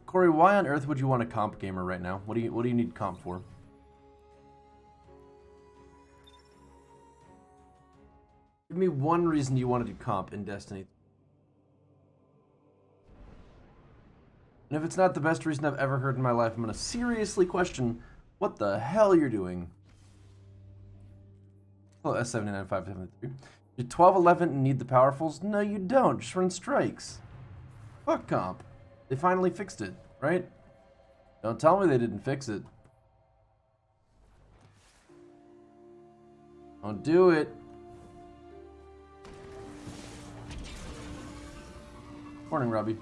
Corey, why on earth would you want a comp gamer right now? What do you need comp for? Give me one reason you want to do comp in Destiny. And if it's not the best reason I've ever heard in my life, I'm going to seriously question what the hell you're doing. Oh, S79573. You're 12-11 and need the powerfuls? No, you don't. Just run strikes. Fuck comp. They finally fixed it, right? Don't tell me they didn't fix it. Don't do it. Morning, Robbie.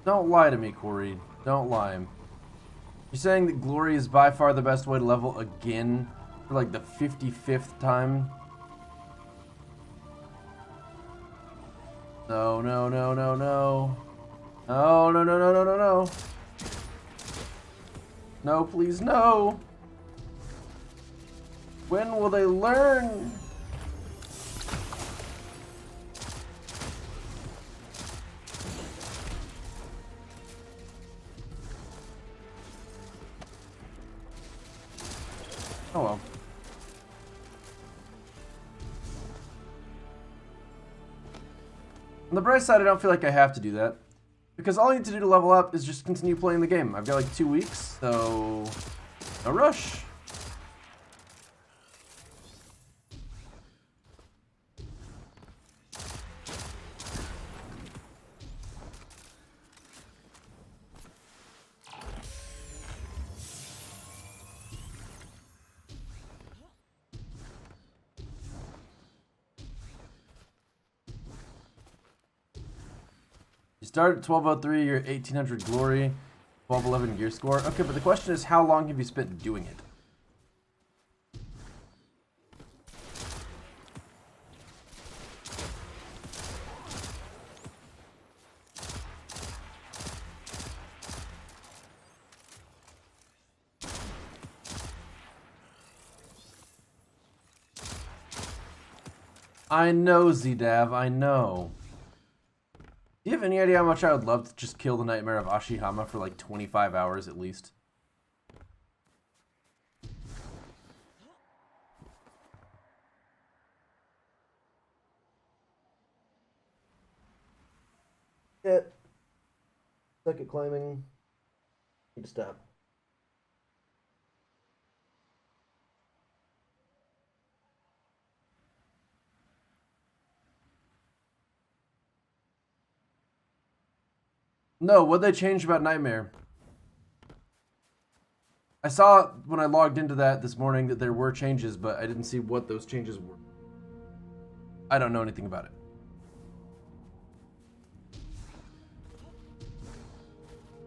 Don't lie to me, Corey. Don't lie. You're saying that Glory is by far the best way to level again for like the 55th time? No, no, no, no, no. No, no, no, no, no, no, no. No, please, no. When will they learn? Oh well. On the bright side, I don't feel like I have to do that. Because all I need to do to level up is just continue playing the game. I've got like 2 weeks, so no rush. You start at 1203, you're 1800 glory, 1211 gear score. Okay, but the question is, how long have you spent doing it? I know, Zdav, I know. Do you have any idea how much I would love to just kill the Nightmare of Ashihama for like 25 hours at least? Hit. Suck at climbing. Need to stop. No, what'd they change about Nightmare? I saw when I logged into that this morning that there were changes, but I didn't see what those changes were. I don't know anything about it.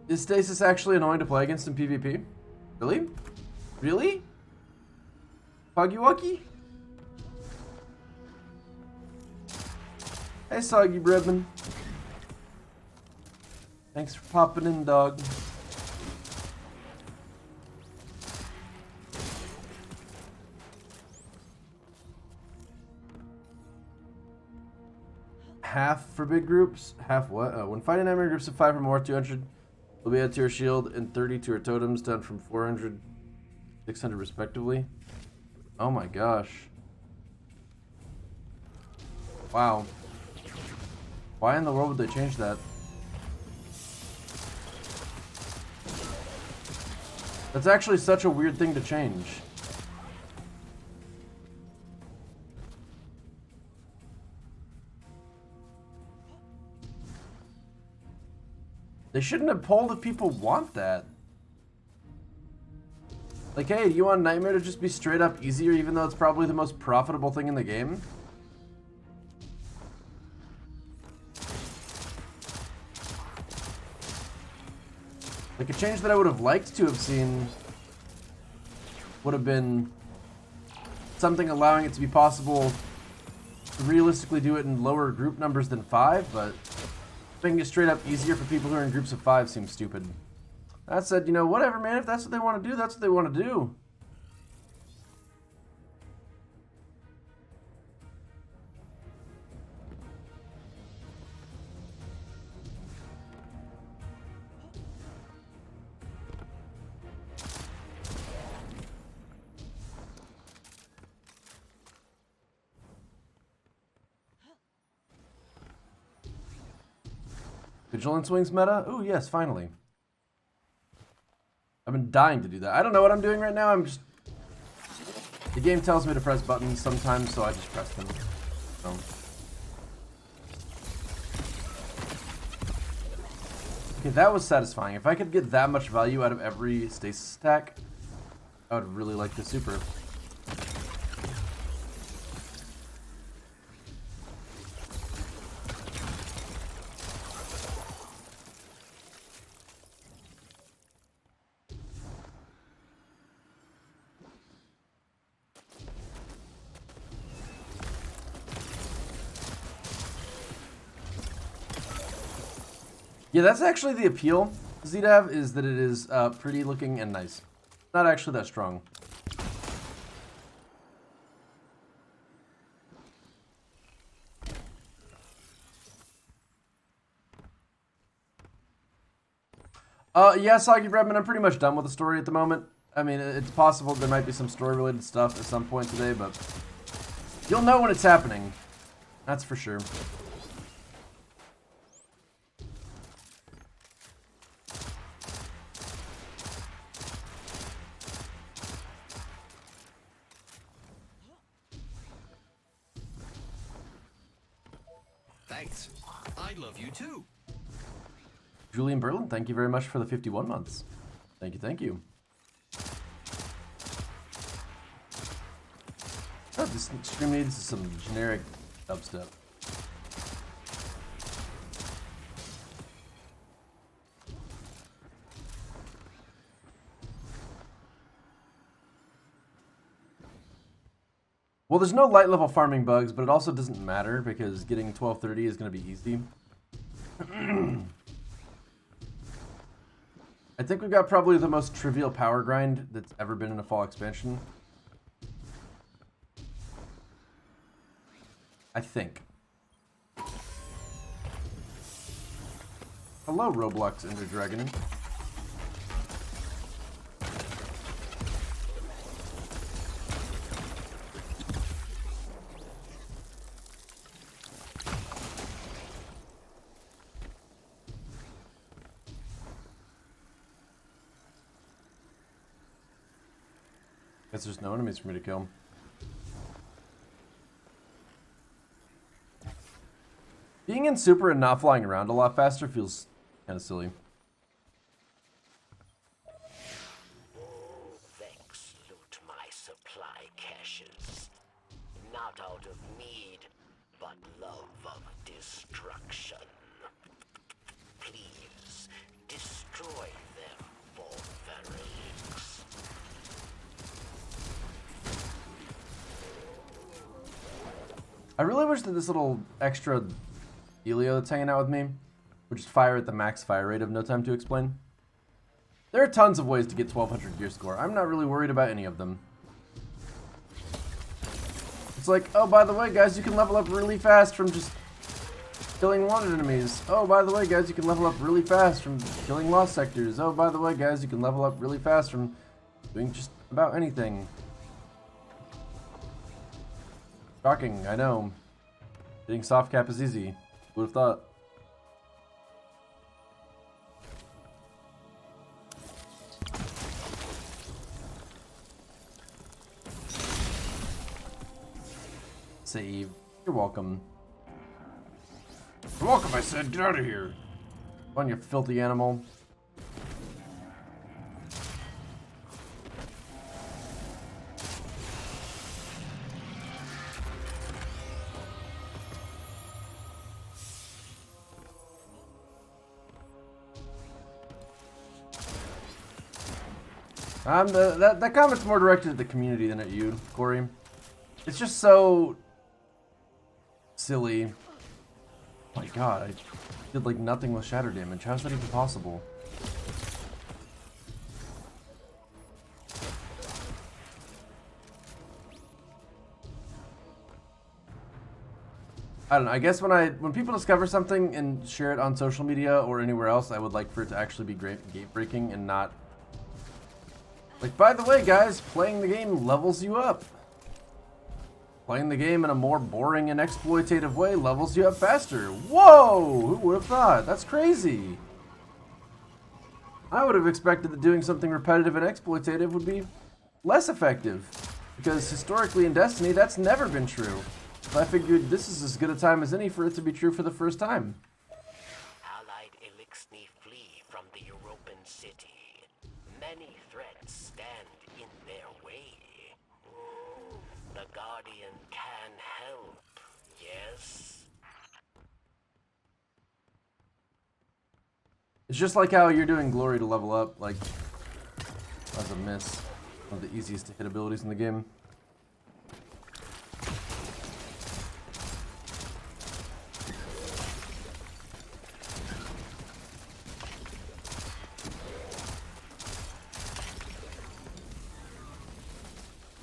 Is Stasis actually annoying to play against in PvP? Really? Really? Poggy Hey, Soggy Bredman. Thanks for popping in, dog. Half for big groups? Half what? When fighting nightmare groups of 5 or more, 200 will be added to her shield and 30 to her totems, down from 400, 600 respectively. Oh my gosh. Wow. Why in the world would they change that? That's actually such a weird thing to change. They shouldn't have polled if people want that. Like, hey, do you want Nightmare to just be straight up easier even though it's probably the most profitable thing in the game? Like, a change that I would have liked to have seen would have been something allowing it to be possible to realistically do it in lower group numbers than 5, but making it straight up easier for people who are in groups of 5 seems stupid. I said, you know, whatever, man. If that's what they want to do, that's what they want to do. Vigilance Wings meta? Ooh, yes, finally. I've been dying to do that. I don't know what I'm doing right now. I'm just... The game tells me to press buttons sometimes, so I just press them. So. Okay, that was satisfying. If I could get that much value out of every stasis attack, I would really like the super. Yeah, that's actually the appeal. ZDAV is that it is pretty looking and nice. Not actually that strong. Yeah, Soggy Bredman, I'm pretty much done with the story at the moment. I mean, it's possible there might be some story-related stuff at some point today, but you'll know when it's happening. That's for sure. Thanks. I love you too. Julian Berlin, thank you very much for the 51 months. Thank you, thank you. Oh, this stream needs some generic dubstep. Well, there's no light level farming bugs, but it also doesn't matter because getting 1230 is going to be easy. I think we've got probably the most trivial power grind that's ever been in a fall expansion. I think. Hello, Roblox Ender Dragon. Guess there's no enemies for me to kill. Being in super and not flying around a lot faster feels kind of silly. Vex loot my supply caches, not out of need, but love of destruction. Please, destroy them for Ferrix. I really wish that this little extra Elio that's hanging out with me would just fire at the max fire rate of No Time to Explain. There are tons of ways to get 1200 gear score. I'm not really worried about any of them. It's like, oh, by the way, guys, you can level up really fast from just killing wanted enemies. Oh, by the way, guys, you can level up really fast from killing lost sectors. Oh, by the way, guys, you can level up really fast from doing just about anything. Shocking, I know. Getting soft cap is easy. Who would have thought? Save. You're welcome. You're welcome, I said. Get out of here. Come on, you filthy animal. That comment's more directed at the community than at you, Corey. It's just so silly. Oh my god, I did like nothing with shatter damage. How's that even possible? I don't know. I guess when people discover something and share it on social media or anywhere else, I would like for it to actually be gate breaking and not like, by the way, guys, playing the game levels you up. Playing the game in a more boring and exploitative way levels you up faster. Whoa! Who would have thought? That's crazy. I would have expected that doing something repetitive and exploitative would be less effective. Because historically in Destiny, that's never been true. So I figured this is as good a time as any for it to be true for the first time. Allied Elixni flee from the European city. Many threats stand in their way. The Guardian can help, yes? It's just like how you're doing Glory to level up, like, as a miss. One of the easiest to hit abilities in the game.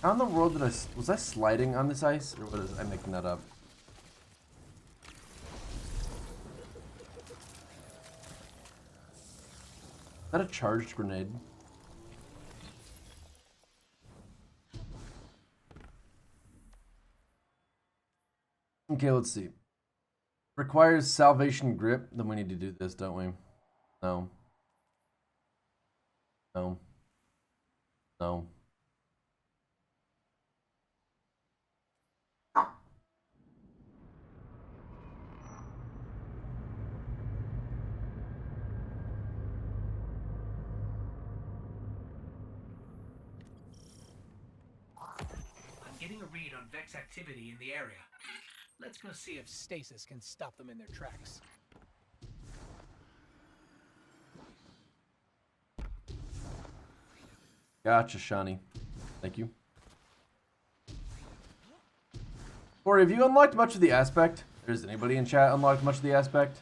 How in the world did was I sliding on this ice, or was I making that up? Is that a charged grenade? Okay, let's see. Requires salvation grip. Then we need to do this, don't we? No. No. No. Getting a read on Vex activity in the area. Let's go see if stasis can stop them in their tracks. Gotcha, Shani. Thank you. Corey, have you unlocked much of the aspect? Has anybody in chat unlocked much of the aspect?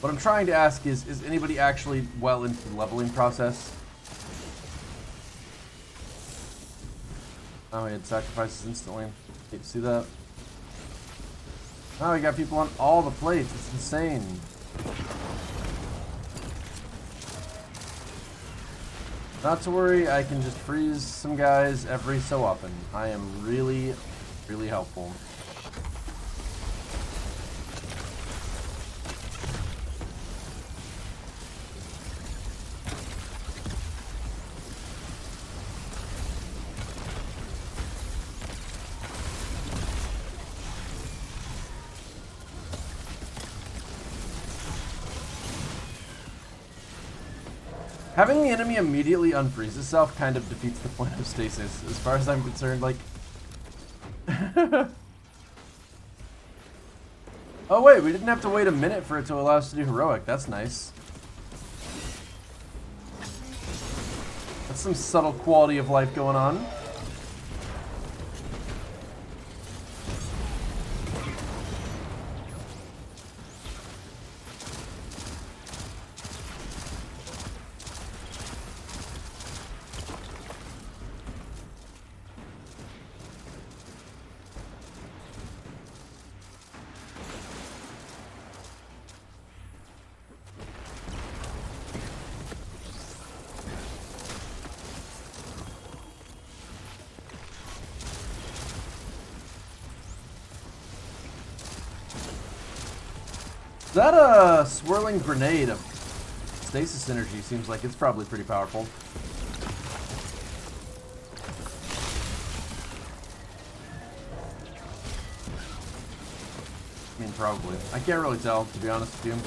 What I'm trying to ask is anybody actually well into the leveling process? Oh, he had sacrifices instantly. Hate to see that. Oh, we got people on all the plates. It's insane. Not to worry, I can just freeze some guys every so often. I am really, really helpful. Having the enemy immediately unfreeze itself kind of defeats the point of stasis, as far as I'm concerned, like... Oh wait, we didn't have to wait a minute for it to allow us to do heroic. That's nice. That's some subtle quality of life going on. That swirling grenade of stasis energy seems like it's probably pretty powerful. I mean, probably. I can't really tell, to be honest with you.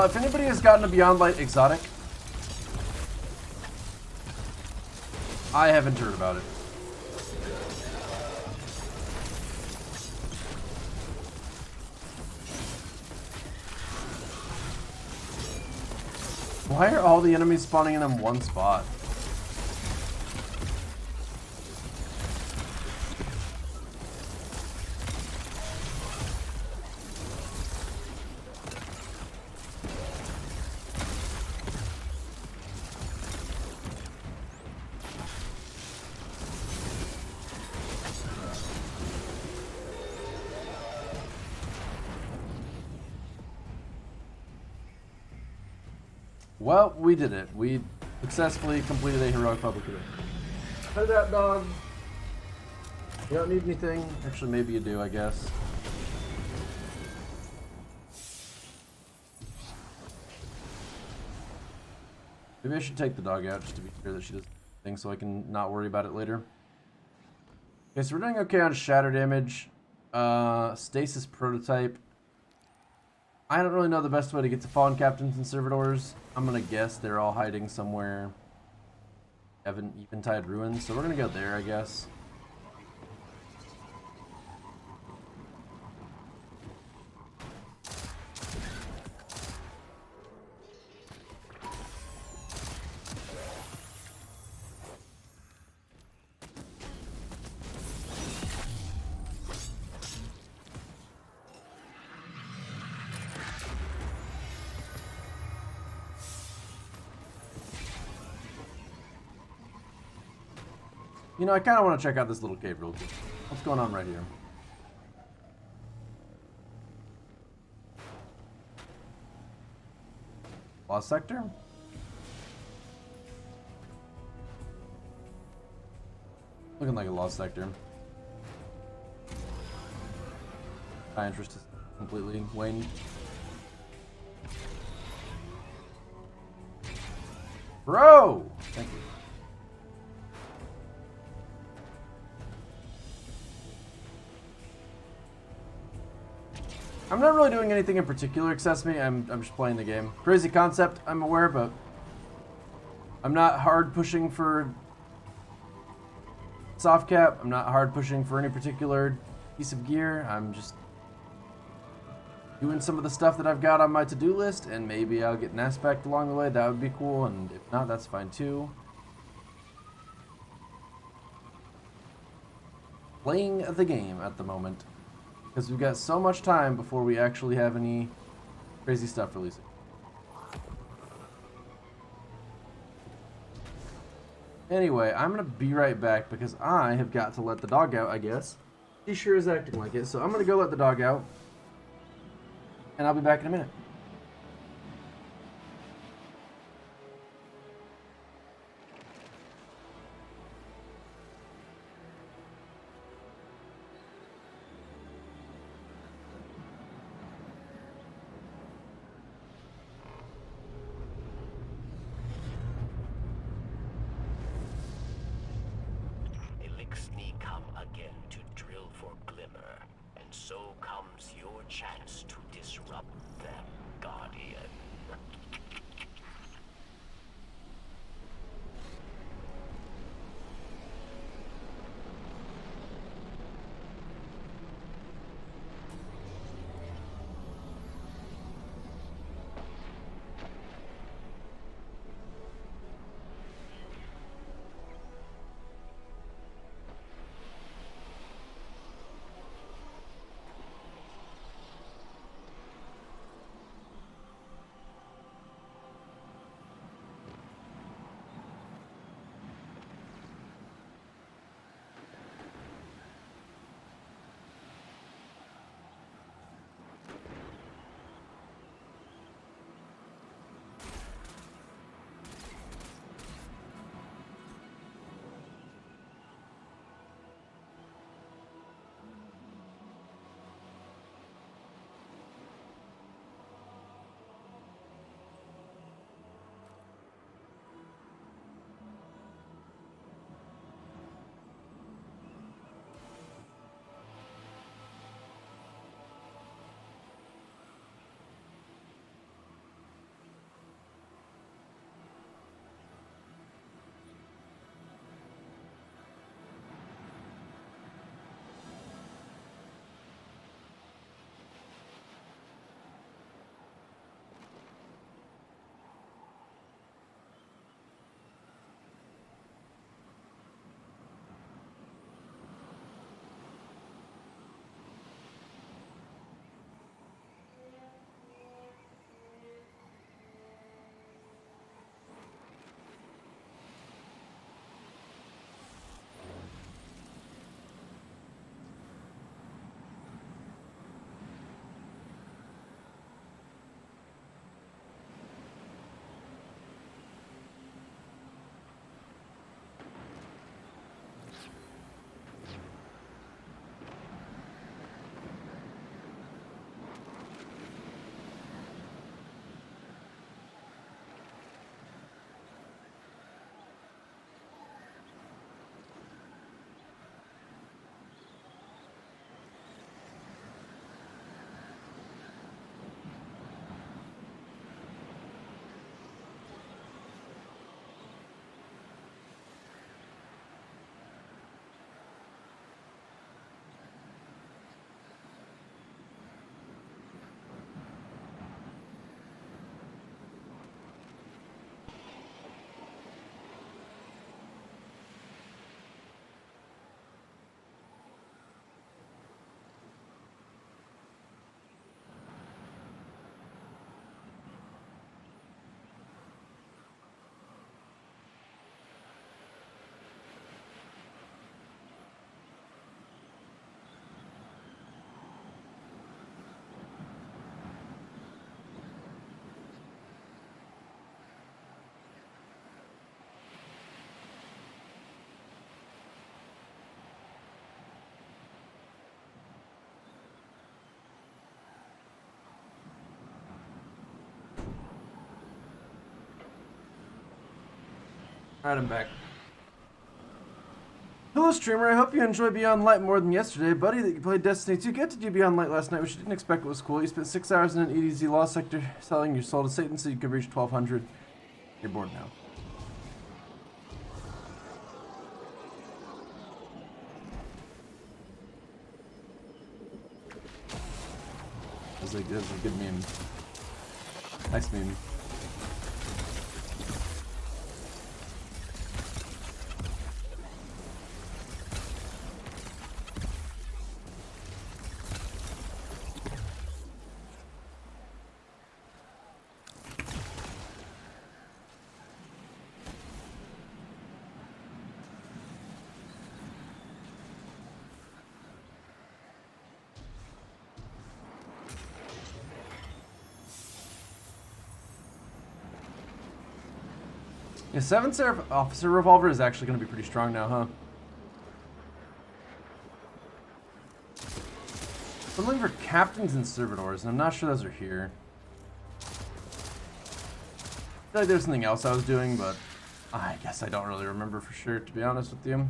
If anybody has gotten a Beyond Light exotic, I haven't heard about it. Why are all the enemies spawning in one spot? Well, we did it. We successfully completed a heroic public event. How's that, dog? You don't need anything? Actually, maybe you do, I guess. Maybe I should take the dog out just to be sure that she doesn't think so I can not worry about it later. Okay, so we're doing okay on shatter damage. Stasis prototype. I don't really know the best way to get to fallen captains and servitors. I'm gonna guess they're all hiding somewhere. Eventide ruins, so we're gonna go there, I guess. You know, I kind of want to check out this little cave real quick. What's going on right here? Lost sector? Looking like a lost sector. My interest is completely waned. Bro! Thank you. I'm not really doing anything in particular, excess me. I'm just playing the game. Crazy concept, I'm aware, but I'm not hard pushing for soft cap. I'm not hard pushing for any particular piece of gear. I'm just doing some of the stuff that I've got on my to-do list, and maybe I'll get an aspect along the way. That would be cool, and if not, that's fine too. Playing the game at the moment. Because we've got so much time before we actually have any crazy stuff releasing. Anyway, I'm going to be right back because I have got to let the dog out, I guess. She sure is acting like it, so I'm going to go let the dog out. And I'll be back in a minute. Elixni come again to drill for Glimmer, and so comes your chance to disrupt them, Guardian. Alright, I'm back. Hello, streamer. I hope you enjoy Beyond Light more than yesterday. Buddy, that you played Destiny 2, get to do Beyond Light last night, which you didn't expect was cool. You spent 6 hours in an EDZ lost sector selling your soul to Satan so you could reach 1200. You're bored now. That's a good meme. Nice meme. Yeah, 7 Seraph Officer Revolver is actually going to be pretty strong now, huh? I'm looking for Captains and Servitors, and I'm not sure those are here. I feel like there's something else I was doing, but I guess I don't really remember for sure, to be honest with you.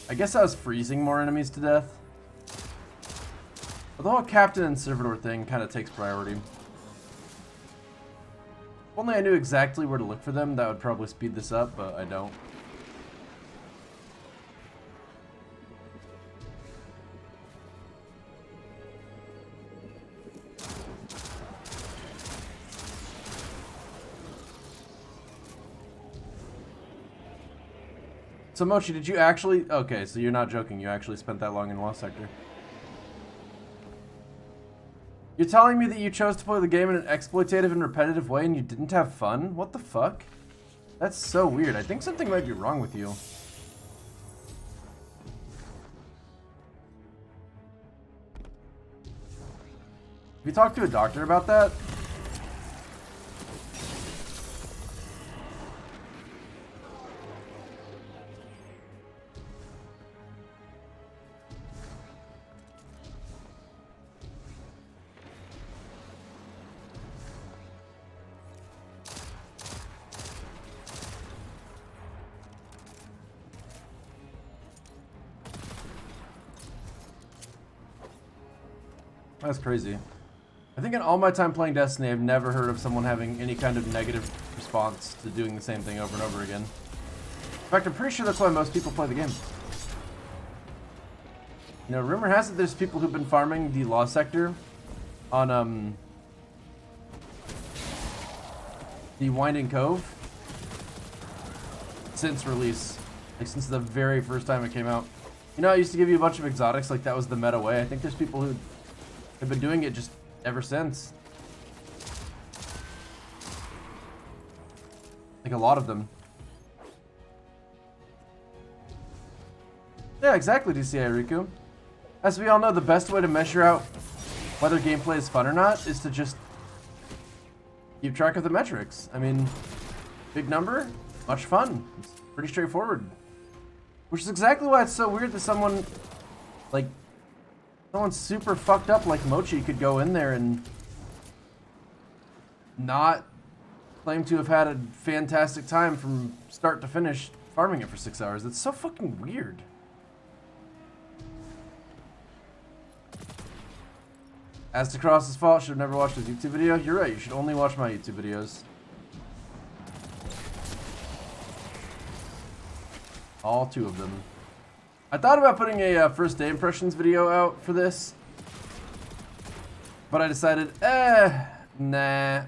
I guess I was freezing more enemies to death. But the whole Captain and Servitor thing kind of takes priority. If only I knew exactly where to look for them, that would probably speed this up, but I don't. So Mochi, did you actually... Okay, so you're not joking, you actually spent that long in Lost Sector. You're telling me that you chose to play the game in an exploitative and repetitive way and you didn't have fun? What the fuck? That's so weird. I think something might be wrong with you. Have you talked to a doctor about that? That's crazy. I think in all my time playing Destiny, I've never heard of someone having any kind of negative response to doing the same thing over and over again. In fact, I'm pretty sure that's why most people play the game. You know, rumor has it there's people who've been farming the Lost Sector on, the Winding Cove since release. Like, since the very first time it came out. You know, I used to give you a bunch of exotics, like that was the meta way. I think there's people who have been doing it just ever since. Like a lot of them. Yeah, exactly, DCI Riku. As we all know, the best way to measure out whether gameplay is fun or not is to just keep track of the metrics. I mean, big number, much fun. It's pretty straightforward. Which is exactly why it's so weird that someone, like, someone super fucked up like Mochi could go in there and not claim to have had a fantastic time from start to finish farming it for 6 hours. It's so fucking weird. As to Cross's fault, should have never watched his YouTube video. You're right, you should only watch my YouTube videos. All 2 of them. I thought about putting a first day impressions video out for this, but I decided, nah.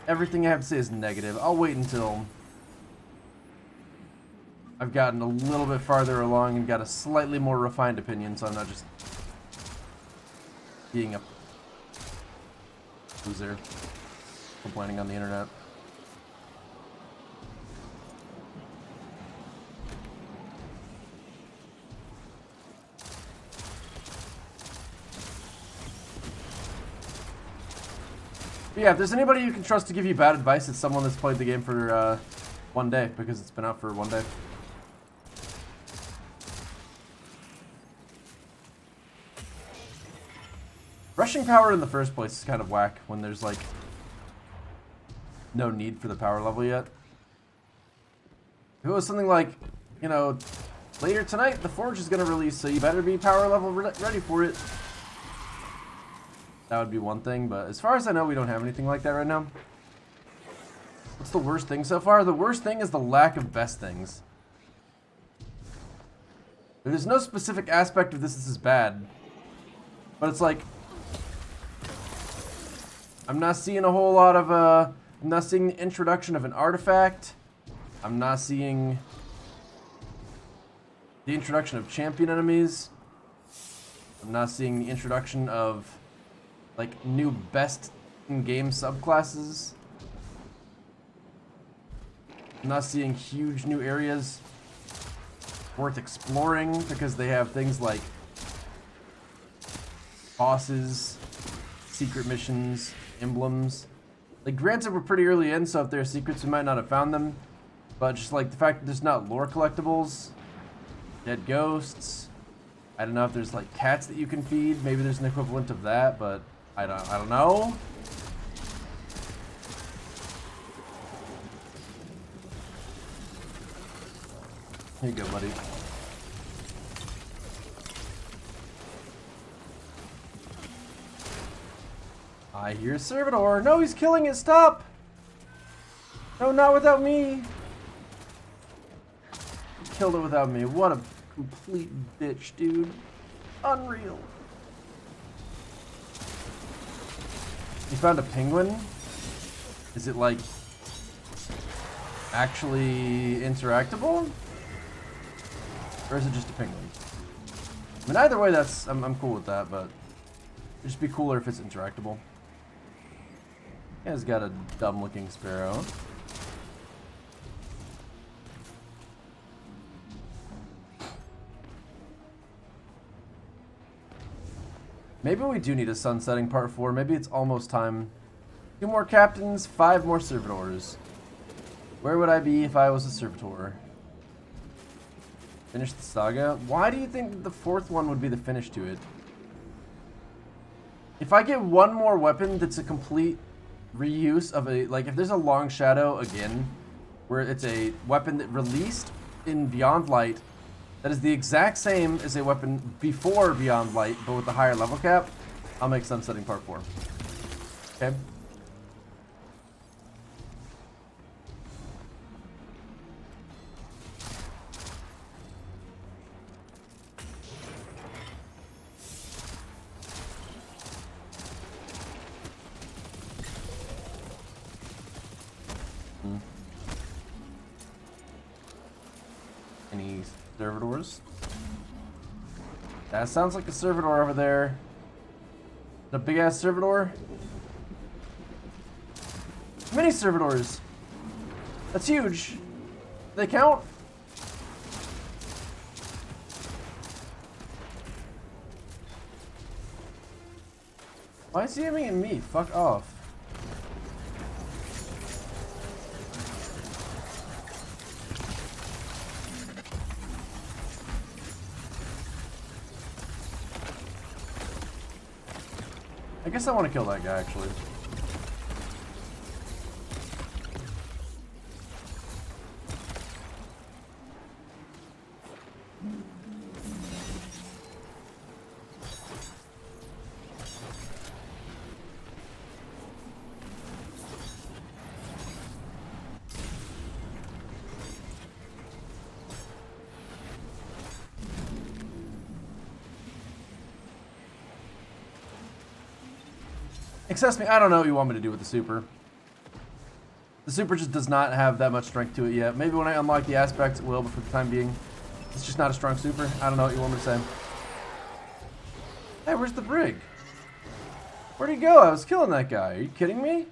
Everything I have to say is negative. I'll wait until I've gotten a little bit farther along and got a slightly more refined opinion, so I'm not just being a loser complaining on the internet. But yeah, if there's anybody you can trust to give you bad advice, it's someone that's played the game for 1 day, because it's been out for 1 day. Rushing power in the first place is kind of whack when there's like no need for the power level yet. If it was something like, you know, later tonight the Forge is going to release, so you better be power level ready for it. That would be one thing, but as far as I know, we don't have anything like that right now. What's the worst thing so far? The worst thing is the lack of best things. There's no specific aspect of this is bad, but it's like I'm not seeing a whole lot of I'm not seeing the introduction of an artifact. I'm not seeing the introduction of champion enemies. I'm not seeing the introduction of like new best in-game subclasses. I'm not seeing huge new areas worth exploring because they have things like bosses, secret missions, emblems. Like, granted, we're pretty early in, so if there are secrets, we might not have found them. But just like the fact that there's not lore collectibles, dead ghosts. I don't know if there's like cats that you can feed. Maybe there's an equivalent of that, but I don't know. Here you go, buddy. I hear Servitor. No, he's killing it. Stop. No, not without me. He killed it without me. What a complete bitch, dude. Unreal. You found a penguin? Is it like actually interactable? Or is it just a penguin? I mean, either way, that's I'm cool with that, but it'd just be cooler if it's interactable. Yeah, it's got a dumb-looking sparrow. Maybe we do need a sunsetting part 4. Maybe it's almost time. 2 more captains, 5 more servitors. Where would I be if I was a servitor? Finish the saga? Why do you think that the 4th one would be the finish to it? If I get one more weapon that's a complete reuse of a, like if there's a long shadow again, where it's a weapon that released in Beyond Light that is the exact same as a weapon before Beyond Light, but with a higher level cap, I'll make Sunsetting Part 4. Okay? Any servitors? That sounds like a servitor over there. The big ass servitor. Mini servitors. That's huge. They count? Why is he aiming at me? Fuck off. I guess I want to kill that guy, actually. Excuse me, I don't know what you want me to do with the super. The super just does not have that much strength to it yet. Maybe when I unlock the aspects it will, but for the time being, it's just not a strong super. I don't know what you want me to say. Hey, where's the brig? Where'd he go? I was killing that guy. Are you kidding me?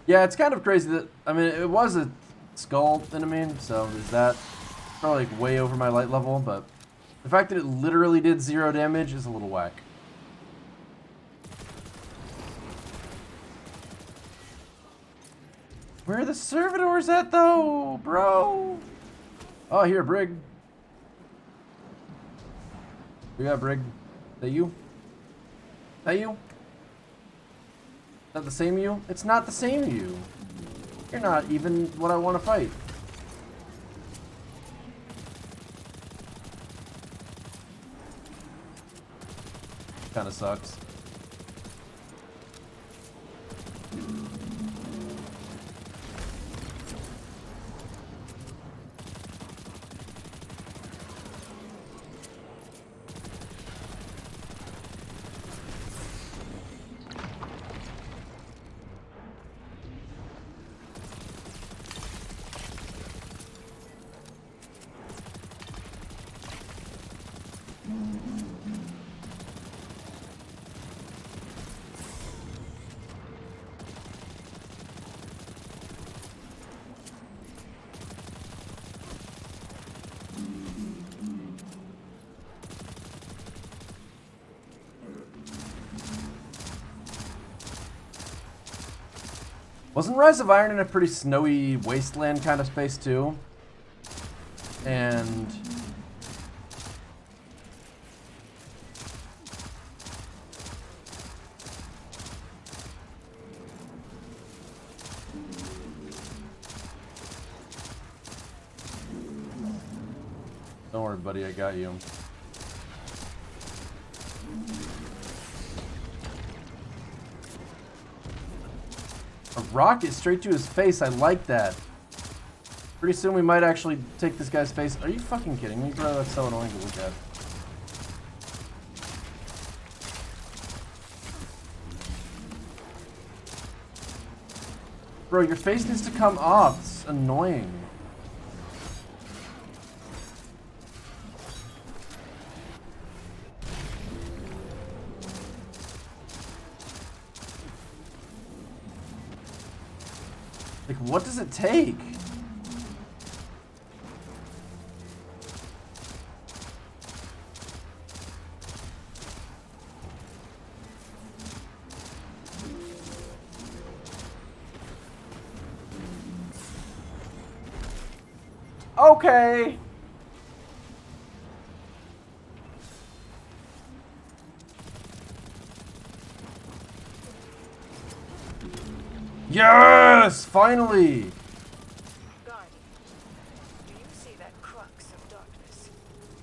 Yeah, it's kind of crazy that, I mean, it was a skull enemy, so there's that. Probably like way over my light level, but the fact that it literally did 0 damage is a little whack. Where are the servitors at though, bro? Oh, here, Brig. We got Brig. Is that you? Is that you? Is that the same you? It's not the same you. You're not even what I want to fight. Kind of sucks. Wasn't Rise of Iron in a pretty snowy wasteland kind of space too? And don't worry, buddy, I got you. A rocket straight to his face. I like that. Pretty soon we might actually take this guy's face. Are you fucking kidding me, bro? That's so annoying to look at. Bro, your face needs to come off. It's annoying. Like, what does it take? Okay. Yes! Finally! Guardian, do you see that crux of darkness?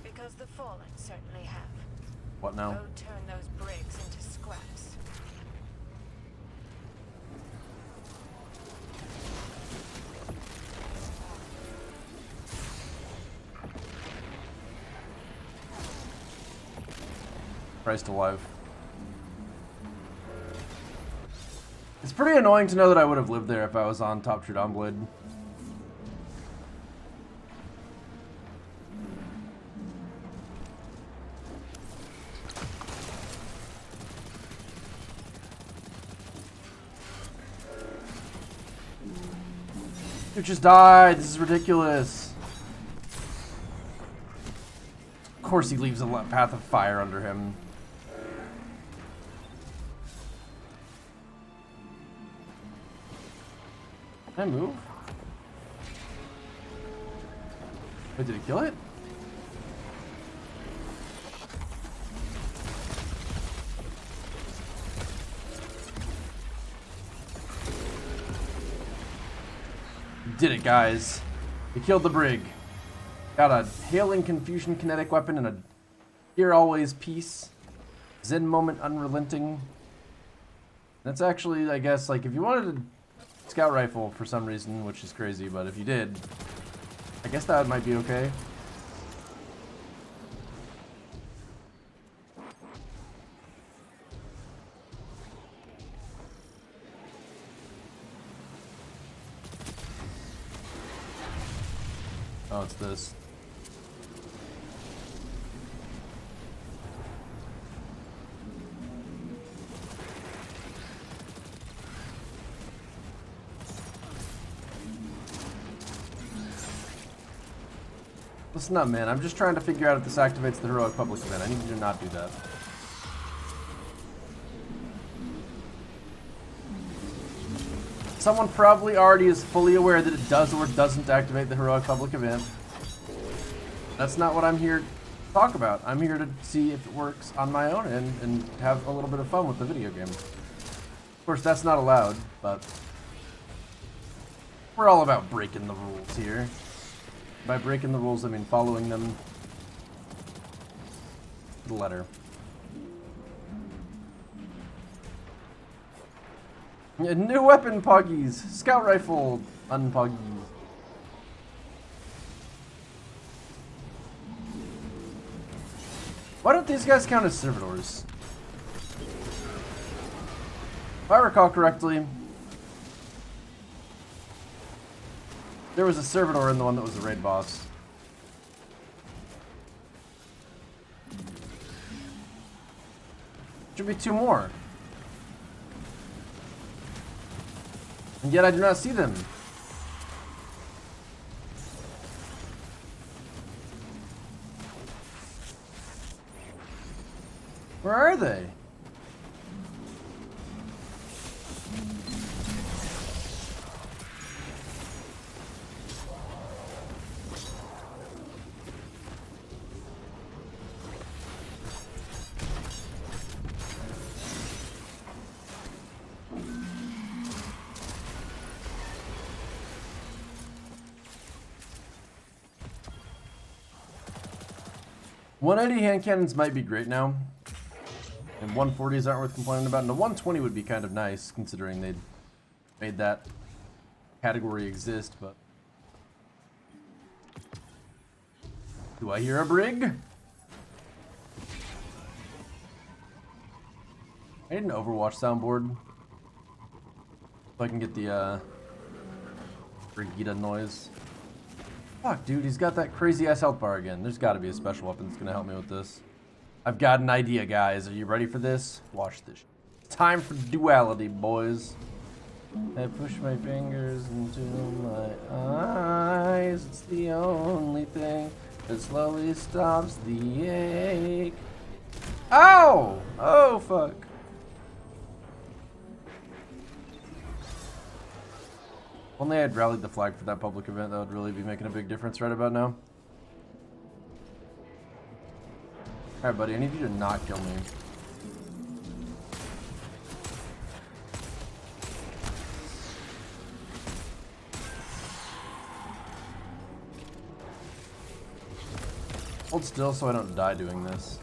Because the Fallen certainly have. What now? Go turn those bricks into scraps. Christ alive. It's pretty annoying to know that I would have lived there if I was on Top True Blade. You just died. This is ridiculous. Of course he leaves a path of fire under him. Can I move? Wait, did he kill it? Did it, guys. We killed the brig. Got a hailing confusion kinetic weapon and a here always peace. Zen moment unrelenting. That's actually, I guess, like if you wanted a scout rifle for some reason, which is crazy, but if you did, I guess that might be okay. Oh, it's this. Listen up, man. I'm just trying to figure out if this activates the Heroic Public event. I need you to not do that. Someone probably already is fully aware that it does or doesn't activate the Heroic Public event. That's not what I'm here to talk about. I'm here to see if it works on my own and have a little bit of fun with the video game. Of course, that's not allowed, but we're all about breaking the rules here. By breaking the rules, I mean following them to the letter. A new weapon, Poggies! Scout rifle, unpoggies. Why don't these guys count as servitors? If I recall correctly, there was a servitor in the one that was the raid boss. Should be 2 more. And yet I do not see them. Where are they? .180 hand cannons might be great now, and 140s aren't worth complaining about, and a 120 would be kind of nice, considering they'd made that category exist, but... Do I hear a brig? I need an Overwatch soundboard, so I can get the, Brigida noise. Fuck, dude, he's got that crazy-ass health bar again. There's gotta be a special weapon that's gonna help me with this. I've got an idea, guys. Are you ready for this? Watch this. It's time for duality, boys. I push my fingers into my eyes. It's the only thing that slowly stops the ache. Ow! Oh, fuck. Only I had rallied the flag for that public event, that would really be making a big difference right about now. Alright, buddy, I need you to not kill me. Hold still so I don't die doing this.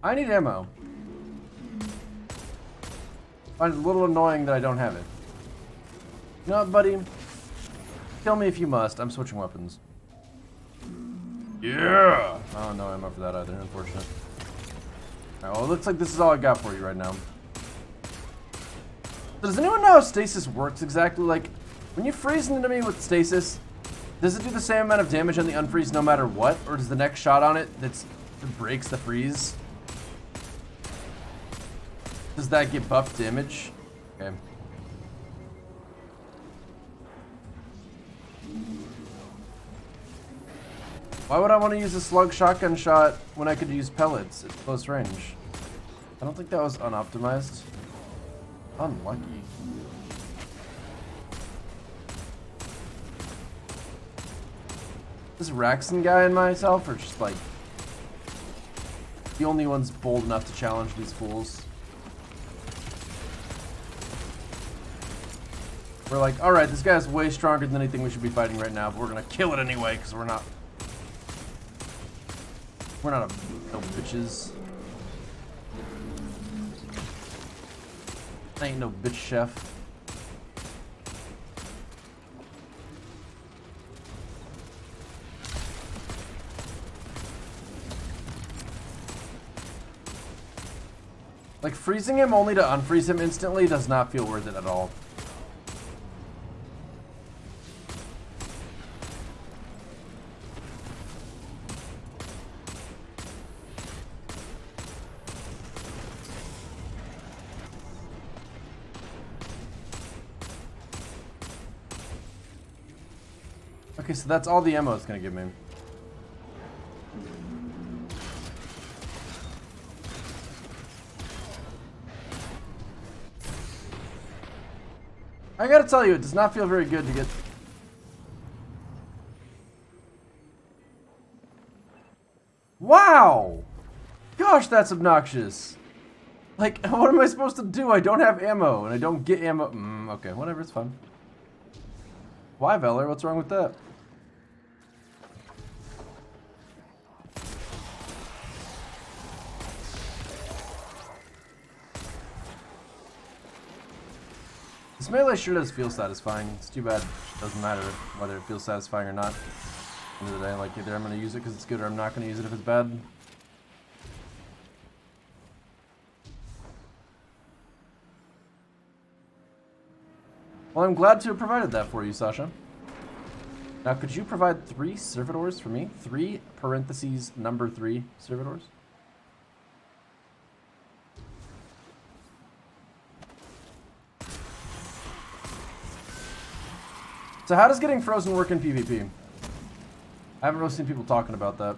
I need ammo. I find it a little annoying that I don't have it. You know what, buddy? Kill me if you must. I'm switching weapons. Yeah! Oh, no ammo for that either, unfortunate. Alright, well, it looks like this is all I got for you right now. Does anyone know how stasis works exactly? Like, when you freeze an enemy with stasis, does it do the same amount of damage on the unfreeze no matter what? Or does the next shot on it that breaks the freeze? Does that get buffed damage? Okay. Why would I want to use a slug shotgun shot when I could use pellets at close range? I don't think that was unoptimized. Unlucky. This Raxon guy and myself are just like the only ones bold enough to challenge these fools. We're like, alright, this guy's way stronger than anything we should be fighting right now, but we're gonna kill it anyway, because we're not no bitches. I ain't no bitch chef. Like, freezing him only to unfreeze him instantly does not feel worth it at all. Okay, so that's all the ammo it's gonna give me. I gotta tell you, it does not feel very good to get... Wow! Gosh, that's obnoxious. Like, what am I supposed to do? I don't have ammo, and I don't get ammo. Okay, whatever, it's fine. Why, Valor? What's wrong with that? This melee sure does feel satisfying. It's too bad it doesn't matter whether it feels satisfying or not. At the end of the day, like, either I'm going to use it because it's good or I'm not going to use it if it's bad. Well, I'm glad to have provided that for you, Sasha. Now, could you provide 3 servitors for me? 3 parentheses number 3 servitors? So how does getting frozen work in PvP? I haven't really seen people talking about that.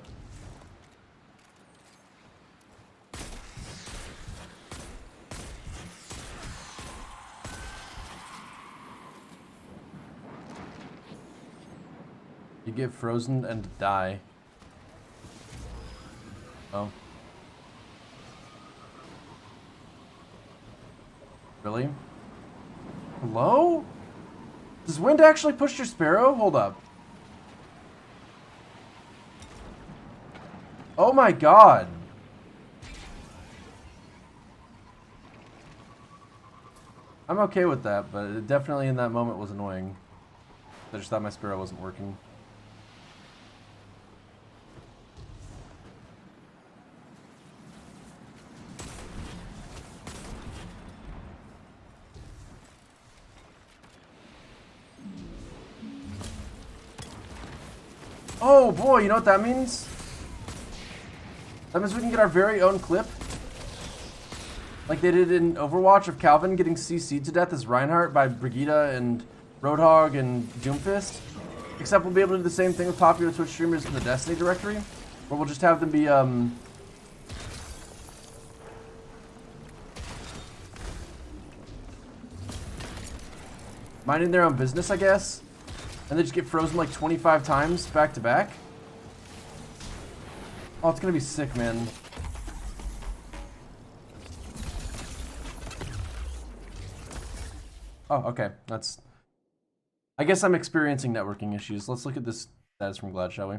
You get frozen and die. Oh. Really? Hello? Does wind actually push your sparrow? Hold up. Oh my god. I'm okay with that, but it definitely in that moment was annoying. I just thought my sparrow wasn't working. Oh boy, you know what that means? That means we can get our very own clip. Like they did in Overwatch of Calvin getting CC'd to death as Reinhardt by Brigitte and Roadhog and Doomfist. Except we'll be able to do the same thing with popular Twitch streamers in the Destiny directory. Where we'll just have them be, minding their own business, I guess. And they just get frozen like 25 times back to back. Oh, it's gonna be sick, man. Oh, okay. That's... I guess I'm experiencing networking issues. Let's look at this status from Glad, shall we?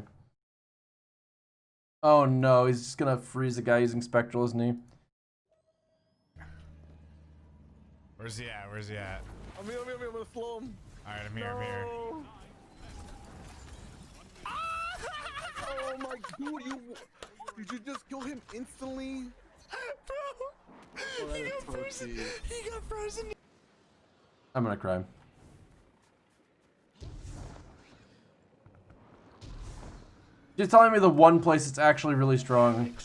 Oh no, he's just gonna freeze the guy using Spectral, isn't he? Where's he at? Where's he at? I'm gonna slow him. Alright, I'm here, I'm here. Oh my dude, did you just kill him instantly? Bro, he got frozen. I'm gonna cry. Just telling me the one place that's actually really strong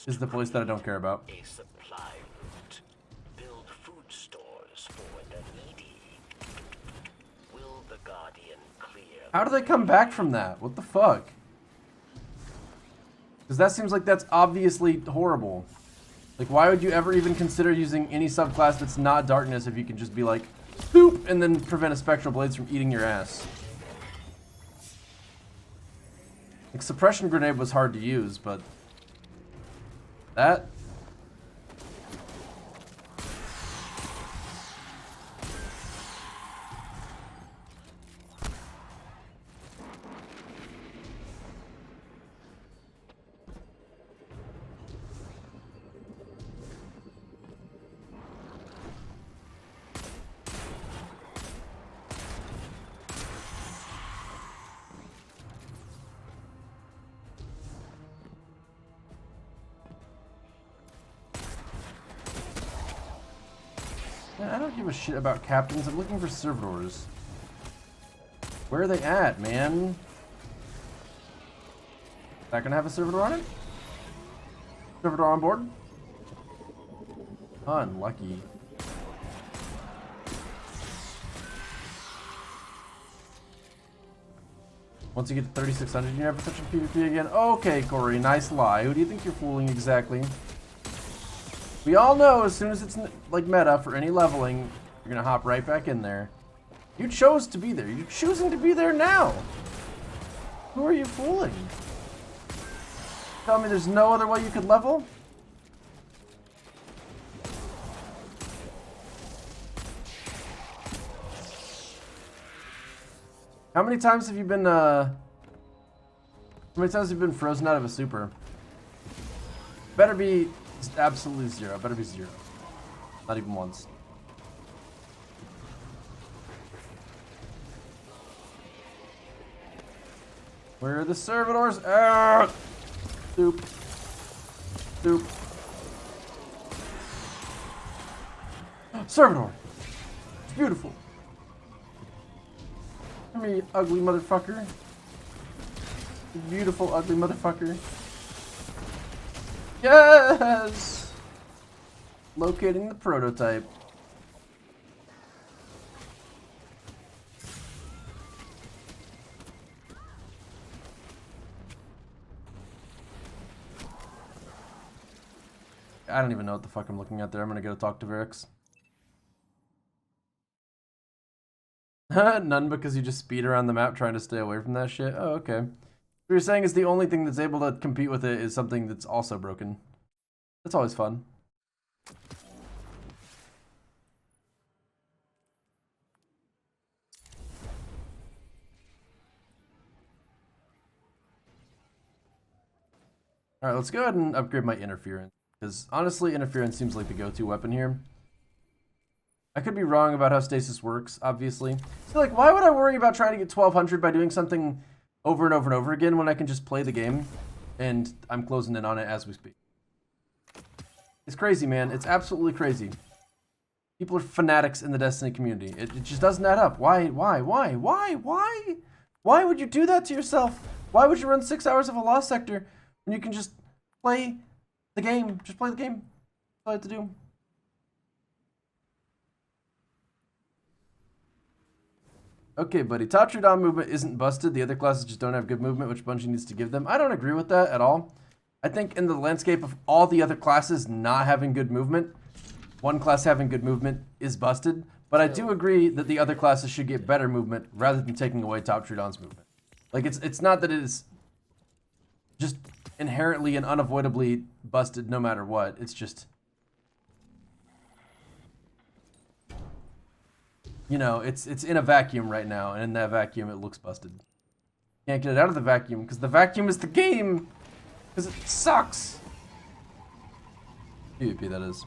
is the place that I don't care about. A supply route. Build food stores for the needy. Will the Guardian clear? How do they come back from that? What the fuck? Because that seems like that's obviously horrible. Like, why would you ever even consider using any subclass that's not darkness if you can just be like, boop, and then prevent a Spectral Blades from eating your ass? Like, Suppression Grenade was hard to use, but... that... Man, I don't give a shit about captains. I'm looking for servitors. Where are they at, man? Is that gonna have a servitor on it? Servitor on board? Unlucky. Once you get to 3,600, you never touch a PvP again? Okay, Corey, nice lie. Who do you think you're fooling exactly? We all know as soon as it's like meta for any leveling, you're gonna hop right back in there. You chose to be there. You're choosing to be there now. Who are you fooling? Tell me there's no other way you could level? How many times have you been, how many times have you been frozen out of a super? Better be absolutely zero. Better be zero. Not even once. Where are the servitors? Ah! Soup. Soup. Servitor! It's beautiful. Come here, you ugly motherfucker. You beautiful, ugly motherfucker. Yes! Locating the prototype. I don't even know what the fuck I'm looking at there. I'm gonna go talk to Varix. None, because you just speed around the map trying to stay away from that shit? Oh, okay. What you're saying is the only thing that's able to compete with it is something that's also broken. That's always fun. Alright, let's go ahead and upgrade my interference. Because honestly, interference seems like the go-to weapon here. I could be wrong about how stasis works, obviously. So, like, why would I worry about trying to get 1200 by doing something over and over and over again when I can just play the game? And I'm closing in on it as we speak. It's crazy, man. It's absolutely crazy. People are fanatics in the Destiny community. It just doesn't add up. Why would you do that to yourself? Why would you run 6 hours of a lost sector when you can just play the game? Just play the game. That's all I have to do. Okay, buddy. Top true down movement isn't busted. The other classes just don't have good movement, which Bungie needs to give them. I don't agree with that at all. I think in the landscape of all the other classes not having good movement, one class having good movement is busted. But I do agree that the other classes should get better movement rather than taking away top true down's movement. Like, it's not that it is just inherently and unavoidably busted no matter what. It's just, you know, it's in a vacuum right now, and in that vacuum it looks busted. Can't get it out of the vacuum because the vacuum is the game, because it sucks. PvP, that is.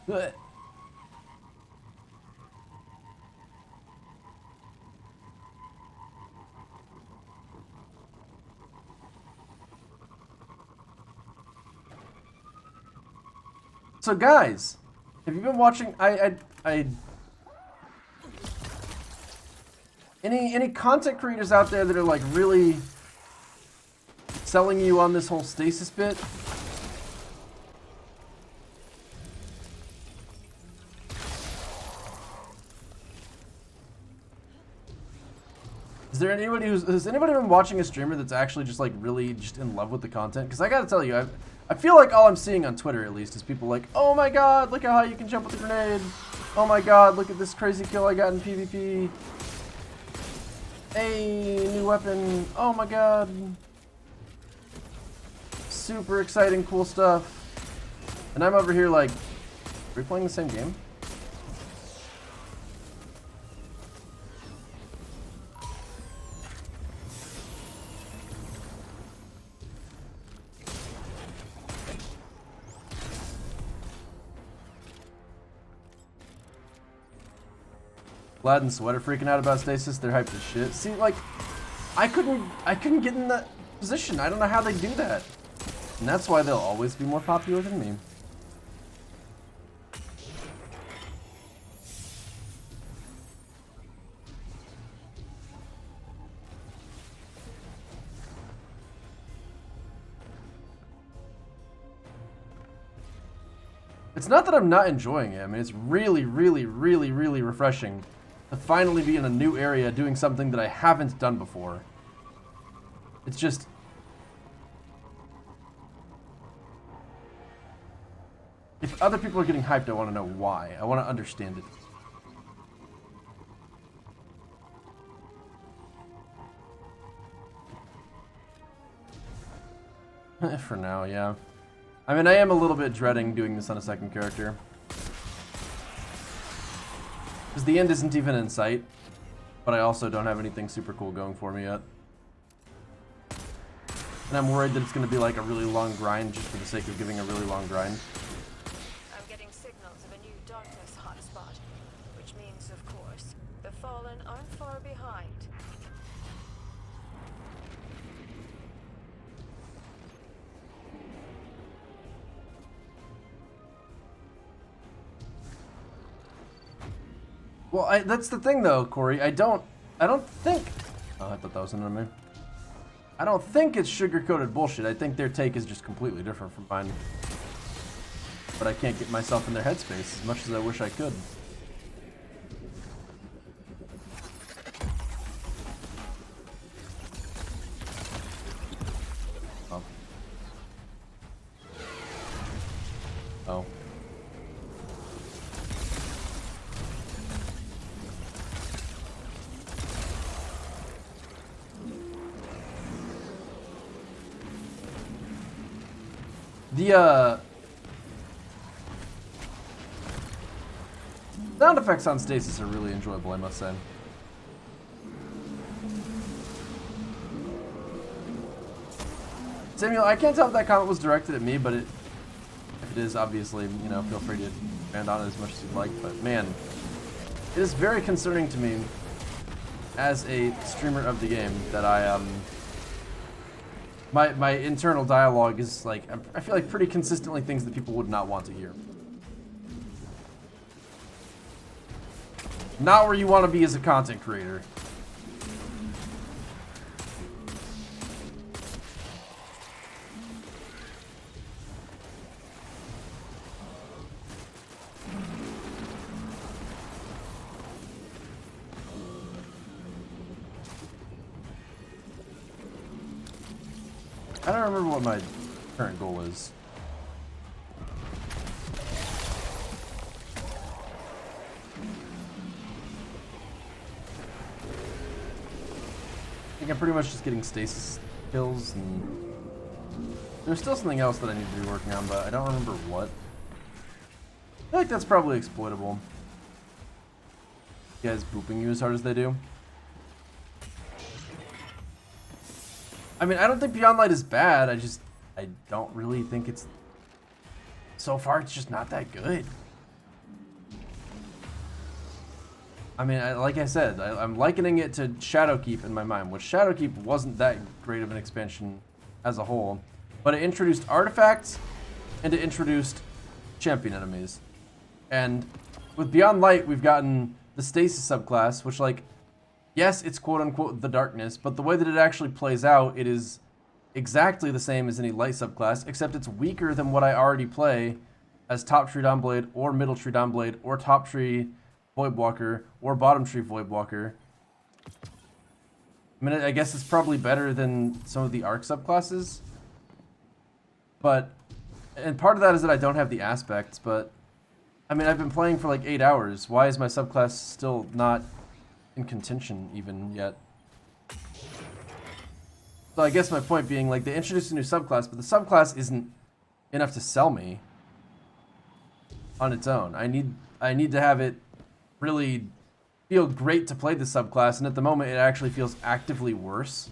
Blech. So guys, have you been watching? Any content creators out there that are like really selling you on this whole stasis bit? Is there anybody has anybody been watching a streamer that's actually just like really just in love with the content? Because I gotta tell you, I feel like all I'm seeing on Twitter at least is people like, oh my god, look at how you can jump with a grenade. Oh my god, look at this crazy kill I got in PvP. Hey, new weapon. Oh my god. Super exciting, cool stuff. And I'm over here like, are we playing the same game? Vlad and Sweater freaking out about stasis. They're hyped as shit. See, like, I couldn't get in that position. I don't know how they do that. And that's why they'll always be more popular than me. It's not that I'm not enjoying it. I mean, it's really, really, really, really refreshing to finally be in a new area doing something that I haven't done before. It's just... if other people are getting hyped, I want to know why. I want to understand it. For now, yeah. I mean, I am a little bit dreading doing this on a second character. Because the end isn't even in sight. But I also don't have anything super cool going for me yet. And I'm worried that it's going to be like a really long grind just for the sake of giving a really long grind. I'm getting signals of a new darkness hotspot, which means, of course, the Fallen aren't far behind. Well, that's the thing though, Corey. I don't think... oh, I thought that was an enemy. I don't think it's sugar-coated bullshit. I think their take is just completely different from mine. But I can't get myself in their headspace as much as I wish I could. Oh. Oh. The sound effects on Stasis are really enjoyable, I must say. Samuel, I can't tell if that comment was directed at me, but if it is, obviously, you know, feel free to expand on it as much as you'd like. But man, it is very concerning to me as a streamer of the game that my internal dialogue is like, I feel like pretty consistently things that people would not want to hear. Not where you want to be as a content creator. I don't remember what my current goal is. I think I'm pretty much just getting stasis kills, and there's still something else that I need to be working on, but I don't remember what. I feel like that's probably exploitable. You guys booping you as hard as they do. I mean, I don't think Beyond Light is bad. I don't really think it's... so far, it's just not that good. I mean, like I said, I'm likening it to Shadowkeep in my mind, which Shadowkeep wasn't that great of an expansion as a whole. But it introduced artifacts, and it introduced champion enemies. And with Beyond Light, we've gotten the Stasis subclass, which, like... yes, it's quote-unquote the darkness, but the way that it actually plays out, it is exactly the same as any light subclass, except it's weaker than what I already play as top tree Dawnblade, or middle tree Dawnblade, or top tree Voidwalker, or bottom tree Voidwalker. I mean, I guess it's probably better than some of the arc subclasses. But, and part of that is that I don't have the aspects, but, I mean, I've been playing for like 8 hours. Why is my subclass still not in contention even yet? So I guess my point being, like, they introduced a new subclass, but the subclass isn't enough to sell me on its own. I need to have it really feel great to play the subclass, and at the moment it actually feels actively worse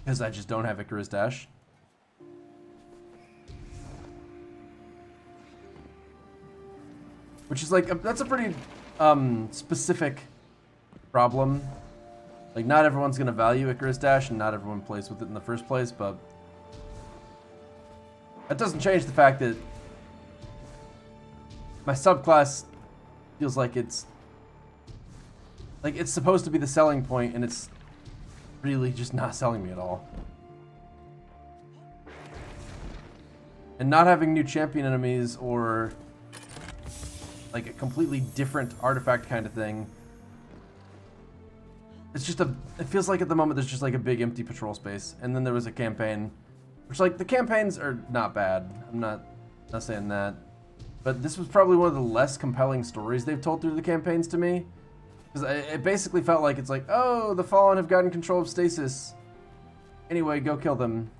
because I just don't have Icarus Dash. Which is like, that's a pretty specific problem. Like, not everyone's gonna value Icarus Dash, and not everyone plays with it in the first place, but That doesn't change the fact that my subclass feels like it's supposed to be the selling point, and it's really just not selling me at all. And not having new champion enemies or like a completely different artifact kind of thing. It's just it feels like at the moment there's just like a big empty patrol space. And then there was a campaign, which like the campaigns are not bad. I'm not saying that. But this was probably one of the less compelling stories they've told through the campaigns to me. Because it basically felt like it's like, oh, the Fallen have gotten control of Stasis. Anyway, go kill them.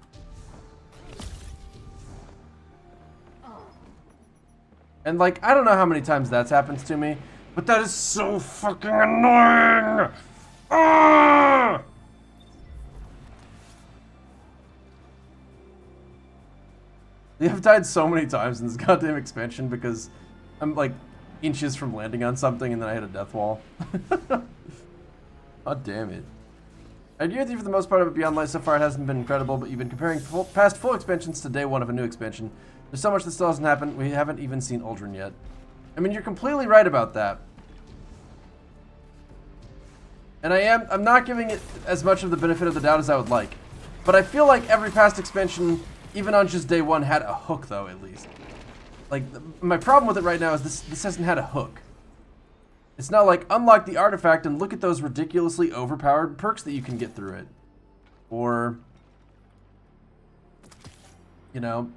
And like, I don't know how many times that's happened to me, but that is so fucking annoying! Ah! I've died so many times in this goddamn expansion because I'm like inches from landing on something and then I hit a death wall. God damn it. I agree with you for the most part of it. Beyond Light so far it hasn't been incredible, but you've been comparing past full expansions to day one of a new expansion. There's so much that still hasn't happened. We haven't even seen Uldren yet. I mean, you're completely right about that. And I'm not giving it as much of the benefit of the doubt as I would like. But I feel like every past expansion, even on just day one, had a hook though, at least. Like, my problem with it right now is this hasn't had a hook. It's not like, unlock the artifact and look at those ridiculously overpowered perks that you can get through it. Or, you know,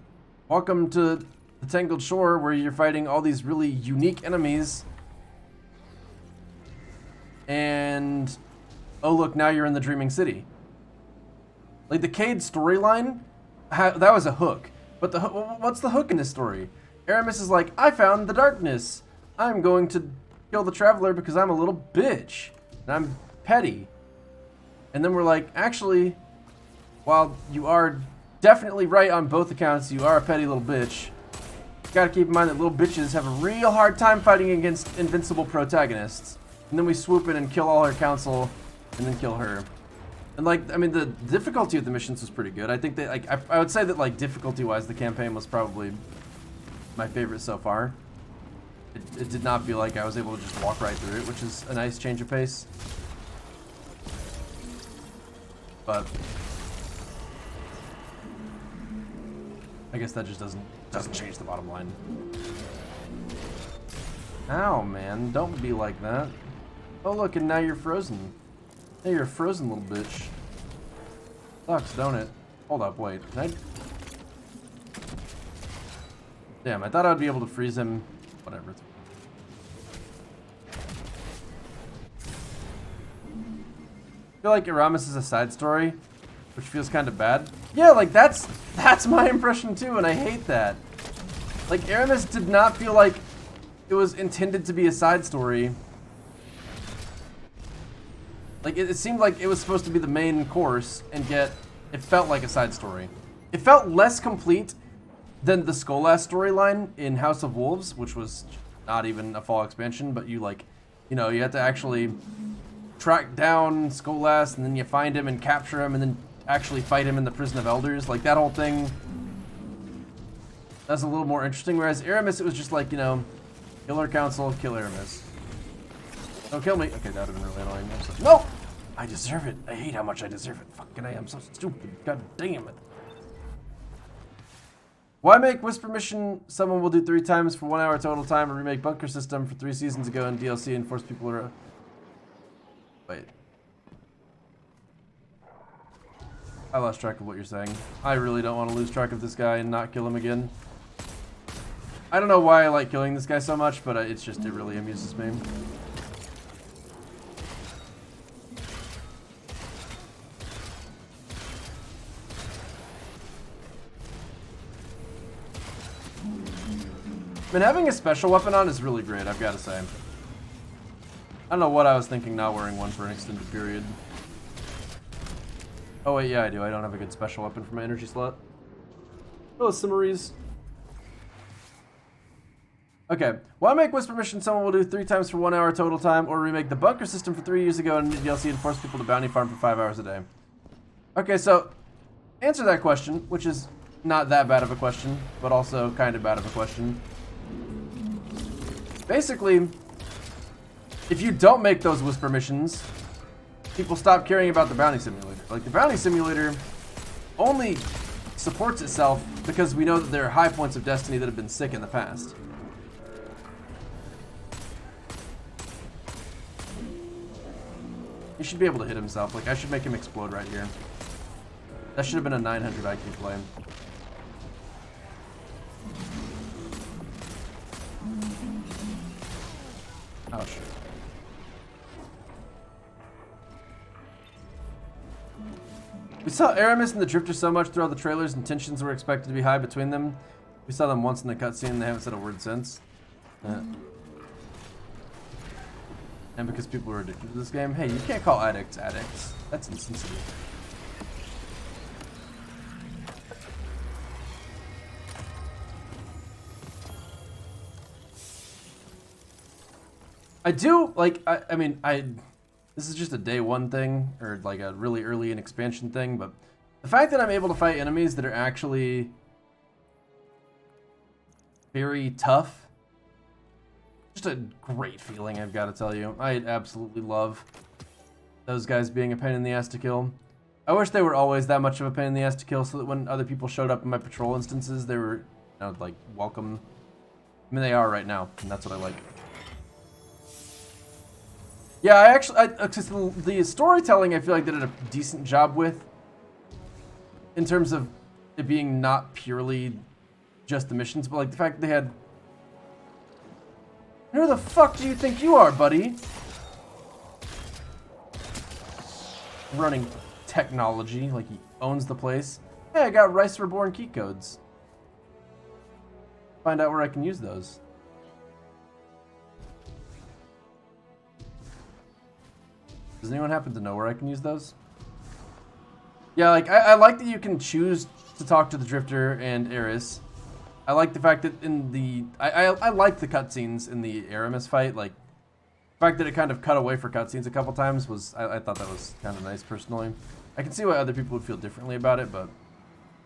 welcome to the Tangled Shore where you're fighting all these really unique enemies. And, oh look, now you're in the Dreaming City. Like, the Cade storyline, that was a hook. But what's the hook in this story? Aramis is like, I found the darkness. I'm going to kill the Traveler because I'm a little bitch. And I'm petty. And then we're like, actually, while you are definitely right on both accounts, you are a petty little bitch. You gotta keep in mind that little bitches have a real hard time fighting against invincible protagonists. And then we swoop in and kill all her council, and then kill her. And like, I mean, the difficulty of the missions was pretty good. I think that, like, I would say that, like, difficulty-wise, the campaign was probably my favorite so far. It did not feel like I was able to just walk right through it, which is a nice change of pace. But I guess that just doesn't change the bottom line. Ow, man, don't be like that. Oh look, and now you're frozen. Hey, you're a frozen little bitch. Sucks, don't it? Hold up, wait. Can I... Damn, I thought I'd be able to freeze him. Whatever. I feel like Aramis is a side story, which feels kind of bad. Yeah, like that's my impression too, and I hate that. Like, Aramis did not feel like it was intended to be a side story. Like, it seemed like it was supposed to be the main course, and yet it felt like a side story. It felt less complete than the Skolas storyline in House of Wolves, which was not even a fall expansion, but you, like, you know, you had to actually track down Skolas, and then you find him and capture him, and then actually fight him in the Prison of Elders. Like, that whole thing, that's a little more interesting, whereas Aramis, it was just like, you know, kill her council, kill Aramis. Don't kill me. Okay, that would have been really annoying. Like, no! I deserve it. I hate how much I deserve it. Fucking I am so stupid. God damn it. Why make Whisper Mission someone will do 3 times for 1 hour total time, and remake Bunker System for 3 seasons ago in DLC and force people to... Wait. I lost track of what you're saying. I really don't want to lose track of this guy and not kill him again. I don't know why I like killing this guy so much, but it's just, it really amuses me. I mean, having a special weapon on is really great, I've got to say. I don't know what I was thinking not wearing one for an extended period. Oh wait, yeah I do. I don't have a good special weapon for my energy slot. Oh, Simmeries. Okay. Why make Whisper Mission someone will do 3 times for 1 hour total time, or remake the Bunker System for 3 years ago in DLC and force people to bounty farm for 5 hours a day? Okay, so answer that question, which is not that bad of a question, but also kind of bad of a question. Basically, if you don't make those whisper missions, people stop caring about the bounty simulator. Like, the bounty simulator only supports itself because we know that there are high points of Destiny that have been sick in the past. He should be able to hit himself. Like, I should make him explode right here. That should have been a 900 IQ play. Oh, shit. We saw Aramis and the Drifter so much throughout the trailers, and tensions were expected to be high between them. We saw them once in the cutscene, and they haven't said a word since. And because people are addicted to this game, hey, you can't call addicts addicts. That's insensitive. I do, like, I mean, this is just a day one thing, or like a really early in expansion thing, but the fact that I'm able to fight enemies that are actually very tough, just a great feeling, I've got to tell you. I absolutely love those guys being a pain in the ass to kill. I wish they were always that much of a pain in the ass to kill, so that when other people showed up in my patrol instances, they were, you know, like, welcome. I mean, they are right now, and that's what I like. Yeah, the storytelling I feel like they did a decent job with, in terms of it being not purely just the missions, but like the fact that they had... Who the fuck do you think you are, buddy? Running technology, like he owns the place. Hey, I got Rice Reborn key codes. Find out where I can use those. Does anyone happen to know where I can use those? Yeah, like, I like that you can choose to talk to the Drifter and Eris. I like the fact that in the... I like the cutscenes in the Aramis fight. Like, the fact that it kind of cut away for cutscenes a couple times was... I thought that was kind of nice, personally. I can see why other people would feel differently about it, but...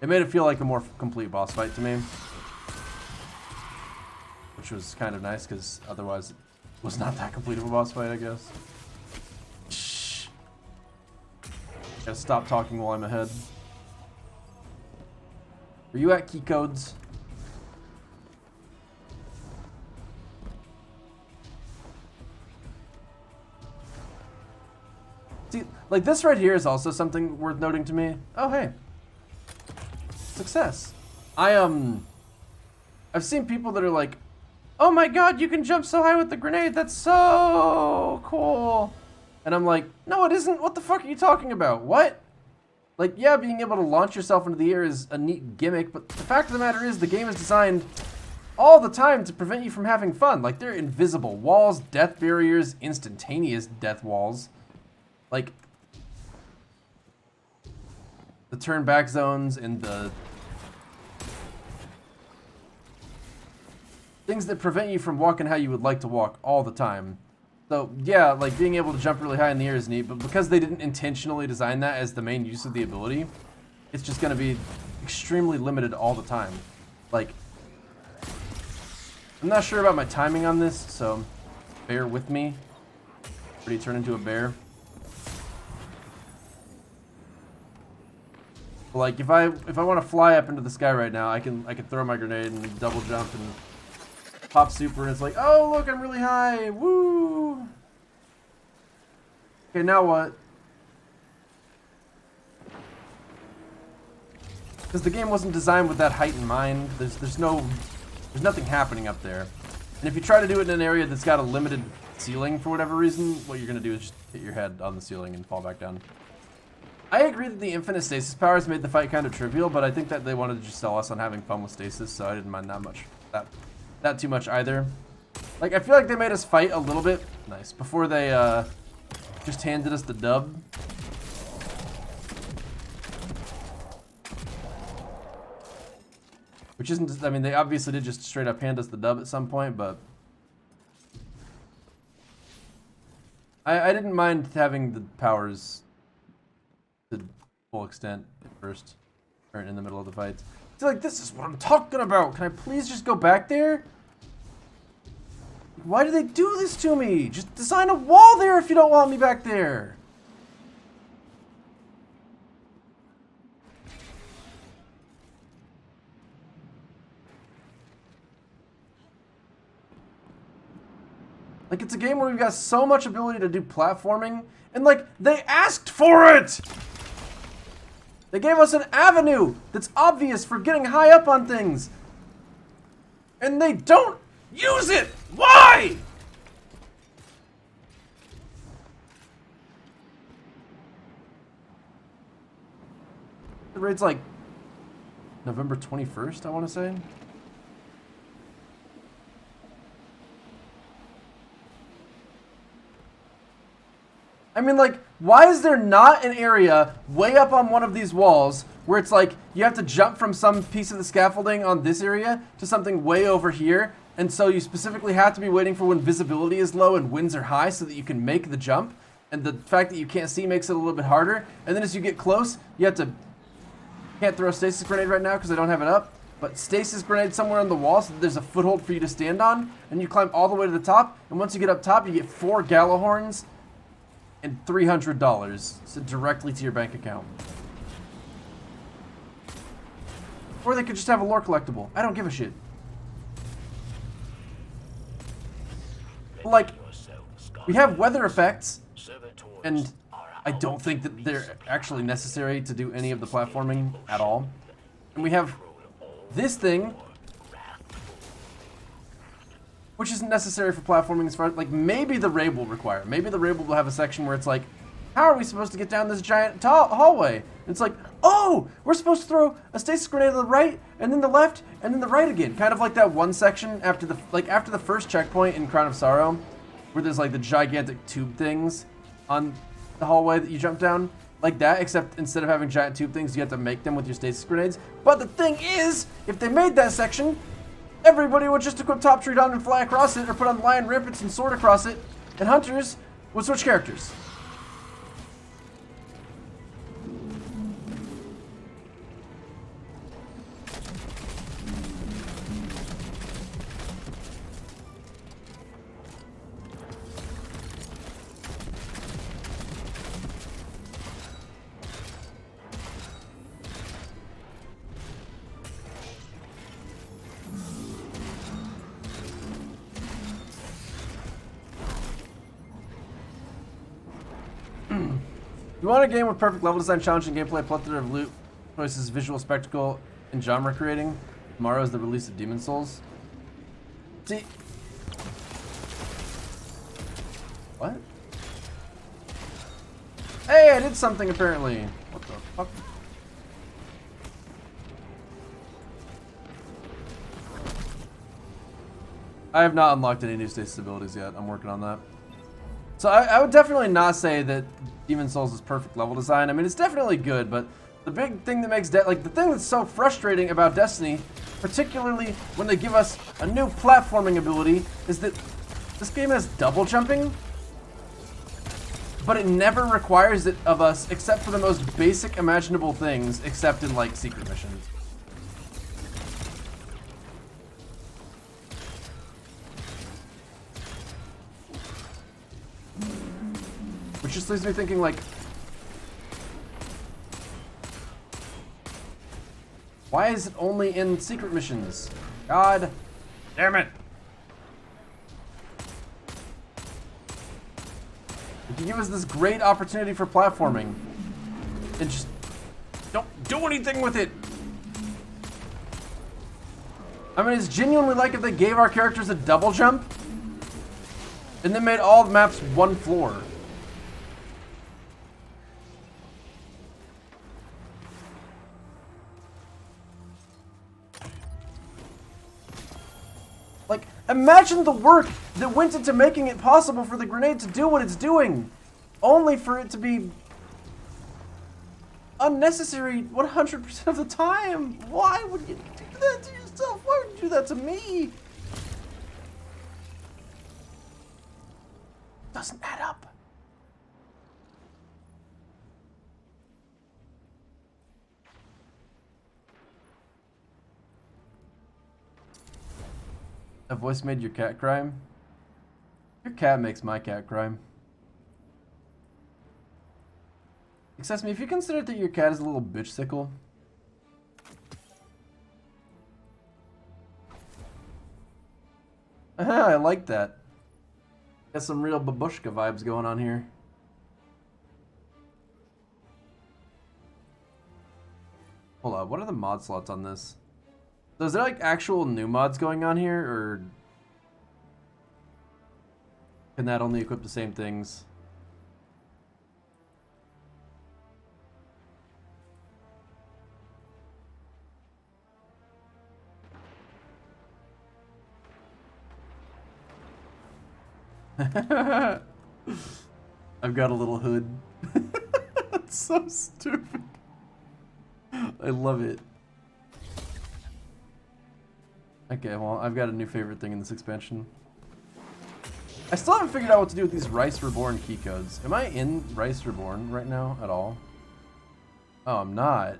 It made it feel like a more complete boss fight to me. Which was kind of nice, because otherwise it was not that complete of a boss fight, I guess. Gotta stop talking while I'm ahead. Are you at key codes? See, like this right here is also something worth noting to me. Oh, hey. Success. I've seen people that are like, oh my god, you can jump so high with the grenade. That's so cool. And I'm like, no, it isn't. What the fuck are you talking about? What? Like, yeah, being able to launch yourself into the air is a neat gimmick, but the fact of the matter is the game is designed all the time to prevent you from having fun. Like, they're invisible walls, death barriers, instantaneous death walls. Like, the turn back zones and the things that prevent you from walking how you would like to walk all the time. So, yeah, like, being able to jump really high in the air is neat, but because they didn't intentionally design that as the main use of the ability, it's just going to be extremely limited all the time. Like, I'm not sure about my timing on this, so bear with me. Already turn into a bear. But like, if I want to fly up into the sky right now, I can throw my grenade and double jump and pop super, and it's like, oh look, I'm really high, woo! Okay, now what? Because the game wasn't designed with that height in mind. There's nothing happening up there. And if you try to do it in an area that's got a limited ceiling for whatever reason, what you're gonna do is just hit your head on the ceiling and fall back down. I agree that the infinite stasis powers made the fight kind of trivial, but I think that they wanted to just sell us on having fun with stasis, so I didn't mind that too much either. Like, I feel like they made us fight a little bit nice before they just handed us the dub. Which isn't, I mean, they obviously did just straight up hand us the dub at some point, but I didn't mind having the powers to full extent at first, or in the middle of the fights. feel like this is what I'm talking about. Can I please just go back there? Why do they do this to me? Just design a wall there if you don't want me back there. Like, it's a game where we've got so much ability to do platforming, and like, they asked for it! They gave us an avenue that's obvious for getting high up on things. And they don't use it! Why? The raid's like November 21st, I want to say. I mean, like, why is there not an area way up on one of these walls where it's like you have to jump from some piece of the scaffolding on this area to something way over here, and so you specifically have to be waiting for when visibility is low and winds are high so that you can make the jump, and the fact that you can't see makes it a little bit harder, and then as you get close, you have to... Can't throw a stasis grenade right now because I don't have it up, but stasis grenade somewhere on the wall so that there's a foothold for you to stand on, and you climb all the way to the top, and once you get up top, you get 4 Galahorns and $300 sent directly to your bank account. Or they could just have a lore collectible. I don't give a shit. Like, we have weather effects, and I don't think that they're actually necessary to do any of the platforming at all. And we have this thing, which isn't necessary for platforming as far as, like, maybe the raid will require. Maybe the raid will have a section where it's like, how are we supposed to get down this giant hallway? And it's like, oh, we're supposed to throw a stasis grenade to the right, and then the left, and then the right again. Kind of like that one section after the first checkpoint in Crown of Sorrow, where there's like the gigantic tube things on the hallway that you jump down. Like that, except instead of having giant tube things, you have to make them with your stasis grenades. But the thing is, if they made that section, everybody would just equip Top Tree Down and fly across it, or put on Lion Rampants and sword across it, and Hunters would switch characters. You want a game with perfect level design, challenging gameplay, plethora of loot choices, visual spectacle, and genre creating? Tomorrow is the release of Demon Souls. See... What? Hey, I did something apparently. What the fuck? I have not unlocked any new stasis abilities yet. I'm working on that. So I would definitely not say that Demon Souls is perfect level design. I mean, it's definitely good, but the big thing that makes the thing that's so frustrating about Destiny, particularly when they give us a new platforming ability, is that this game has double jumping, but it never requires it of us except for the most basic imaginable things, except in like secret missions. Which just leaves me thinking, like, why is it only in secret missions? God damn it. You give us this great opportunity for platforming and just don't do anything with it. I mean, it's genuinely like if they gave our characters a double jump and then made all the maps one floor. Like, imagine the work that went into making it possible for the grenade to do what it's doing, only for it to be unnecessary 100% of the time. Why would you do that to yourself? Why would you do that to me? Doesn't add up. A voice made your cat cry? Your cat makes my cat cry. Excuse me, if you consider that your cat is a little bitch sickle. I like that. Got some real babushka vibes going on here. Hold on, what are the mod slots on this? So is there like actual new mods going on here, or can that only equip the same things? I've got a little hood. That's so stupid. I love it. Okay, well, I've got a new favorite thing in this expansion. I still haven't figured out what to do with these Rice Reborn key codes. Am I in Rice Reborn right now at all? Oh, I'm not.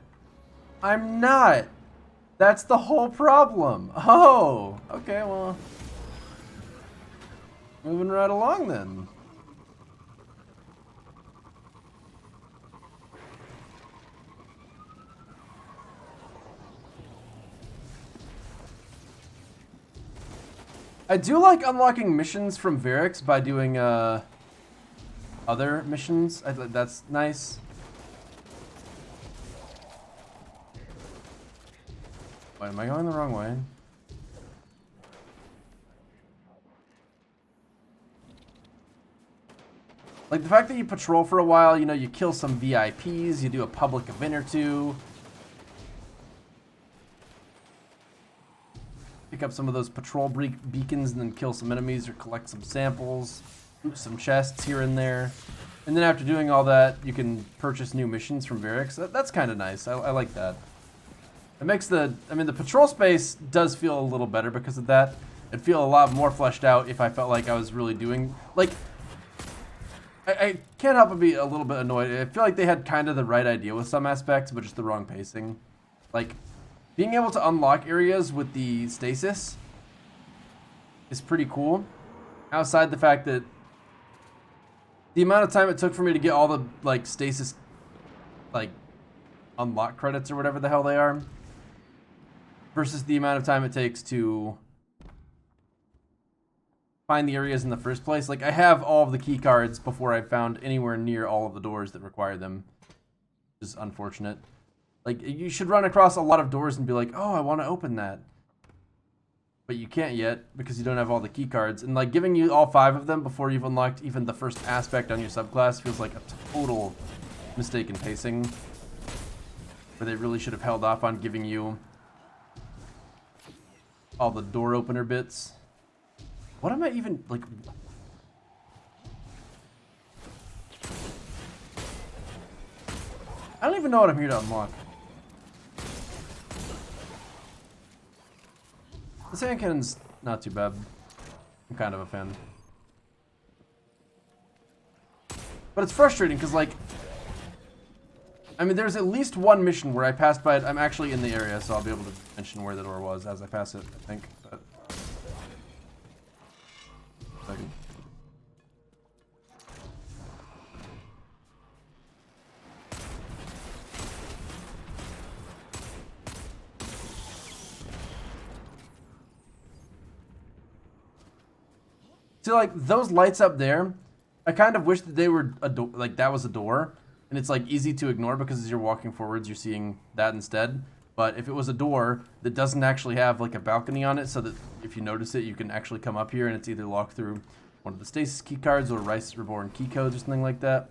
I'm not! That's the whole problem. Oh! Okay, well. Moving right along then. I do like unlocking missions from Varix by doing other missions. That's nice. Wait, am I going the wrong way? Like the fact that you patrol for a while, you know, you kill some VIPs, you do a public event or two. Pick up some of those patrol beacons and then kill some enemies or collect some samples, loot some chests here and there. And then after doing all that, you can purchase new missions from Varix. That's kind of nice. I like that. It makes the patrol space does feel a little better because of that. It'd feel a lot more fleshed out if I felt like I was really doing, like, I can't help but be a little bit annoyed. I feel like they had kind of the right idea with some aspects, but just the wrong pacing. Like, being able to unlock areas with the stasis is pretty cool. Outside the fact that the amount of time it took for me to get all the, like, stasis, like, unlock credits or whatever the hell they are, versus the amount of time it takes to find the areas in the first place. Like, I have all of the key cards before I found anywhere near all of the doors that require them. Which is unfortunate. Like, you should run across a lot of doors and be like, oh, I want to open that. But you can't yet because you don't have all the key cards. And, like, giving you all 5 of them before you've unlocked even the first aspect on your subclass feels like a total mistake in pacing. Where they really should have held off on giving you all the door opener bits. What am I even, like... I don't even know what I'm here to unlock. The sand cannon's not too bad. I'm kind of a fan. But it's frustrating because, like... I mean, there's at least one mission where I passed by it. I'm actually in the area, so I'll be able to mention where the door was as I pass it, I think. But... second. See, like, those lights up there, I kind of wish that they were a door, like that was a door, and it's like easy to ignore because as you're walking forwards, you're seeing that instead. But if it was a door that doesn't actually have like a balcony on it, so that if you notice it, you can actually come up here and it's either locked through one of the stasis key cards or Rice Reborn key codes or something like that.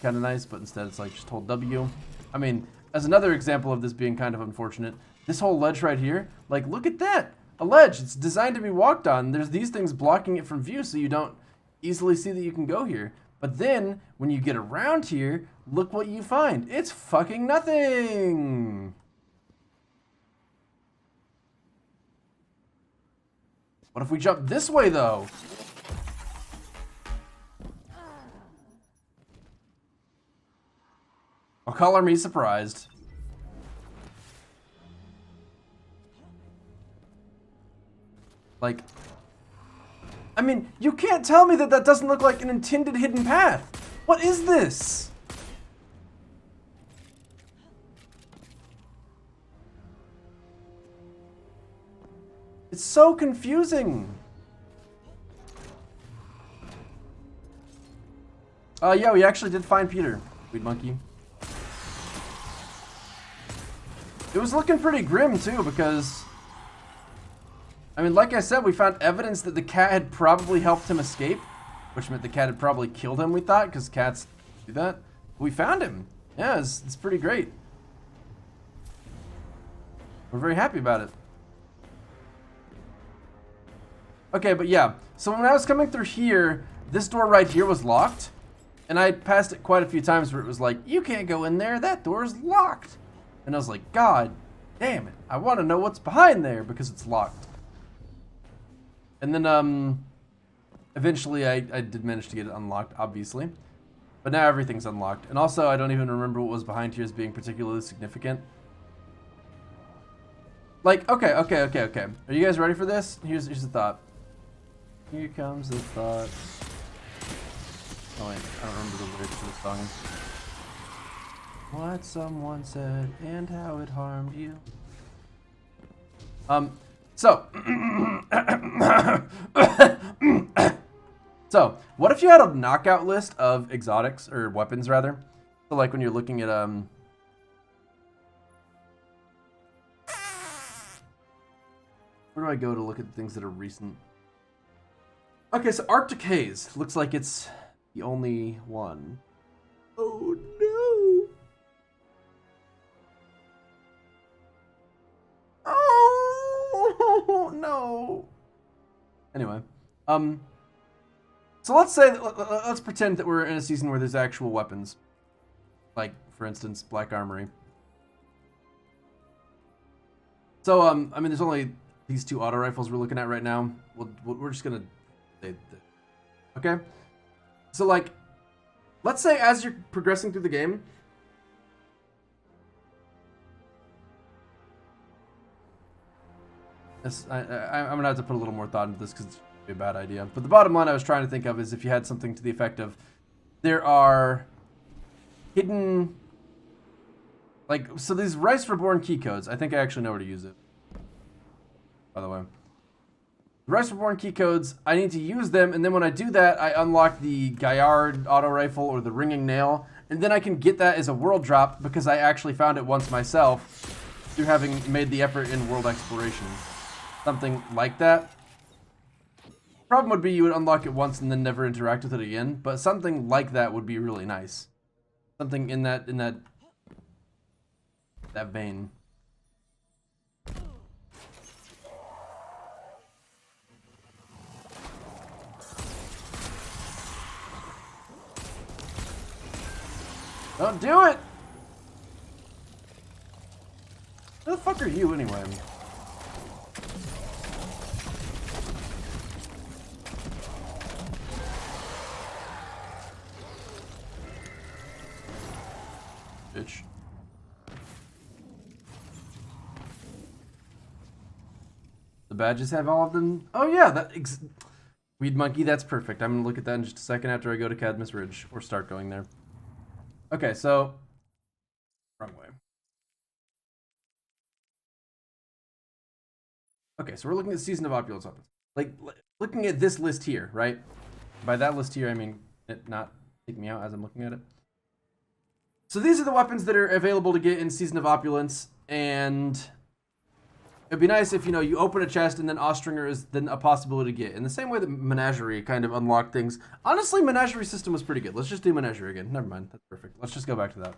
Kind of nice, but instead it's like just hold W. I mean, as another example of this being kind of unfortunate, this whole ledge right here, like look at that, a ledge. It's designed to be walked on. There's these things blocking it from view so you don't easily see that you can go here. But then when you get around here, look what you find. It's fucking nothing. What if we jump this way, though? I'll color me surprised. Like, I mean, you can't tell me that that doesn't look like an intended hidden path. What is this? It's so confusing. Yeah, we actually did find Peter, Weed Monkey. It was looking pretty grim too, because I mean, like I said, we found evidence that the cat had probably helped him escape, which meant the cat had probably killed him, we thought, because cats do that. We found him. Yeah, it's pretty great. We're very happy about it. Okay, but yeah, so when I was coming through here, this door right here was locked, and I passed it quite a few times where it was like, you can't go in there, that door is locked. And I was like, God damn it, I want to know what's behind there because it's locked. And then, eventually I did manage to get it unlocked, obviously. But now everything's unlocked. And also, I don't even remember what was behind here as being particularly significant. Like, okay. Are you guys ready for this? Here's the thought. Here comes the thought. Oh wait, I don't remember the lyrics to the song. What someone said and how it harmed you. So what if you had a knockout list of exotics, or weapons rather? So like when you're looking at where do I go to look at the things that are recent? Okay, so Arctic Haze looks like it's the only one. Oh no. Oh no. Anyway, so let's pretend that we're in a season where there's actual weapons, like for instance, Black Armory. So I mean, there's only these two auto rifles we're looking at right now. We're just gonna, okay. So like, let's say as you're progressing through the game, I'm gonna have to put a little more thought into this because it's a bad idea. But the bottom line I was trying to think of is if you had something to the effect of, there are hidden, like, so these Rice Reborn key codes. I think I actually know where to use it, by the way. Rice Reborn key codes, I need to use them, and then when I do that, I unlock the Gaillard auto rifle or the Ringing Nail, and then I can get that as a world drop because I actually found it once myself through having made the effort in world exploration. Something like that. Problem would be you would unlock it once and then never interact with it again, but something like that would be really nice. Something in that vein. Don't do it! Who the fuck are you anyway? Bitch. The badges have all of them? Oh yeah, Weed Monkey, that's perfect. I'm gonna look at that in just a second after I go to Cadmus Ridge, or start going there. Okay, so wrong way. Okay, so we're looking at Season of Opulence weapons. Like, looking at this list here, right? By that list here, I mean it not take me out as I'm looking at it. So these are the weapons that are available to get in Season of Opulence, and it'd be nice if, you know, you open a chest and then Ostringer is then a possibility to get. In the same way that Menagerie kind of unlocked things. Honestly, Menagerie system was pretty good. Let's just do Menagerie again. Never mind. That's perfect. Let's just go back to that.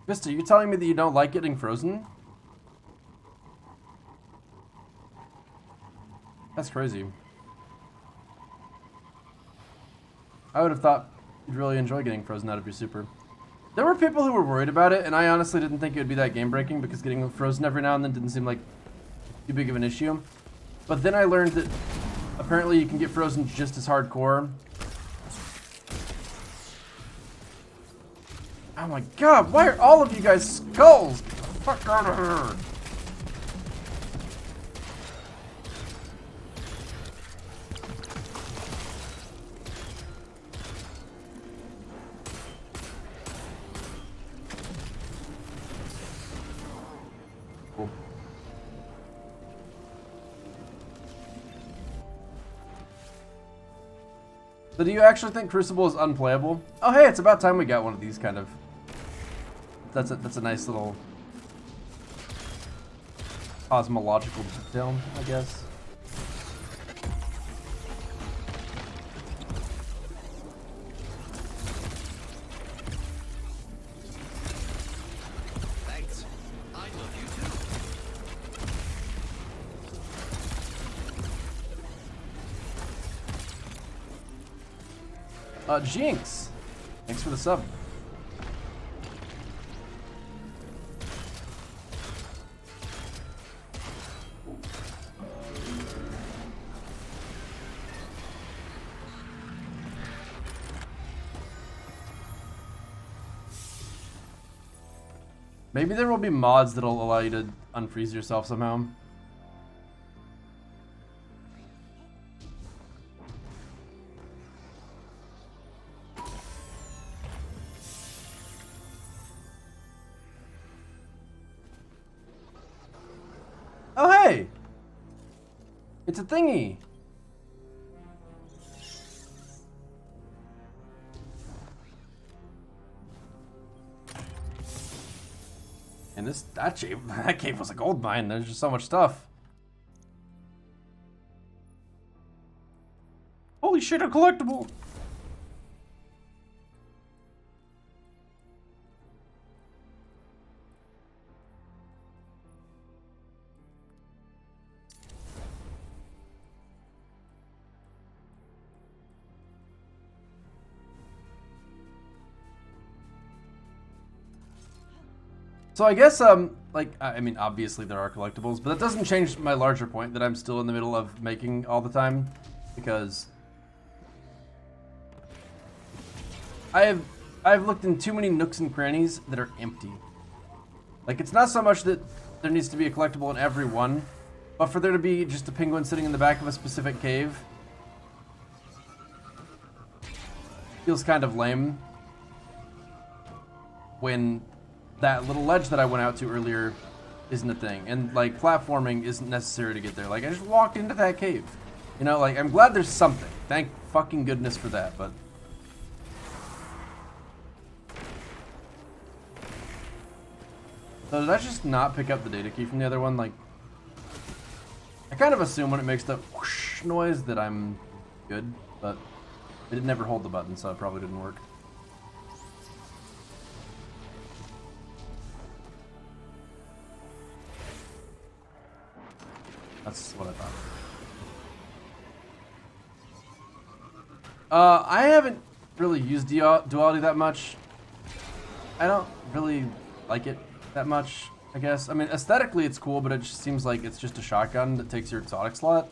Vista, you telling me that you don't like getting frozen? That's crazy. I would have thought you'd really enjoy getting frozen out of your super. There were people who were worried about it, and I honestly didn't think it would be that game breaking because getting frozen every now and then didn't seem like too big of an issue. But then I learned that apparently you can get frozen just as hardcore. Oh my god, why are all of you guys skulls? Get the fuck out of here. Cool. So do you actually think Crucible is unplayable? Oh hey, it's about time we got one of these kind of. That's a nice little cosmological detail, I guess. Thanks. I love you too. Jinx, thanks for the sub. Maybe there will be mods that'll allow you to unfreeze yourself somehow. Oh hey! It's a thingy! And that cave was a gold mine. There's just so much stuff. Holy shit, a collectible! So I guess, like, I mean, obviously there are collectibles, but that doesn't change my larger point that I'm still in the middle of making all the time, because I've looked in too many nooks and crannies that are empty. Like, it's not so much that there needs to be a collectible in every one, but for there to be just a penguin sitting in the back of a specific cave feels kind of lame when that little ledge that I went out to earlier isn't a thing, and like platforming isn't necessary to get there. Like I just walked into that cave, you know. Like I'm glad there's something. Thank fucking goodness for that. But so did I just not pick up the data key from the other one? Like I kind of assume when it makes the whoosh noise that I'm good, but it did never hold the button, so it probably didn't work. That's what I thought. I haven't really used duality that much. I don't really like it that much, I guess. I mean, aesthetically it's cool, but it just seems like it's just a shotgun that takes your exotic slot.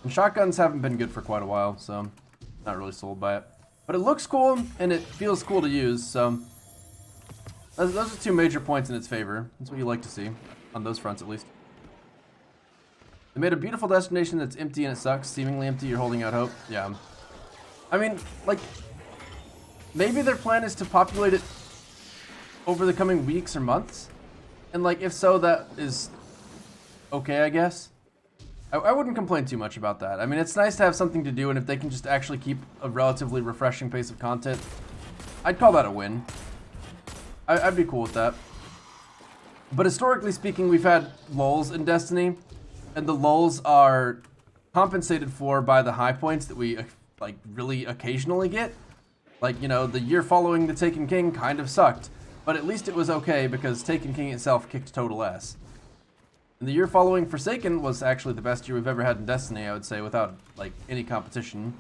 And shotguns haven't been good for quite a while, so I'm not really sold by it. But it looks cool, and it feels cool to use, so those are two major points in its favor. That's what you like to see, on those fronts at least. They made a beautiful destination that's empty and it sucks. Seemingly empty, you're holding out hope. Yeah. I mean, like, maybe their plan is to populate it over the coming weeks or months. And, like, if so, that is okay, I guess. I wouldn't complain too much about that. I mean, it's nice to have something to do, and if they can just actually keep a relatively refreshing pace of content, I'd call that a win. I'd be cool with that. But historically speaking, we've had lulls in Destiny. And the lulls are compensated for by the high points that we, like, really occasionally get. Like, you know, the year following the Taken King kind of sucked. But at least it was okay because Taken King itself kicked total ass. And the year following Forsaken was actually the best year we've ever had in Destiny, I would say, without, like, any competition.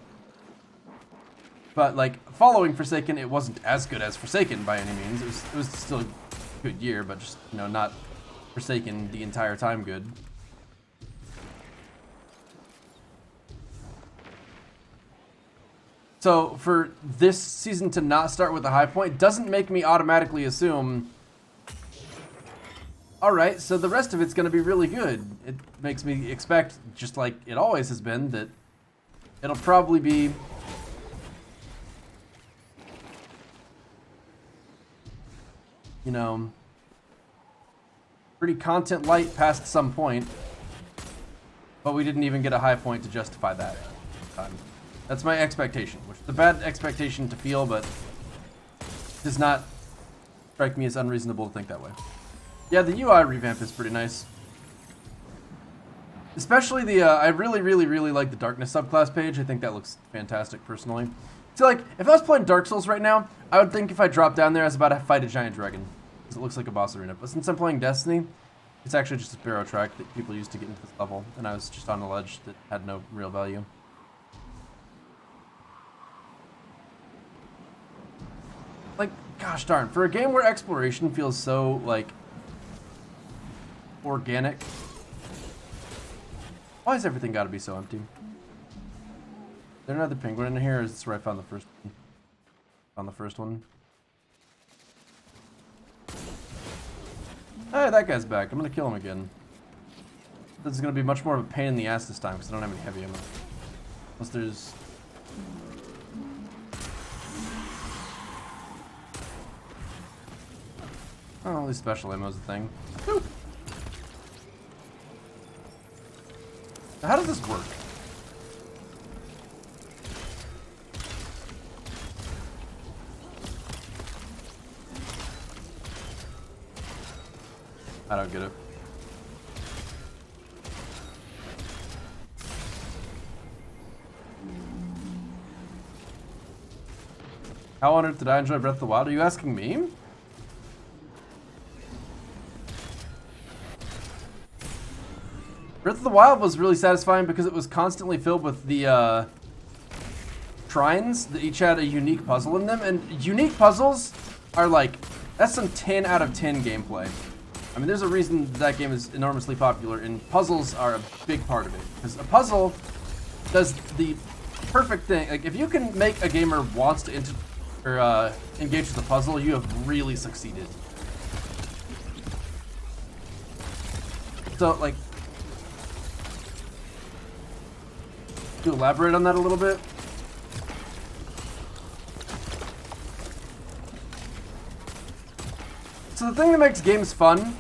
But, like, following Forsaken, it wasn't as good as Forsaken by any means. It was still a good year, but just, you know, not Forsaken the entire time good. So for this season to not start with a high point doesn't make me automatically assume, all right, so the rest of it's going to be really good. It makes me expect, just like it always has been, that it'll probably be pretty content light past some point, but we didn't even get a high point to justify that. That's my expectation, which is a bad expectation to feel, but does not strike me as unreasonable to think that way. Yeah, the UI revamp is pretty nice. Especially the, I really like the darkness subclass page. I think that looks fantastic, personally. So, like, if I was playing Dark Souls right now, I would think if I dropped down there, I was about to fight a giant dragon. Because it looks like a boss arena. But since I'm playing Destiny, it's actually just a barrow track that people use to get into this level. And I was just on a ledge that had no real value. Like, gosh darn, for a game where exploration feels so, like, organic, why has everything got to be so empty? Is there another penguin in here, or is this where I found the first one? Found the first one. Hey, that guy's back. I'm gonna kill him again. This is gonna be much more of a pain in the ass this time, because I don't have any heavy ammo. Unless there's... Oh, at least special ammo is a thing. Whew. How does this work? I don't get it. How on earth did I enjoy Breath of the Wild? Are you asking me? Breath of the Wild was really satisfying because it was constantly filled with the shrines that each had a unique puzzle in them, and unique puzzles are like, that's some 10 out of 10 gameplay. I mean, there's a reason that game is enormously popular, and puzzles are a big part of it. Because a puzzle does the perfect thing. Like, if you can make a gamer wants to engage with a puzzle, you have really succeeded. So, like, to elaborate on that a little bit. So the thing that makes games fun,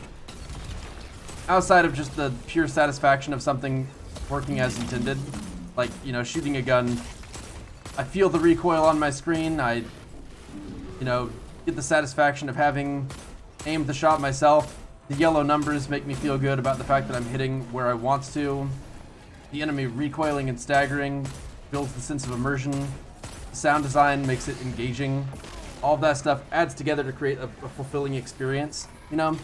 outside of just the pure satisfaction of something working as intended, like, you know, shooting a gun, I feel the recoil on my screen, I, you know, get the satisfaction of having aimed the shot myself. The yellow numbers make me feel good about the fact that I'm hitting where I want to. The enemy recoiling and staggering builds the sense of immersion. The sound design makes it engaging. All of that stuff adds together to create a fulfilling experience, you know?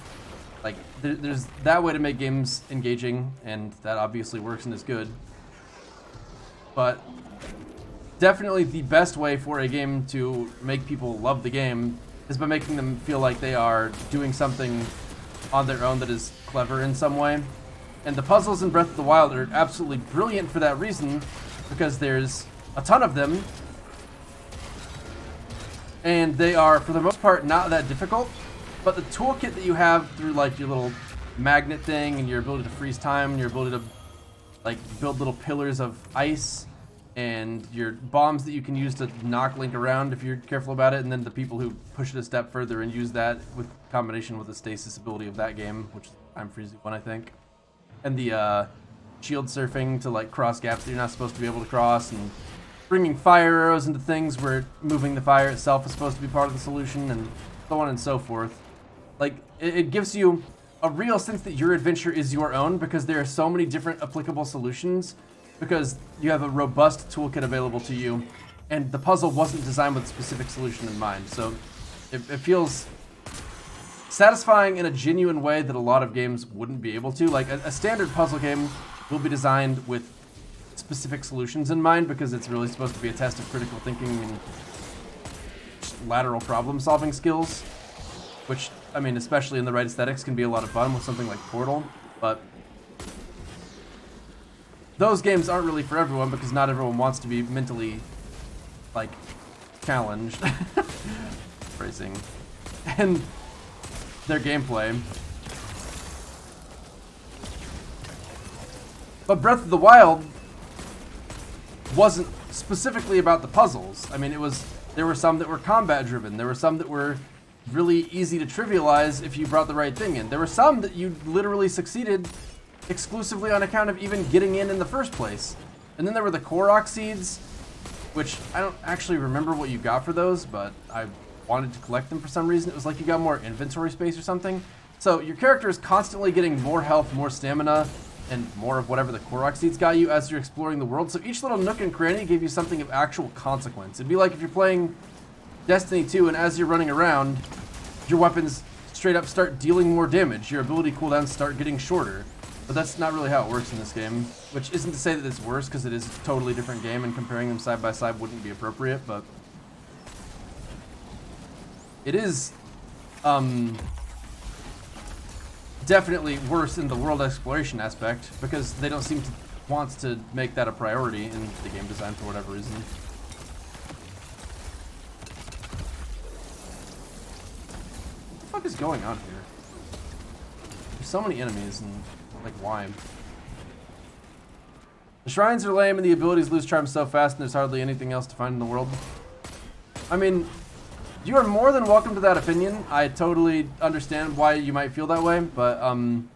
Like, there's that way to make games engaging, and that obviously works and is good. But definitely the best way for a game to make people love the game is by making them feel like they are doing something on their own that is clever in some way. And the puzzles in Breath of the Wild are absolutely brilliant for that reason, because there's a ton of them, and they are, for the most part, not that difficult. But the toolkit that you have through, like, your little magnet thing, and your ability to freeze time, and your ability to, like, build little pillars of ice, and your bombs that you can use to knock Link around if you're careful about it, and then the people who push it a step further and use that with combination with the stasis ability of that game, which is the time freezing one, I think. And the shield surfing to, like, cross gaps that you're not supposed to be able to cross, and bringing fire arrows into things where moving the fire itself is supposed to be part of the solution, and so on and so forth. Like, it gives you a real sense that your adventure is your own, because there are so many different applicable solutions, because you have a robust toolkit available to you, and the puzzle wasn't designed with a specific solution in mind. So it feels satisfying in a genuine way that a lot of games wouldn't be able to. Like, a standard puzzle game will be designed with specific solutions in mind, because it's really supposed to be a test of critical thinking and lateral problem solving skills, which, I mean, especially in the right aesthetics, can be a lot of fun with something like Portal. But those games aren't really for everyone, because not everyone wants to be mentally, like, challenged. Phrasing. And their gameplay. But Breath of the Wild wasn't specifically about the puzzles. I mean, there were some that were combat driven. There were some that were really easy to trivialize if you brought the right thing in. There were some that you literally succeeded exclusively on account of even getting in the first place. And then there were the Korok seeds, which I don't actually remember what you got for those, but I wanted to collect them for some reason. It was like you got more inventory space or something. So your character is constantly getting more health, more stamina, and more of whatever the Korok seeds got you as you're exploring the world. So each little nook and cranny gave you something of actual consequence. It'd be like if you're playing Destiny 2 and as you're running around, your weapons straight up start dealing more damage. Your ability cooldowns start getting shorter. But that's not really how it works in this game. Which isn't to say that it's worse, because it is a totally different game and comparing them side by side wouldn't be appropriate, but it is definitely worse in the world exploration aspect, because they don't seem to want to make that a priority in the game design for whatever reason. What the fuck is going on here? There's so many enemies, and like, why? The shrines are lame and the abilities lose charm so fast and there's hardly anything else to find in the world. I mean, you are more than welcome to that opinion. I totally understand why you might feel that way, but I mean,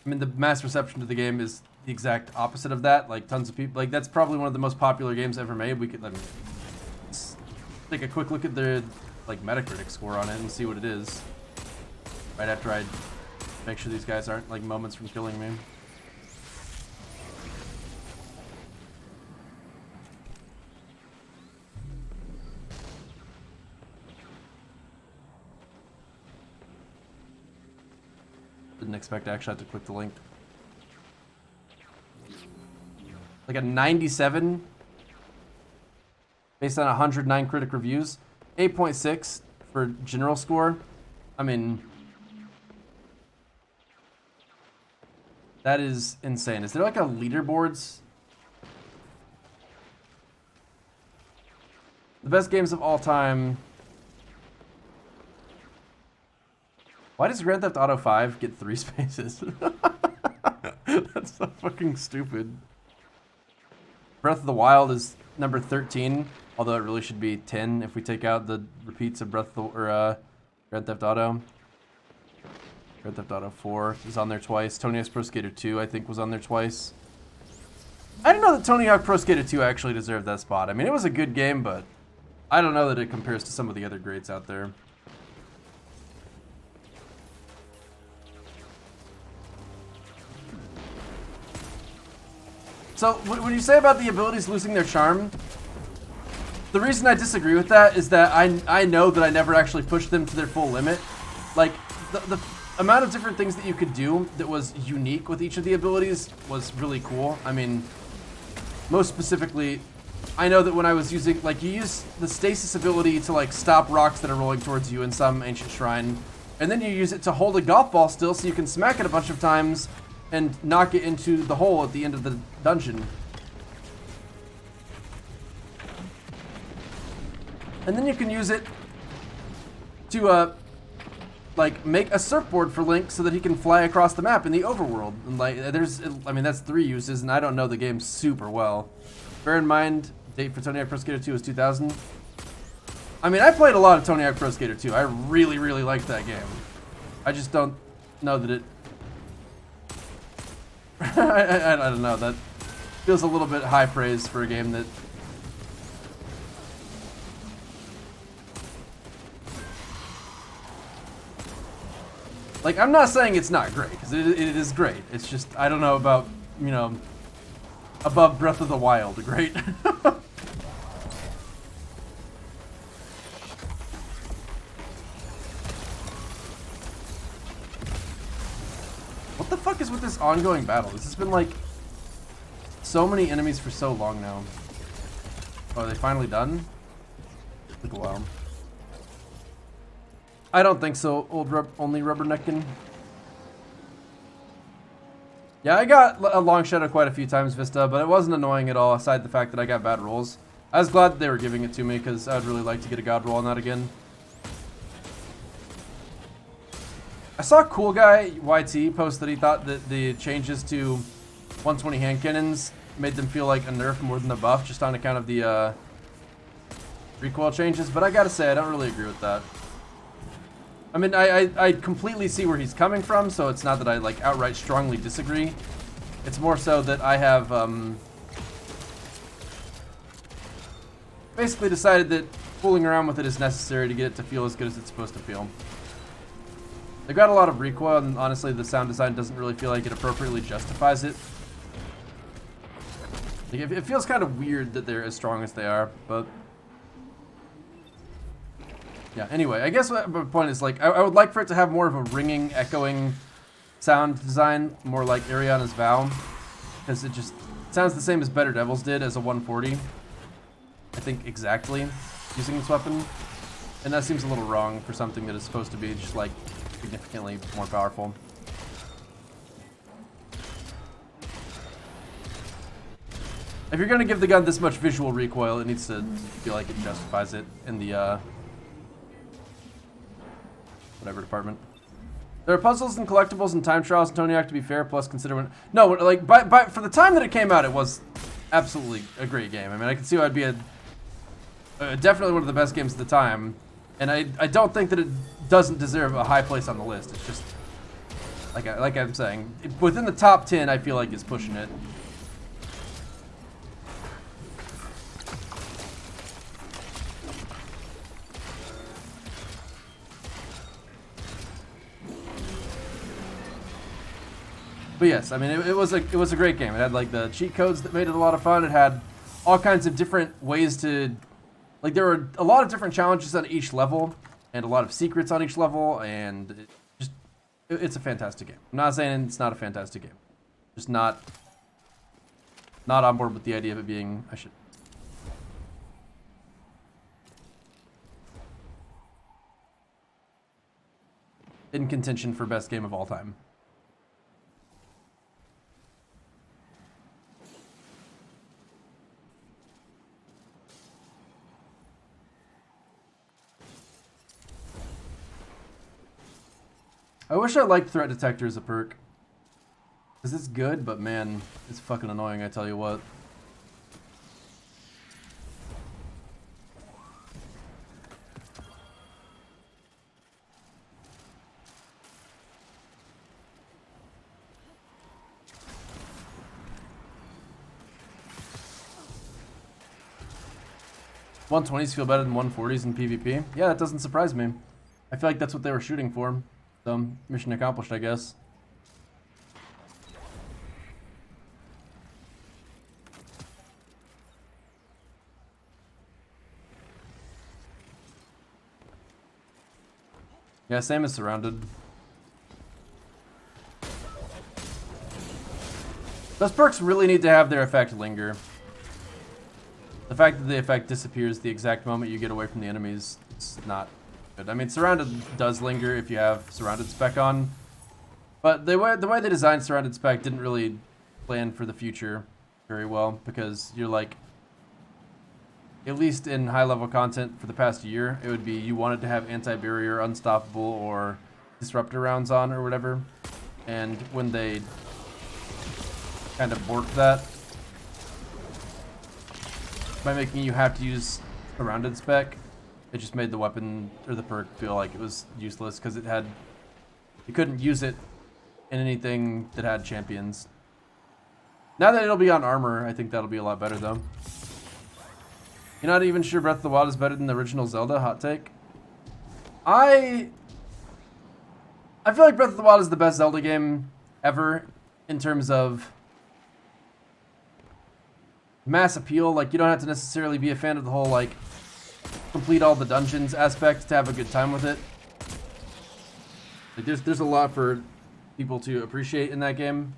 the mass reception to the game is the exact opposite of that. Like, tons of people, like, that's probably one of the most popular games ever made. We could, let's take a quick look at the, like, Metacritic score on it and see what it is. Right after I make sure these guys aren't, like, moments from killing me. Didn't expect to actually have to click the link. Like a 97 based on 109 critic reviews. 8.6 for general score. I mean, that is insane. Is there like a leaderboards? The best games of all time. Why does Grand Theft Auto 5 get 3 spaces? That's so fucking stupid. Breath of the Wild is number 13, although it really should be 10 if we take out the repeats of Grand Theft Auto. Grand Theft Auto 4 is on there twice. Tony Hawk's Pro Skater 2, I think, was on there twice. I didn't know that Tony Hawk Pro Skater 2 actually deserved that spot. I mean, it was a good game, but I don't know that it compares to some of the other greats out there. So, when you say about the abilities losing their charm, the reason I disagree with that is that I know that I never actually pushed them to their full limit. Like, the amount of different things that you could do that was unique with each of the abilities was really cool. I mean, most specifically, I know that when I was using, like, you use the stasis ability to, like, stop rocks that are rolling towards you in some ancient shrine, and then you use it to hold a golf ball still so you can smack it a bunch of times and knock it into the hole at the end of the dungeon. And then you can use it to, like, make a surfboard for Link so that he can fly across the map in the overworld. And, like, I mean, that's 3 uses, and I don't know the game super well. Bear in mind, date for Tony Hawk Pro Skater 2 is 2000. I mean, I played a lot of Tony Hawk Pro Skater 2. I really, really liked that game. I just don't know that it... I don't know, that feels a little bit high praise for a game that... Like, I'm not saying it's not great, because it is great. It's just, I don't know about, you know, above Breath of the Wild, great. What the fuck is with this ongoing battle? This has been like so many enemies for so long now. Oh, are they finally done? Took a while. I don't think so, only Rubberneckin. Yeah, I got a long shadow quite a few times, Vista, but it wasn't annoying at all, aside the fact that I got bad rolls. I was glad that they were giving it to me because I'd really like to get a god roll on that again. I saw Cool Guy YT post that he thought that the changes to 120 hand cannons made them feel like a nerf more than a buff, just on account of the recoil changes. But I gotta say, I don't really agree with that. I mean, I completely see where he's coming from, so it's not that I like outright strongly disagree. It's more so that I have basically decided that fooling around with it is necessary to get it to feel as good as it's supposed to feel. They've got a lot of recoil, and honestly, the sound design doesn't really feel like it appropriately justifies it. Like, it feels kind of weird that they're as strong as they are, but... yeah, anyway, I guess my point is, like, I would like for it to have more of a ringing, echoing sound design, more like Ariana's Vow, because it just sounds the same as Better Devils did as a 140. I think exactly, using this weapon. And that seems a little wrong for something that is supposed to be just, like, significantly more powerful. If you're gonna give the gun this much visual recoil, it needs to feel like it justifies it in the, whatever department. There are puzzles and collectibles and time trials in Toniac, to be fair, plus consider when... no, like, for the time that it came out, it was absolutely a great game. I mean, I can see why it'd be definitely one of the best games at the time. And I don't think that it doesn't deserve a high place on the list. It's just, like I'm saying, within the top 10, I feel like it's pushing it. But yes, I mean, it was a great game. It had like the cheat codes that made it a lot of fun. It had all kinds of different ways to, like, there were a lot of different challenges on each level and a lot of secrets on each level, and it's a fantastic game. I'm not saying it's not a fantastic game. Just not on board with the idea of it being in contention for best game of all time. I wish I liked Threat Detector as a perk. Because it's good, but man, it's fucking annoying, I tell you what. $120s feel better than 140s in PvP? Yeah, that doesn't surprise me. I feel like that's what they were shooting for. So, mission accomplished, I guess. Yeah, same as Surrounded. Those perks really need to have their effect linger. The fact that the effect disappears the exact moment you get away from the enemies, it's not good. I mean, Surrounded does linger if you have Surrounded spec on, but the way they designed Surrounded spec didn't really plan for the future very well, because you're like, at least in high-level content for the past year, it would be you wanted to have anti-barrier, unstoppable, or disruptor rounds on or whatever, and when they kind of borked that by making you have to use Surrounded spec, it just made the weapon or the perk feel like it was useless, because you couldn't use it in anything that had champions. Now that it'll be on armor, I think that'll be a lot better though. You're not even sure Breath of the Wild is better than the original Zelda? Hot take. I feel like Breath of the Wild is the best Zelda game ever in terms of mass appeal. Like, you don't have to necessarily be a fan of the whole, like, complete all the dungeons aspect to have a good time with it. Like, there's a lot for people to appreciate in that game.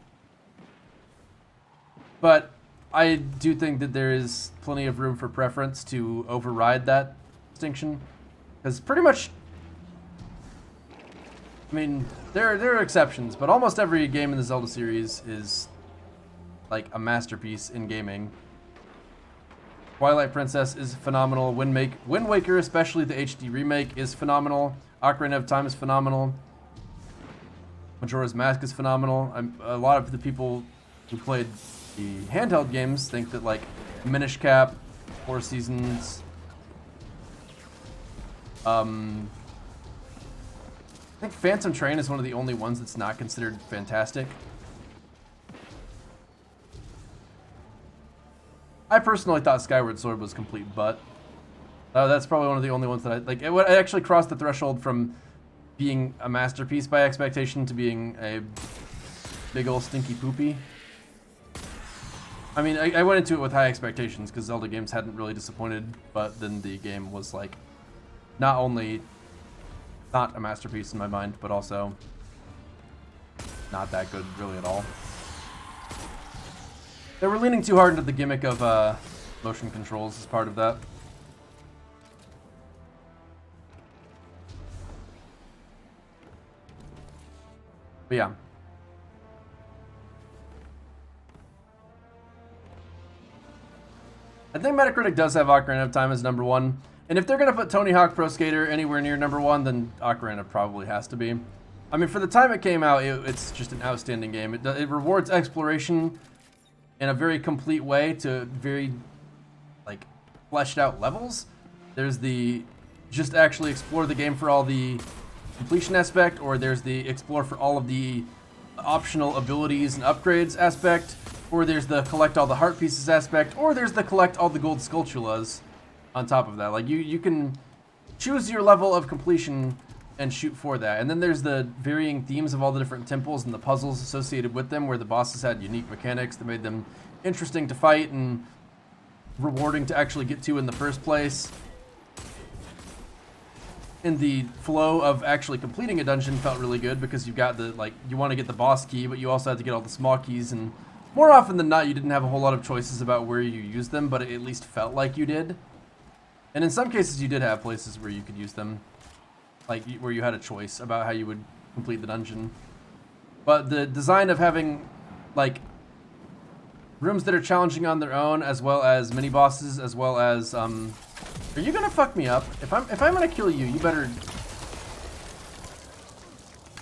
But I do think that there is plenty of room for preference to override that distinction. Because pretty much, I mean, there are exceptions, but almost every game in the Zelda series is like a masterpiece in gaming. Twilight Princess is phenomenal. Wind Waker, especially the HD remake, is phenomenal. Ocarina of Time is phenomenal. Majora's Mask is phenomenal. A lot of the people who played the handheld games think that like Minish Cap, Four Seasons, I think Phantom Train is one of the only ones that's not considered fantastic. I personally thought Skyward Sword was complete butt. That's probably one of the only ones that I like. It actually crossed the threshold from being a masterpiece by expectation to being a big ol' stinky poopy. I mean, I went into it with high expectations because Zelda games hadn't really disappointed, but then the game was like not only not a masterpiece in my mind, but also not that good really at all. They were leaning too hard into the gimmick of motion controls as part of that. But yeah. I think Metacritic does have Ocarina of Time as #1. And if they're going to put Tony Hawk Pro Skater anywhere near #1, then Ocarina probably has to be. I mean, for the time it came out, it's just an outstanding game. It rewards exploration in a very complete way to very, like, fleshed out levels. There's the just actually explore the game for all the completion aspect, or there's the explore for all of the optional abilities and upgrades aspect, or there's the collect all the heart pieces aspect, or there's the collect all the gold Skulltulas on top of that. Like, you can choose your level of completion and shoot for that. And then there's the varying themes of all the different temples and the puzzles associated with them, where the bosses had unique mechanics that made them interesting to fight and rewarding to actually get to in the first place. And the flow of actually completing a dungeon felt really good because you got the, like, you want to get the boss key, but you also had to get all the small keys, and more often than not, you didn't have a whole lot of choices about where you used them, but it at least felt like you did. And in some cases, you did have places where you could use them, like where you had a choice about how you would complete the dungeon. But the design of having, like, rooms that are challenging on their own, as well as mini bosses, as well as are you gonna fuck me up? If I'm gonna kill you, you better.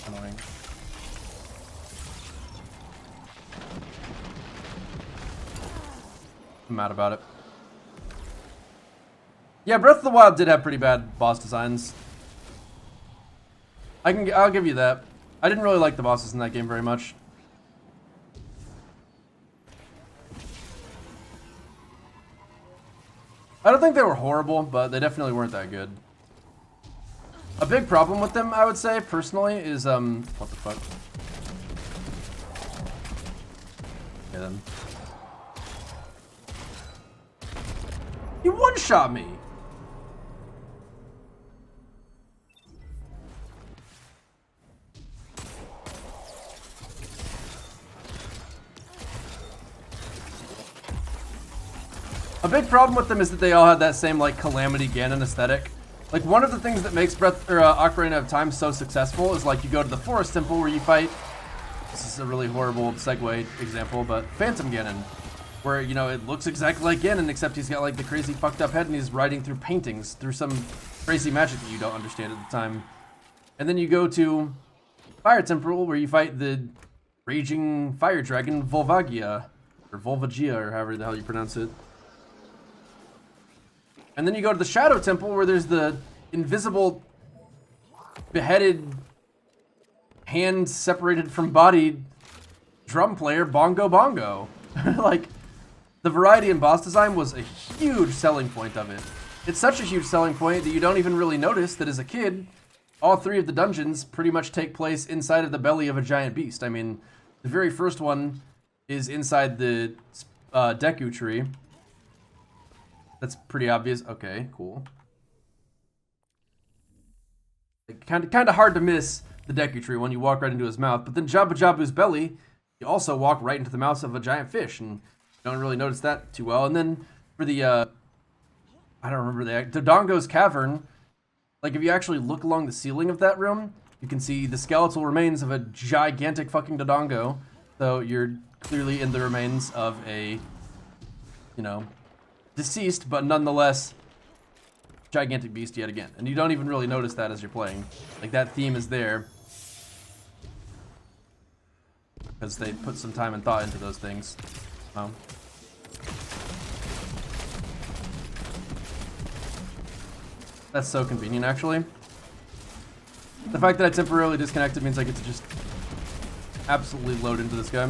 Annoying. I'm mad about it. Yeah, Breath of the Wild did have pretty bad boss designs. I'll give you that. I didn't really like the bosses in that game very much. I don't think they were horrible, but they definitely weren't that good. A big problem with them, I would say, personally, is, what the fuck? Yeah, then. You one-shot me! A big problem with them is that they all had that same, like, Calamity Ganon aesthetic. Like, one of the things that makes Ocarina of Time so successful is, like, you go to the Forest Temple where you fight. This is a really horrible segue example, but Phantom Ganon, where, you know, it looks exactly like Ganon, except he's got, like, the crazy fucked up head and he's riding through paintings, through some crazy magic that you don't understand at the time. And then you go to Fire Temple where you fight the raging fire dragon Volvagia, or Volvagia, or however the hell you pronounce it. And then you go to the Shadow Temple where there's the invisible, beheaded, hand separated from body drum player Bongo Bongo. Like, the variety in boss design was a huge selling point of it. It's such a huge selling point that you don't even really notice that as a kid, all three of the dungeons pretty much take place inside of the belly of a giant beast. I mean, the very first one is inside the Deku tree. That's pretty obvious. Okay, cool. Kind of hard to miss the Deku tree when you walk right into his mouth. But then Jabba Jabu's belly, you also walk right into the mouth of a giant fish, and you don't really notice that too well. And then for the, I don't remember the Dodongo's Cavern, like if you actually look along the ceiling of that room, you can see the skeletal remains of a gigantic fucking Dodongo. So you're clearly in the remains of a, you know, deceased, but nonetheless gigantic beast yet again. And you don't even really notice that as you're playing. Like, that theme is there because they put some time and thought into those things. That's so convenient, actually. The fact that I temporarily disconnected means I get to just absolutely load into this guy.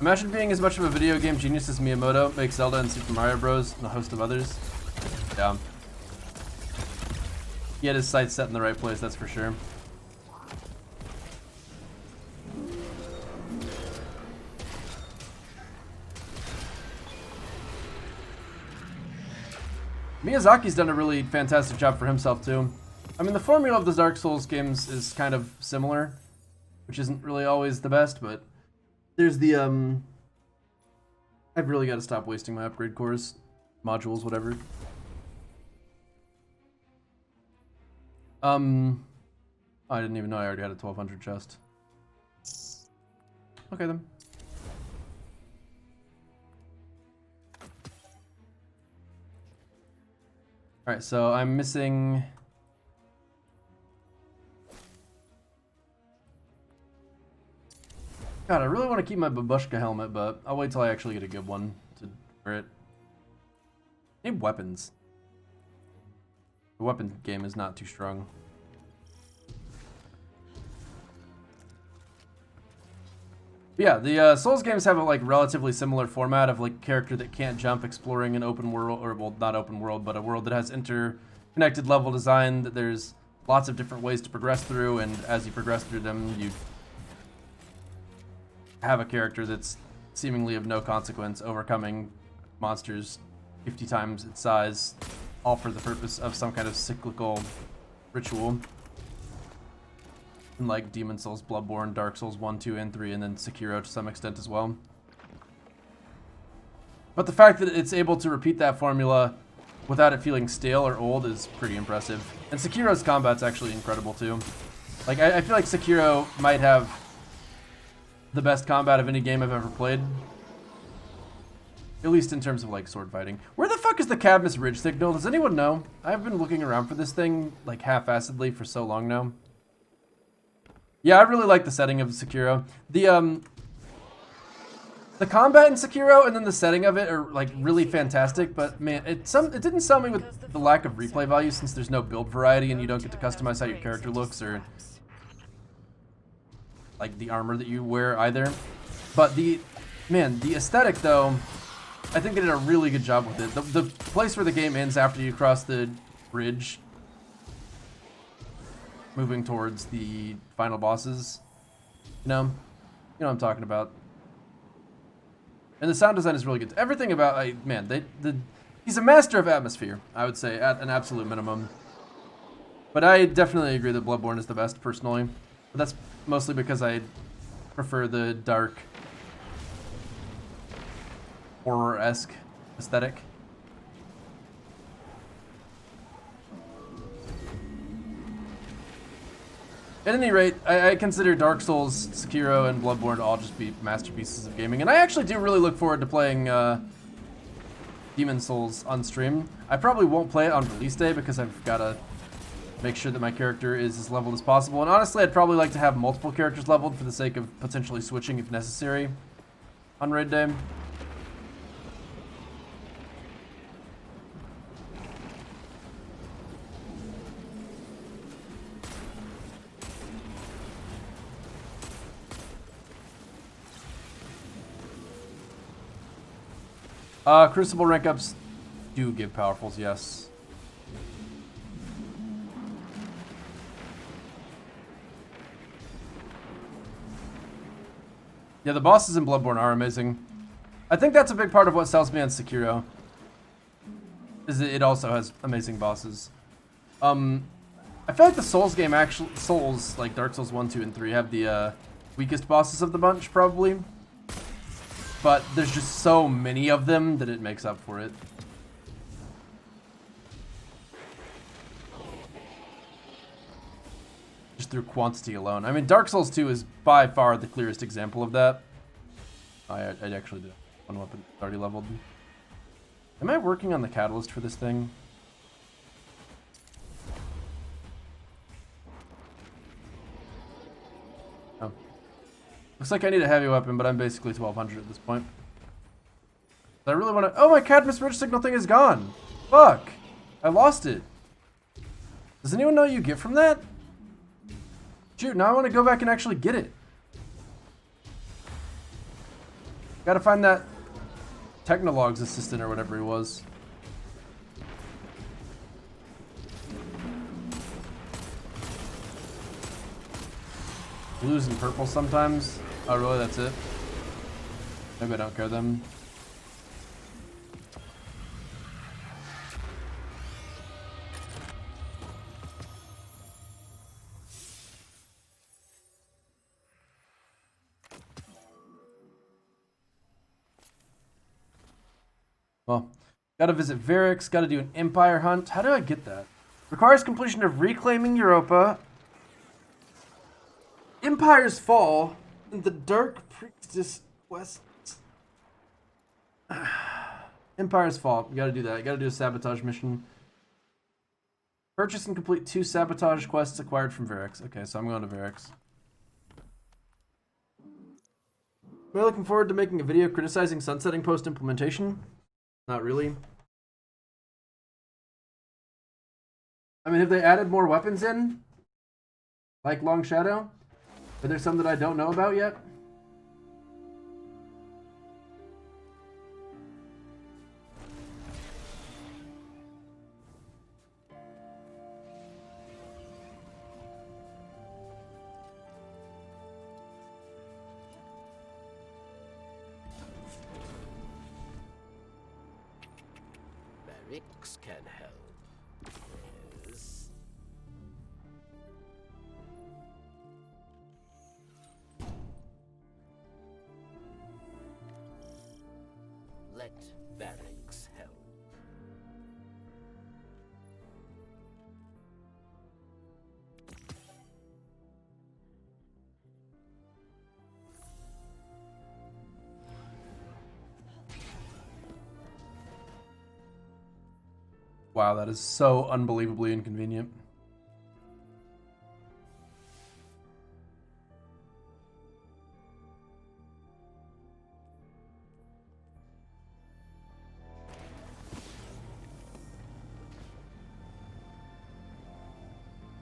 Imagine being as much of a video game genius as Miyamoto, makes Zelda and Super Mario Bros. And a host of others. Yeah. He had his sights set in the right place, that's for sure. Miyazaki's done a really fantastic job for himself too. I mean, the formula of the Dark Souls games is kind of similar, which isn't really always the best, but there's the, I've really got to stop wasting my upgrade cores, modules, whatever. I didn't even know I already had a 1200 chest. Okay then. Alright, so I'm missing... God, I really want to keep my babushka helmet, but I'll wait till I actually get a good one to wear it. I need weapons. The weapon game is not too strong. But yeah, the Souls games have a like relatively similar format of like character that can't jump, exploring an open world, or well, not open world, but a world that has interconnected level design. That there's lots of different ways to progress through, and as you progress through them, you have a character that's seemingly of no consequence, overcoming monsters 50 times its size, all for the purpose of some kind of cyclical ritual. And like Demon Souls, Bloodborne, Dark Souls 1, 2, and 3, and then Sekiro to some extent as well. But the fact that it's able to repeat that formula without it feeling stale or old is pretty impressive. And Sekiro's combat's actually incredible too. Like, I feel like Sekiro might have the best combat of any game I've ever played. At least in terms of like sword fighting. Where the fuck is the Cadmus Ridge signal? Does anyone know? I've been looking around for this thing like half-assedly for so long now. Yeah, I really like the setting of Sekiro. The combat in Sekiro and then the setting of it are like really fantastic, but man, it didn't sell me with the lack of replay value since there's no build variety and you don't get to customize how your character looks or like the armor that you wear either. But the aesthetic though, I think they did a really good job with it. The place where the game ends after you cross the bridge, moving towards the final bosses, you know what I'm talking about. And the sound design is really good. Everything about, he's a master of atmosphere, I would say, at an absolute minimum. But I definitely agree that Bloodborne is the best, personally. But that's mostly because I prefer the dark, horror-esque aesthetic. At any rate, I consider Dark Souls, Sekiro, and Bloodborne to all just be masterpieces of gaming. And I actually do really look forward to playing Demon Souls on stream. I probably won't play it on release day because I've got to make sure that my character is as leveled as possible. And honestly, I'd probably like to have multiple characters leveled for the sake of potentially switching if necessary on raid day. Crucible rank ups do give powerfuls, yes. Yeah, the bosses in Bloodborne are amazing. I think that's a big part of what sells me on Sekiro, is that it also has amazing bosses. I feel like the Souls game Souls, like Dark Souls 1, 2, and 3, have the weakest bosses of the bunch, probably. But there's just so many of them that it makes up for it. just through quantity alone. I mean, Dark Souls 2 is by far the clearest example of that. I actually did. One weapon already leveled. Am I working on the catalyst for this thing? Oh. Looks like I need a heavy weapon, but I'm basically 1200 at this point. I really want to... Oh, my Cadmus Ridge signal thing is gone. Fuck. I lost it. Does anyone know what you get from that? Shoot, now I want to go back and actually get it. Gotta find that Technologs assistant or whatever he was. Blues and purple sometimes. Oh, really? That's it? Maybe I don't care then. Well, gotta visit Varix, gotta do an Empire hunt. How do I get that? Requires completion of Reclaiming Europa, Empire's Fall, and the Dark Priestess Quest. Empire's Fall, you gotta do that. You gotta do a sabotage mission. Purchase and complete 2 sabotage quests acquired from Varix. Okay, so I'm going to Varix. Am I looking forward to making a video criticizing sunsetting post-implementation? Not really. I mean, have they added more weapons in? Like Long Shadow? Are there some that I don't know about yet? Barracks can help. Yes. Let barracks help. Wow, that is so unbelievably inconvenient.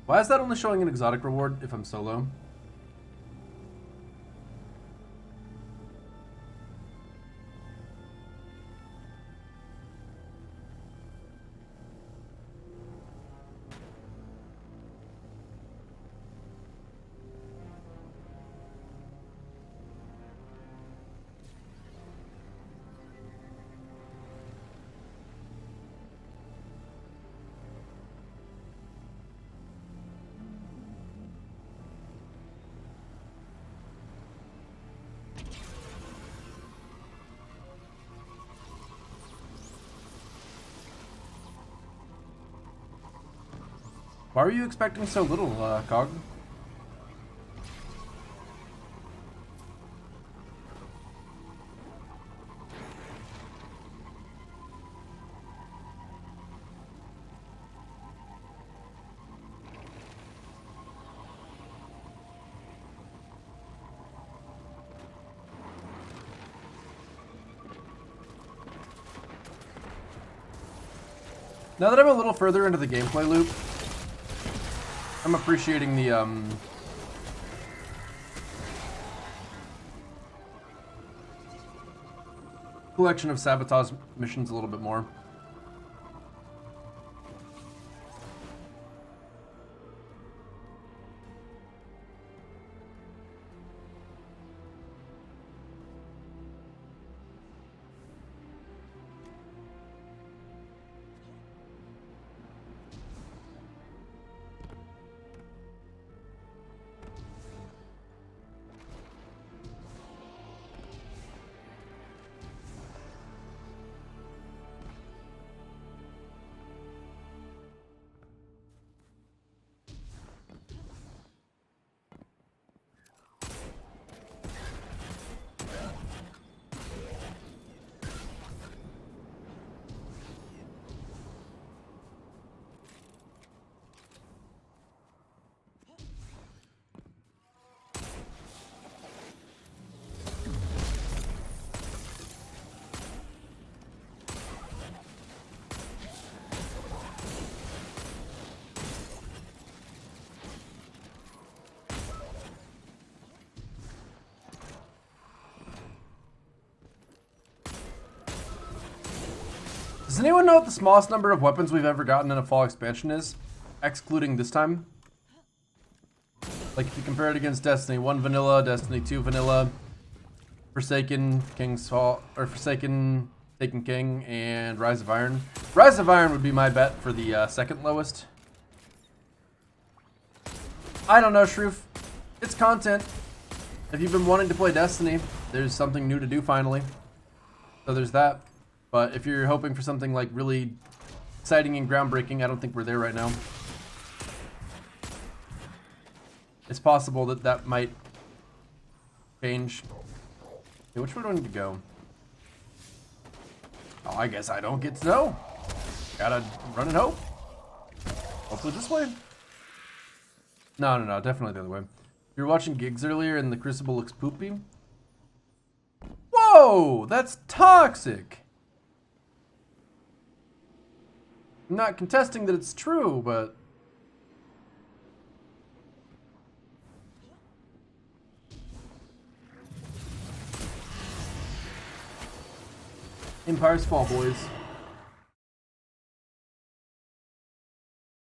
Why is that only showing an exotic reward if I'm solo? Why are you expecting so little, Cog? Now that I'm a little further into the gameplay loop, I'm appreciating the collection of sabotage missions a little bit more. Does anyone know what the smallest number of weapons we've ever gotten in a fall expansion is? Excluding this time? Like if you compare it against Destiny 1 vanilla, Destiny 2 vanilla, Forsaken, King's Fall, or Forsaken, Taken King, and Rise of Iron. Rise of Iron would be my bet for the second lowest. I don't know, Shroof. It's content. If you've been wanting to play Destiny, there's something new to do finally. So there's that. But if you're hoping for something like really exciting and groundbreaking, I don't think we're there right now. It's possible that that might change. Okay, which way do I need to go? Oh, I guess I don't get to know. Gotta run and hope. Hopefully this way. No, definitely the other way. You were watching gigs earlier and the Crucible looks poopy. Whoa, that's toxic. I'm not contesting that it's true, but Empire's Fall, boys.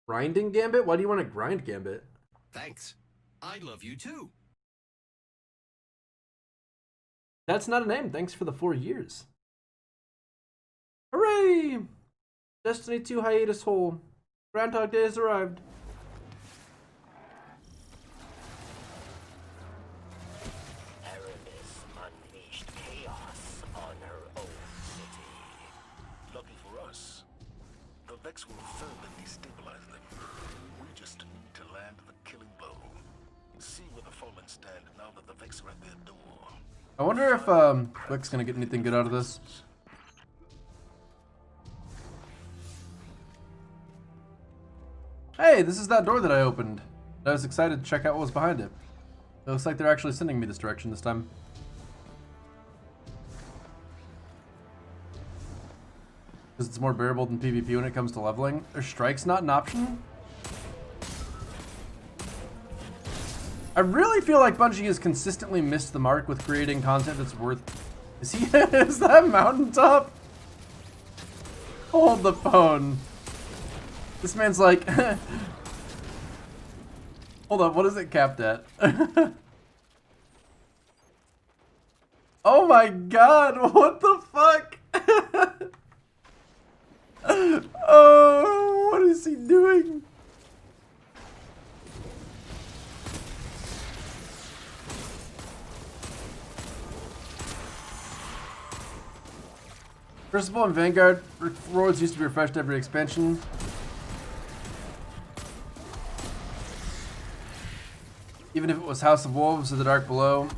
Grinding Gambit? Why do you want to grind Gambit? Thanks. I love you too. That's not a name. Thanks for the 4 years. Hooray! Destiny 2 hiatus hole. Groundhog Day has arrived. Aramis unleashed chaos on her own city. Lucky for us, the Vex will further destabilize them. We just need to land the killing blow. See where the Fallen stand now that the Vex are at their door. I wonder if Quick's gonna get anything good out of this. Hey, this is that door that I opened. I was excited to check out what was behind it. It looks like they're actually sending me this direction this time. Because it's more bearable than PvP when it comes to leveling. Are strikes not an option? I really feel like Bungie has consistently missed the mark with creating content that's worth... Is he... is that mountaintop? Hold the phone. This man's like... Hold on, what is it capped at? Oh my god, what the fuck? Oh, what is he doing? First of all, in Vanguard, rewards used to be refreshed every expansion. Even if it was House of Wolves or The Dark Below,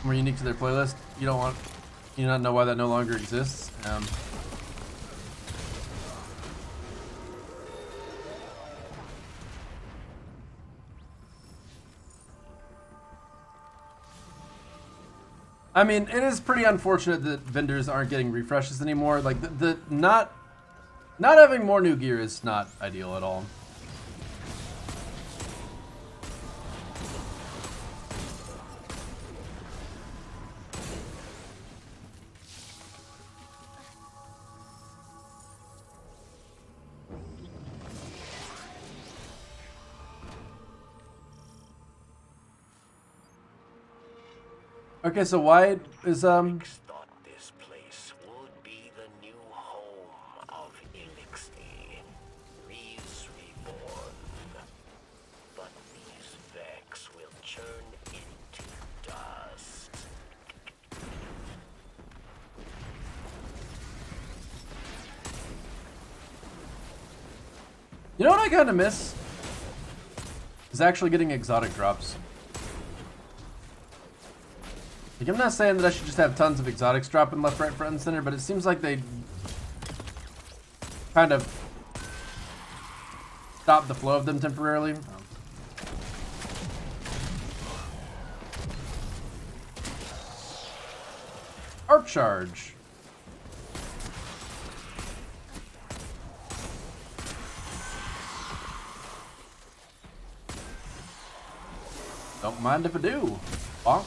more unique to their playlist, you do not know why that no longer exists. I mean, it is pretty unfortunate that vendors aren't getting refreshes anymore. Like, not having more new gear is not ideal at all. Okay, so why is Vex thought this place would be the new home of Elixir. Rees reborn. But these Vex will turn into dust. You know what I kind of miss? Is actually getting exotic drops. Like, I'm not saying that I should just have tons of exotics dropping left, right, front, and center, but it seems like they kind of stop the flow of them temporarily. Arc charge. Don't mind if I do. Bonk.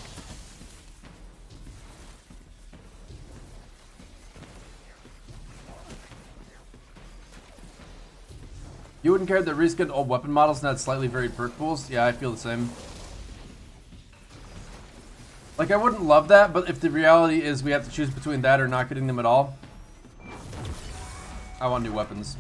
You wouldn't care that reskinned old weapon models and had slightly varied perk pools? Yeah, I feel the same. Like, I wouldn't love that, but if the reality is we have to choose between that or not getting them at all, I want new weapons.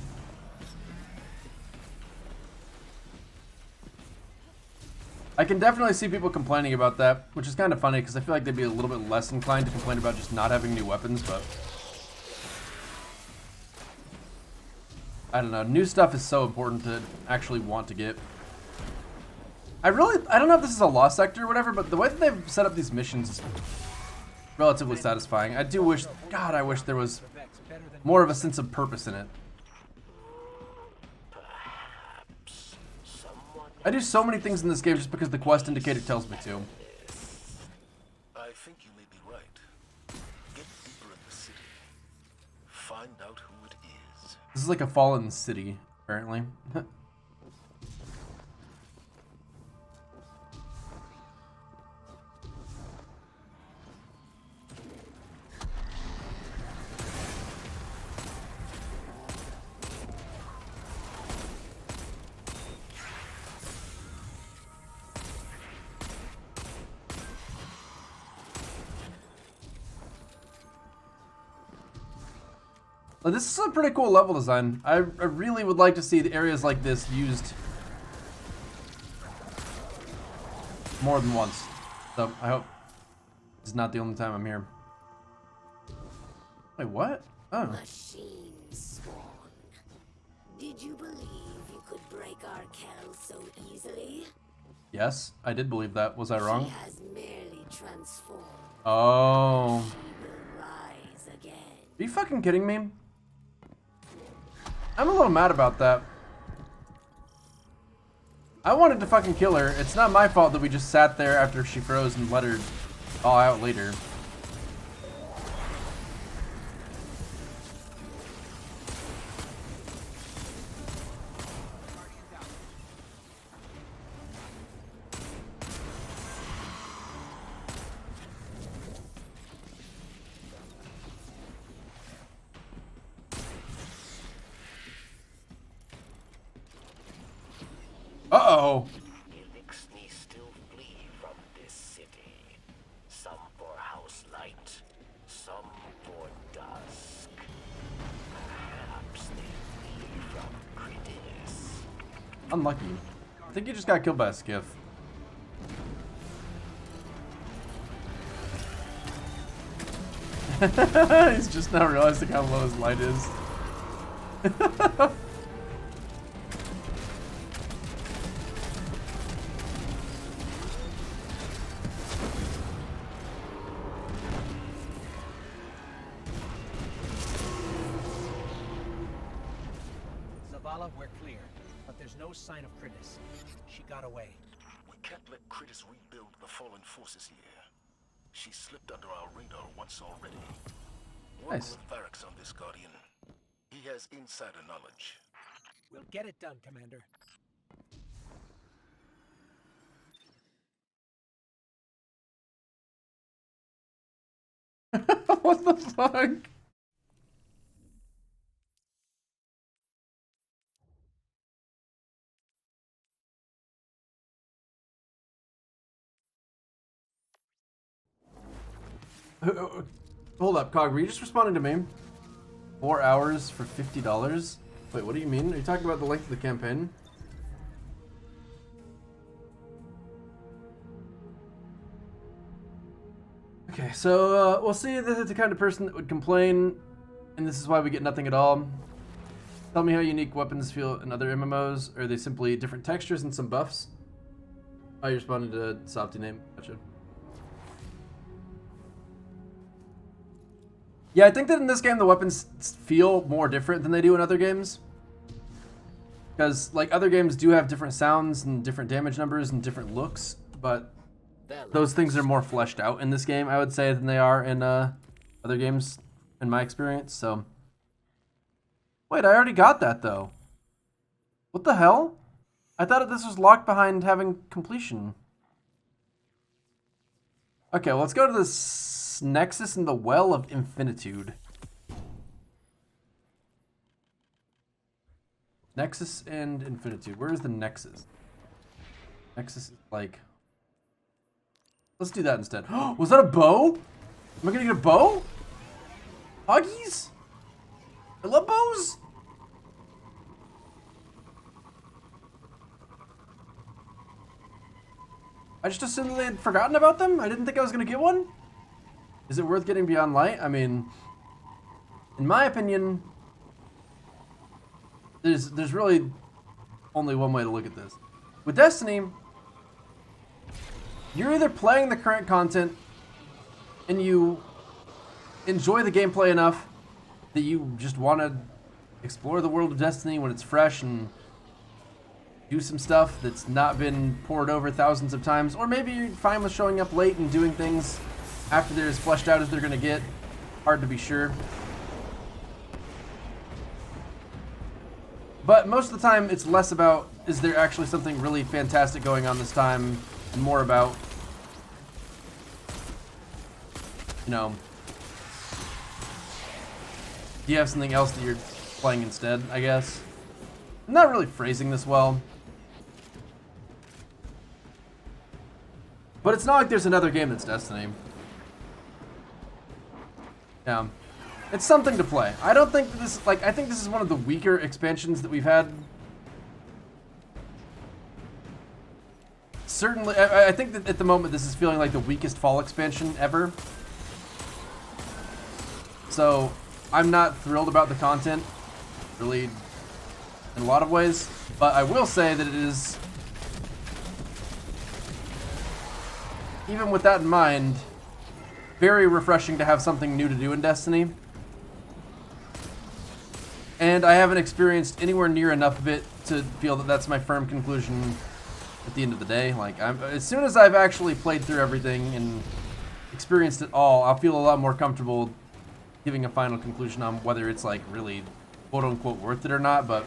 I can definitely see people complaining about that, which is kind of funny because I feel like they'd be a little bit less inclined to complain about just not having new weapons, but I don't know. New stuff is so important to actually want to get. I don't know if this is a lost sector or whatever, but the way that they've set up these missions is relatively satisfying. I do wish, God, I wish there was more of a sense of purpose in it. I do so many things in this game just because the quest indicator tells me to. I think you may be right. Get deeper in the city. Find out who it is. This is like a fallen city, apparently. This is a pretty cool level design. I really would like to see the areas like this used more than once. So I hope this is not the only time I'm here. Wait, what? Oh. Machine spawn. Did you believe you could break our Kel so easily? Yes, I did believe that. Was I wrong? She has merely transformed. Oh. She will rise again. Are you fucking kidding me? I'm a little mad about that. I wanted to fucking kill her. It's not my fault that we just sat there after she froze and let her all out later. Uh-oh. Elixni still flee from this city. Some for house light, some for dusk. Perhaps they flee from Credis. Unlucky. I think you just got killed by a skiff. He's just now realizing how low his light is. Zavala, we're clear, but there's no sign of Credis. She got away. We can't let Credis rebuild the fallen forces here. She slipped under our radar once already. Work Nice. with Varix on this, Guardian. He has insider knowledge. We'll get it done, Commander. What the fuck? Hold up, Cog, were you just responding to me? 4 hours for $50? Wait, what do you mean? Are you talking about the length of the campaign? Okay, so we'll see if this is the kind of person that would complain, and this is why we get nothing at all. Tell me how unique weapons feel in other MMOs. Or are they simply different textures and some buffs? Oh, you responded to Softy name. Gotcha. Yeah, I think that in this game the weapons feel more different than they do in other games. Because, like, other games do have different sounds and different damage numbers and different looks, but those things are more fleshed out in this game, I would say, than they are in other games, in my experience, so... Wait, I already got that, though. What the hell? I thought this was locked behind having completion. Okay, well, let's go to this Nexus in the Well of Infinitude. Nexus and Infinitude. Where is the Nexus? Nexus is like... Let's do that instead. Was that a bow? Am I gonna get a bow? Huggies? I love bows. I just assumed that they had forgotten about them. I didn't think I was gonna get one. Is it worth getting Beyond Light? I mean, in my opinion, there's really only one way to look at this. With Destiny, you're either playing the current content and you enjoy the gameplay enough that you just want to explore the world of Destiny when it's fresh and do some stuff that's not been poured over thousands of times, or maybe you're fine with showing up late and doing things after they're as fleshed out as they're going to get. Hard to be sure. But most of the time, it's less about, is there actually something really fantastic going on this time, and more about, you know, do you have something else that you're playing instead, I guess? I'm not really phrasing this well. But it's not like there's another game that's Destiny. Yeah. It's something to play. I don't think that this, like, I think this is one of the weaker expansions that we've had. Certainly, I think that at the moment this is feeling like the weakest fall expansion ever. So, I'm not thrilled about the content, really, in a lot of ways. But I will say that it is, even with that in mind, very refreshing to have something new to do in Destiny. And I haven't experienced anywhere near enough of it to feel that that's my firm conclusion at the end of the day. Like, as soon as I've actually played through everything and experienced it all, I'll feel a lot more comfortable giving a final conclusion on whether it's, like, really quote-unquote worth it or not, but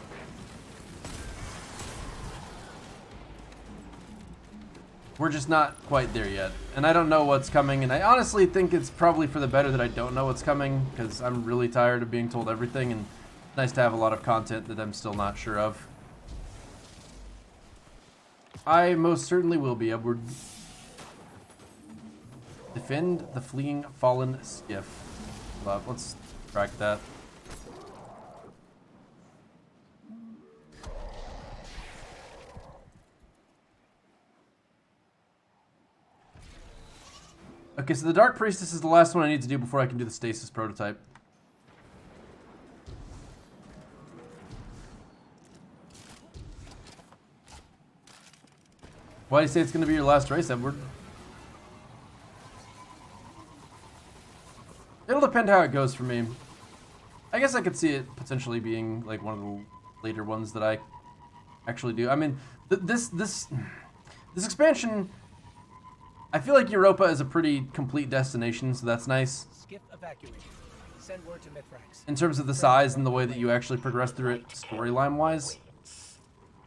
we're just not quite there yet. And I don't know what's coming, and I honestly think it's probably for the better that I don't know what's coming, because I'm really tired of being told everything, and it's nice to have a lot of content that I'm still not sure of. I most certainly will be, Edward. Defend the fleeing fallen skiff. Let's track that. Okay, so the Dark Priestess is the last one I need to do before I can do the Stasis prototype. Why do you say it's going to be your last race, Edward? It'll depend how it goes for me. I guess I could see it potentially being like one of the later ones that I actually do. I mean, this expansion, I feel like Europa is a pretty complete destination, so that's nice. Skiff evacuated. Send word to Mithrax. In terms of the size and the way that you actually progress through it storyline-wise.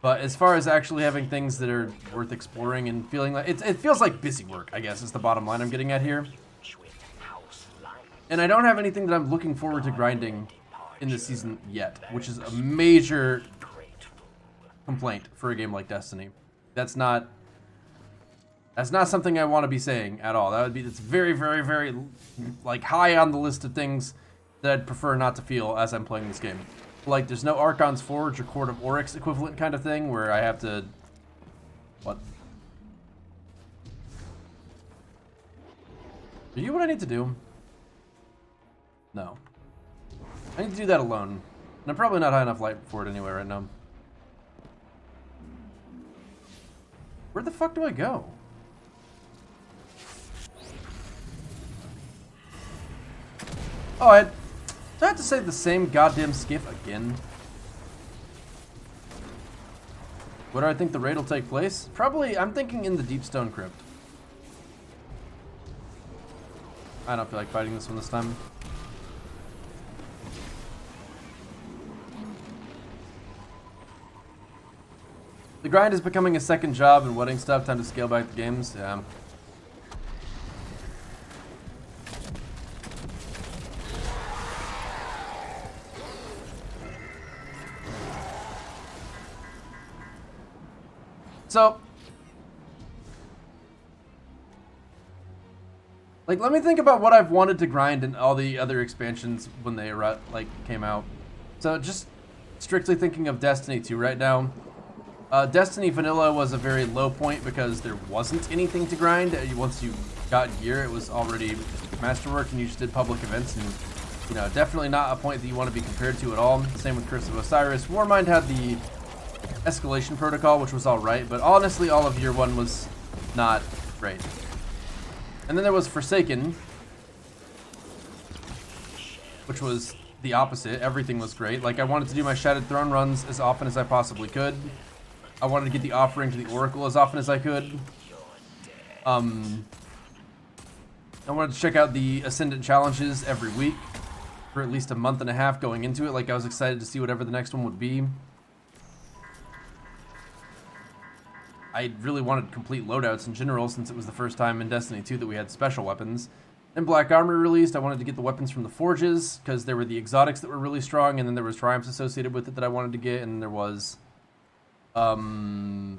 But as far as actually having things that are worth exploring and feeling like... It feels like busy work, I guess, is the bottom line I'm getting at here. And I don't have anything that I'm looking forward to grinding in this season yet, which is a major complaint for a game like Destiny. That's not something I want to be saying at all. It's very, very, very, like, high on the list of things that I'd prefer not to feel as I'm playing this game. Like, there's no Archon's Forge or Court of Oryx equivalent kind of thing where I have to... What? Are you what I need to do? No. I need to do that alone. And I'm probably not high enough light for it anyway right now. Where the fuck do I go? Oh, do I have to say the same goddamn skiff again? Where do I think the raid will take place? Probably, I'm thinking in the Deep Stone Crypt. I don't feel like fighting this one this time. The grind is becoming a second job and wedding stuff. Time to scale back the games. Yeah. So, like, let me think about what I've wanted to grind in all the other expansions when they like came out. So just strictly thinking of Destiny 2 right now. Destiny Vanilla was a very low point because there wasn't anything to grind. Once you got gear, it was already masterwork and you just did public events, and you know, definitely not a point that you want to be compared to at all. Same with Curse of Osiris. Warmind had the escalation protocol, which was alright, but honestly all of year one was not great. And then there was Forsaken, which was the opposite. Everything was great. Like, I wanted to do my Shattered Throne runs as often as I possibly could. I wanted to get the offering to the Oracle as often as I could. I wanted to check out the Ascendant challenges every week for at least a month and a half going into it. Like, I was excited to see whatever the next one would be. I really wanted complete loadouts in general, since it was the first time in Destiny 2 that we had special weapons. Then Black Armor released. I wanted to get the weapons from the forges, because there were the exotics that were really strong, and then there was triumphs associated with it that I wanted to get, and there was like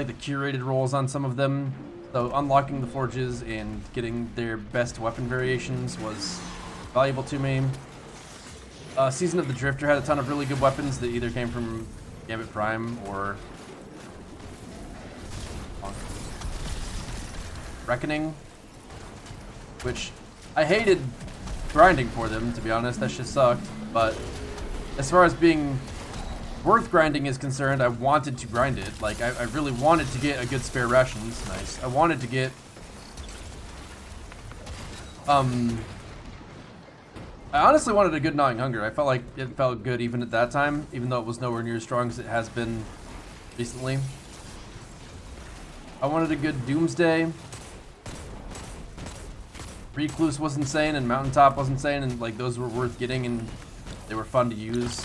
the curated rolls on some of them. So unlocking the forges and getting their best weapon variations was valuable to me. Season of the Drifter had a ton of really good weapons that either came from Gambit Prime or Reckoning, which I hated grinding for them, to be honest. That shit sucked. But as far as being worth grinding is concerned, I wanted to grind it. Like, I really wanted to get a good spare rations. Nice. I wanted to get I honestly wanted a good Gnawing Hunger. I felt like it felt good even at that time, even though it was nowhere near as strong as it has been recently. I wanted a good Doomsday. Recluse was insane, and Mountaintop was insane, and like those were worth getting, and they were fun to use.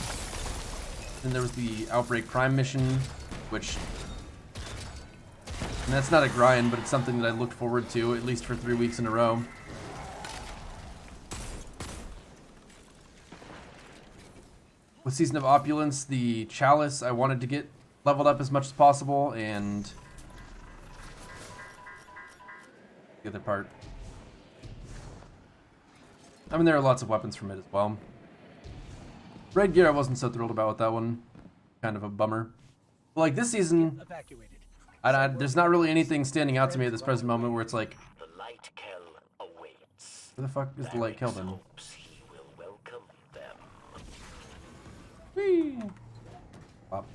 Then there was the Outbreak Prime mission, which, and that's not a grind, but it's something that I looked forward to at least for 3 weeks in a row. With Season of Opulence, the Chalice, I wanted to get leveled up as much as possible, and the other part. I mean, there are lots of weapons from it as well. Red Gear, I wasn't so thrilled about with that one. Kind of a bummer. But like this season, there's not really anything standing out to me at this present moment where it's like, The light kell awaits. where the fuck is the light kill then? Hopes he will welcome them. Whee! Pop.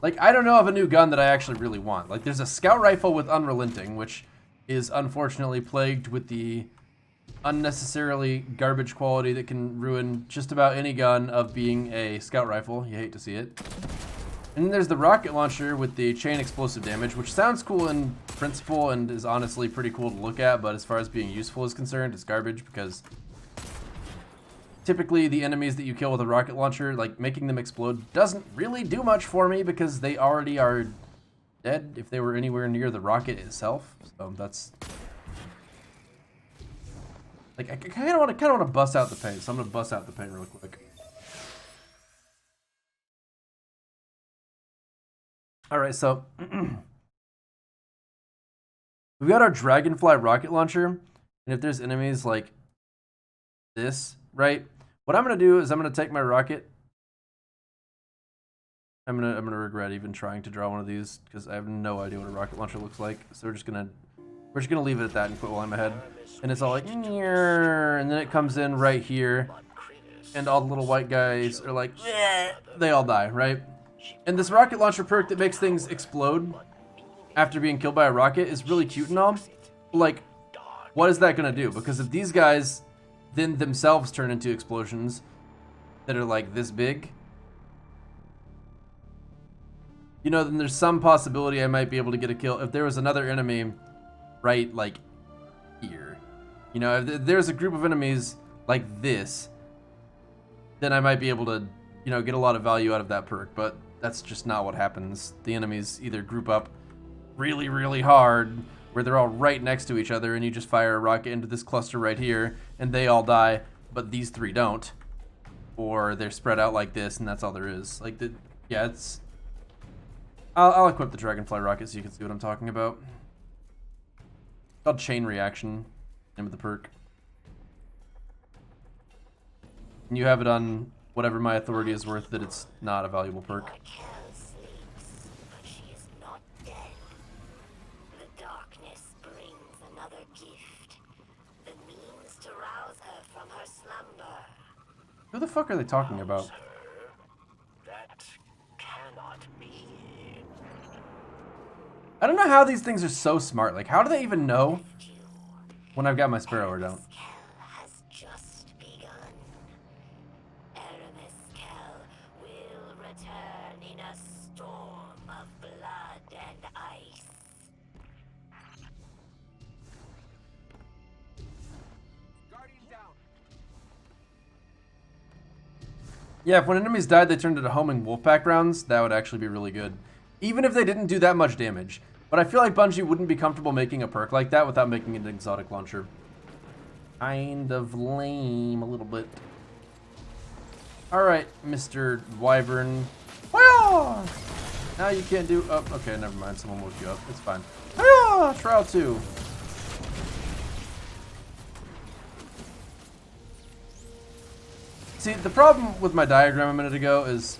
Like, I don't know of a new gun that I actually really want. Like, there's a scout rifle with Unrelenting, which is unfortunately plagued with the unnecessarily garbage quality that can ruin just about any gun of being a scout rifle. You hate to see it. And then there's the rocket launcher with the chain explosive damage, which sounds cool in principle and is honestly pretty cool to look at, but as far as being useful is concerned, it's garbage because typically the enemies that you kill with a rocket launcher, like making them explode doesn't really do much for me because they already are dead if they were anywhere near the rocket itself. So that's like, I kind of want to bust out the paint, so I'm gonna bust out the paint real quick. All right, so we've got our Dragonfly rocket launcher, and if there's enemies like this, right? What I'm gonna do is I'm gonna take my rocket. I'm gonna regret even trying to draw one of these because I have no idea what a rocket launcher looks like. So we're just gonna leave it at that and quit while I'm ahead. And it's all like, and then it comes in right here, and all the little white guys are like, they all die, right? And this rocket launcher perk that makes things explode after being killed by a rocket is really cute and all. But like, what is that gonna do? Because if these guys then themselves turn into explosions that are like this big, you know, then there's some possibility I might be able to get a kill if there was another enemy right like here. You know, if there's a group of enemies like this, then I might be able to, you know, get a lot of value out of that perk, but that's just not what happens. The enemies either group up really, really hard, where they're all right next to each other and you just fire a rocket into this cluster right here and they all die, but these 3 don't. Or they're spread out like this and that's all there is. Like, yeah, it's... I'll equip the Dragonfly rocket so you can see what I'm talking about. It's called Chain Reaction, name of the perk. And you have it on whatever my authority is worth that it's not a valuable perk. Raquel sleeps, but she is not dead. The darkness brings another gift. The means to rouse her from her slumber. Who the fuck are they talking about? That cannot be. I don't know how these things are so smart. Like, how do they even know when I've got my Sparrow or don't? Has just begun. Aramis Kell will return in a storm of blood and ice. Guardian down. Yeah, if when enemies died they turned into homing Wolfpack rounds, that would actually be really good. Even if they didn't do that much damage. But I feel like Bungie wouldn't be comfortable making a perk like that without making it an exotic launcher. Kind of lame a little bit. Alright, Mr. Wyvern. Hiya! Now you can't do... Oh, okay, never mind. Someone woke you up. It's fine. Hiya! Trial 2. See, the problem with my diagram a minute ago is...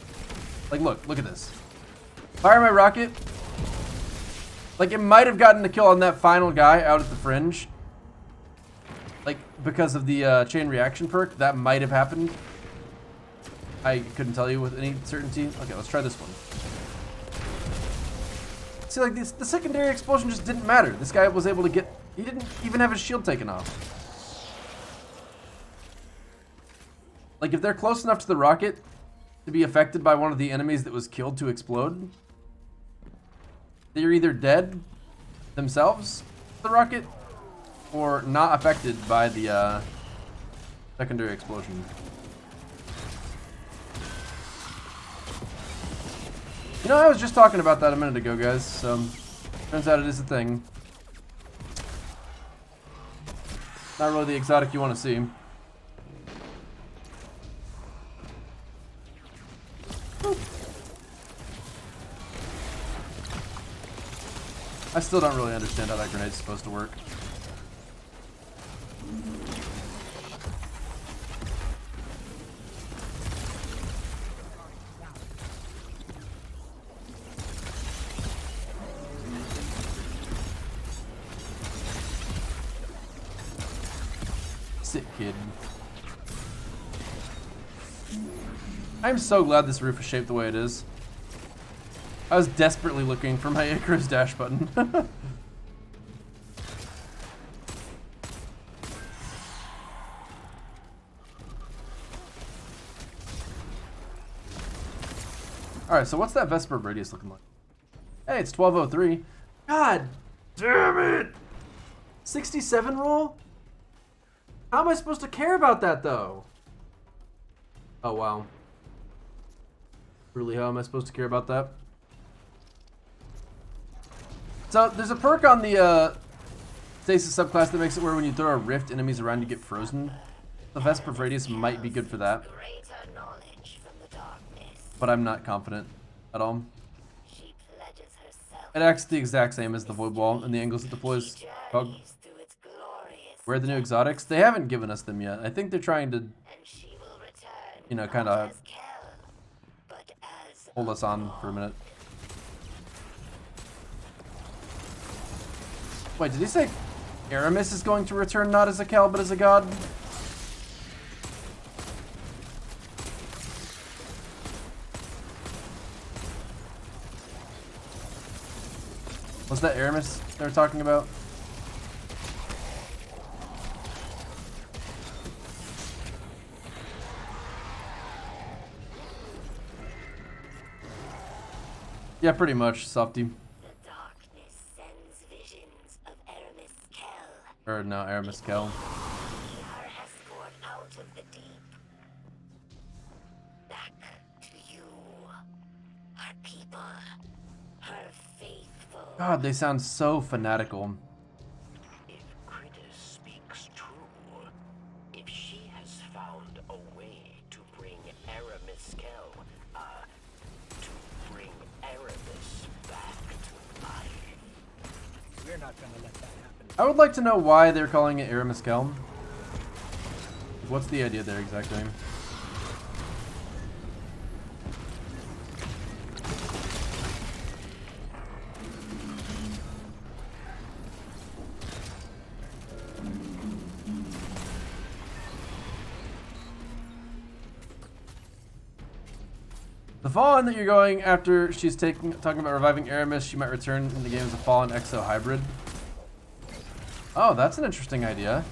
Like, look at this. Fire my rocket. Like, it might have gotten the kill on that final guy out at the fringe. Like, because of the chain reaction perk, that might have happened. I couldn't tell you with any certainty. Okay, let's try this one. See, like, the secondary explosion just didn't matter. This guy was able to get... He didn't even have his shield taken off. Like, if they're close enough to the rocket to be affected by one of the enemies that was killed to explode, they're either dead themselves, the rocket, or not affected by the secondary explosion. You know, I was just talking about that a minute ago, guys, so turns out it is a thing. Not really the exotic you want to see. I still don't really understand how that grenade's supposed to work. Sick kid. I'm so glad this roof is shaped the way it is. I was desperately looking for my Icarus dash button. Alright, so what's that Vesper radius looking like? Hey, it's 1203. God damn it! 67 roll? How am I supposed to care about that, though? Oh, wow. Really, how am I supposed to care about that? So, there's a perk on the Stasis subclass that makes it where when you throw a rift, enemies around you get frozen. The Vesper radius might be good for that. Greater knowledge from the darkness. But I'm not confident at all. She pledges herself. It acts the exact same as the Void Wall and the angles it deploys. Through its glorious. Where are the new exotics? They haven't given us them yet. I think they're trying to, And she will return. you know, kind of as Kell, but as hold us on for a minute. Wait, did he say Aramis is going to return not as a Kel, but as a god? Was that Aramis they were talking about? Yeah, pretty much, Softy. the darkness sends visions of Aramis Kell. Or no, Aramis Kel. Her escort out of the deep. Back to you. Her people. Her faithful. God, they sound so fanatical. Mescal, to bring Aramis back to life. We're not gonna let that happen. I would like to know why they're calling it Aramis Kelm. What's the idea there exactly? The Fallen that you're going after, she's talking about reviving Aramis. She might return in the game as a Fallen Exo hybrid. Oh, that's an interesting idea.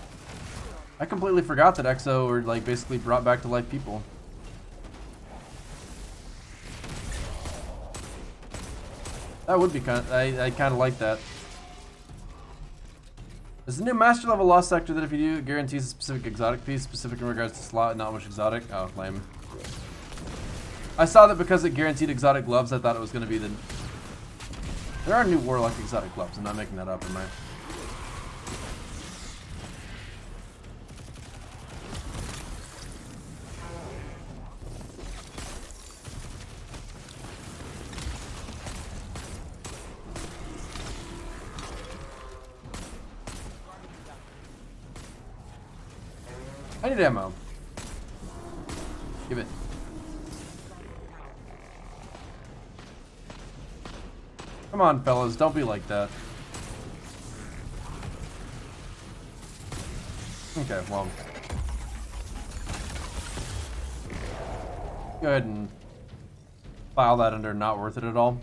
I completely forgot that Exo were like basically brought back to life people. That would be kind of, I kind of like that. There's a new master level lost sector that if you do, it guarantees a specific exotic piece, specific in regards to slot and not much exotic. Oh, lame. I saw that because it guaranteed exotic gloves, I thought it was going to be the... There are new Warlock exotic gloves. I'm not making that up, am I? I need ammo. Give it. Come on, fellas, don't be like that. Okay, well. Go ahead and file that under not worth it at all.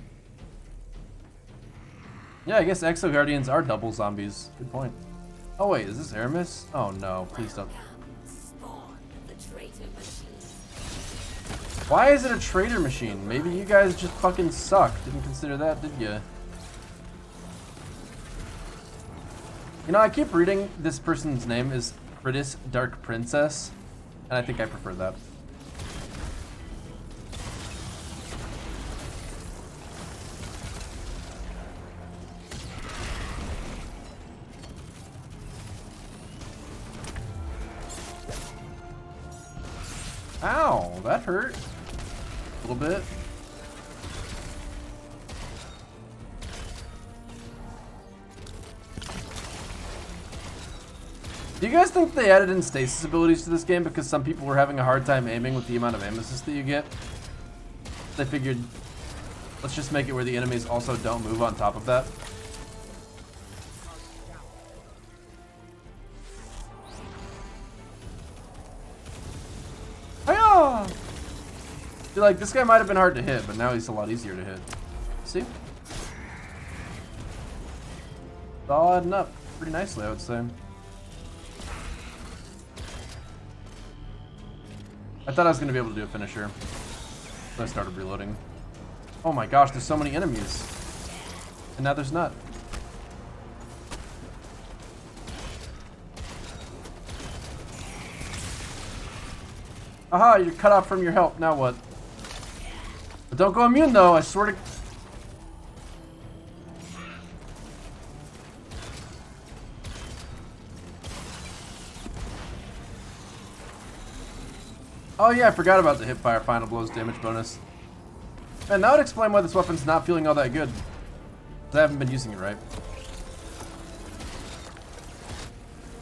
Yeah, I guess Exo Guardians are double zombies. Good point. Oh wait, is this Aramis? Oh no, please don't. Why is it a traitor machine? Maybe you guys just fucking suck. Didn't consider that, did you? You know, I keep reading this person's name is Britis Dark Princess, and I think I prefer that. Ow, that hurt. A little bit. Do you guys think they added in stasis abilities to this game because some people were having a hard time aiming with the amount of aim assist that you get? They figured, let's just make it where the enemies also don't move on top of that. Hiya! You're like, this guy might have been hard to hit, but now he's a lot easier to hit. See? It's all adding up pretty nicely, I would say. I thought I was going to be able to do a finisher. So I started reloading. Oh my gosh, there's so many enemies. And now there's not. Aha, you're cut off from your help. Now what? But don't go immune though, I swear to... Oh yeah, I forgot about the hipfire final blows damage bonus. And that would explain why this weapon's not feeling all that good. I haven't been using it right.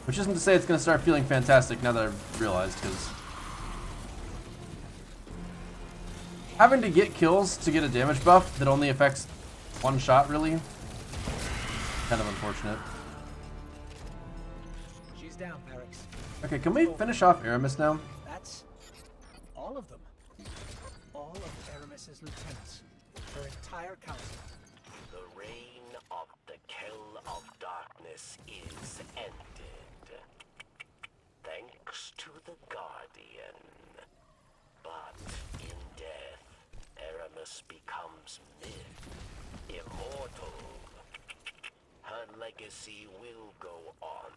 Which isn't to say it's going to start feeling fantastic now that I've realized, because... having to get kills to get a damage buff that only affects one shot, really? Kind of unfortunate. She's down, Barracks. Okay, can we finish off Aramis now? That's all of them. All of Aramis's lieutenants. Her entire council. The reign of the Kill of Darkness is ended. Thanks to the Guardian. But in death, Aramis becomes myth, immortal. Her legacy will go on.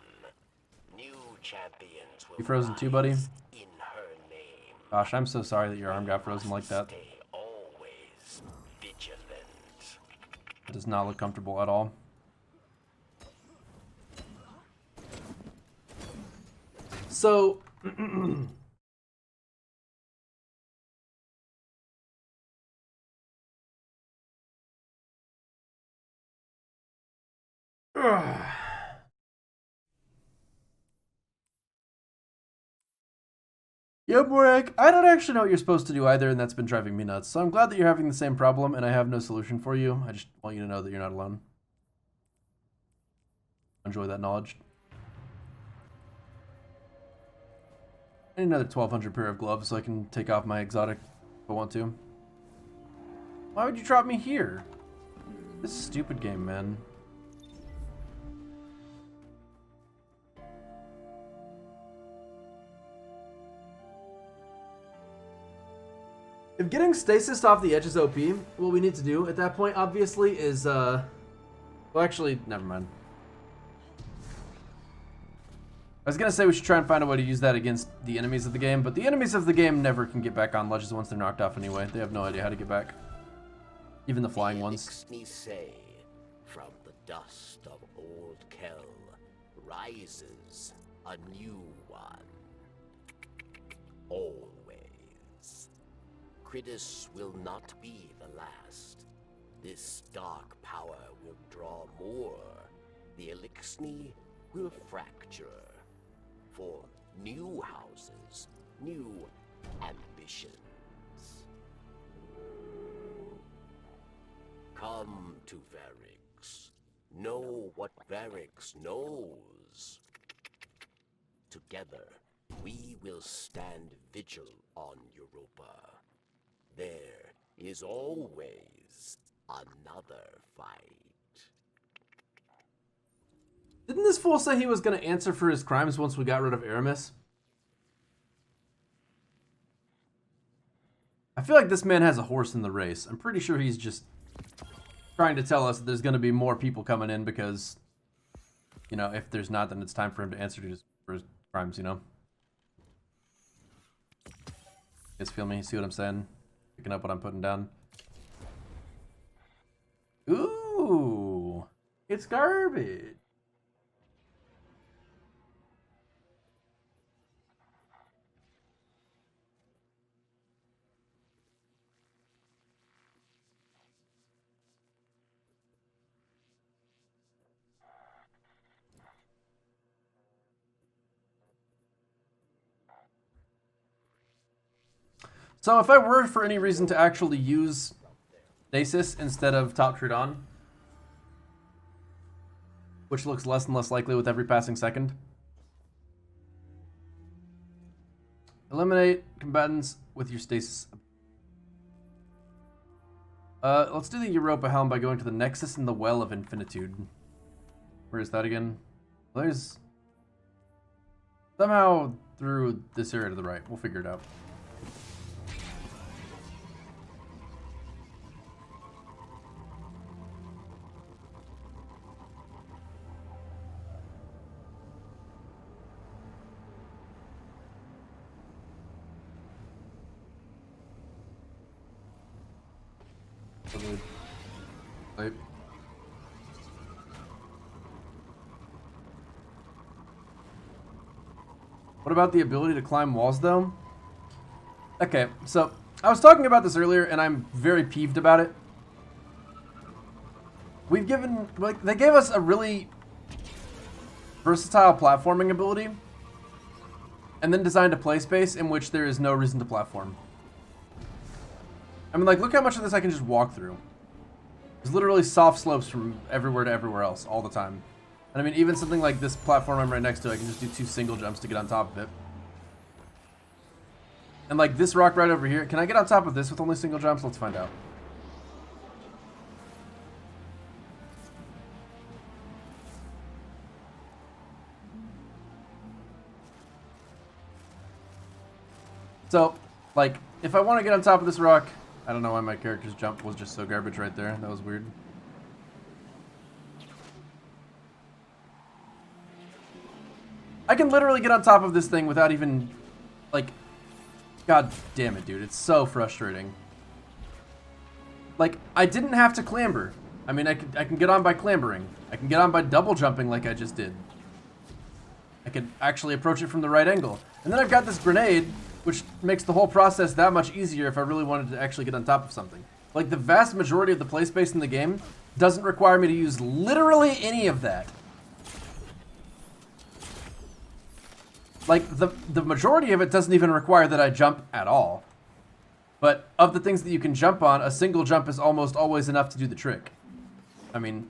New champions will You frozen too, buddy? rise in her name. Gosh, I'm so sorry that your arm got frozen like that. Stay always vigilant. It does not look comfortable at all. So... Yep, Morak. I don't actually know what you're supposed to do either, and that's been driving me nuts. So I'm glad that you're having the same problem, and I have no solution for you. I just want you to know that you're not alone. Enjoy that knowledge. I need another 1,200 pair of gloves so I can take off my exotic if I want to. Why would you drop me here? This stupid game, man. If getting stasis off the edge is OP, what we need to do at that point, obviously, is, well, actually, never mind. I was gonna say we should try and find a way to use that against the enemies of the game, but the enemies of the game never can get back on ledges once they're knocked off anyway. They have no idea how to get back. Even the flying ones. Me say, from the dust of old Kel rises a new one. Always. Cridus will not be the last. This dark power will draw more. The Elixni will fracture. For new houses, new ambitions. Come to Varix. Know what Varix knows. Together, we will stand vigil on Europa. There is always another fight. Didn't this fool say he was going to answer for his crimes once we got rid of Aramis? I feel like this man has a horse in the race. I'm pretty sure he's just trying to tell us that there's going to be more people coming in because, you know, if there's not, then it's time for him to answer for his crimes, you know? You guys feel me? See what I'm saying? Picking up what I'm putting down. Ooh, it's garbage. So if I were for any reason to actually use Stasis instead of Top Trudon, which looks less and less likely with every passing second, eliminate combatants with your Stasis. Let's do the Europa Helm by going to the Nexus in the Well of Infinitude. Where is that again? Well, there's somehow through this area to the right. We'll figure it out. Right. What about the ability to climb walls, though? Okay, so I was talking about this earlier, and I'm very peeved about it. We've given, like, they gave us a really versatile platforming ability, and then designed a play space in which there is no reason to platform. I mean, like, look how much of this I can just walk through. There's literally soft slopes from everywhere to everywhere else all the time. And I mean, even something like this platform I'm right next to, I can just do 2 single jumps to get on top of it. And like this rock right over here, can I get on top of this with only single jumps? Let's find out. So, like, if I want to get on top of this rock, I don't know why my character's jump was just so garbage right there. That was weird. I can literally get on top of this thing without even, like, god damn it, dude. It's so frustrating. Like, I didn't have to clamber. I mean, I can get on by clambering. I can get on by double jumping like I just did. I could actually approach it from the right angle. And then I've got this grenade, which makes the whole process that much easier if I really wanted to actually get on top of something. Like, the vast majority of the play space in the game doesn't require me to use literally any of that. Like, the majority of it doesn't even require that I jump at all. But of the things that you can jump on, a single jump is almost always enough to do the trick. I mean,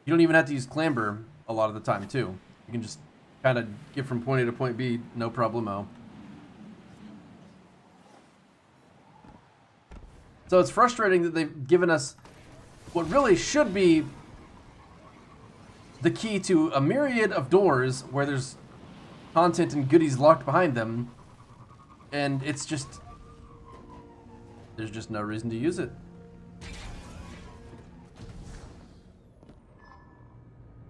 you don't even have to use clamber a lot of the time, too. You can just kind of get from point A to point B, no problemo. So it's frustrating that they've given us what really should be the key to a myriad of doors where there's content and goodies locked behind them, and it's just... there's just no reason to use it.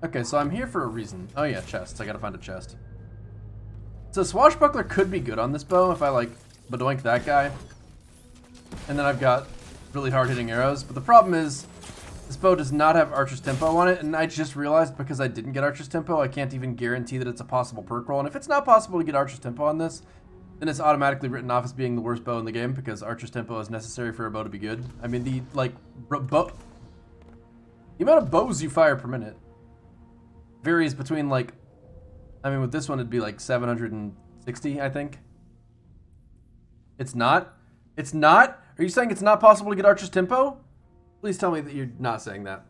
Okay, so I'm here for a reason. Oh yeah, chests. I gotta find a chest. So Swashbuckler could be good on this bow if I, like, badoink that guy. And then I've got really hard-hitting arrows. But the problem is, this bow does not have Archer's Tempo on it, and I just realized because I didn't get Archer's Tempo, I can't even guarantee that it's a possible perk roll. And if it's not possible to get Archer's Tempo on this, then it's automatically written off as being the worst bow in the game, because Archer's Tempo is necessary for a bow to be good. I mean, the amount of bows you fire per minute varies between, like, I mean, with this one it'd be like 760, I think. It's not? It's not? Are you saying it's not possible to get Archer's Tempo? Please tell me that you're not saying that.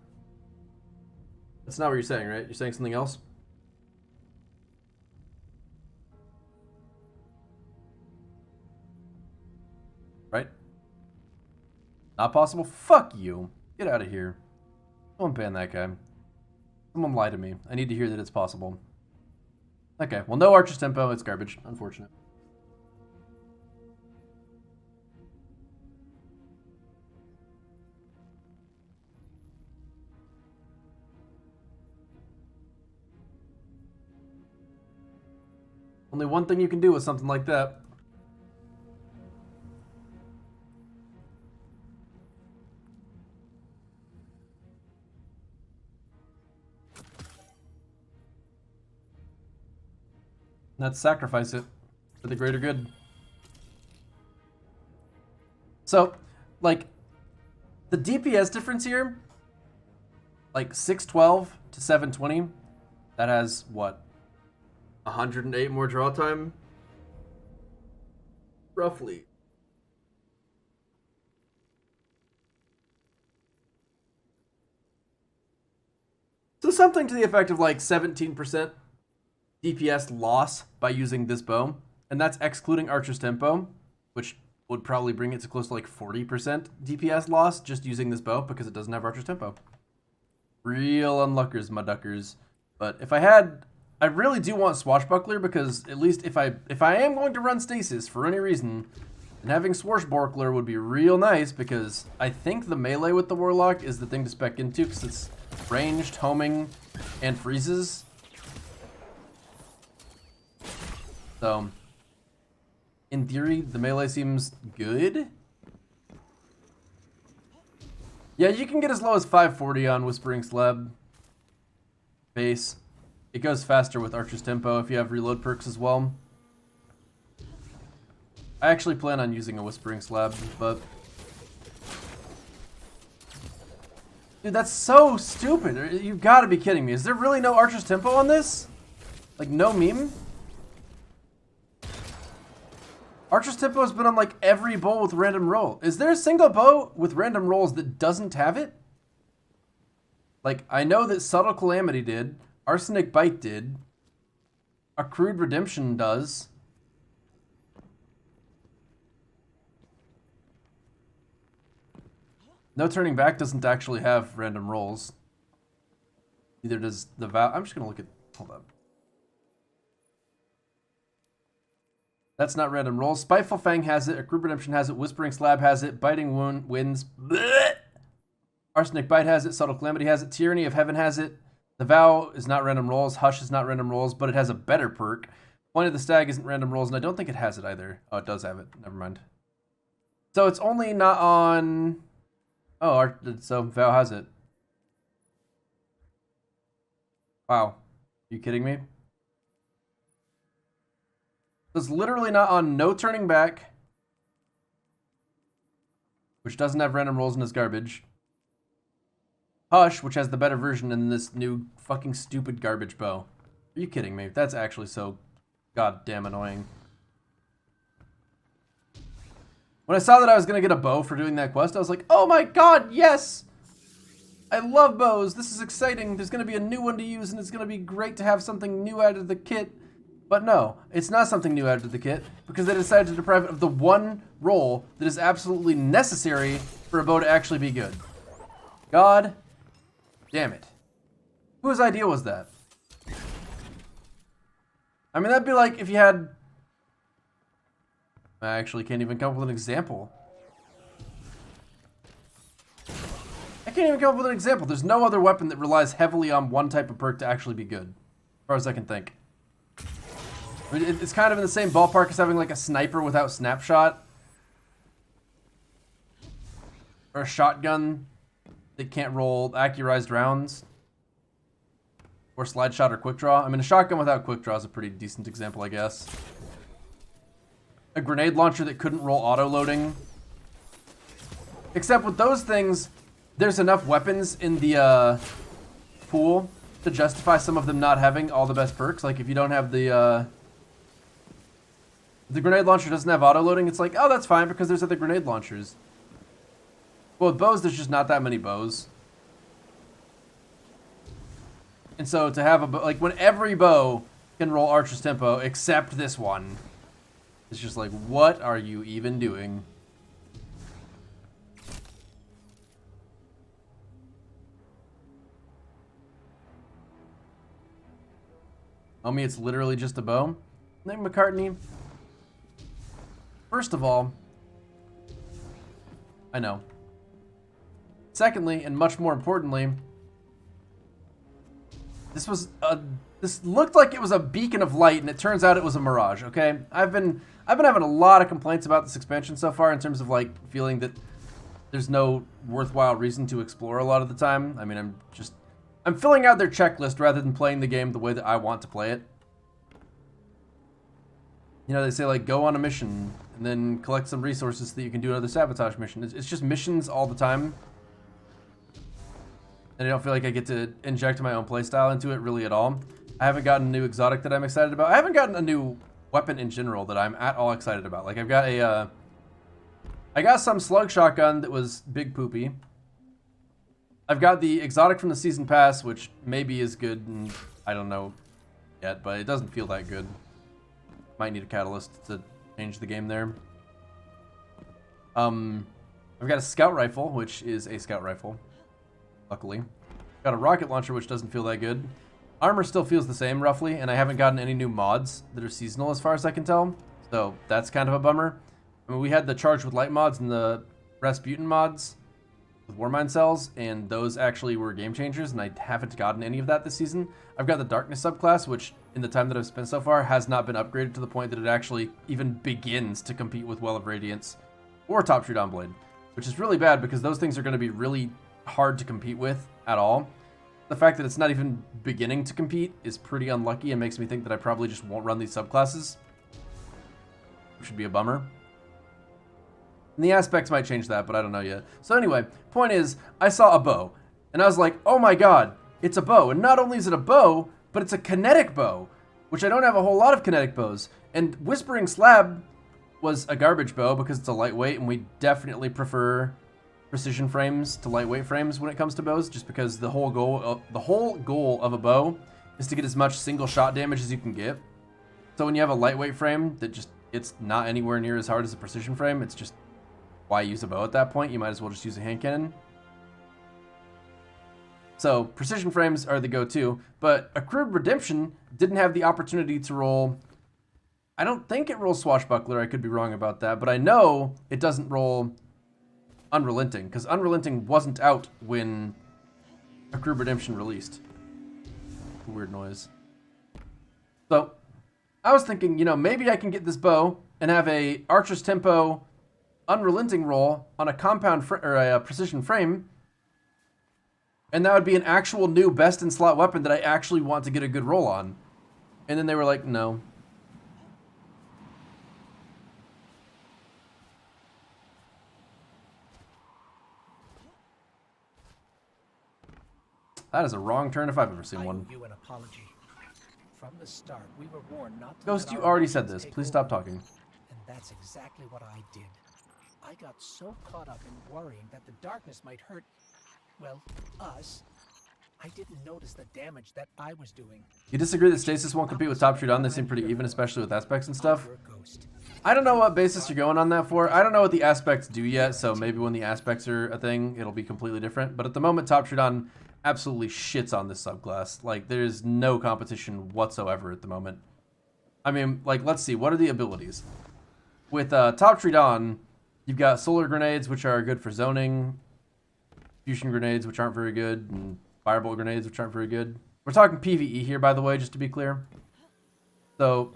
That's not what you're saying, right? You're saying something else? Right? Not possible? Fuck you. Get out of here. Don't ban that guy. Someone lie to me. I need to hear that it's possible. Okay, well, no Archer's Tempo. It's garbage. Unfortunate. Only one thing you can do with something like that. Let's sacrifice it for the greater good. So, like, the DPS difference here, like 612 to 720, that has, what, 108 more draw time? Roughly. So something to the effect of like 17% DPS loss by using this bow, and that's excluding Archer's Tempo, which would probably bring it to close to like 40% DPS loss just using this bow because it doesn't have Archer's Tempo. Real unluckers, my duckers. But if I had, I really do want Swashbuckler, because at least if I am going to run Stasis for any reason, then having Swashbuckler would be real nice, because I think the melee with the Warlock is the thing to spec into, because it's ranged, homing, and freezes. So, in theory, the melee seems good. Yeah, you can get as low as 540 on Whispering Slab base. It goes faster with Archer's Tempo if you have reload perks as well. I actually plan on using a Whispering Slab, but... dude, that's so stupid. You've got to be kidding me. Is there really no Archer's Tempo on this? Like, no meme? Archer's Tempo has been on, like, every bow with random roll. Is there a single bow with random rolls that doesn't have it? Like, I know that Subtle Calamity did. Arsenic Bite did. Accrued Redemption does. No Turning Back doesn't actually have random rolls. Neither does the Vow. I'm just going to look at... hold up. That's not random rolls. Spiteful Fang has it. Accrued Redemption has it. Whispering Slab has it. Biting Wound wins. Blech! Arsenic Bite has it. Subtle Calamity has it. Tyranny of Heaven has it. The Vow is not random rolls. Hush is not random rolls, but it has a better perk. Point of the Stag isn't random rolls, and I don't think it has it either. Oh, it does have it. Never mind. So it's only not on... oh, so Vow has it. Wow. Are you kidding me? It's literally not on No Turning Back, which doesn't have random rolls and is garbage. Hush, which has the better version, and this new fucking stupid garbage bow. Are you kidding me? That's actually so goddamn annoying. When I saw that I was gonna get a bow for doing that quest, I was like, oh my god, yes! I love bows. This is exciting. There's gonna be a new one to use, and it's gonna be great to have something new added to the kit. But no, it's not something new added to the kit, because they decided to deprive it of the one roll that is absolutely necessary for a bow to actually be good. God damn it. Whose idea was that? I mean, that'd be like if you had... I actually can't even come up with an example. I can't even come up with an example. There's no other weapon that relies heavily on one type of perk to actually be good, as far as I can think. I mean, it's kind of in the same ballpark as having like a sniper without snapshot. Or a shotgun that can't roll accurized rounds. Or slide shot or quick draw. I mean, a shotgun without quick draw is a pretty decent example, I guess. A grenade launcher that couldn't roll auto-loading. Except with those things, there's enough weapons in the pool to justify some of them not having all the best perks. Like if you don't have the grenade launcher doesn't have auto-loading, it's like, oh, that's fine because there's other grenade launchers. Well, with bows, there's just not that many bows. And so to have a bow, like when every bow can roll Archer's Tempo except this one, it's just like, what are you even doing? Homie, it's literally just a bow. Name McCartney. First of all, I know. Secondly, and much more importantly, this looked like it was a beacon of light, and it turns out it was a mirage. Okay, I've been having a lot of complaints about this expansion so far in terms of like feeling that there's no worthwhile reason to explore a lot of the time. I mean, I'm filling out their checklist rather than playing the game the way that I want to play it. You know, they say like go on a mission and then collect some resources so that you can do another sabotage mission. It's just missions all the time. And I don't feel like I get to inject my own playstyle into it really at all. I haven't gotten a new exotic that I'm excited about. I haven't gotten a new weapon in general that I'm at all excited about. Like I've got I got some slug shotgun that was big poopy. I've got the exotic from the season pass, which maybe is good, and I don't know yet, but it doesn't feel that good. Might need a catalyst to change the game there. I've got a scout rifle, which is a scout rifle. Luckily. Got a rocket launcher, which doesn't feel that good. Armor still feels the same, roughly, and I haven't gotten any new mods that are seasonal as far as I can tell. So that's kind of a bummer. I mean, we had the Charged with Light mods and the Rasputin mods with Warmind cells, and those actually were game changers, and I haven't gotten any of that this season. I've got the Darkness subclass, which in the time that I've spent so far has not been upgraded to the point that it actually even begins to compete with Well of Radiance or Top True Dawnblade, which is really bad because those things are going to be really hard to compete with at all. The fact that it's not even beginning to compete is pretty unlucky and makes me think that I probably just won't run these subclasses, which should be a bummer. And the aspects might change that, but I don't know yet. So anyway, point is, I saw a bow, and I was like, oh my god, it's a bow. And not only is it a bow, but it's a kinetic bow, which I don't have a whole lot of kinetic bows. And Whispering Slab was a garbage bow because it's a lightweight, and we definitely prefer precision frames to lightweight frames when it comes to bows, just because the whole goal of a bow is to get as much single shot damage as you can get. So when you have a lightweight frame that just it's not anywhere near as hard as a precision frame, it's just why use a bow at that point? You might as well just use a hand cannon. So precision frames are the go-to, but Accrued Redemption didn't have the opportunity to roll. I don't think it rolls Swashbuckler. I could be wrong about that, but I know it doesn't roll Unrelenting, because Unrelenting wasn't out when Accrued Redemption released. Weird noise. So I was thinking, you know, maybe I can get this bow and have a Archer's Tempo Unrelenting roll on a compound or a precision frame, and that would be an actual new best in slot weapon that I actually want to get a good roll on. And then they were like, no. That is a wrong turn if I've ever seen I one. owe you an apology. From the start, we were warned not to Ghost, let you our already said emotions this. take Please stop over. talking. And that's exactly what I did. I got so caught up in worrying that the darkness might hurt, well, us. I didn't notice the damage that I was doing. You disagree that Stasis won't compete with Top Tree Dawn? They seem pretty even, especially with aspects and stuff. You're a ghost. I don't know what basis you're going on that for. I don't know what the aspects do yet, so maybe when the aspects are a thing, it'll be completely different. But at the moment, Top Tree Dawn absolutely shits on this subclass. Like, there's no competition whatsoever at the moment. I mean, like, let's see. What are the abilities? With Top Tree Dawn, you've got solar grenades, which are good for zoning, fusion grenades, which aren't very good, and fireball grenades, which aren't very good. We're talking PvE here, by the way, just to be clear. So,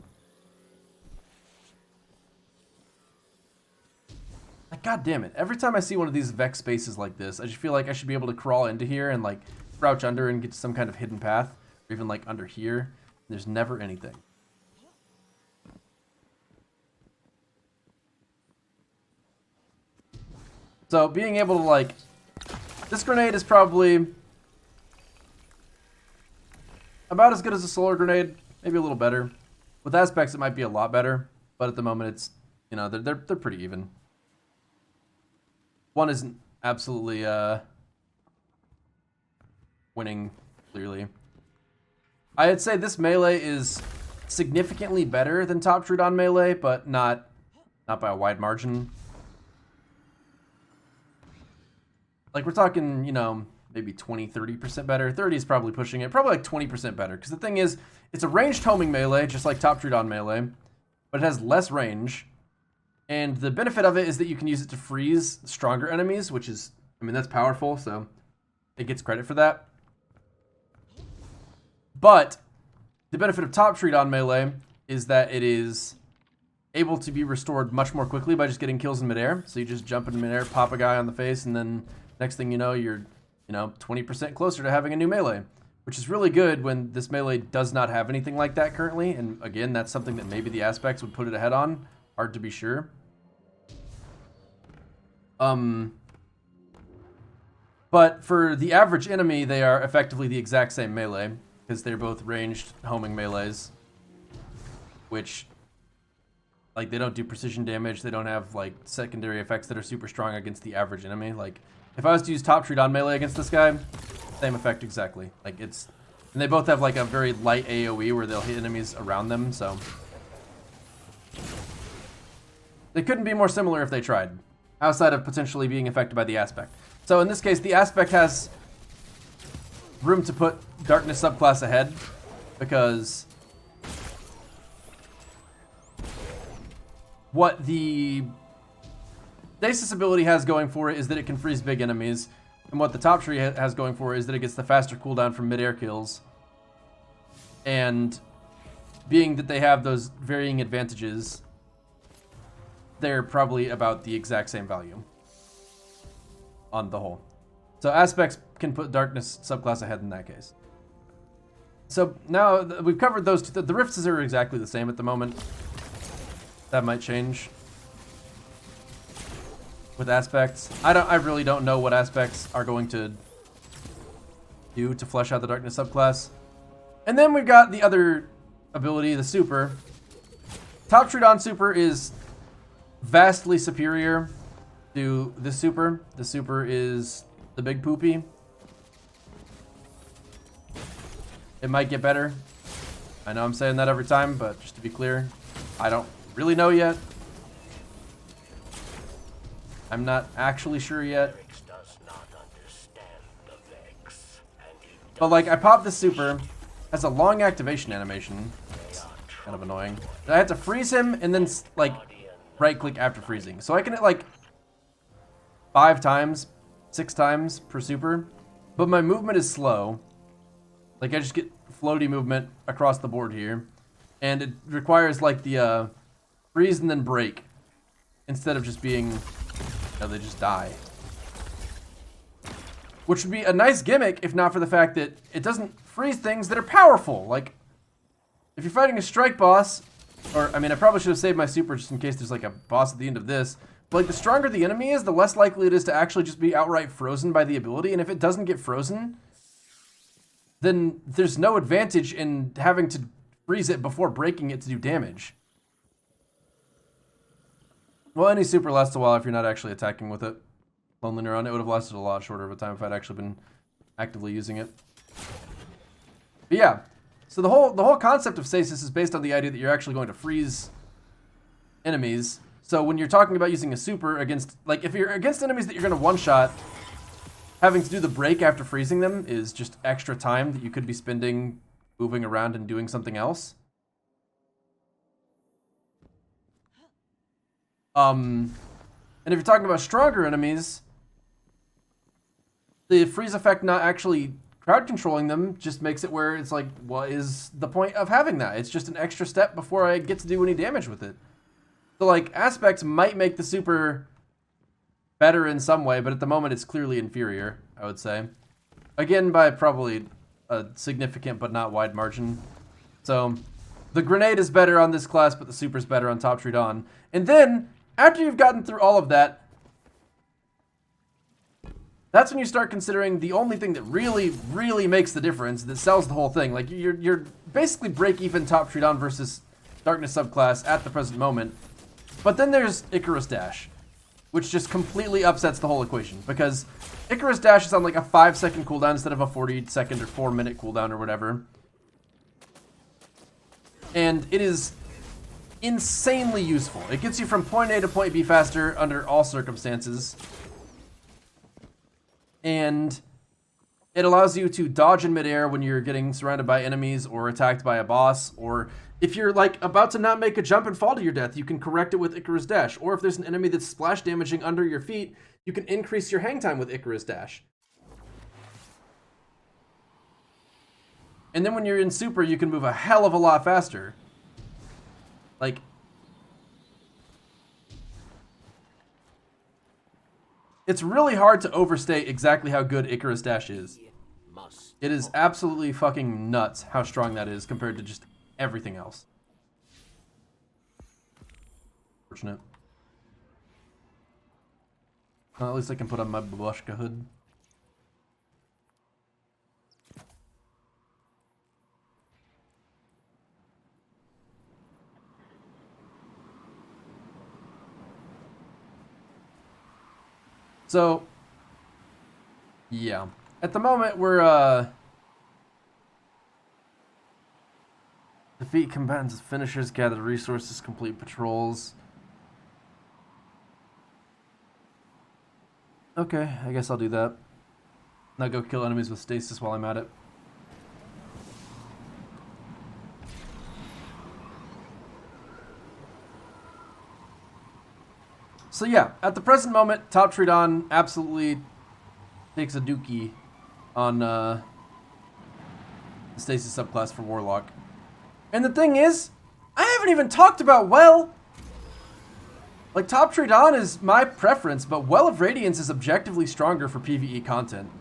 like, god damn it. Every time I see one of these Vex spaces like this, I just feel like I should be able to crawl into here and, like, crouch under and get to some kind of hidden path. Or even, like, under here. There's never anything. So, being able to, like... This grenade is probably about as good as a solar grenade, maybe a little better. With aspects, it might be a lot better, but at the moment, it's, you know, they're pretty even. One isn't absolutely winning clearly. I'd say this melee is significantly better than Top Tree Dawn melee, but not by a wide margin. Like, we're talking, you know, maybe 20, 30% better. 30 is probably pushing it. Probably like 20% better. Because the thing is, it's a ranged homing melee, just like Top Tree Dawn melee. But it has less range. And the benefit of it is that you can use it to freeze stronger enemies, which is, I mean, that's powerful, so it gets credit for that. But the benefit of Top Tree Dawn melee is that it is able to be restored much more quickly by just getting kills in midair. So you just jump in midair, pop a guy on the face, and then next thing you know, you're, 20% closer to having a new melee, which is really good when this melee does not have anything like that currently. And again, that's something that maybe the aspects would put it ahead on. Hard to be sure. But for the average enemy, they are effectively the exact same melee because they're both ranged homing melees, which, like, they don't do precision damage. They don't have, like, secondary effects that are super strong against the average enemy. Like, if I was to use Top Tree Dawn melee against this guy, same effect exactly. Like, it's... And they both have, like, a very light AoE where they'll hit enemies around them, so... They couldn't be more similar if they tried, outside of potentially being affected by the aspect. So in this case, the aspect has room to put Darkness subclass ahead, because what the Stasis ability has going for it is that it can freeze big enemies, and what the Top Tree has going for it is that it gets the faster cooldown from mid-air kills. And being that they have those varying advantages, they're probably about the exact same value on the whole. So aspects can put Darkness subclass ahead in that case. So now we've covered those two. The rifts are exactly the same at the moment. That might change with aspects. I really don't know what aspects are going to do to flesh out the Darkness subclass. And then we've got the other ability, the super. Top Tree Dawn super is vastly superior to this super. The super is the big poopy. It might get better. I know I'm saying that every time, but just to be clear, I don't really know yet. I'm not actually sure yet. But like, I popped this super, has a long activation animation. It's kind of annoying. I had to freeze him and then like right click after freezing. So I can hit like 5 times, 6 times per super, but my movement is slow. Like, I just get floaty movement across the board here, and it requires like the freeze and then break instead of just being, they just die. Which would be a nice gimmick if not for the fact that it doesn't freeze things that are powerful. Like, if you're fighting a strike boss, or, I mean, I probably should have saved my super just in case there's like a boss at the end of this, but like, the stronger the enemy is, the less likely it is to actually just be outright frozen by the ability, and if it doesn't get frozen, then there's no advantage in having to freeze it before breaking it to do damage. Well, any super lasts a while if you're not actually attacking with it. Lonely Neuron, it would have lasted a lot shorter of a time if I'd actually been actively using it. But yeah, so the whole concept of stasis is based on the idea that you're actually going to freeze enemies. So when you're talking about using a super against, like, if you're against enemies that you're going to one-shot, having to do the break after freezing them is just extra time that you could be spending moving around and doing something else. And if you're talking about stronger enemies, the freeze effect not actually crowd controlling them just makes it where it's like, what is the point of having that? It's just an extra step before I get to do any damage with it. So, like, aspects might make the super better in some way, but at the moment it's clearly inferior, I would say. Again, by probably a significant but not wide margin. So, the grenade is better on this class, but the super's better on Top Tree Dawn. And then, after you've gotten through all of that, that's when you start considering the only thing that really makes the difference, that sells the whole thing. Like, you're basically break-even Top Tree Dawn versus Darkness subclass at the present moment. But then there's Icarus Dash, which just completely upsets the whole equation. Because Icarus Dash is on like a 5-second cooldown instead of a 40-second or 4-minute cooldown or whatever. And it is insanely useful. It gets you from point A to point B faster under all circumstances. And it allows you to dodge in midair when you're getting surrounded by enemies or attacked by a boss. Or if you're like about to not make a jump and fall to your death, you can correct it with Icarus Dash. Or if there's an enemy that's splash damaging under your feet, you can increase your hang time with Icarus Dash. And then when you're in super, you can move a hell of a lot faster. Like, it's really hard to overstate exactly how good Icarus Dash is. It is absolutely fucking nuts how strong that is compared to just everything else. Fortunate. Well, at least I can put on my babushka hood. So, yeah. At the moment, we're, defeat combatants, finishers, gather resources, complete patrols. Okay, I guess I'll do that. Now go kill enemies with stasis while I'm at it. So yeah, at the present moment, Top Tree Dawn absolutely takes a dookie on the Stasis subclass for Warlock. And the thing is, I haven't even talked about Well. Like, Top Tree Dawn is my preference, but Well of Radiance is objectively stronger for PvE content.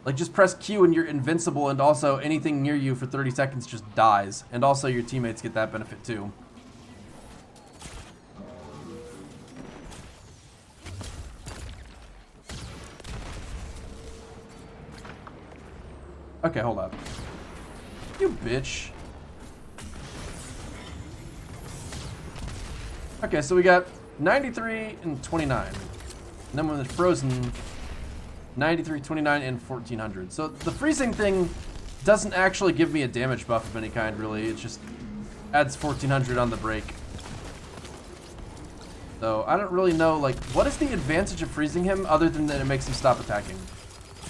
Like, just press Q and you're invincible, and also anything near you for 30 seconds just dies. And also your teammates get that benefit too. Okay, hold up. You bitch. Okay, so we got 93 and 29. And then when it's frozen, 93, 29, and 1400. So the freezing thing doesn't actually give me a damage buff of any kind, really. It just adds 1400 on the break. So I don't really know, like, what is the advantage of freezing him other than that it makes him stop attacking?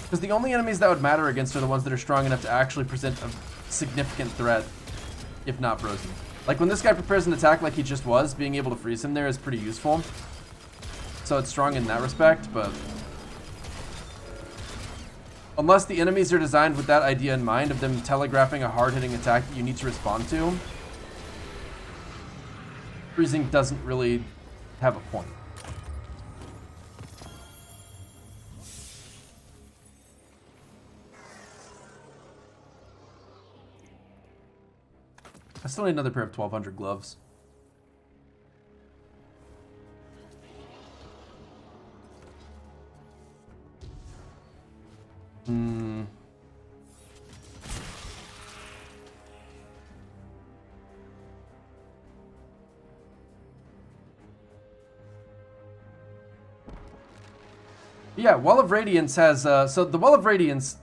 Because the only enemies that would matter against are the ones that are strong enough to actually present a significant threat, if not frozen. Like, when this guy prepares an attack like he just was, being able to freeze him there is pretty useful. So it's strong in that respect, but unless the enemies are designed with that idea in mind of them telegraphing a hard-hitting attack that you need to respond to, freezing doesn't really have a point. I still need another pair of 1200 gloves. yeah, Wall of Radiance has, so the Wall of Radiance,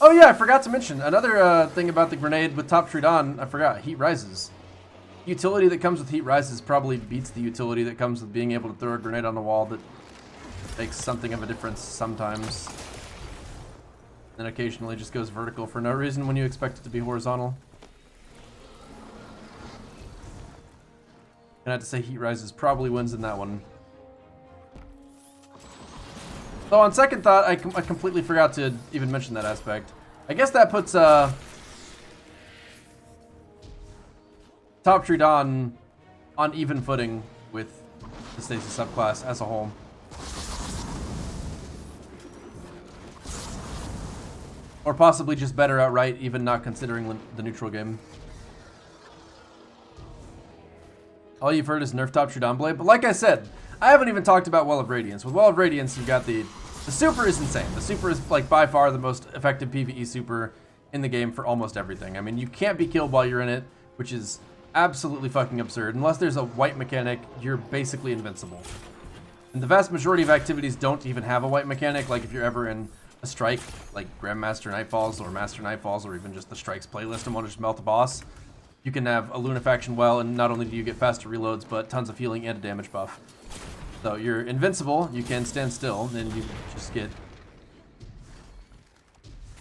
oh yeah, I forgot to mention, another thing about the grenade with Top Treat on, I forgot, Heat Rises. Utility that comes with Heat Rises probably beats the utility that comes with being able to throw a grenade on the wall that makes something of a difference sometimes. And occasionally just goes vertical for no reason when you expect it to be horizontal. And I have to say Heat Rises probably wins in that one. So on second thought, I completely forgot to even mention that aspect. I guess that puts Top Tree Dawn on even footing with the Stasis subclass as a whole. Or possibly just better outright, even not considering the neutral game. All you've heard is nerf Top Tree Dawn Blade, but like I said, I haven't even talked about Well of Radiance. With Well of Radiance, you've got the super is insane. The super is like by far the most effective PvE super in the game for almost everything. I mean, you can't be killed while you're in it, which is absolutely fucking absurd. Unless there's a white mechanic, you're basically invincible. And the vast majority of activities don't even have a white mechanic, like if you're ever in a strike, like Grandmaster Nightfalls or Master Nightfalls, or even just the strikes playlist and want to just melt a boss. You can have a Lunafaction well, and not only do you get faster reloads, but tons of healing and a damage buff. So you're invincible, you can stand still, and you just get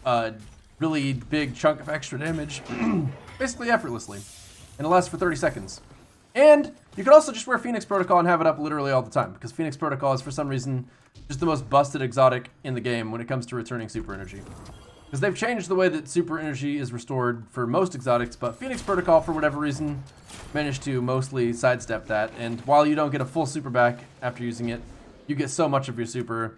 a really big chunk of extra damage, basically effortlessly. And it lasts for 30 seconds. And you can also just wear Phoenix Protocol and have it up literally all the time, because Phoenix Protocol is for some reason just the most busted exotic in the game when it comes to returning super energy. Because they've changed the way that super energy is restored for most exotics, but Phoenix Protocol, for whatever reason, managed to mostly sidestep that. And while you don't get a full super back after using it, you get so much of your super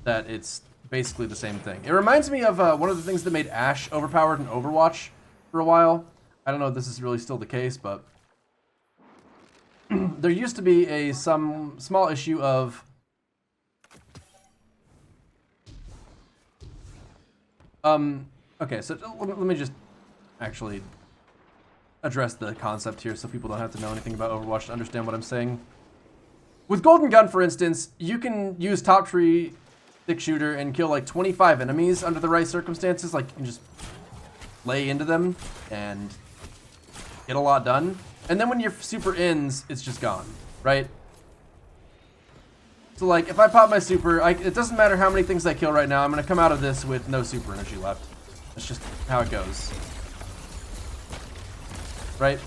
that it's basically the same thing. It reminds me of one of the things that made Ashe overpowered in Overwatch for a while. I don't know if this is really still the case, but there used to be some small issue of okay, so let me just actually address the concept here so people don't have to know anything about Overwatch to understand what I'm saying. With Golden Gun, for instance, you can use Top Tree Stick Shooter and kill like 25 enemies under the right circumstances. Like, you can just lay into them and get a lot done. And then when your super ends, it's just gone, right? So like, if I pop my super, it doesn't matter how many things I kill right now, I'm gonna come out of this with no super energy left. That's just how it goes. Right?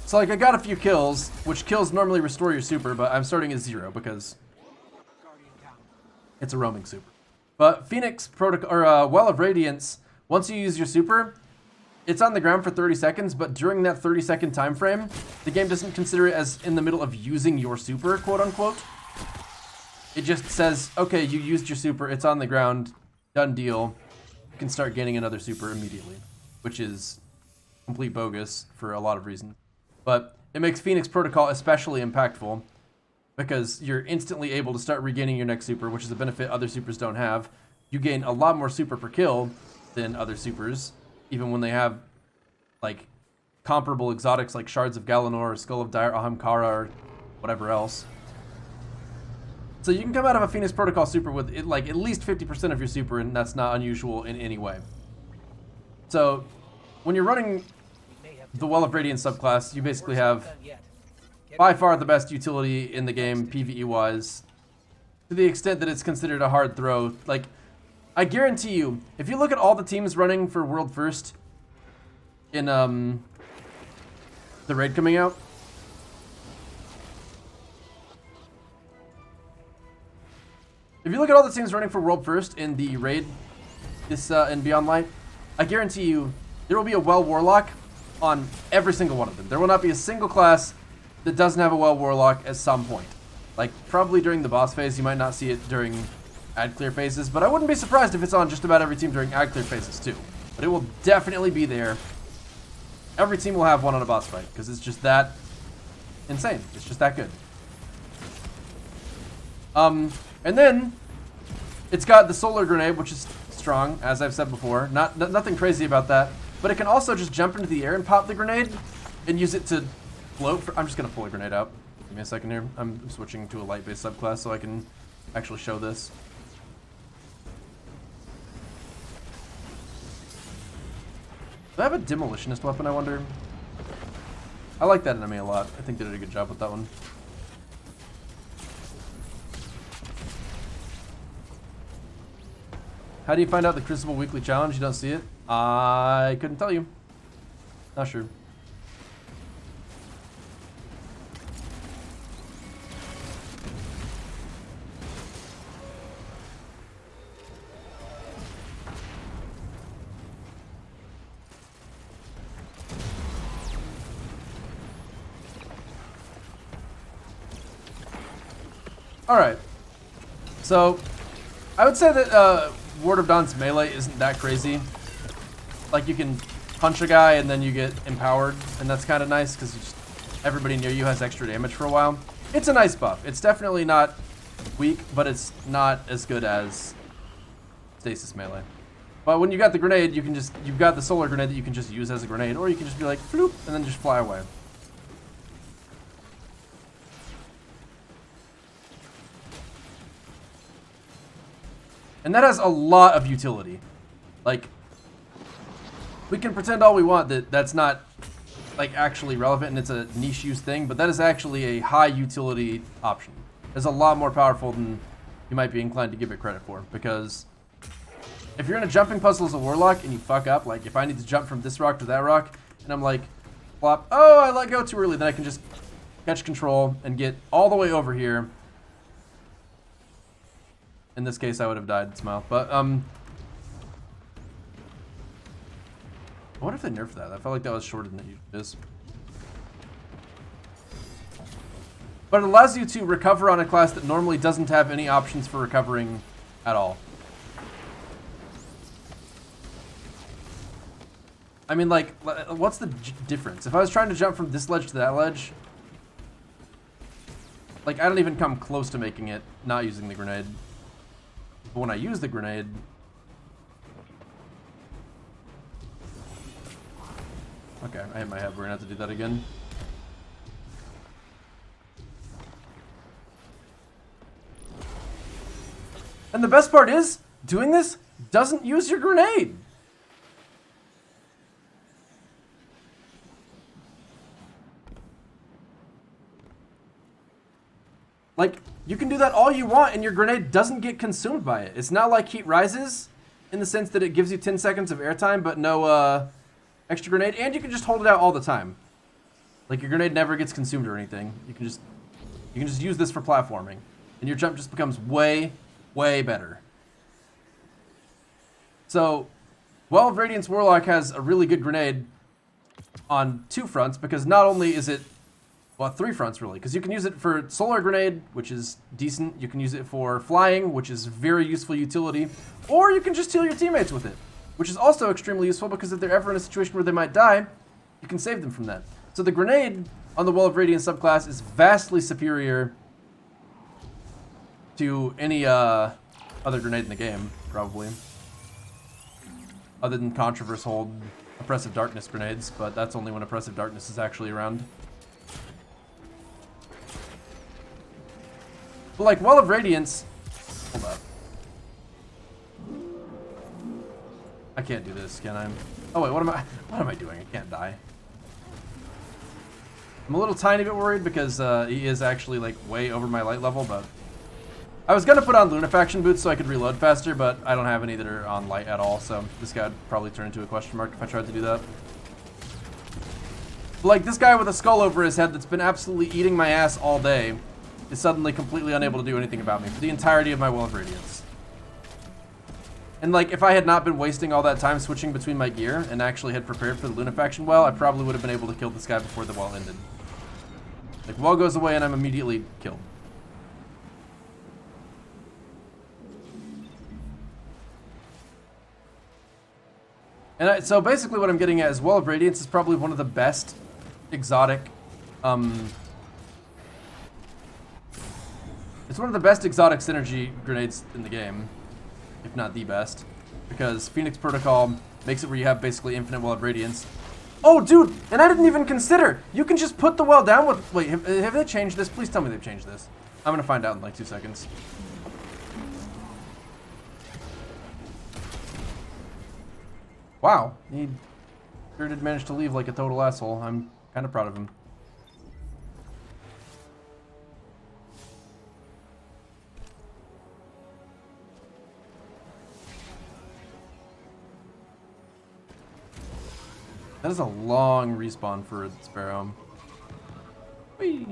So like, I got a few kills, which kills normally restore your super, but I'm starting at 0 because it's a roaming super. But Phoenix Protocol, or Well of Radiance, once you use your super, it's on the ground for 30 seconds, but during that 30-second time frame, the game doesn't consider it as in the middle of using your super, quote unquote. It just says, okay, you used your super, it's on the ground, done deal. You can start gaining another super immediately, which is complete bogus for a lot of reasons. But it makes Phoenix Protocol especially impactful because you're instantly able to start regaining your next super, which is a benefit other supers don't have. You gain a lot more super per kill than other supers, even when they have like comparable exotics like Shards of Galanor or Skull of Dire Ahamkara or whatever else. So you can come out of a Phoenix Protocol super with like at least 50% of your super, and that's not unusual in any way. So when you're running the Well of Radiance subclass, you basically have by far the best utility in the game PvE wise, to the extent that it's considered a hard throw. Like, I guarantee you, if you look at all the teams running for World First in the raid coming out, if you look at all the teams running for World First in the raid this in Beyond Light, I guarantee you there will be a Well Warlock on every single one of them. There will not be a single class that doesn't have a Well Warlock at some point. Like, probably during the boss phase, you might not see it during ad clear phases, but I wouldn't be surprised if it's on just about every team during ad clear phases too. But it will definitely be there. Every team will have one on a boss fight, because it's just that insane. It's just that good. And then it's got the solar grenade, which is strong, as I've said before. Nothing crazy about that, but it can also just jump into the air and pop the grenade and use it to float. I'm just gonna pull a grenade out. Give me a second here. I'm switching to a light-based subclass so I can actually show this. Do I have a demolitionist weapon, I wonder? I like that enemy a lot. I think they did a good job with that one. How do you find out the Crucible Weekly Challenge? You don't see it? I couldn't tell you. Not sure. Alright. So, I would say that Ward of Dawn's melee isn't that crazy. Like, you can punch a guy and then you get empowered, and that's kind of nice because everybody near you has extra damage for a while. It's a nice buff. It's definitely not weak, but it's not as good as stasis melee. But when you got the grenade, you can just, you've got the solar grenade that you can just use as a grenade, or you can just be like, floop, and then just fly away. And that has a lot of utility. Like, we can pretend all we want that that's not, like, actually relevant and it's a niche use thing, but that is actually a high utility option. It's a lot more powerful than you might be inclined to give it credit for, because if you're in a jumping puzzle as a warlock and you fuck up, like if I need to jump from this rock to that rock, and I'm like, flop, oh, I let go too early, then I can just catch control and get all the way over here. In this case, I would have died, Smile. But, I wonder if they nerfed that. I felt like that was shorter than it usually is. But it allows you to recover on a class that normally doesn't have any options for recovering at all. I mean, like, what's the difference? If I was trying to jump from this ledge to that ledge, like, I don't even come close to making it not using the grenade. But when I use the grenade, okay, I hit my head. We're gonna have to do that again. And the best part is, doing this doesn't use your grenade. Like, you can do that all you want and your grenade doesn't get consumed by it. It's not like Heat Rises in the sense that it gives you 10 seconds of airtime but no extra grenade, and you can just hold it out all the time. Like, your grenade never gets consumed or anything. You can just use this for platforming, and your jump just becomes way, way better. So, Well of Radiance Warlock has a really good grenade on two fronts, because not only is it, well, three fronts really, because you can use it for solar grenade, which is decent. You can use it for flying, which is very useful utility, or you can just heal your teammates with it, which is also extremely useful, because if they're ever in a situation where they might die, you can save them from that. So the grenade on the Well of Radiance subclass is vastly superior to any other grenade in the game, probably. Other than Controverse hold Oppressive Darkness grenades, but that's only when Oppressive Darkness is actually around. But like Well of Radiance, hold up. I can't do this, can I? Oh wait, what am I doing? I can't die. I'm a little tiny bit worried because he is actually like way over my light level, but I was gonna put on Lunafaction boots so I could reload faster, but I don't have any that are on light at all, so this guy would probably turn into a question mark if I tried to do that. But like this guy with a skull over his head that's been absolutely eating my ass all day is suddenly completely unable to do anything about me for the entirety of my Well of Radiance. And like, if I had not been wasting all that time switching between my gear and actually had prepared for the Lunafaction well, I probably would have been able to kill this guy before the well ended. Like, well goes away and I'm immediately killed. And so basically what I'm getting at is Well of Radiance is probably one of the best exotic, it's one of the best exotic synergy grenades in the game, if not the best, because Phoenix Protocol makes it where you have basically infinite Well of Radiance. Oh, dude, and I didn't even consider, you can just put the well down with, wait, have they changed this? Please tell me they've changed this. I'm gonna find out in like 2 seconds. Wow, need Sure did manage to leave like a total asshole. I'm kind of proud of him. That is a long respawn for a Sparrow. Whee!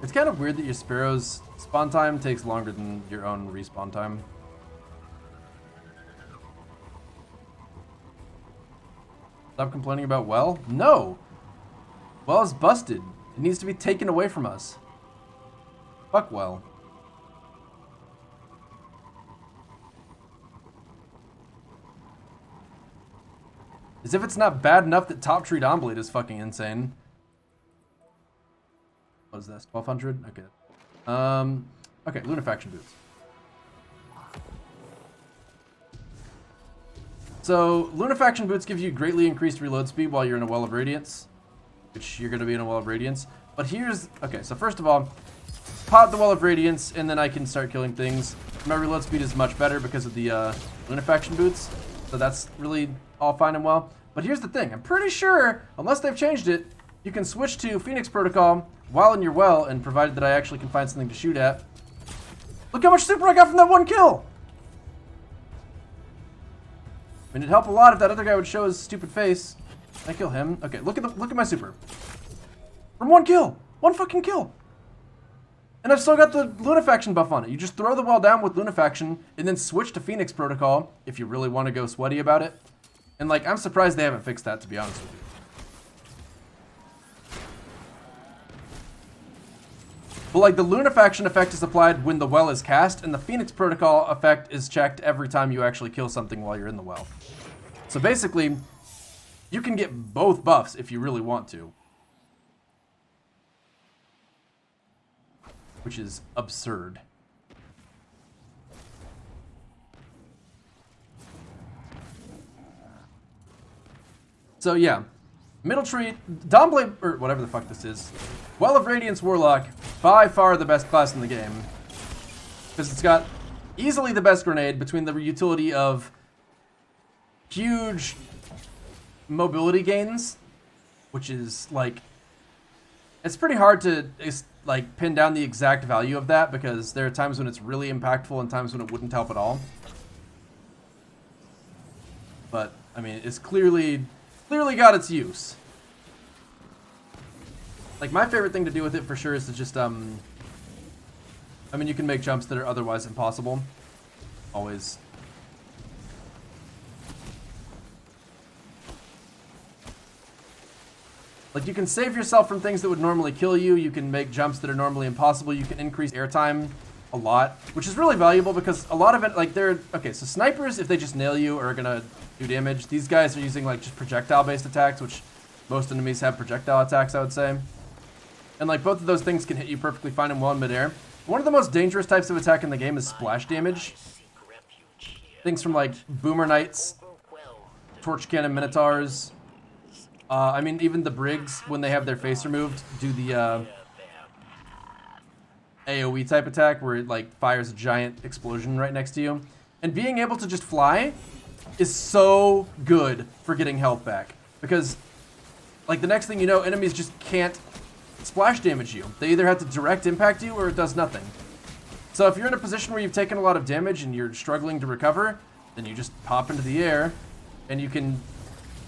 It's kind of weird that your Sparrow's spawn time takes longer than your own respawn time. Stop complaining about well? No! Well is busted. It needs to be taken away from us. Fuck well. As if it's not bad enough that Top Tree Dawnblade is fucking insane. What is this? 1200? Okay. Okay, Lunafaction boots. So, Lunafaction boots give you greatly increased reload speed while you're in a Well of Radiance. Which you're going to be in a Well of Radiance. But here's... Okay, so first of all, pop the Well of Radiance, and then I can start killing things. My reload speed is much better because of the Lunafaction boots. So that's really all fine and well. But here's the thing. I'm pretty sure, unless they've changed it, you can switch to Phoenix Protocol while in your well, and provided that I actually can find something to shoot at. Look how much super I got from that one kill! I mean, it'd help a lot if that other guy would show his stupid face. I kill him. Okay, look at my super. From one kill! One fucking kill! And I've still got the Lunafaction buff on it. You just throw the well down with Lunafaction, and then switch to Phoenix Protocol, if you really want to go sweaty about it. And, like, I'm surprised they haven't fixed that, to be honest with you. But, like, the Lunafaction effect is applied when the well is cast, and the Phoenix Protocol effect is checked every time you actually kill something while you're in the well. So, basically, you can get both buffs if you really want to. Which is absurd. So yeah, Middle Tree, Dawnblade, or whatever the fuck this is, Well of Radiance Warlock, by far the best class in the game. Because it's got easily the best grenade between the utility of huge mobility gains, which is like, it's pretty hard to like pin down the exact value of that because there are times when it's really impactful and times when it wouldn't help at all. But I mean, it's clearly got its use. Like, my favorite thing to do with it for sure is to just I mean, you can make jumps that are otherwise impossible. Always. Like, you can save yourself from things that would normally kill you. You can make jumps that are normally impossible. You can increase airtime a lot, which is really valuable because a lot of it, like, they're... Okay, so snipers, if they just nail you, are gonna do damage. These guys are using, like, just projectile-based attacks, which most enemies have projectile attacks, I would say. And, like, both of those things can hit you perfectly fine and well in midair. One of the most dangerous types of attack in the game is splash damage. Things from, like, Boomer Knights, Torch Cannon Minotaurs... I mean, even the Briggs, when they have their face removed, do the AoE type attack where it like fires a giant explosion right next to you. And being able to just fly is so good for getting health back. Because, like, the next thing you know, enemies just can't splash damage you. They either have to direct impact you or it does nothing. So if you're in a position where you've taken a lot of damage and you're struggling to recover, then you just pop into the air and you can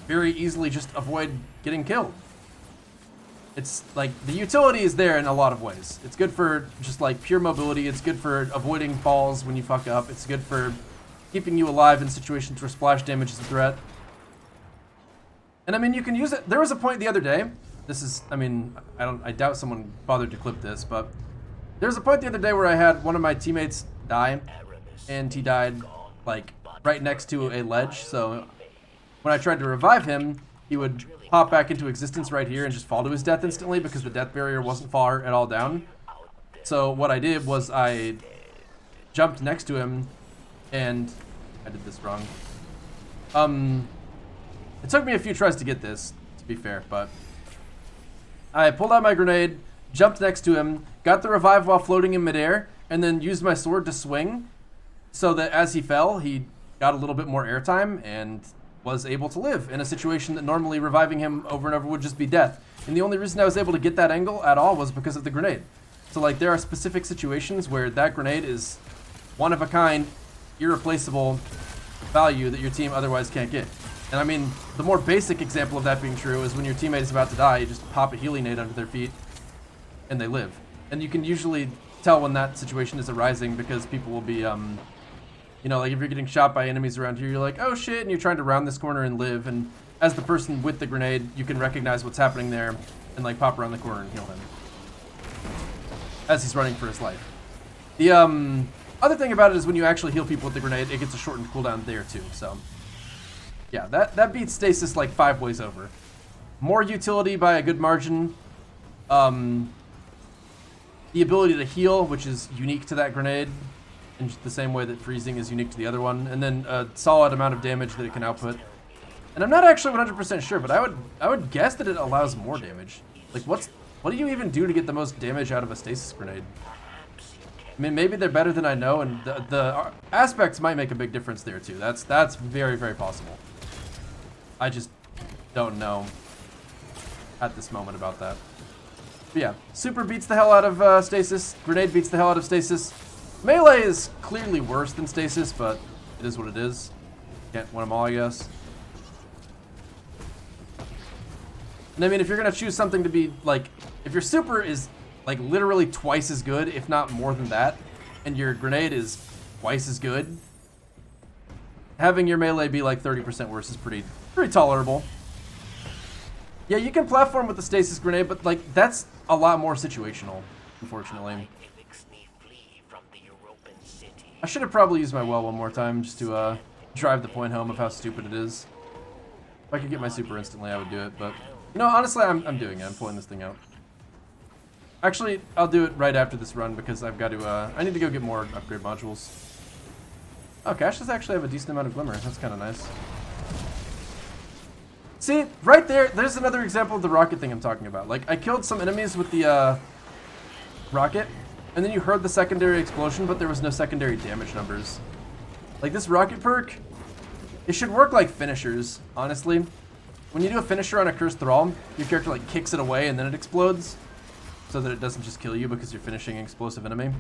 very easily just avoid getting killed. It's like the utility is there in a lot of ways. It's good for just like pure mobility. It's good for avoiding falls when you fuck up. It's good for keeping you alive in situations where splash damage is a threat. And I mean, you can use it. There was a point the other day. This is, I mean, I doubt someone bothered to clip this, but there was a point the other day where I had one of my teammates die, and he died like right next to a ledge. So when I tried to revive him, he would pop back into existence right here and just fall to his death instantly because the death barrier wasn't far at all down. So what I did was I jumped next to him, and I did this wrong. It took me a few tries to get this, to be fair, but I pulled out my grenade, jumped next to him, got the revive while floating in midair, and then used my sword to swing so that as he fell, he got a little bit more airtime and was able to live in a situation that normally reviving him over and over would just be death. And the only reason I was able to get that angle at all was because of the grenade. So like there are specific situations where that grenade is one of a kind, irreplaceable value that your team otherwise can't get. And I mean, the more basic example of that being true is when your teammate is about to die, you just pop a healing nade under their feet and they live. And you can usually tell when that situation is arising because people will be, you know, like if you're getting shot by enemies around here, you're like, oh shit, and you're trying to round this corner and live. And as the person with the grenade, you can recognize what's happening there and like pop around the corner and heal him as he's running for his life. The other thing about it is when you actually heal people with the grenade, it gets a shortened cooldown there too. So yeah, that beats stasis like 5 ways over. More utility by a good margin. The ability to heal, which is unique to that grenade, in the same way that freezing is unique to the other one, and then a solid amount of damage that it can output. And I'm not actually 100% sure, but I would guess that it allows more damage. Like what do you even do to get the most damage out of a stasis grenade? I mean, maybe they're better than I know, and the aspects might make a big difference there too. That's very, very possible. I just don't know at this moment about that. But yeah, super beats the hell out of stasis. Grenade beats the hell out of stasis. Melee is clearly worse than stasis, but it is what it is. Can't win them all, I guess. And I mean, if you're gonna choose something to be like, if your super is like literally twice as good, if not more than that, and your grenade is twice as good, having your melee be like 30% worse is pretty tolerable. Yeah, you can platform with the stasis grenade, but like that's a lot more situational, unfortunately. I should have probably used my well one more time just to drive the point home of how stupid it is. If I could get my super instantly, I would do it, but no, honestly, I'm doing it. I'm pulling this thing out. Actually, I'll do it right after this run because I've got to, I need to go get more upgrade modules. Oh, Cash does actually have a decent amount of glimmer. That's kind of nice. See, right there, there's another example of the rocket thing I'm talking about. Like, I killed some enemies with the rocket, and then you heard the secondary explosion, but there was no secondary damage numbers. Like, this rocket perk, it should work like finishers, honestly. When you do a finisher on a cursed thrall, your character like kicks it away and then it explodes, so that it doesn't just kill you because you're finishing an explosive enemy.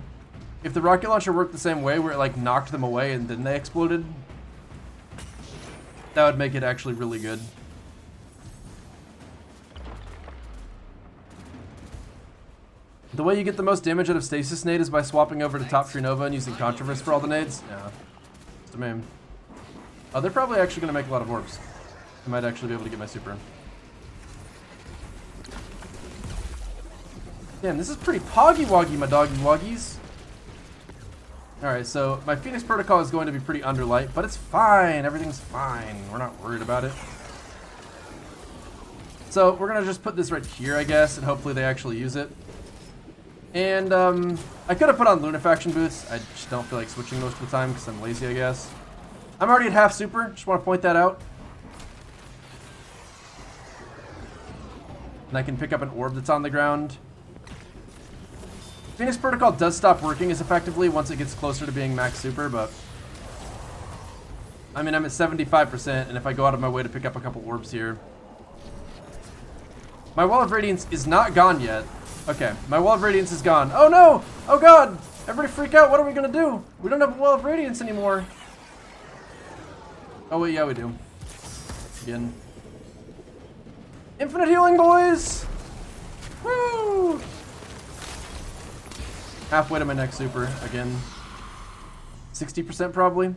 If the rocket launcher worked the same way, where it like knocked them away and then they exploded, that would make it actually really good. The way you get the most damage out of Stasis Nade is by swapping over to Top Tree Nova and using Controverse for all the nades? Yeah. Just a meme. Oh, they're probably actually going to make a lot of orbs. I might actually be able to get my super. Damn, this is pretty poggy-woggy, my doggy-woggies. Alright, so my Phoenix Protocol is going to be pretty underlight, but it's fine. Everything's fine. We're not worried about it. So we're going to just put this right here, I guess, and hopefully they actually use it. And I could have put on Lunafaction boots. I just don't feel like switching most of the time because I'm lazy, I guess. I'm already at half super. Just want to point that out. And I can pick up an orb that's on the ground. Phoenix Protocol does stop working as effectively once it gets closer to being max super, but I mean, I'm at 75%, and if I go out of my way to pick up a couple orbs here. My Wall of Radiance is not gone yet. Okay, my Wall of Radiance is gone. Oh no! Oh god! Everybody freak out, what are we gonna do? We don't have a Wall of Radiance anymore. Oh wait, yeah we do. Again. Infinite healing, boys! Woo! Halfway to my next super, again. 60% probably.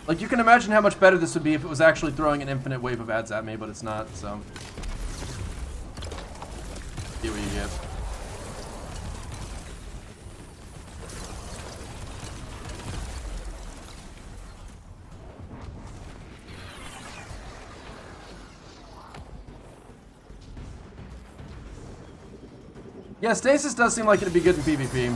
Like, you can imagine how much better this would be if it was actually throwing an infinite wave of ads at me, but it's not, so. Get what you get. Yeah, Stasis does seem like it'd be good in PvP.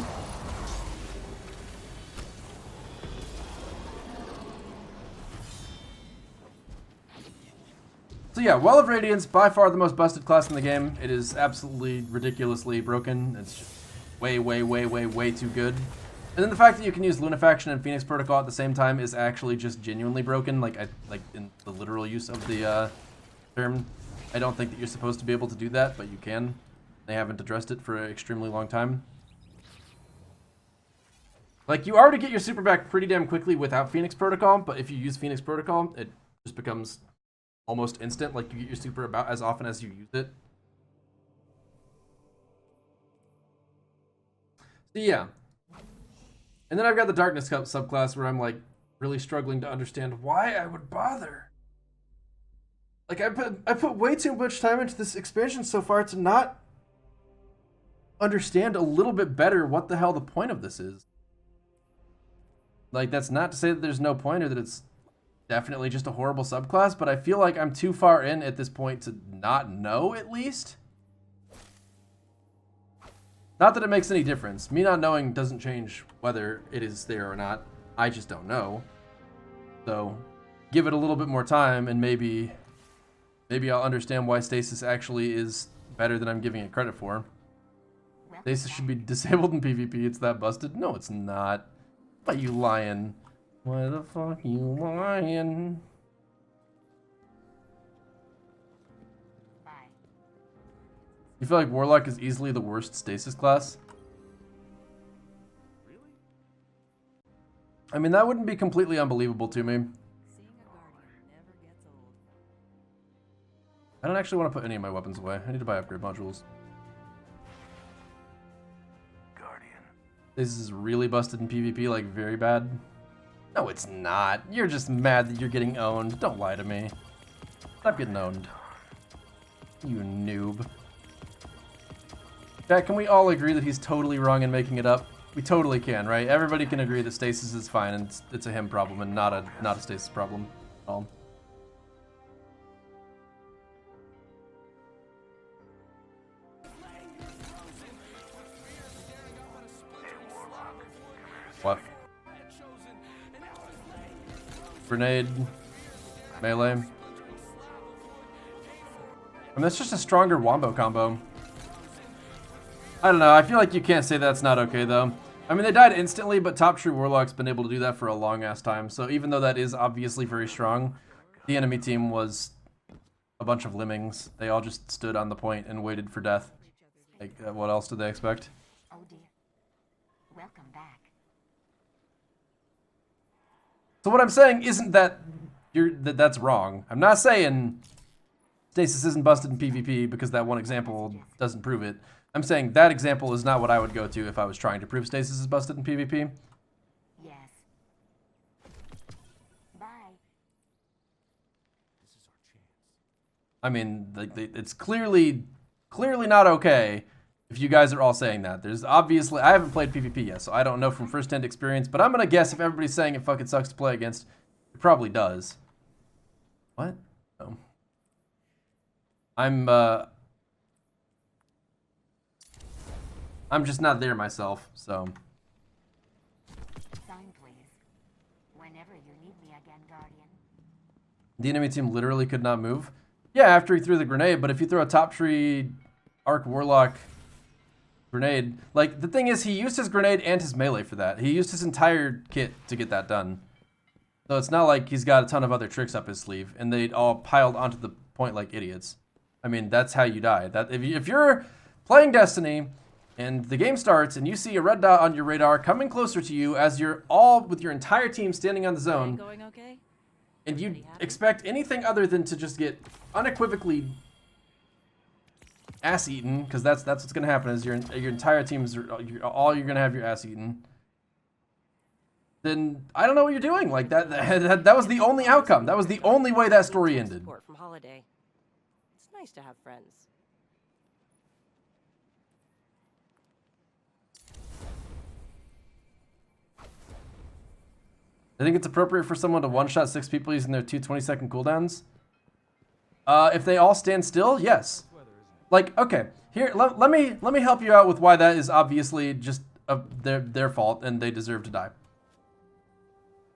So yeah, Well of Radiance, by far the most busted class in the game. It is absolutely ridiculously broken. way, way, way, way, way too good. And then the fact that you can use Lunafaction and Phoenix Protocol at the same time is actually just genuinely broken, like in the literal use of the term. I don't think that you're supposed to be able to do that, but you can. They haven't addressed it for an extremely long time. Like, you already get your super back pretty damn quickly without Phoenix Protocol, but if you use Phoenix Protocol, it just becomes almost instant. Like, you get your super about as often as you use it. So, yeah. And then I've got the Darkness Cup subclass where I'm, like, really struggling to understand why I would bother. Like, I put way too much time into this expansion so far to not understand a little bit better what the hell the point of this is. Like, that's not to say that there's no point or that it's definitely just a horrible subclass, but I feel like I'm too far in at this point to not know, at least. Not that it makes any difference. Me not knowing doesn't change whether it is there or not. I just don't know. So, give it a little bit more time and maybe I'll understand why Stasis actually is better than I'm giving it credit for. Stasis should be disabled in PvP. It's that busted? No, it's not. Why you lying? Why the fuck you lying? You feel like Warlock is easily the worst Stasis class? Really? I mean, that wouldn't be completely unbelievable to me. I don't actually want to put any of my weapons away. I need to buy upgrade modules. This is really busted in PvP, like very bad. No, it's not. You're just mad that you're getting owned. Don't lie to me. Stop getting owned. You noob. Chat, can we all agree that he's totally wrong in making it up? We totally can, right? Everybody can agree that Stasis is fine and it's a him problem and not a Stasis problem at all. What? Grenade. Melee. I mean, that's just a stronger wombo combo. I don't know, I feel like you can't say that's not okay, though. I mean, they died instantly, but Top True Warlock's been able to do that for a long-ass time. So even though that is obviously very strong, the enemy team was a bunch of lemmings. They all just stood on the point and waited for death. Like, what else did they expect? Oh dear. Welcome back. So what I'm saying isn't that that's wrong. I'm not saying Stasis isn't busted in PvP because that one example doesn't prove it. I'm saying that example is not what I would go to if I was trying to prove Stasis is busted in PvP. Yes. Bye. This is our chance. I mean, it's clearly not okay if you guys are all saying that. There's obviously, I haven't played PvP yet, so I don't know from first-hand experience, but I'm gonna guess if everybody's saying it fucking sucks to play against, it probably does. What? Oh. I'm just not there myself, so. Sign, please. Whenever you need me again, Guardian. The enemy team literally could not move? Yeah, after he threw the grenade, but if you throw a top tree Arc Warlock grenade, like, the thing is, he used his grenade and his melee for that. He used his entire kit to get that done. So it's not like he's got a ton of other tricks up his sleeve, and they all piled onto the point like idiots. I mean, that's how you die. That if you're playing Destiny, and the game starts, and you see a red dot on your radar coming closer to you as you're all with your entire team standing on the zone, Going okay? and you expect anything other than to just get unequivocally ass eaten, because that's what's gonna happen. Is your entire team is you're gonna have your ass eaten. Then I don't know what you're doing. Like that was the only outcome. That was the only way that story ended. Support from Holiday. It's nice to have friends. I think it's appropriate for someone to one-shot 6 people using their 2 20-second cooldowns. If they all stand still, yes. Like, okay, here, let me help you out with why that is obviously just their fault and they deserve to die.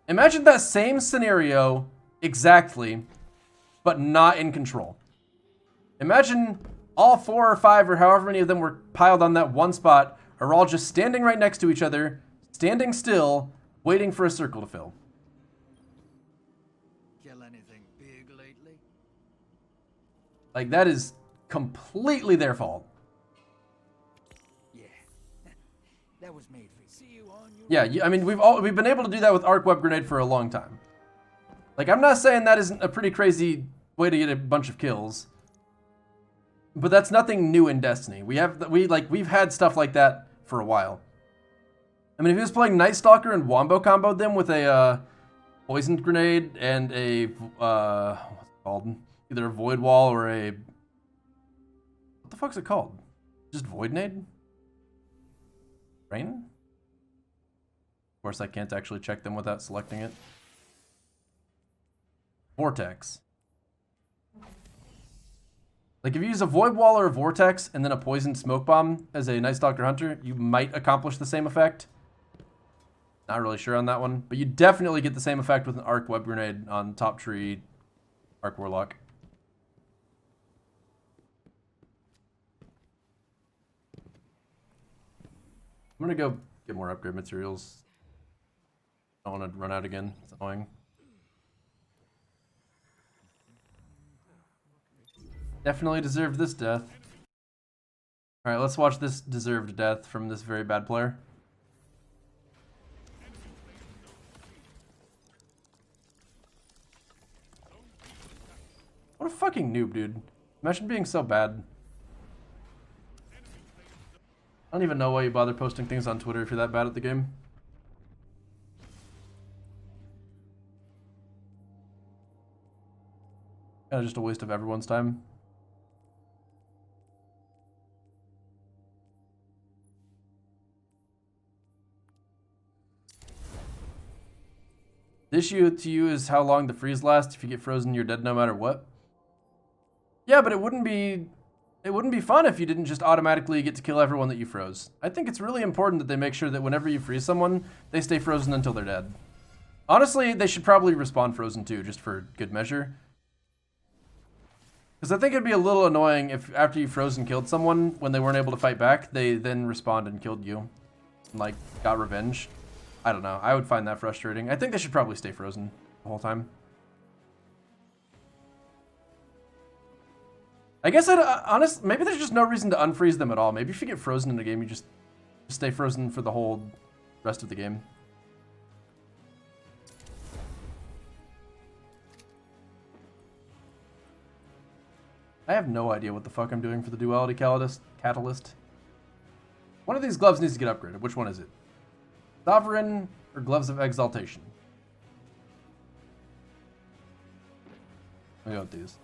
Imagine that same scenario exactly, but not in control. Imagine all 4 or 5 or however many of them were piled on that one spot are all just standing right next to each other, standing still, waiting for a circle to fill. Kill anything big lately? Like, that is completely their fault. Yeah. That was made for you. See you on your Yeah, I mean, we've been able to do that with Arc Web Grenade for a long time. Like, I'm not saying that isn't a pretty crazy way to get a bunch of kills, but that's nothing new in Destiny. We've had stuff like that for a while. I mean, if he was playing Night Stalker and Wombo comboed them with a poisoned grenade and a what's it called? Either a void wall or a, what the fuck's it called? Just void nade? Rain? Of course, I can't actually check them without selecting it. Vortex. Like, if you use a void wall or a vortex and then a poisoned smoke bomb as a Night Stalker Hunter, you might accomplish the same effect. Not really sure on that one, but you definitely get the same effect with an Arc Web Grenade on Top Tree Arc Warlock. I'm gonna go get more upgrade materials. I don't want to run out again. It's annoying. Definitely deserved this death. Alright, let's watch this deserved death from this very bad player. What a fucking noob, dude. Imagine being so bad. I don't even know why you bother posting things on Twitter if you're that bad at the game. Kind of just a waste of everyone's time. The issue to you is how long the freeze lasts. If you get frozen, you're dead no matter what. Yeah, but it wouldn't be fun if you didn't just automatically get to kill everyone that you froze. I think it's really important that they make sure that whenever you freeze someone, they stay frozen until they're dead. Honestly, they should probably respawn frozen too, just for good measure. Because I think it'd be a little annoying if after you froze and killed someone, when they weren't able to fight back, they then respawned and killed you. And, like, got revenge. I don't know. I would find that frustrating. I think they should probably stay frozen the whole time. I guess honestly, maybe there's just no reason to unfreeze them at all. Maybe if you get frozen in a game, you just stay frozen for the whole rest of the game. I have no idea what the fuck I'm doing for the Duality Catalyst. One of these gloves needs to get upgraded. Which one is it? Sovereign or Gloves of Exaltation? I'll go with these.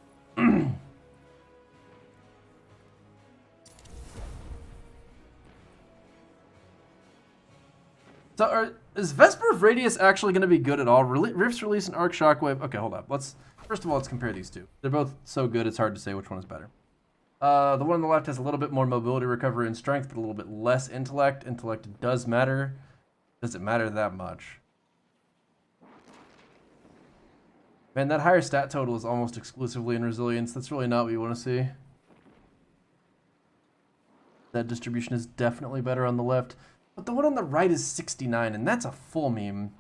So, is Vesper of Radius actually going to be good at all? Rift's Release and Arc Shockwave. Okay, hold up. First of all, let's compare these two. They're both so good, it's hard to say which one is better. The one on the left has a little bit more mobility, recovery, and strength, but a little bit less intellect. Intellect does matter. Does it matter that much? Man, that higher stat total is almost exclusively in resilience. That's really not what you want to see. That distribution is definitely better on the left. But the one on the right is 69, and that's a full meme.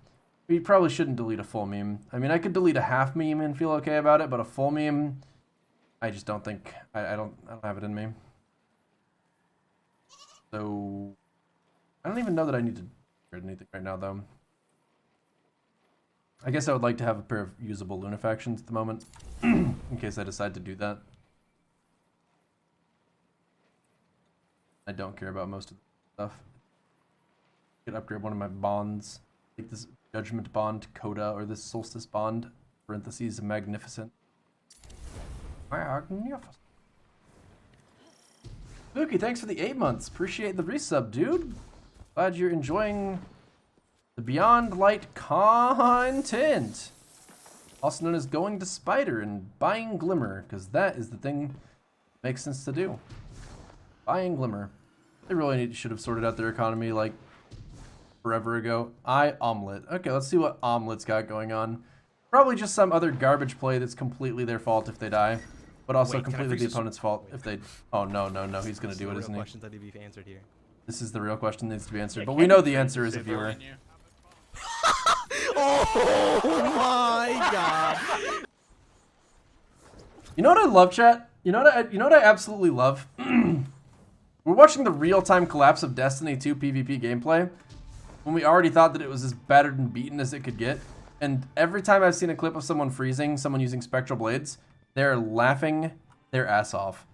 You probably shouldn't delete a full meme. I mean, I could delete a half meme and feel okay about it, but a full meme, I just don't think, I don't have it in me. So, I don't even know that I need to upgrade anything right now, though. I guess I would like to have a pair of usable Luna factions at the moment, in case I decide to do that. I don't care about most of the stuff. I could upgrade one of my bonds. Take this Judgment Bond Coda or this Solstice Bond, parentheses, Magnificent. Magnificent. Spooky, thanks for the 8 months. Appreciate the resub, dude. Glad you're enjoying the Beyond Light content. Also known as going to Spider and buying Glimmer, because that is the thing that makes sense to do. Buying Glimmer. They really should have sorted out their economy like forever ago. Omelet. Okay, let's see what Omelet's got going on. Probably just some other garbage play that's completely their fault if they die, but also completely the opponent's fault if they... Oh, no, he's gonna do it, isn't he? Questions that need to be answered here. This is the real question that needs to be answered, but we know the answer as a viewer. Oh my god. You know what I love, chat? You know what I absolutely love? We're watching the real-time collapse of Destiny 2 PvP gameplay when we already thought that it was as battered and beaten as it could get. And every time I've seen a clip of someone freezing, someone using spectral blades, they're laughing their ass off.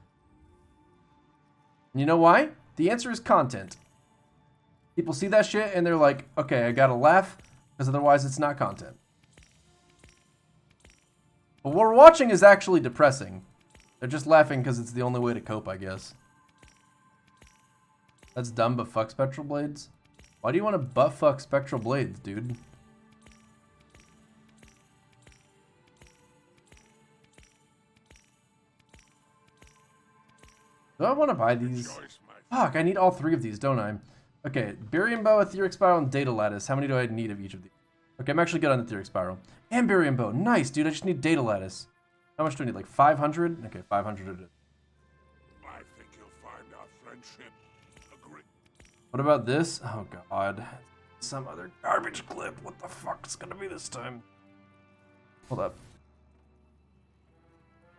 And you know why? The answer is content. People see that shit and they're like, okay, I gotta laugh, because otherwise it's not content. But what we're watching is actually depressing. They're just laughing because it's the only way to cope, I guess. That's dumb, but fuck spectral blades? Why do you want to butt fuck spectral blades, dude? Do I want to buy these? Fuck, I need all 3 of these, don't I? Okay, Barium Bow, Etheric Spiral, and Data Lattice. How many do I need of each of these? Okay, I'm actually good on Etheric Spiral. And Barium Bow. Nice, dude. I just need Data Lattice. How much do I need? Like 500? Okay, 500 it is. I think you'll find our friendship agree. What about this? Oh, God. Some other garbage clip. What the fuck's gonna be this time? Hold up.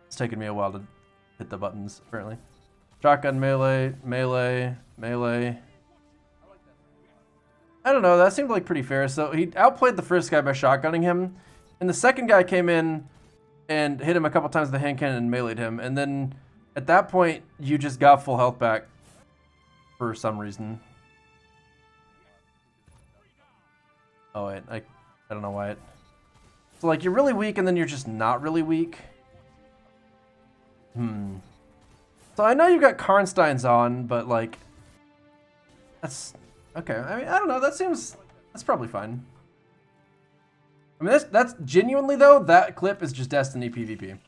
It's taking me a while to hit the buttons, apparently. Shotgun melee, melee, melee. I don't know, that seemed like pretty fair. So he outplayed the first guy by shotgunning him, and the second guy came in and hit him a couple times with the hand cannon and meleeed him, and then at that point, you just got full health back for some reason. Oh wait, I don't know why it... So like, you're really weak and then you're just not really weak. So I know you've got Karnsteins on, but like... That's... Okay, I mean, I don't know, that seems... That's probably fine. I mean, that's genuinely though, that clip is just Destiny PvP.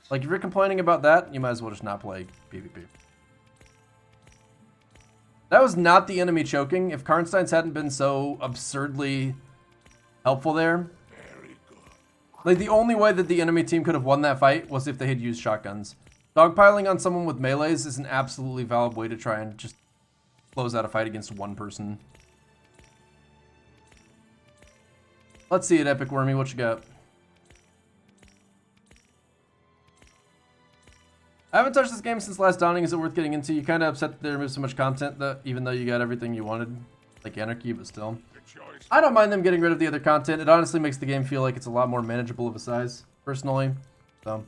Like, if you're complaining about that, you might as well just not play PvP. That was not the enemy choking. If Karnsteins hadn't been so absurdly helpful there. Like, the only way that the enemy team could have won that fight was if they had used shotguns. Dogpiling on someone with melees is an absolutely valid way to try and just close out a fight against one person. Let's see it, Epic Wormy. What you got? I haven't touched this game since Last Dawning. Is it worth getting into? You kind of upset that they removed so much content, that even though you got everything you wanted, like Anarchy, but still. I don't mind them getting rid of the other content. It honestly makes the game feel like it's a lot more manageable of a size, personally. So,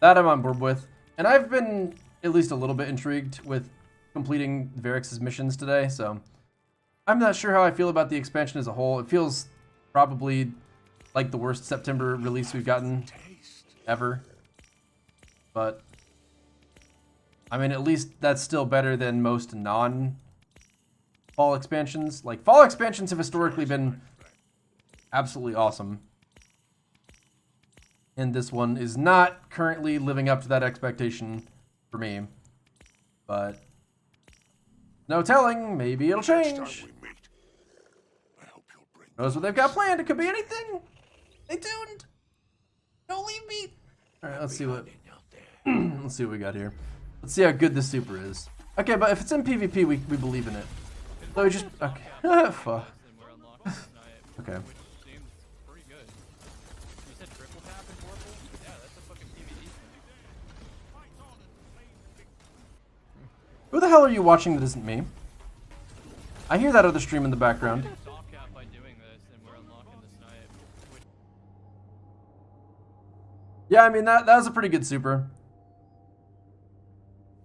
that I'm on board with. And I've been at least a little bit intrigued with completing Varix's missions today, so I'm not sure how I feel about the expansion as a whole. It feels probably like the worst September release we've gotten ever. But I mean, at least that's still better than most non-fall expansions. Like, fall expansions have historically been absolutely awesome. And this one is not currently living up to that expectation for me. But no telling, maybe it'll change. Knows what they've got planned. It could be anything. Stay tuned. Don't leave me. All right, let's see what let's see what we got here. Let's see how good this super is. Okay, but if it's in PvP, we believe in it. So we just okay. Fuck. Okay. Who the hell are you watching that isn't me? I hear that other stream in the background. Yeah, I mean, that was a pretty good super.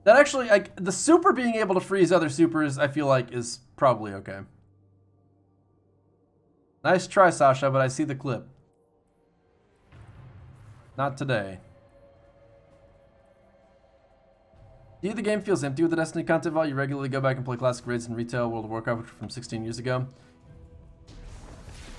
That actually, like, the super being able to freeze other supers, I feel like, is probably okay. Nice try, Sasha, but I see the clip. Not today. Do you think the game feels empty with the Destiny content vault? You regularly go back and play classic raids in retail World of Warcraft from 16 years ago.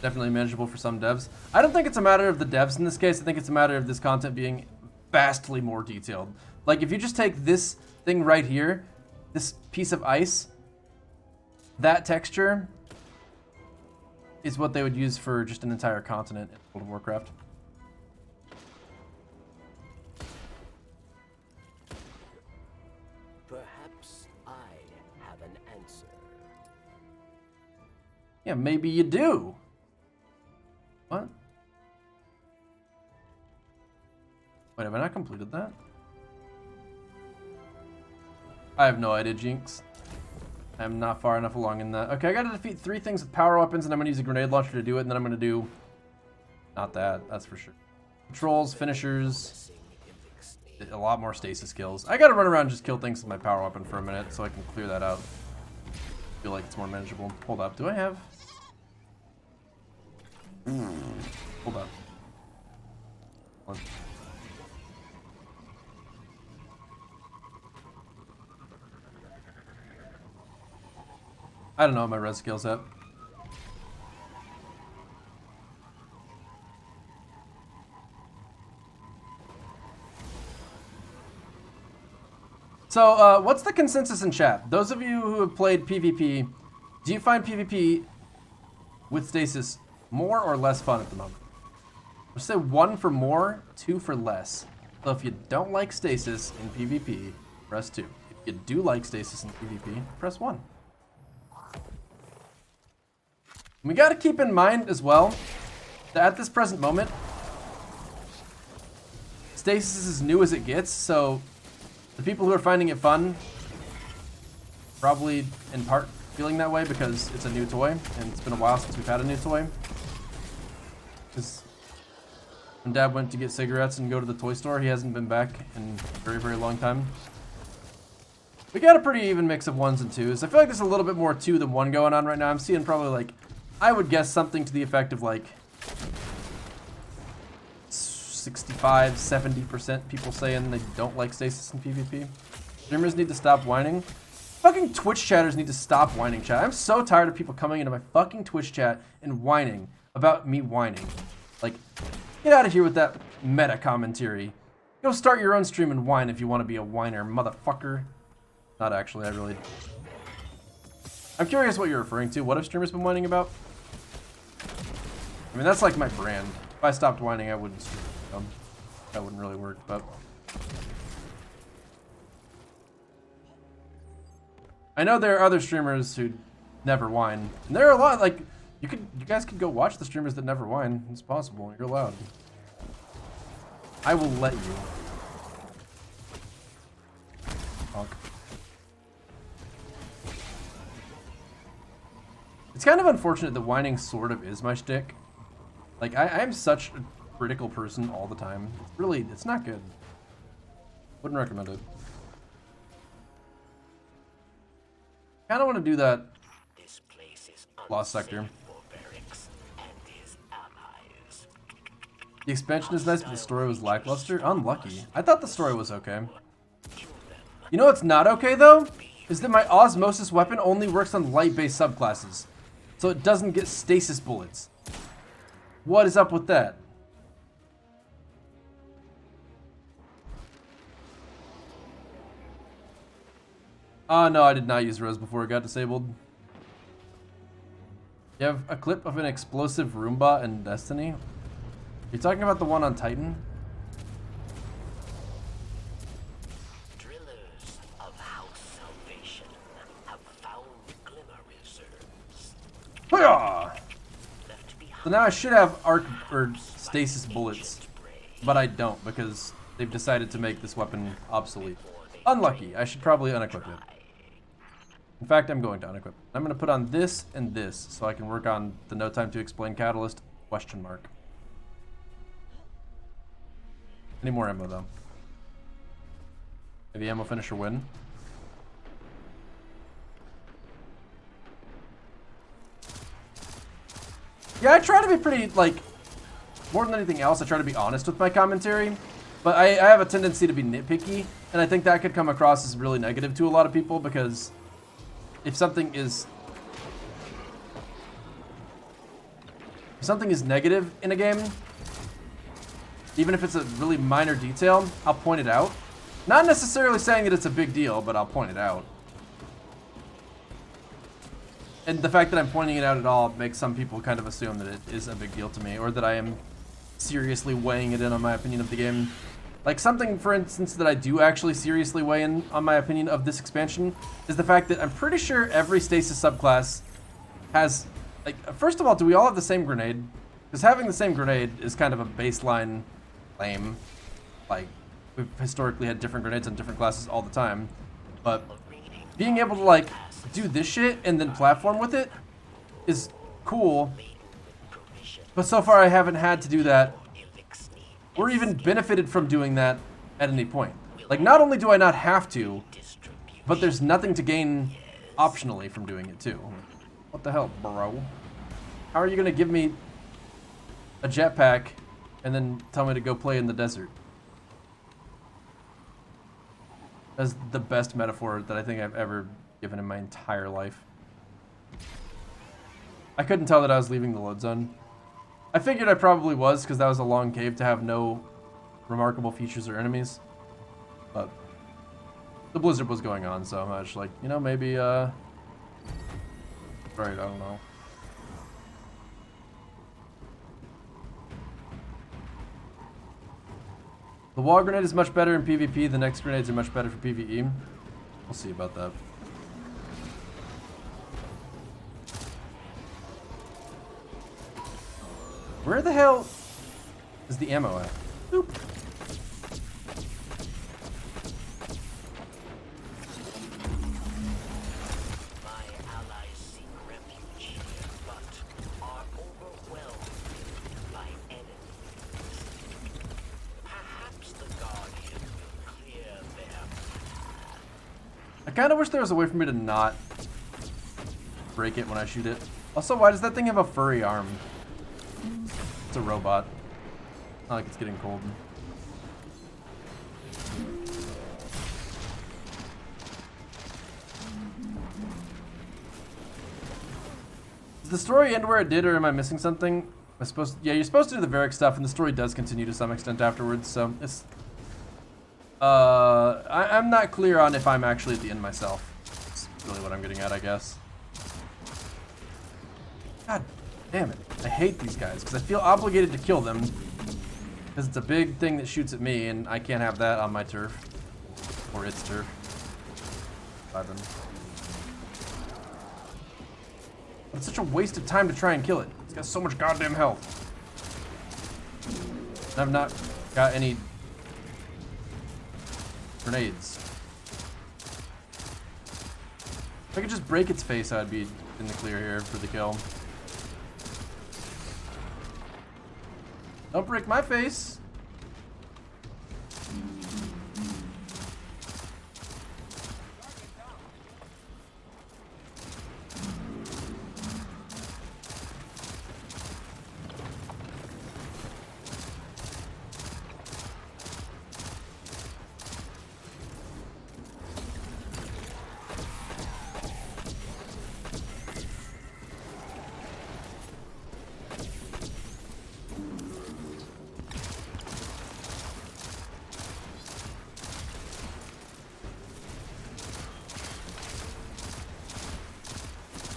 Definitely manageable for some devs. I don't think it's a matter of the devs in this case. I think it's a matter of this content being vastly more detailed. Like, if you just take this thing right here, this piece of ice, that texture is what they would use for just an entire continent in World of Warcraft. Perhaps I have an answer. Yeah, maybe you do. What? Wait, have I not completed that? I have no idea, Jinx. I'm not far enough along in that. Okay, I gotta defeat 3 things with power weapons, and I'm gonna use a grenade launcher to do it, and then I'm gonna do... Not that, that's for sure. Controls, finishers, a lot more stasis kills. I gotta run around and just kill things with my power weapon for a minute so I can clear that out. Feel like it's more manageable. Hold up, do I have... Hold up. Hold on. I don't know what my res skill's at. So, what's the consensus in chat? Those of you who have played PvP, do you find PvP with stasis more or less fun at the moment? Let's say 1 for more, 2 for less. So if you don't like stasis in PvP, press 2. If you do like stasis in PvP, press 1. We gotta keep in mind as well that at this present moment, stasis is as new as it gets, so the people who are finding it fun probably in part feeling that way because it's a new toy and it's been a while since we've had a new toy. Because when Dad went to get cigarettes and go to the toy store, he hasn't been back in a very, very long time. We got a pretty even mix of 1s and 2s. I feel like there's a little bit more 2 than 1 going on right now. I'm seeing probably like, I would guess something to the effect of like 65, 70% people saying they don't like stasis in PvP. Streamers need to stop whining. Fucking Twitch chatters need to stop whining, chat. I'm so tired of people coming into my fucking Twitch chat and whining about me whining. Like, get out of here with that meta commentary. Go start your own stream and whine if you want to be a whiner, motherfucker. Not actually, I really... I'm curious what you're referring to. What have streamers been whining about? I mean, that's like my brand. If I stopped whining, I wouldn't stream. That wouldn't really work, but... I know there are other streamers who never whine. And there are a lot, like, you guys could go watch the streamers that never whine. It's possible. You're allowed. I will let you. Talk. It's kind of unfortunate that whining sort of is my shtick. Like, I'm such a critical person all the time. It's really, it's not good. Wouldn't recommend it. Kinda wanna do that Lost Sector. The expansion is nice, but the story was lackluster. Unlucky. I thought the story was okay. You know what's not okay though? Is that my osmosis weapon only works on light-based subclasses. So it doesn't get stasis bullets. What is up with that? Oh no, I did not use Rose before it got disabled. You have a clip of an explosive Roomba in Destiny? You're talking about the one on Titan? Drillers of House Salvation have found glimmer reserves. Hiya! So now I should have arc or stasis bullets, but I don't because they've decided to make this weapon obsolete. Unlucky. I should probably unequip it. In fact, I'm going to unequip it. I'm going to put on this and this so I can work on the No Time to Explain Catalyst ? Any more ammo though? Maybe ammo finisher win. Yeah, I try to be pretty, like, more than anything else, I try to be honest with my commentary. But I have a tendency to be nitpicky, and I think that could come across as really negative to a lot of people because if something is negative in a game, even if it's a really minor detail, I'll point it out. Not necessarily saying that it's a big deal, but I'll point it out. And the fact that I'm pointing it out at all makes some people kind of assume that it is a big deal to me, or that I am seriously weighing it in on my opinion of the game. Like something, for instance, that I do actually seriously weigh in on my opinion of this expansion is the fact that I'm pretty sure every stasis subclass has Like, first of all, do we all have the same grenade? Because having the same grenade is kind of a baseline lame. Like, we've historically had different grenades on different classes all the time. But being able to, like, do this shit and then platform with it is cool. But so far I haven't had to do that or even benefited from doing that at any point. Like, not only do I not have to, but there's nothing to gain optionally from doing it too. What the hell, bro? How are you gonna give me a jetpack and then tell me to go play in the desert? That's the best metaphor that I think I've ever given in my entire life. I couldn't tell that I was leaving the load zone. I figured I probably was because that was a long cave to have no remarkable features or enemies. But the blizzard was going on, so I'm just like, you know, maybe, right, I don't know. The wall grenade is much better in PvP. The next grenades are much better for PvE. We'll see about that. Where the hell is the ammo at? Boop. My allies seek refuge, but are overwhelmed by enemies. Perhaps the Guardian will clear their path. I kind of wish there was a way for me to not break it when I shoot it. Also, why does that thing have a furry arm? It's a robot. Not like it's getting cold. Does the story end where it did, or am I missing something? Yeah, you're supposed to do the Varric stuff, and the story does continue to some extent afterwards, so it's... I'm not clear on if I'm actually at the end myself. That's really what I'm getting at, I guess. God damn it. I hate these guys, because I feel obligated to kill them. Because it's a big thing that shoots at me, and I can't have that on my turf. Or its turf. It's such a waste of time to try and kill it. It's got so much goddamn health. And I've not got any grenades. If I could just break its face, I'd be in the clear here for the kill. Don't break my face.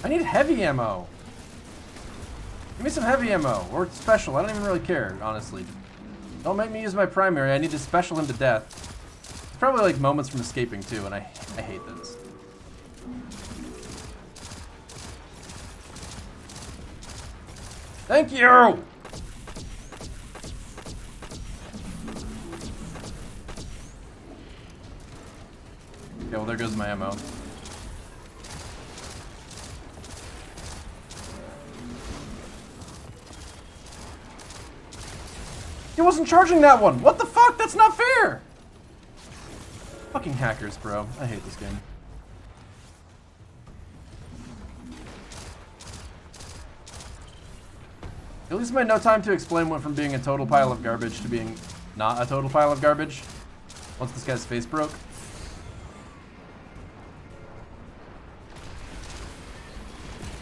I need heavy ammo. Give me some heavy ammo, or special. I don't even really care, honestly. Don't make me use my primary. I need to special him to death. It's probably like moments from escaping too, and I hate this. Thank you! Okay, well there goes my ammo. He wasn't charging that one! What the fuck? That's not fair! Fucking hackers, bro. I hate this game. At least my no time to explain went from being a total pile of garbage to being not a total pile of garbage. Once this guy's face broke.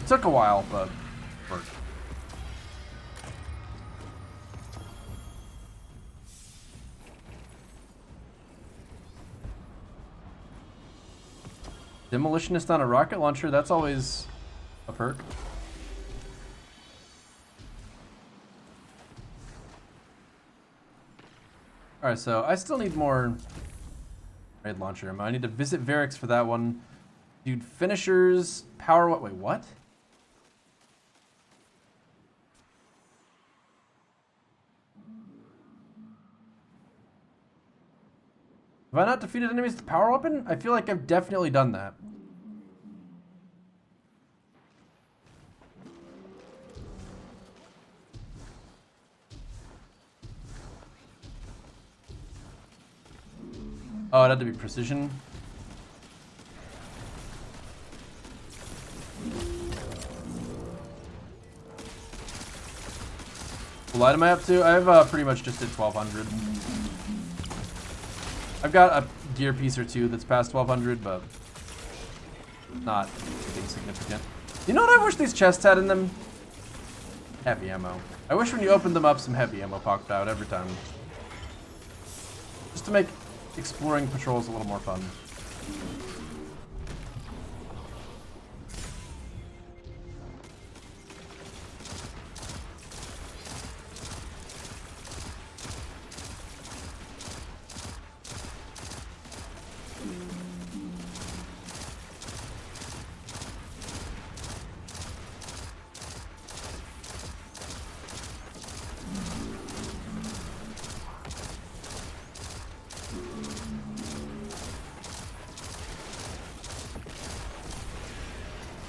It took a while, but it worked. Demolitionist on a rocket launcher, that's always a perk. Alright, so I still need more raid launcher ammo. I need to visit Varric's for that one. Dude, finishers, power, wait, what? Have I not defeated enemies with the power weapon? I feel like I've definitely done that. Oh, it had to be precision. What light am I up to? I've pretty much just hit 1200. I've got a gear piece or two that's past 1200, but not anything significant. You know what I wish these chests had in them? Heavy ammo. I wish when you opened them up, some heavy ammo popped out every time. Just to make exploring patrols a little more fun.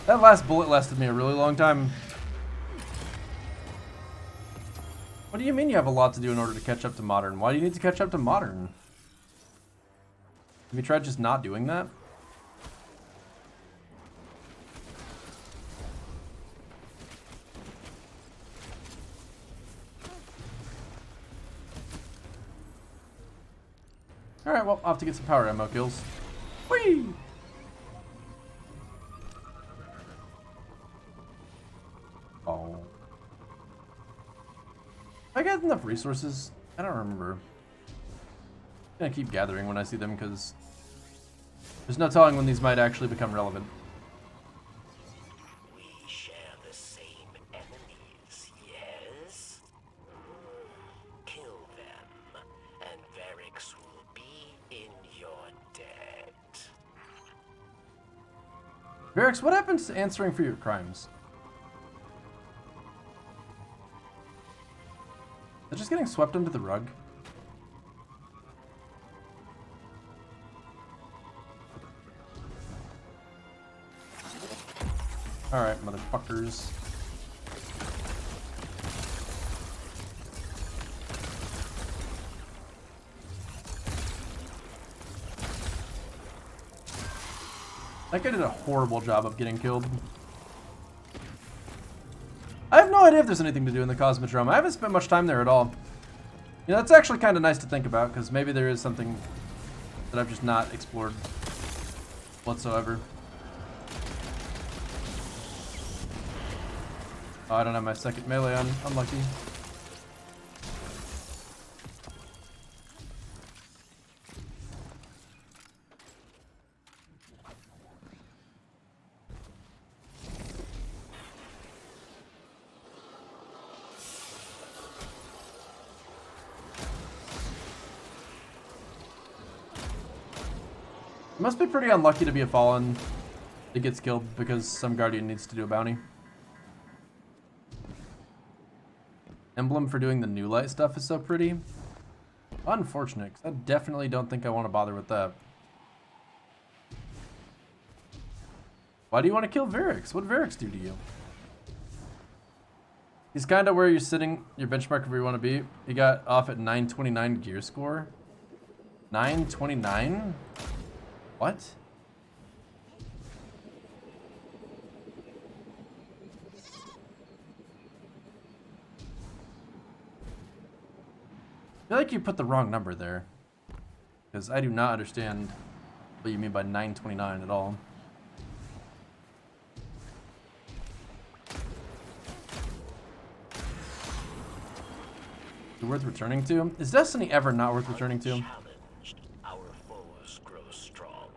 That last bullet lasted me a really long time. What do you mean you have a lot to do in order to catch up to modern? Why do you need to catch up to modern? Have you tried just not doing that? Alright, well, I'll have to get some power ammo kills. Whee! Oh. I got enough resources? I don't remember. I'm gonna keep gathering when I see them because there's no telling when these might actually become relevant. We share the same enemies, yes? Kill them, and Varix will be in your debt. Varix, what happens to answering for your crimes? Is it just getting swept under the rug? Alright, motherfuckers. That guy did a horrible job of getting killed. I have no idea if there's anything to do in the Cosmodrome. I haven't spent much time there at all. You know, that's actually kind of nice to think about, because maybe there is something that I've just not explored whatsoever. Oh, I don't have my second melee on. Unlucky. It must be pretty unlucky to be a Fallen that gets killed because some Guardian needs to do a bounty. Emblem for doing the new light stuff is so pretty. Unfortunate, because I definitely don't think I want to bother with that. Why do you want to kill Varix? What did Varix do to you? He's kind of where you're sitting, your benchmark where you want to be. He got off at 929 gear score. 929? What? I feel like you put the wrong number there. Because I do not understand what you mean by 929 at all. Is it worth returning to? Is Destiny ever not worth returning to? Our foes grow strong.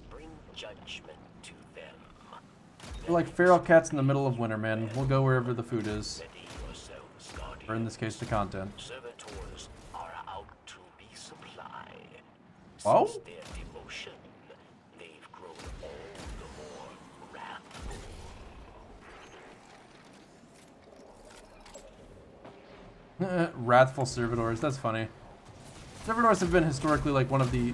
Bring judgment to them. We're like feral cats in the middle of winter, man. We'll go wherever the food is. Or in this case, the content. Servitors are out to be supply. Oh? Since their devotion, they've grown all the more wrathful. Wrathful servitors, that's funny. Zephyr have been historically like one of the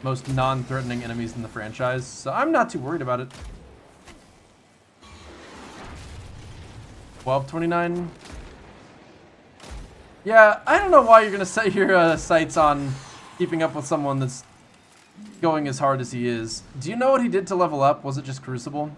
most non-threatening enemies in the franchise, so I'm not too worried about it. 1229. Yeah, I don't know why you're gonna set your sights on keeping up with someone that's going as hard as he is. Do you know what he did to level up? Was it just Crucible?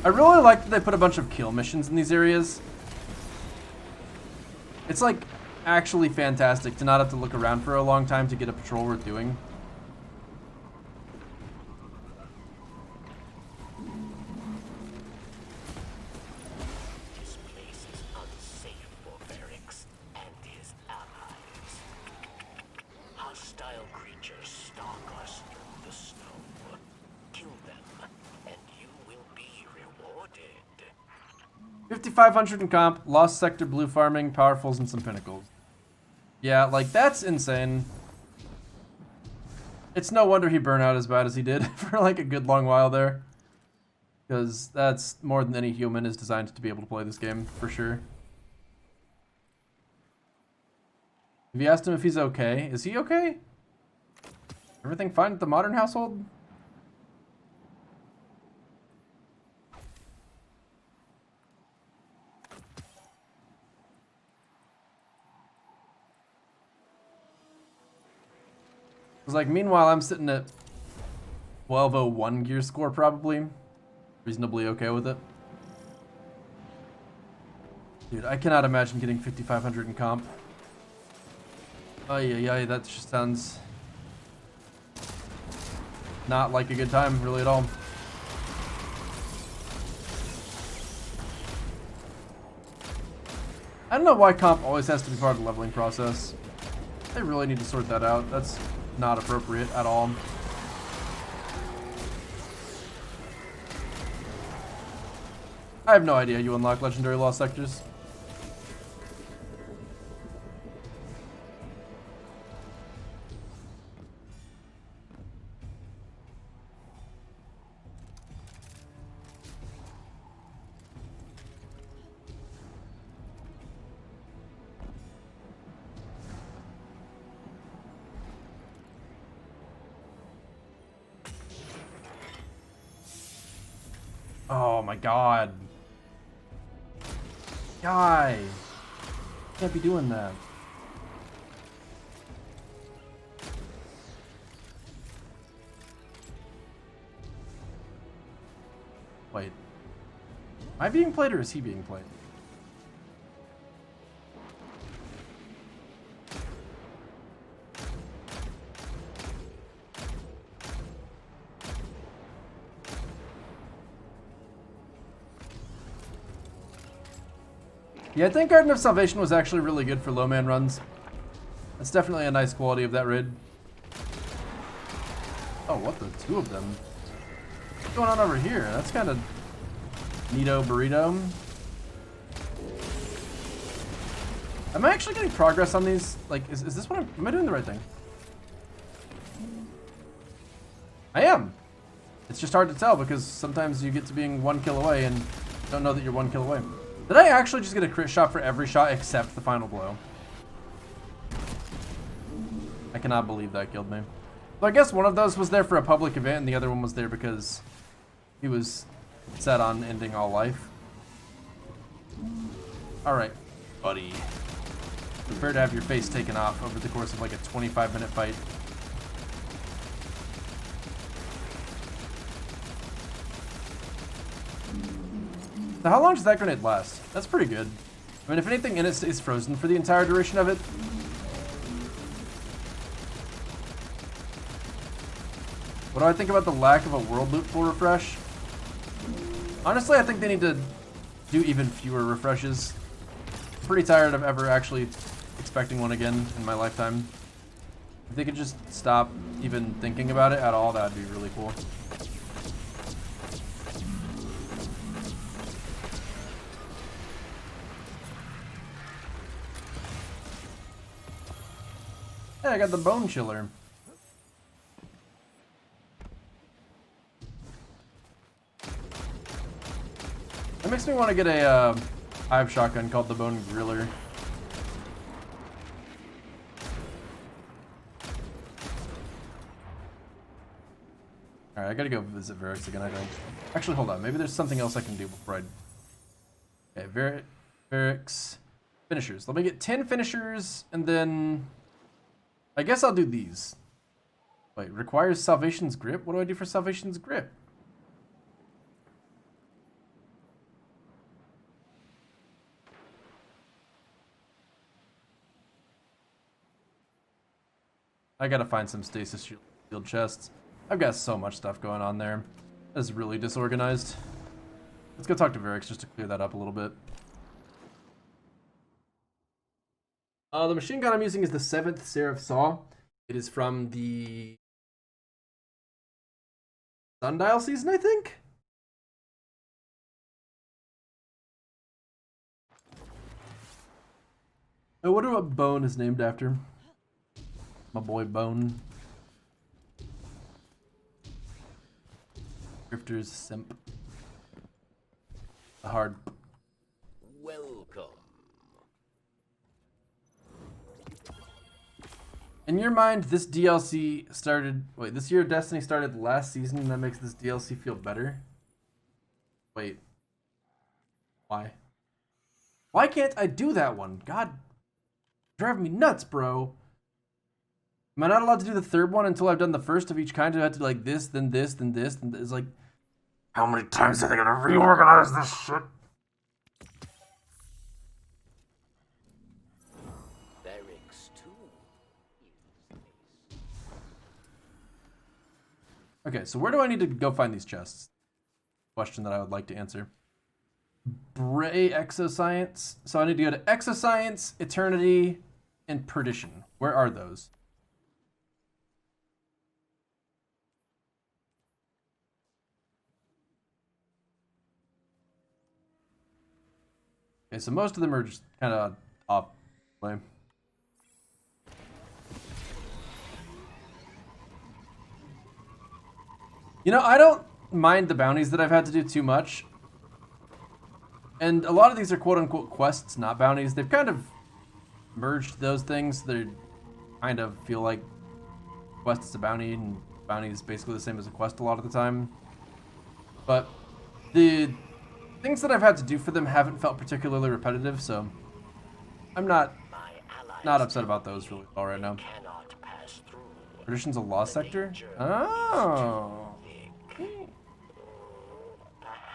I really like that they put a bunch of kill missions in these areas. It's like actually fantastic to not have to look around for a long time to get a patrol worth doing. This place is unsafe for Varix and his allies. Hostile creatures stalk us through the snow. Kill them, and you will be rewarded. 5,500 in comp, Lost Sector blue farming, powerfuls, and some pinnacles. Yeah, like, that's insane. It's no wonder he burned out as bad as he did for like a good long while there. Because that's more than any human is designed to be able to play this game, for sure. Have you asked him if he's okay? Is he okay? Everything fine at the modern household? It's like, meanwhile, I'm sitting at 1201 gear score, probably. Reasonably okay with it. Dude, I cannot imagine getting 5,500 in comp. Ay, that just sounds not like a good time, really, at all. I don't know why comp always has to be part of the leveling process. They really need to sort that out. That's not appropriate at all. I have no idea you unlock legendary lost sectors. Oh my god. Guy. Can't be doing that. Wait. Am I being played or is he being played? Yeah, I think Garden of Salvation was actually really good for low man runs. That's definitely a nice quality of that raid. Oh, what the? Two of them. What's going on over here? That's kind of neato burrito. Am I actually getting progress on these? Like, is this what am I doing the right thing? I am. It's just hard to tell because sometimes you get to being 1 kill away and don't know that you're 1 kill away. Did I actually just get a crit shot for every shot except the final blow? I cannot believe that killed me. So I guess one of those was there for a public event and the other one was there because he was set on ending all life. Alright, buddy. Prepare to have your face taken off over the course of like a 25-minute fight. So how long does that grenade last? That's pretty good. I mean, if anything in it stays frozen for the entire duration of it. What do I think about the lack of a world loot full refresh? Honestly, I think they need to do even fewer refreshes. I'm pretty tired of ever actually expecting one again in my lifetime. If they could just stop even thinking about it at all, that would be really cool. I got the bone chiller. That makes me want to get a hive shotgun called the Bone Griller. Alright, I gotta go visit Varix again, I think. Actually, hold on. Maybe there's something else I can do before I... Okay, Varix... Finishers. Let me get 10 finishers, and then... I guess I'll do these. Wait, requires Salvation's Grip? What do I do for Salvation's Grip? I gotta find some stasis shield chests. I've got so much stuff going on there. That's really disorganized. Let's go talk to Varix just to clear that up a little bit. The machine gun I'm using is the 7th Seraph Saw. It is from the Sundial season, I think? I wonder what Bone is named after. My boy Bone. Drifter's Simp. The hard. Welcome. In your mind, this DLC started... Wait, this year Destiny started last season and that makes this DLC feel better? Wait. Why? Why can't I do that one? God. Driving me nuts, bro. Am I not allowed to do the third one until I've done the first of each kind? I have to like this, then this, then this, then this. It's like... How many times are they gonna reorganize this shit? Okay, so where do I need to go find these chests? Question that I would like to answer. Bray Exoscience. So I need to go to Exoscience, Eternity, and Perdition. Where are those? Okay, so most of them are just kind of off play. You know, I don't mind the bounties that I've had to do too much. And a lot of these are quote-unquote quests, not bounties. They've kind of merged those things. They kind of feel like quest is a bounty, and bounty is basically the same as a quest a lot of the time. But the things that I've had to do for them haven't felt particularly repetitive, so I'm not upset about those really all right now. Perdition's a lost sector? Oh.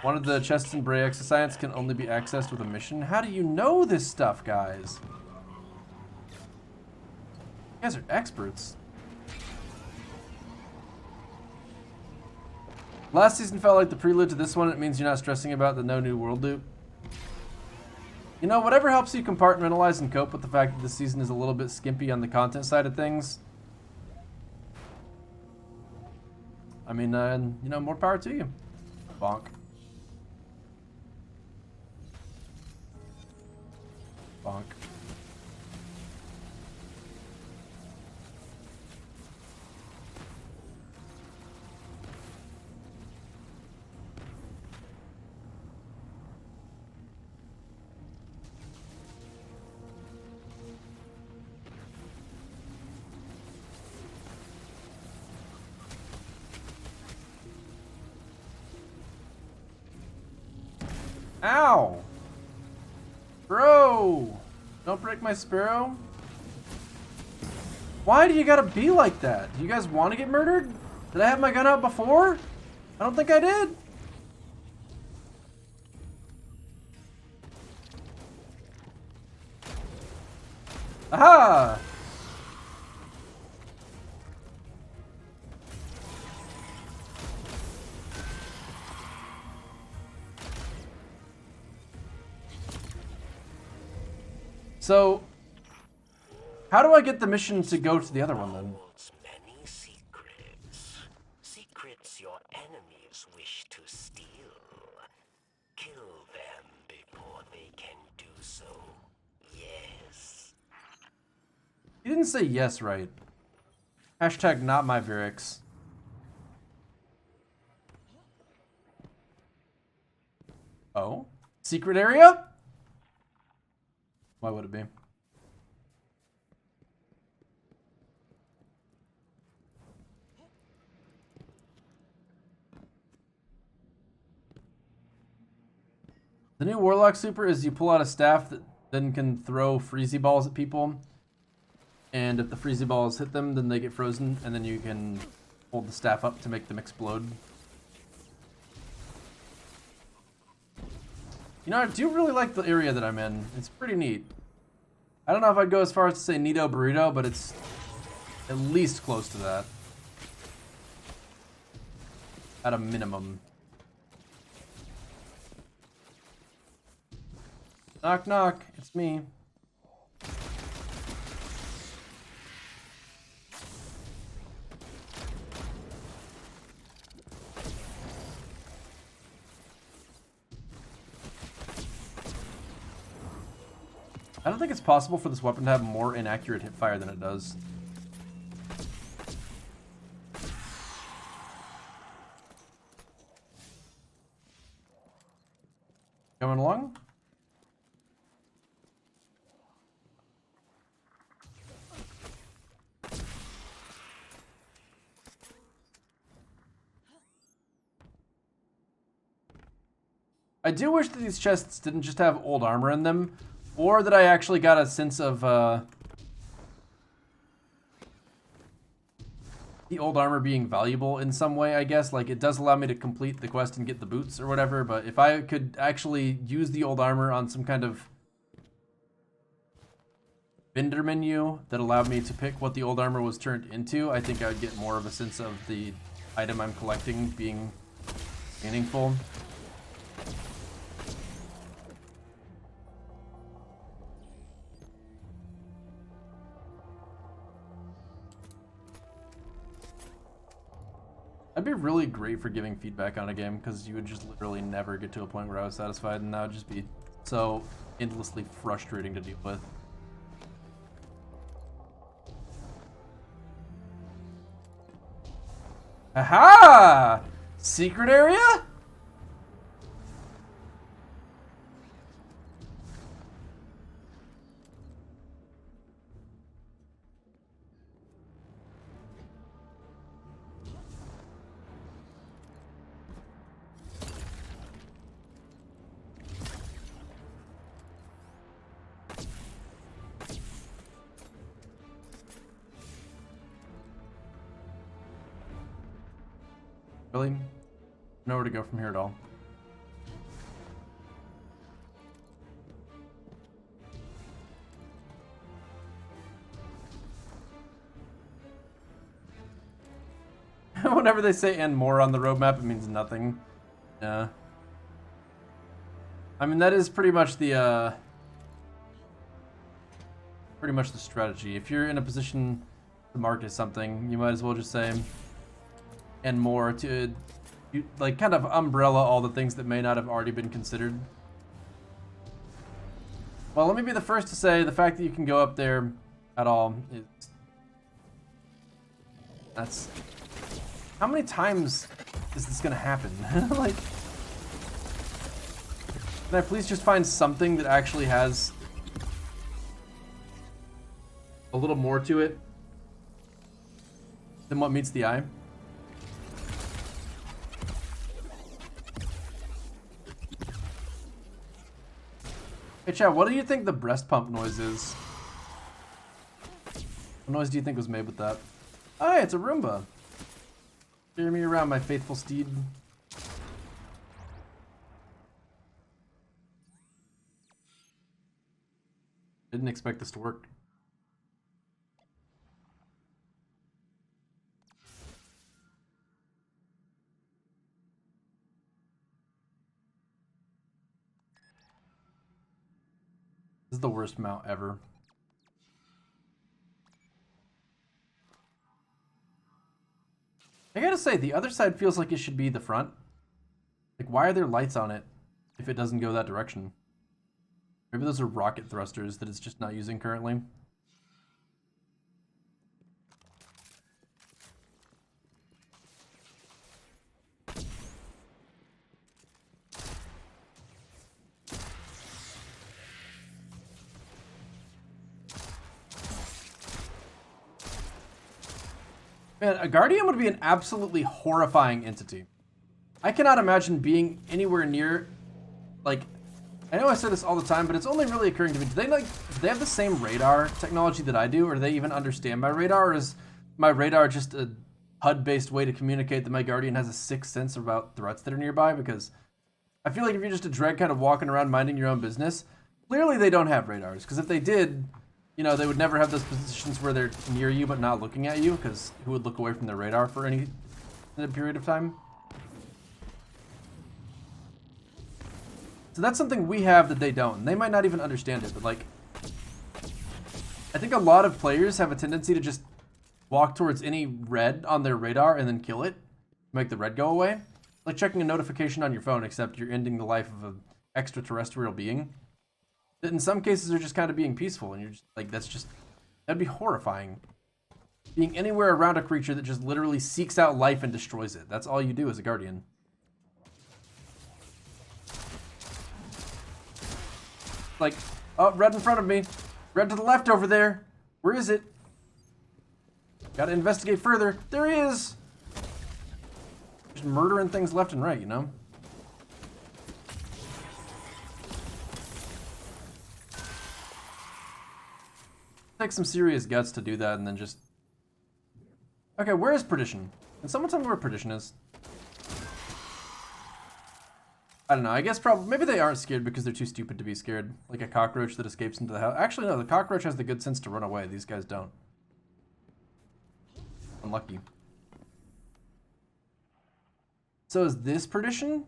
One of the chests in Bray Exoscience can only be accessed with a mission. How do you know this stuff, guys? You guys are experts. Last season felt like the prelude to this one. It means you're not stressing about the no new world loop. You know, whatever helps you compartmentalize and cope with the fact that this season is a little bit skimpy on the content side of things. I mean, you know, more power to you. Bonk. Bonk. Ow! Bro! Don't break my sparrow. Why do you gotta be like that? Do you guys want to get murdered? Did I have my gun out before? I don't think I did. Aha! So, how do I get the mission to go to the other one then? Many secrets. Secrets your enemies wish to steal. Kill them before they can do so. Yes. You didn't say yes right. Hashtag not my Vyrix. Oh? Secret area? Why would it be? The new Warlock super is you pull out a staff that then can throw freezy balls at people. And if the freezy balls hit them, then they get frozen, and then you can hold the staff up to make them explode. You know, I do really like the area that I'm in. It's pretty neat. I don't know if I'd go as far as to say Neato Burrito, but it's at least close to that. At a minimum. Knock, knock. It's me. I don't think it's possible for this weapon to have more inaccurate hipfire than it does. Coming along? I do wish that these chests didn't just have old armor in them, or that I actually got a sense of the old armor being valuable in some way, I guess. Like, it does allow me to complete the quest and get the boots or whatever, but if I could actually use the old armor on some kind of vendor menu that allowed me to pick what the old armor was turned into, I think I would get more of a sense of the item I'm collecting being meaningful. That'd be really great for giving feedback on a game, because you would just literally never get to a point where I was satisfied, and that would just be so endlessly frustrating to deal with. Aha! Secret area? Really? Nowhere to go from here at all. Whenever they say and more on the roadmap, it means nothing. Yeah. I mean, that is pretty much the strategy. If you're in a position to market something, you might as well just say and more to, like, kind of umbrella all the things that may not have already been considered. Well, let me be the first to say the fact that you can go up there at all is... That's... How many times is this gonna happen? Like... Can I please just find something that actually has a little more to it than what meets the eye? Hey chat, what do you think the breast pump noise is? What noise do you think was made with that? Oh, hey, it's a Roomba. Steer me around, my faithful steed. Didn't expect this to work. This is the worst mount ever. I gotta say, the other side feels like it should be the front. Like, why are there lights on it if it doesn't go that direction? Maybe those are rocket thrusters that it's just not using currently. Man, a Guardian would be an absolutely horrifying entity. I cannot imagine being anywhere near, like, I know I say this all the time, but it's only really occurring to me. Do they have the same radar technology that I do, or do they even understand my radar, or is my radar just a HUD-based way to communicate that my Guardian has a sixth sense about threats that are nearby? Because I feel like if you're just a dread kind of walking around minding your own business, clearly they don't have radars, because if they did, you know, they would never have those positions where they're near you but not looking at you, because who would look away from their radar for any period of time? So that's something we have that they don't. And they might not even understand it, but like, I think a lot of players have a tendency to just walk towards any red on their radar and then kill it, make the red go away. Like checking a notification on your phone, except you're ending the life of an extraterrestrial being. That in some cases are just kind of being peaceful, and you're just like, that'd be horrifying. Being anywhere around a creature that just literally seeks out life and destroys it. That's all you do as a Guardian. Like, oh, red in front of me. Red to the left over there. Where is it? Gotta investigate further. There he is! Just murdering things left and right, you know? Take some serious guts to do that and then just... Okay, where is Perdition? Can someone tell me where Perdition is? I don't know, I guess probably, maybe they aren't scared because they're too stupid to be scared. Like a cockroach that escapes into the house. Actually, no, the cockroach has the good sense to run away. These guys don't. Unlucky. So is this Perdition?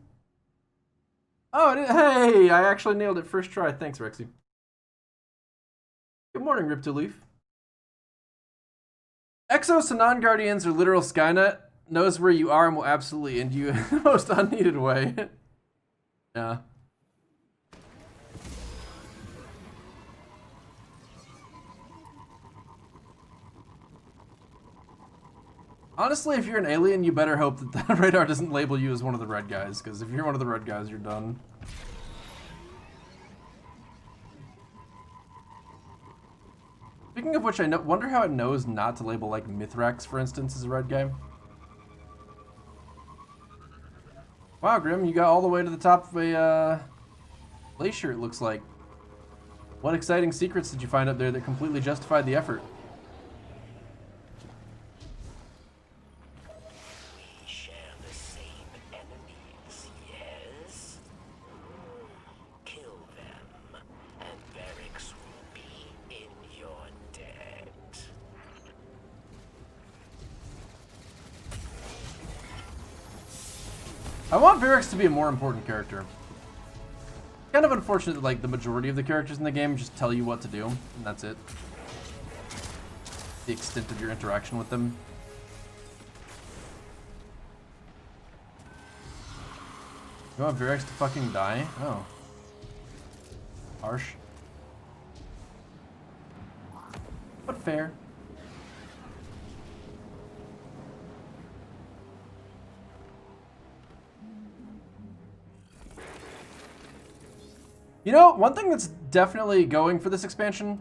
Oh, hey, I actually nailed it first try. Thanks, Rexy. Good morning, Riptoleaf. Exos to non-guardians or literal Skynet knows where you are and will absolutely end you in the most unneeded way. Yeah. Honestly, if you're an alien, you better hope that the radar doesn't label you as one of the red guys, because if you're one of the red guys, you're done. Speaking of which, I wonder how it knows not to label, like, Mithrax, for instance, as a red guy. Wow, Grim, you got all the way to the top of a glacier, it looks like. What exciting secrets did you find up there that completely justified the effort? We share the same enemies, yes? Kill them, and Varix will be in your debt. I want Varix to be a more important character. Kind of unfortunate that, like, the majority of the characters in the game just tell you what to do, and that's it. The extent of your interaction with them. You want Varix to fucking die? Oh. Harsh. But fair. You know, one thing that's definitely going for this expansion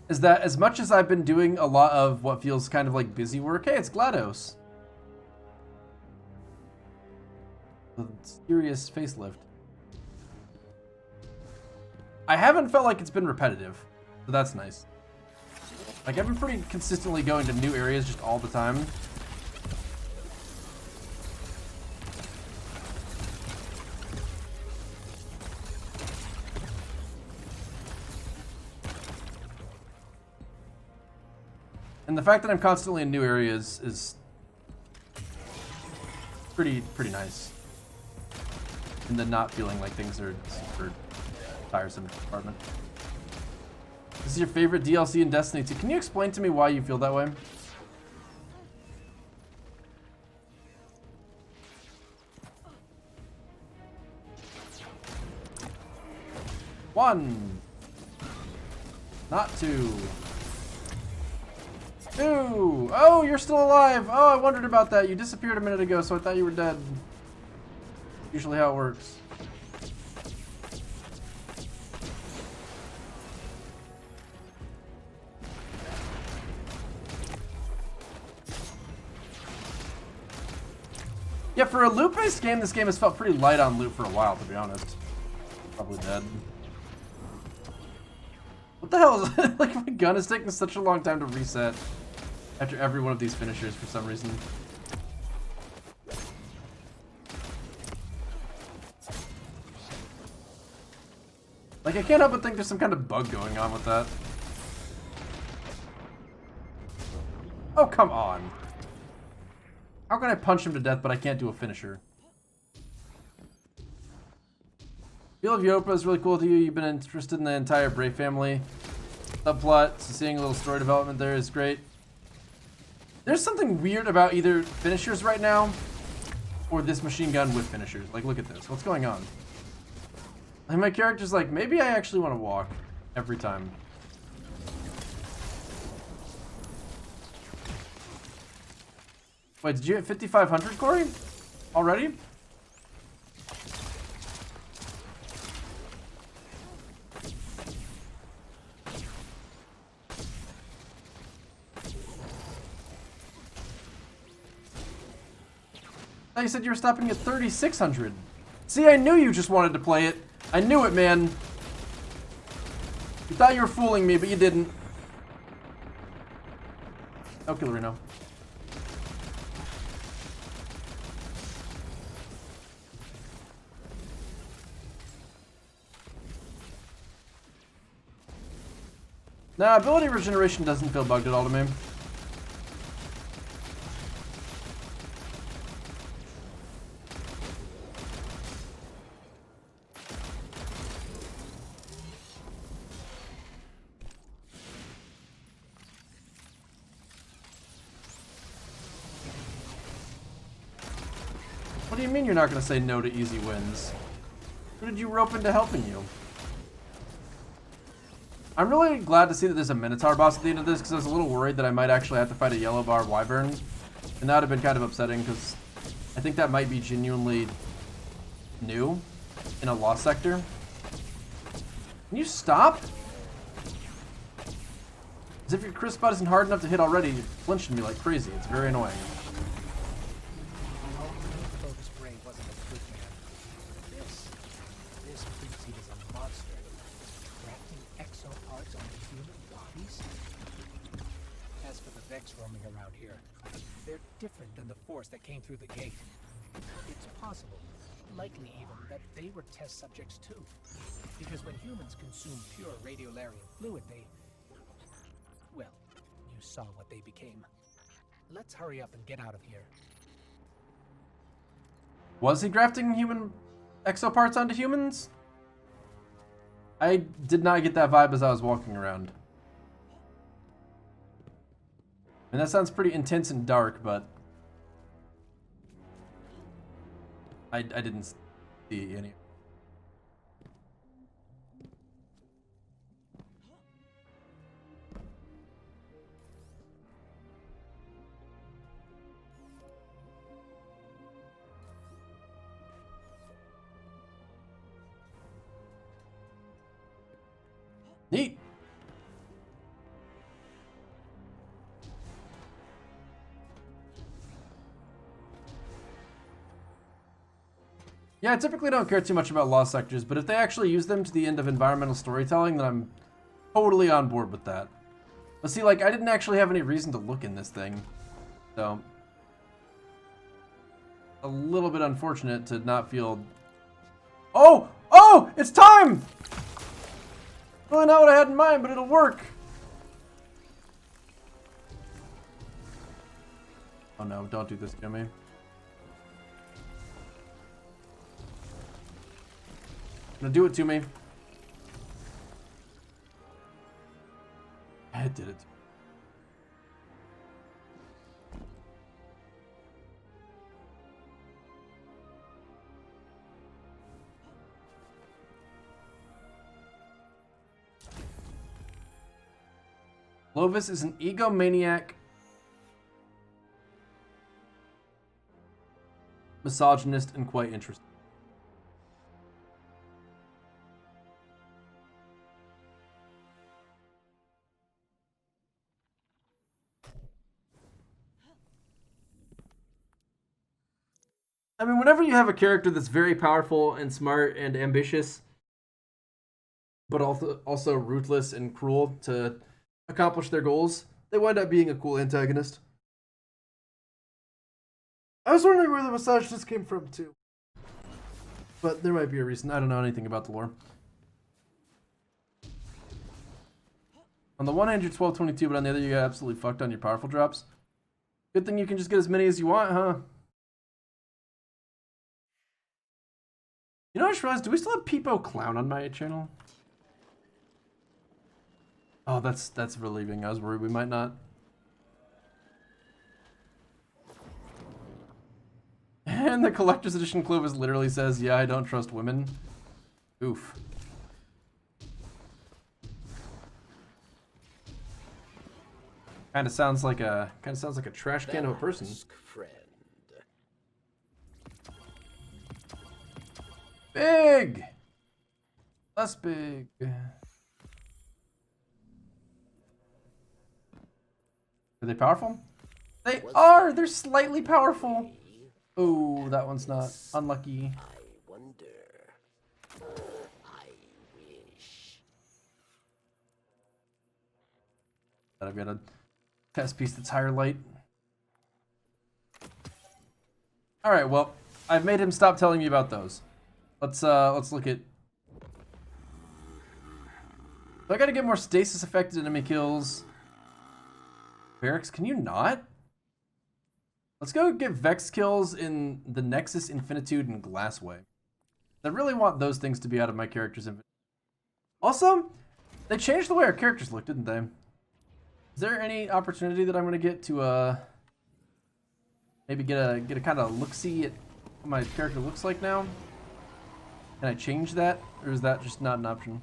is that as much as I've been doing a lot of what feels kind of like busy work, hey, it's GLaDOS. The serious facelift. I haven't felt like it's been repetitive, so that's nice. Like, I've been pretty consistently going to new areas just all the time. And the fact that I'm constantly in new areas is pretty nice. And then not feeling like things are super tiresome department. This is your favorite DLC in Destiny 2. Can you explain to me why you feel that way? One. Not two. Two! Oh, you're still alive! Oh, I wondered about that. You disappeared a minute ago, so I thought you were dead. Usually how it works. Yeah, for a loot-based game, this game has felt pretty light on loot for a while, to be honest. Probably dead. What the hell is like, my gun is taking such a long time to reset after every one of these finishers for some reason. Like, I can't help but think there's some kind of bug going on with that. Oh, come on. How can I punch him to death, but I can't do a finisher? Feel of Yopa is really cool to you. You've been interested in the entire Brave family subplot, so seeing a little story development there is great. There's something weird about either finishers right now or this machine gun with finishers. Like, look at this. What's going on? And my character's like, maybe I actually want to walk every time. Wait, did you hit 5,500, Corey? Already? I thought you said you were stopping at 3,600. See, I knew you just wanted to play it. I knew it, man. You thought you were fooling me, but you didn't. Oh, Killerino. Nah, ability regeneration doesn't feel bugged at all to me. What do you mean you're not going to say no to easy wins? Who did you rope into helping you? I'm really glad to see that there's a Minotaur boss at the end of this, because I was a little worried that I might actually have to fight a yellow bar wyvern. And that would have been kind of upsetting, because I think that might be genuinely new in a lost sector. Can you stop? As if your crisp spot isn't hard enough to hit already, you're flinching me like crazy. It's very annoying. Roaming around here. They're different than the force that came through the gate. It's possible, likely even, that they were test subjects too. Because when humans consume pure radiolarian fluid, they... well, you saw what they became. Let's hurry up and get out of here. Was he grafting human exoparts onto humans? I did not get that vibe as I was walking around. And that sounds pretty intense and dark, but I didn't see any. Neat. Yeah, I typically don't care too much about lost sectors, but if they actually use them to the end of environmental storytelling, then I'm totally on board with that. But see, like, I didn't actually have any reason to look in this thing, so a little bit unfortunate to not feel... Oh! Oh! It's time! Really not what I had in mind, but it'll work. Oh no, don't do this to me. Now do it to me. I did it. Lovis is an egomaniac, misogynist, and quite interesting. I mean, whenever you have a character that's very powerful and smart and ambitious, but also ruthless and cruel to accomplish their goals, they wind up being a cool antagonist. I was wondering where the misogynist came from, too. But there might be a reason. I don't know anything about the lore. On the one hand, you're 1222, but on the other, you got absolutely fucked on your powerful drops. Good thing you can just get as many as you want, huh? You know, I just realized, do we still have Peepo Clown on my channel? Oh, that's relieving. I was worried we might not. And the collector's edition Clovis literally says, "Yeah, I don't trust women." Oof. Kind of sounds like a trash can of a person. Friend. Big. Less big. Are they powerful? They are! They're slightly powerful! Oh, that one's not. Unlucky. I wonder. I wish. I've got a test piece that's higher light. Alright, well, I've made him stop telling me about those. Let's look at... So I gotta get more stasis affected enemy kills. Barracks, can you not? Let's go get Vex kills in the Nexus, Infinitude, and Glassway. I really want those things to be out of my character's inventory. Also, they changed the way our characters look, didn't they? Is there any opportunity that I'm gonna get to maybe get a kind of look-see at what my character looks like now? Can I change that, or is that just not an option?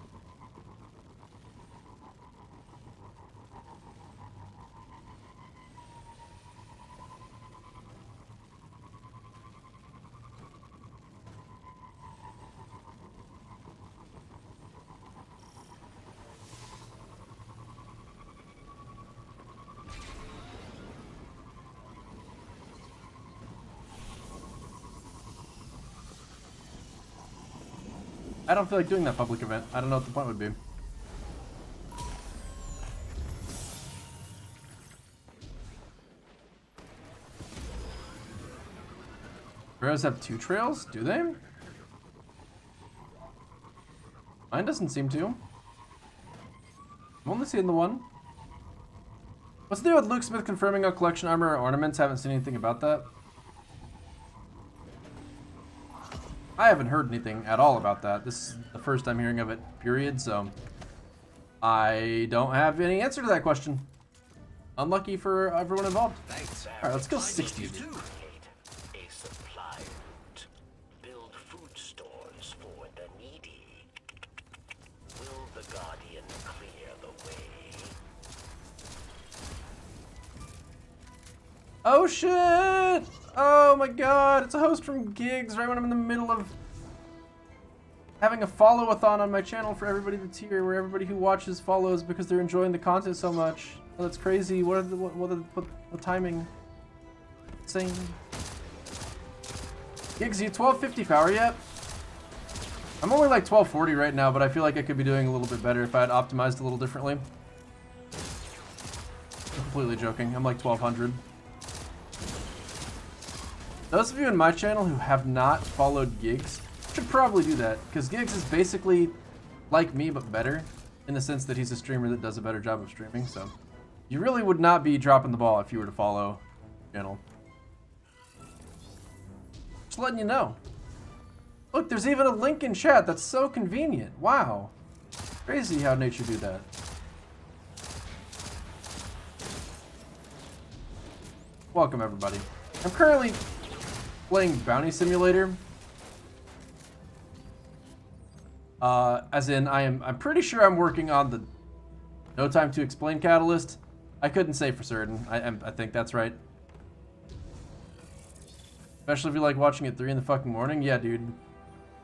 I don't feel like doing that public event. I don't know what the point would be. Arrows have 2 trails? Do they? Mine doesn't seem to. I'm only seeing the one. What's the deal with Luke Smith confirming on collection armor or ornaments? Haven't seen anything about that. I haven't heard anything at all about that. This is the first I'm hearing of it, period, so I don't have any answer to that question. Unlucky for everyone involved. Thanks. Alright, let's go 60. A supply route. Build food stores for the needy. Will the Guardian clear the way? Oh shit! Oh my god, it's a host from Gigs right when I'm in the middle of having a follow-a-thon on my channel for everybody that's here, where everybody who watches follows because they're enjoying the content so much. Oh, that's crazy. What timing? Insane. Gigs, you 1250 power yet? I'm only like 1240 right now, but I feel like I could be doing a little bit better if I had optimized a little differently. I'm completely joking. I'm like 1200. Those of you in my channel who have not followed Gigs should probably do that, because Gigs is basically like me, but better, in the sense that he's a streamer that does a better job of streaming, so you really would not be dropping the ball if you were to follow the channel. Just letting you know. Look, there's even a link in chat. That's so convenient. Wow. Crazy how nature do that. Welcome, everybody. I'm currently playing Bounty Simulator. As in, I'm pretty sure I'm working on the No Time to Explain catalyst. I couldn't say for certain. I think that's right. Especially if you like watching at 3 in the fucking morning. Yeah, dude.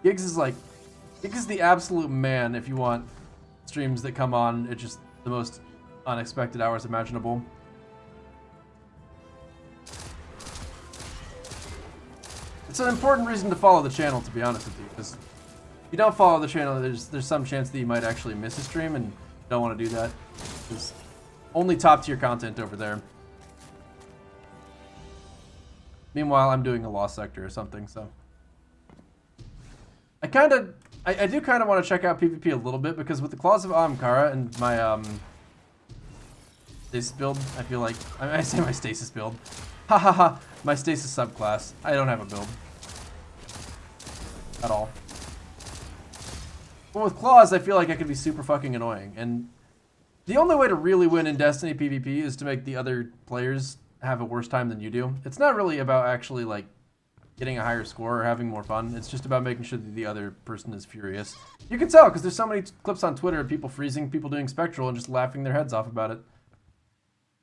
Gigs is the absolute man if you want streams that come on at just the most unexpected hours imaginable. It's an important reason to follow the channel, to be honest with you, because if you don't follow the channel, there's some chance that you might actually miss a stream, and you don't want to do that. There's only top tier content over there. Meanwhile, I'm doing a Lost Sector or something, so. I do kind of want to check out PvP a little bit, because with the Claws of Ahamkara and my, stasis build, I feel like, I say my stasis build. Ha ha ha, my stasis subclass. I don't have a build. At all. But with Claws, I feel like I could be super fucking annoying, and the only way to really win in Destiny PvP is to make the other players have a worse time than you do. It's not really about actually, like, getting a higher score or having more fun. It's just about making sure that the other person is furious. You can tell, because there's so many clips on Twitter of people freezing, people doing Spectral, and just laughing their heads off about it.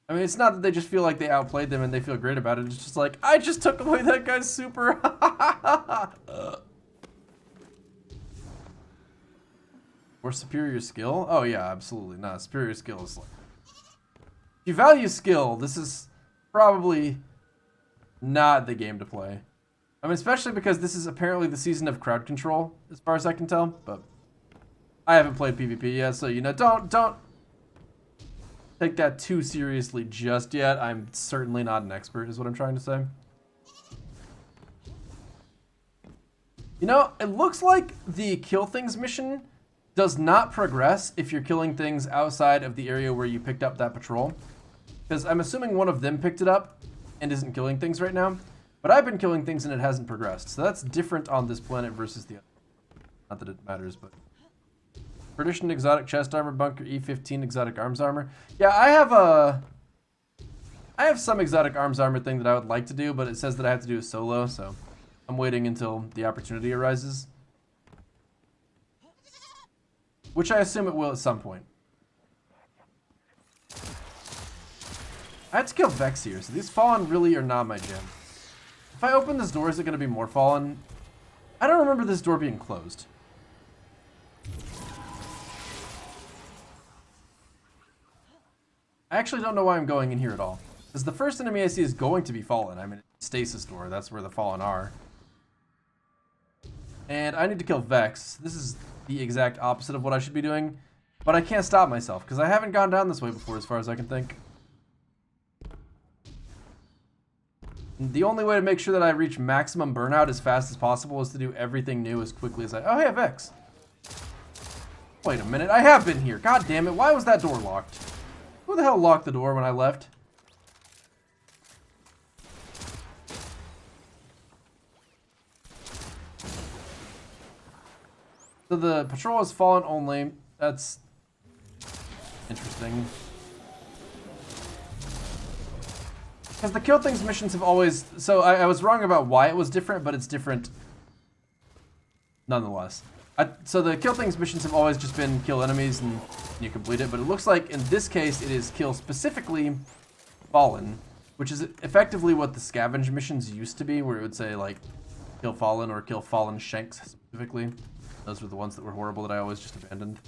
I mean, it's not that they just feel like they outplayed them and they feel great about it. It's just like, I just took away that guy's super. Or superior skill? Oh yeah, absolutely not. Superior skill is like... If you value skill, this is probably not the game to play. I mean, especially because this is apparently the season of crowd control, as far as I can tell, but I haven't played PvP yet, so, you know, don't take that too seriously just yet. I'm certainly not an expert, is what I'm trying to say. You know, it looks like the kill things mission does not progress if you're killing things outside of the area where you picked up that patrol. Because I'm assuming one of them picked it up and isn't killing things right now. But I've been killing things and it hasn't progressed. So that's different on this planet versus the other. Not that it matters, but... Perdition exotic chest armor, bunker E15 exotic arms armor. Yeah, I have some exotic arms armor thing that I would like to do, but it says that I have to do it solo, so I'm waiting until the opportunity arises. Which I assume it will at some point. I had to kill Vex here, so these Fallen really are not my jam. If I open this door, is it going to be more Fallen? I don't remember this door being closed. I actually don't know why I'm going in here at all. Because the first enemy I see is going to be Fallen. I'm in Stasis door. That's where the Fallen are. And I need to kill Vex. This is the exact opposite of what I should be doing. But I can't stop myself, because I haven't gone down this way before as far as I can think. The only way to make sure that I reach maximum burnout as fast as possible is to do everything new as quickly as I... Oh, hey, Vex. Wait a minute. I have been here. God damn it. Why was that door locked? Who the hell locked the door when I left? So the patrol is Fallen only. That's interesting. Because the kill things missions have always... So I was wrong about why it was different, but it's different nonetheless. So the kill things missions have always just been kill enemies and you complete it, but it looks like in this case it is kill specifically Fallen, which is effectively what the scavenge missions used to be, where it would say like kill Fallen or kill Fallen Shanks specifically. Those were the ones that were horrible that I always just abandoned.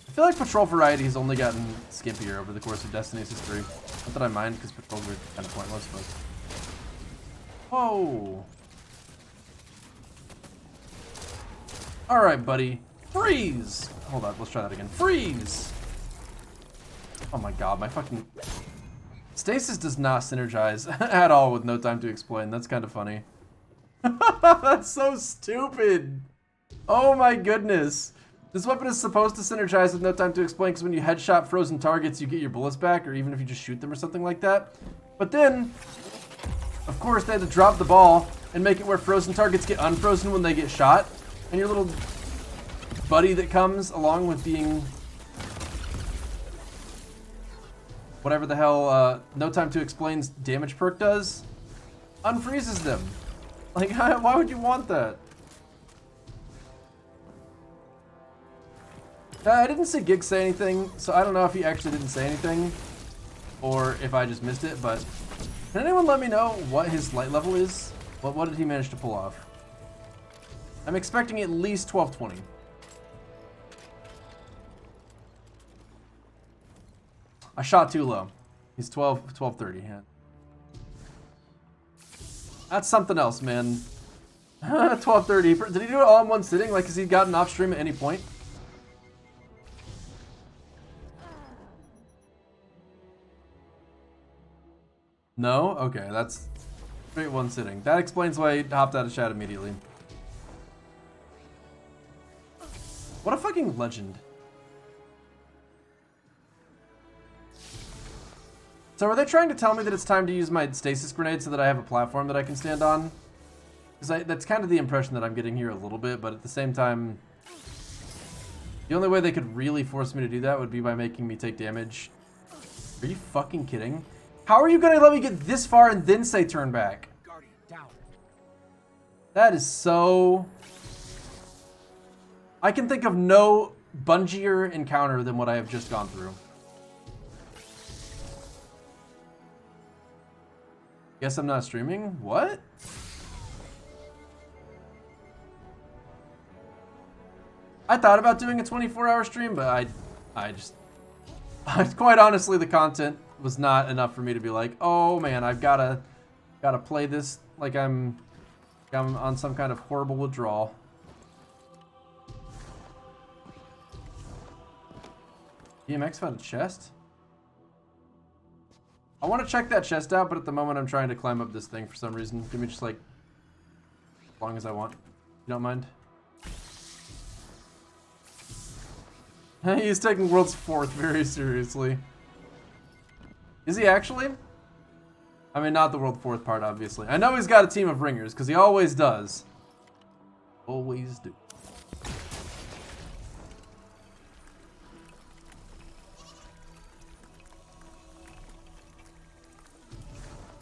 I feel like patrol variety has only gotten skimpier over the course of Destiny's history. Not that I mind, because patrols are kind of pointless, but... Whoa! Alright, buddy. Freeze! Hold on, let's try that again. Freeze! Oh my god, my fucking... Stasis does not synergize at all with No Time to Explain. That's kind of funny. That's so stupid! Oh my goodness! This weapon is supposed to synergize with No Time to Explain, because when you headshot frozen targets, you get your bullets back, or even if you just shoot them or something like that. But then, of course, they had to drop the ball and make it where frozen targets get unfrozen when they get shot. And your little buddy that comes along with being whatever the hell No Time to Explain's damage perk does, unfreezes them. Like, why would you want that? I didn't see Gig say anything, so I don't know if he actually didn't say anything or if I just missed it, but can anyone let me know what his light level is? What did he manage to pull off? I'm expecting at least 1220. I shot too low. He's 1230, yeah. That's something else, man. 12:30. Did he do it all in one sitting? Like, has he gotten off stream at any point? No? Okay, that's straight one sitting. That explains why he hopped out of chat immediately. What a fucking legend. So are they trying to tell me that it's time to use my stasis grenade so that I have a platform that I can stand on? Because that's kind of the impression that I'm getting here a little bit, but at the same time, the only way they could really force me to do that would be by making me take damage. Are you fucking kidding? How are you gonna let me get this far and then say turn back? Guardian, down. That is so... I can think of no bungier encounter than what I have just gone through. Guess I'm not streaming? What? I thought about doing a 24-hour stream, but I just... quite honestly, the content was not enough for me to be like, oh man, I've gotta play this like I'm on some kind of horrible withdrawal. DMX found a chest? I want to check that chest out, but at the moment I'm trying to climb up this thing for some reason. Give me just like as long as I want. You don't mind? He's taking World's 4th very seriously. Is he actually? I mean, not the World 4th part, obviously. I know he's got a team of ringers, because he always does. Always do.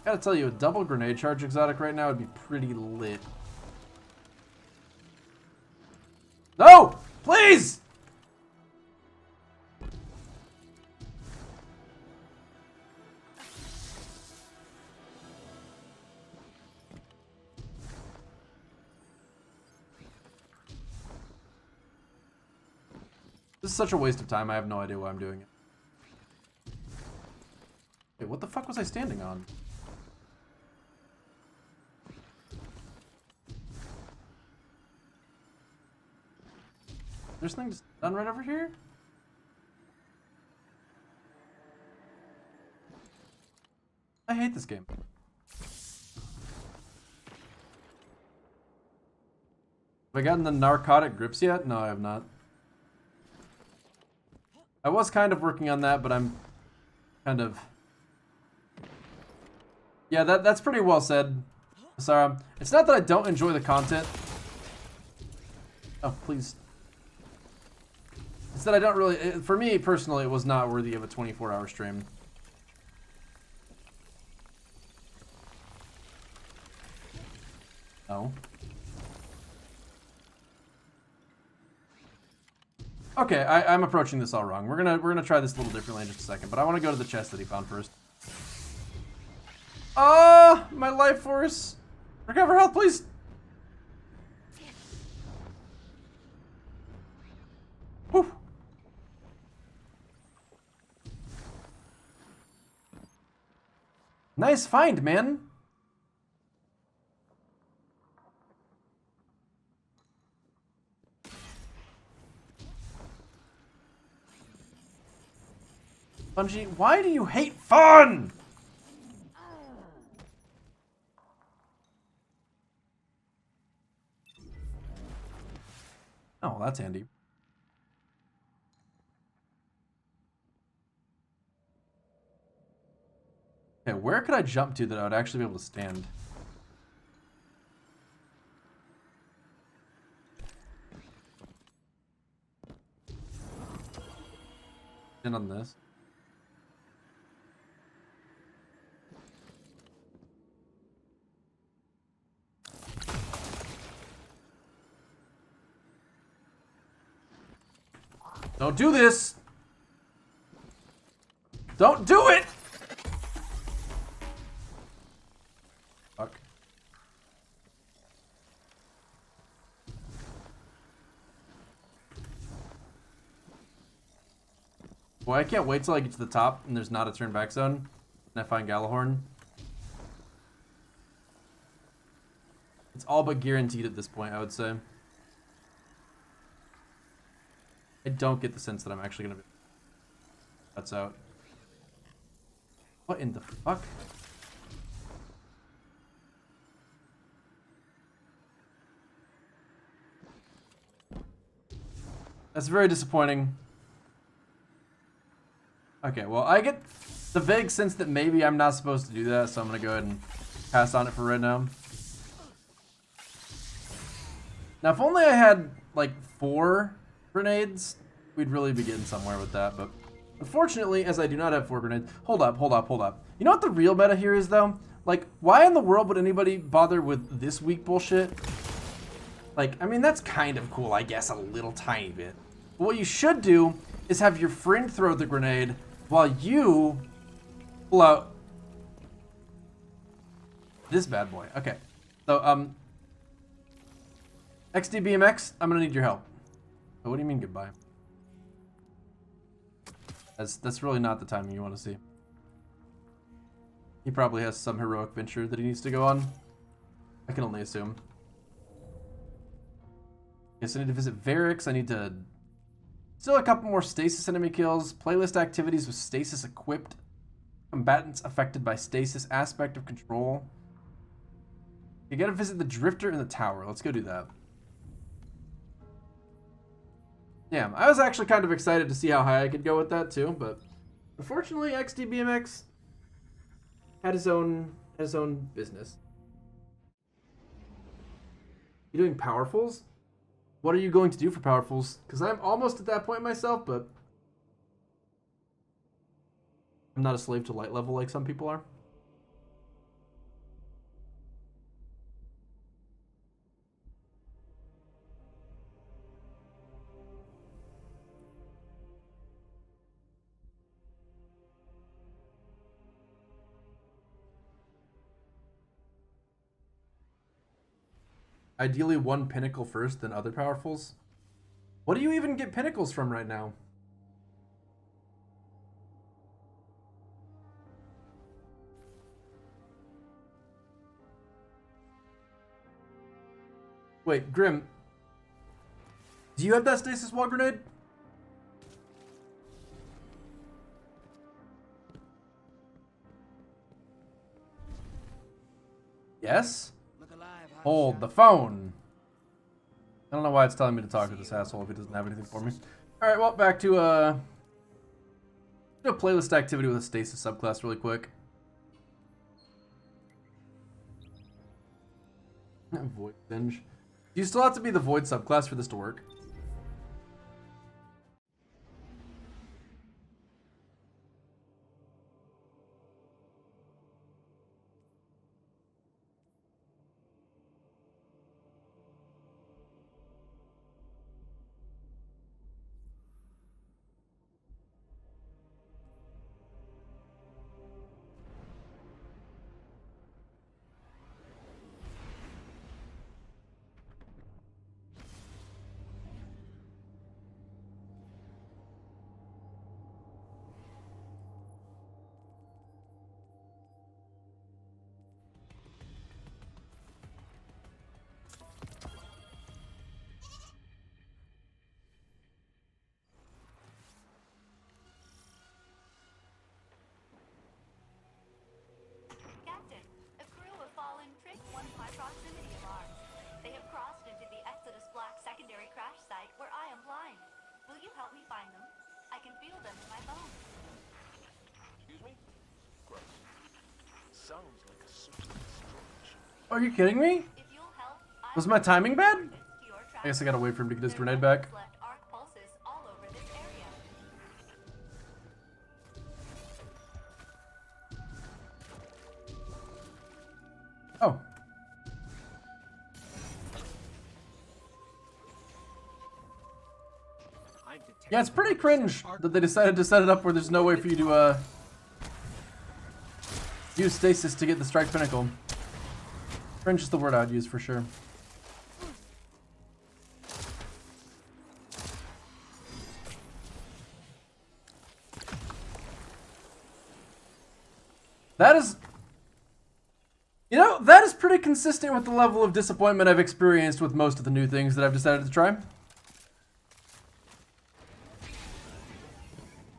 Gotta tell you, a double grenade charge exotic right now would be pretty lit. No! Please! This is such a waste of time, I have no idea why I'm doing it. Wait, what the fuck was I standing on? There's things done right over here? I hate this game. Have I gotten the narcotic grips yet? No, I have not. I was kind of working on that, but I'm kind of... Yeah, that's pretty well said, Sarah. It's not that I don't enjoy the content. Oh, please. It's that I don't really... For me, personally, it was not worthy of a 24-hour stream. No. Okay, I'm approaching this all wrong. We're gonna try this a little differently in just a second, but I want to go to the chest that he found first. Ah, my life force. Recover health, please. Whew. Nice find, man. Bungie, why do you hate fun? Oh, that's handy. Okay, where could I jump to that I would actually be able to stand? In on this. Don't do this! Don't do it! Fuck. Boy, I can't wait till I get to the top and there's not a turn back zone and I find Galahorn. all but guaranteed at this point, I would say. I don't get the sense that I'm actually gonna be... That's out. What in the fuck? That's very disappointing. Okay, well, I get the vague sense that maybe I'm not supposed to do that, so I'm gonna go ahead and pass on it for right now. Now, if only I had, like, 4 grenades, we'd really be getting somewhere with that, but unfortunately, as I do not have 4 grenades... Hold up. You know what the real meta here is, though? Like, why in the world would anybody bother with this weak bullshit? Like, I mean, that's kind of cool, I guess, a little tiny bit. But what you should do is have your friend throw the grenade while you pull out this bad boy. Okay. So, XDBMX, I'm gonna need your help. Oh, what do you mean goodbye? That's really not the timing you want to see. He probably has some heroic venture that he needs to go on. I can only assume. Yes, I need to visit Varix. I need to... Still a couple more stasis enemy kills. Playlist activities with stasis equipped. Combatants affected by stasis aspect of control. You gotta visit the drifter in the tower. Let's go do that. Damn, I was actually kind of excited to see how high I could go with that too, but unfortunately XDBMX had his own business. You doing powerfuls? What are you going to do for powerfuls? Because I'm almost at that point myself, but I'm not a slave to light level like some people are. Ideally 1 pinnacle first, then other powerfuls. What do you even get pinnacles from right now? Wait, Grim. Do you have that stasis wall grenade? Yes? Hold the phone. I don't know why it's telling me to talk to this asshole if he doesn't have anything for me. Alright, well, back to a playlist activity with a stasis subclass really quick. Void Binge. Do you still have to be the Void subclass for this to work? Are you kidding me? Was my timing bad? I guess I gotta wait for him to get his grenade back. Oh. Yeah, it's pretty cringe that they decided to set it up where there's no way for you to use stasis to get the strike pinnacle. Cringe is the word I'd use for sure. That is... You know, that is pretty pretty consistent with the level of disappointment I've experienced with most of the new things that I've decided to try.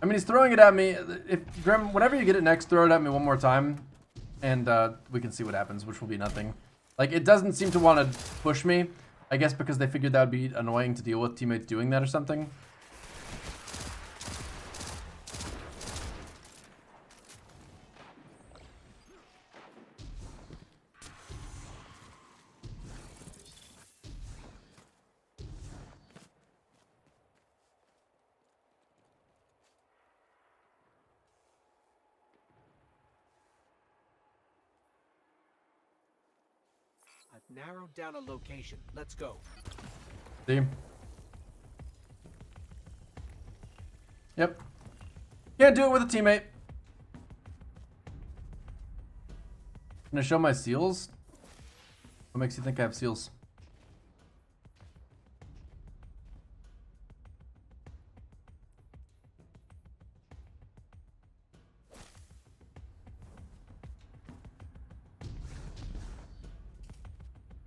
I mean, he's throwing it at me. If Grim, whenever you get it next, throw it at me one more time, and we can see what happens, which will be nothing. Like, it doesn't seem to want to push me. I guess because they figured that would be annoying to deal with, teammates doing that or something. I've narrowed down a location. Let's go. See? Yep. Can't do it with a teammate. Gonna show my seals? What makes you think I have seals?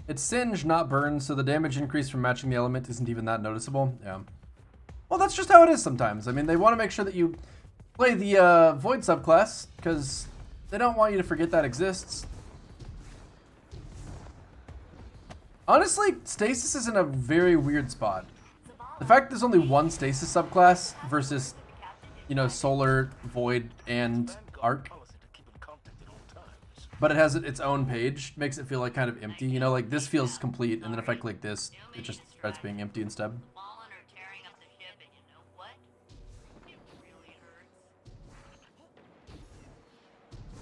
It's singe, not burn, so the damage increase from matching the element isn't even that noticeable. Yeah. Well, that's just how it is sometimes. I mean, they want to make sure that you play the Void subclass, because they don't want you to forget that exists. Honestly, Stasis is in a very weird spot. The fact there's only one Stasis subclass versus, you know, Solar, Void, and Arc, but it has its own page, makes it feel like kind of empty. You know, like this feels complete, and then if I click this, it just starts being empty instead.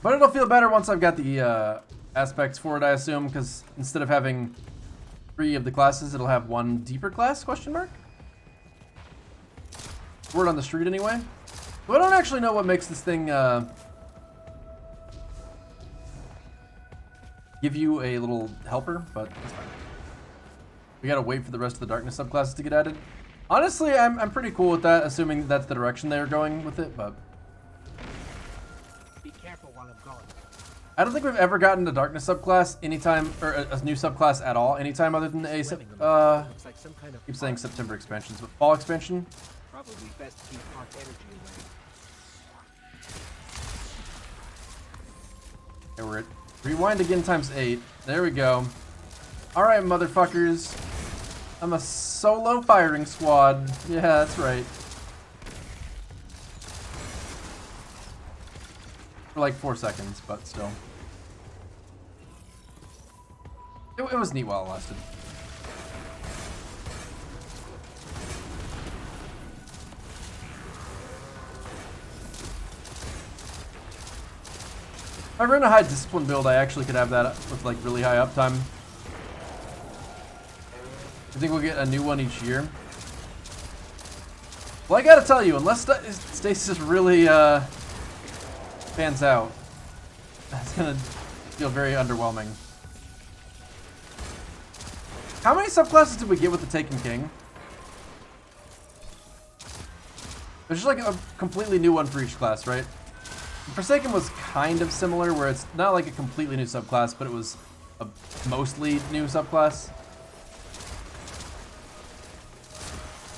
But it'll feel better once I've got the aspects for it, I assume, because instead of having 3 of the classes, it'll have 1 deeper class, question mark? Word on the street anyway. So I don't actually know what makes this thing give you a little helper, but that's fine. We gotta wait for the rest of the darkness subclasses to get added. Honestly, I'm pretty cool with that, assuming that's the direction they're going with it, but Be careful while I'm gone. I don't think we've ever gotten a darkness subclass anytime, or a new subclass at all, anytime other than the Looks like some kind of keep saying September expansions, but fall expansion. Probably best to keep hot energy away. Okay, we're at rewind again times 8. There we go. Alright, motherfuckers. I'm a solo firing squad. Yeah, that's right. For like 4 seconds, but still. It was neat while it lasted. If I run a high discipline build, I actually could have that with like really high uptime. I think we'll get a new one each year. Well, I gotta tell you, unless Stasis really pans out, that's gonna feel very underwhelming. How many subclasses did we get with the Taken King? There's just like a completely new one for each class, right? Forsaken was kind of similar, where it's not like a completely new subclass, but it was a mostly new subclass.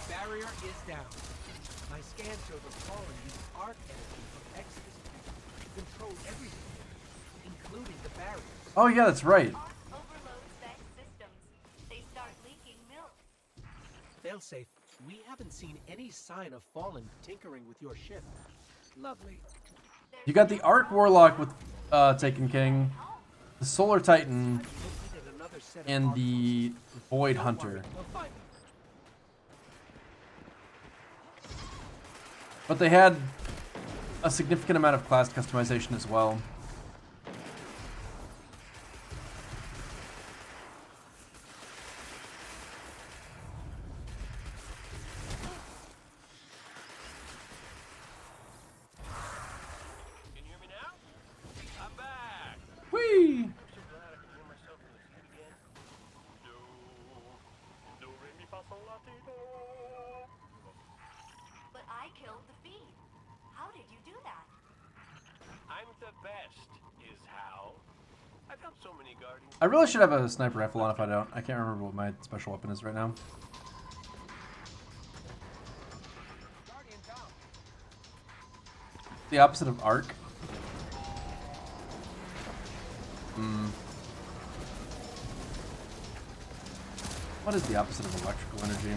Barrier is down. My scan shows a fallen use arc energy from Exodus to control everything, including the barriers. Oh yeah, that's right. Overloads Vex systems. They start leaking milk. Failsafe, we haven't seen any sign of Fallen tinkering with your ship. Lovely. You got the Arc Warlock with Taken King, the Solar Titan, and the Void Hunter. But they had a significant amount of class customization as well. Whee! But I killed the fiend. How did you do that? I'm the best, is how. I've helped so many guardians. I really should have a sniper rifle on if I don't. I can't remember what my special weapon is right now. Guardian down. The opposite of arc. What is the opposite of electrical energy?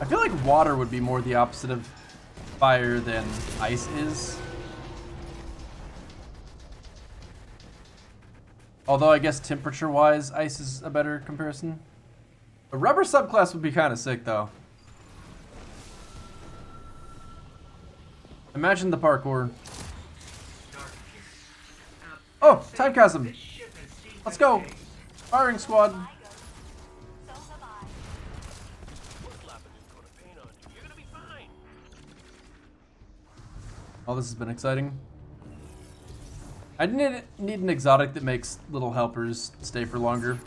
I feel like water would be more the opposite of fire than ice is. Although I guess temperature-wise, ice is a better comparison. A rubber subclass would be kind of sick, though. Imagine the parkour. Oh, time chasm. Let's go. Firing squad. Oh, this has been exciting. I need an exotic that makes little helpers stay for longer.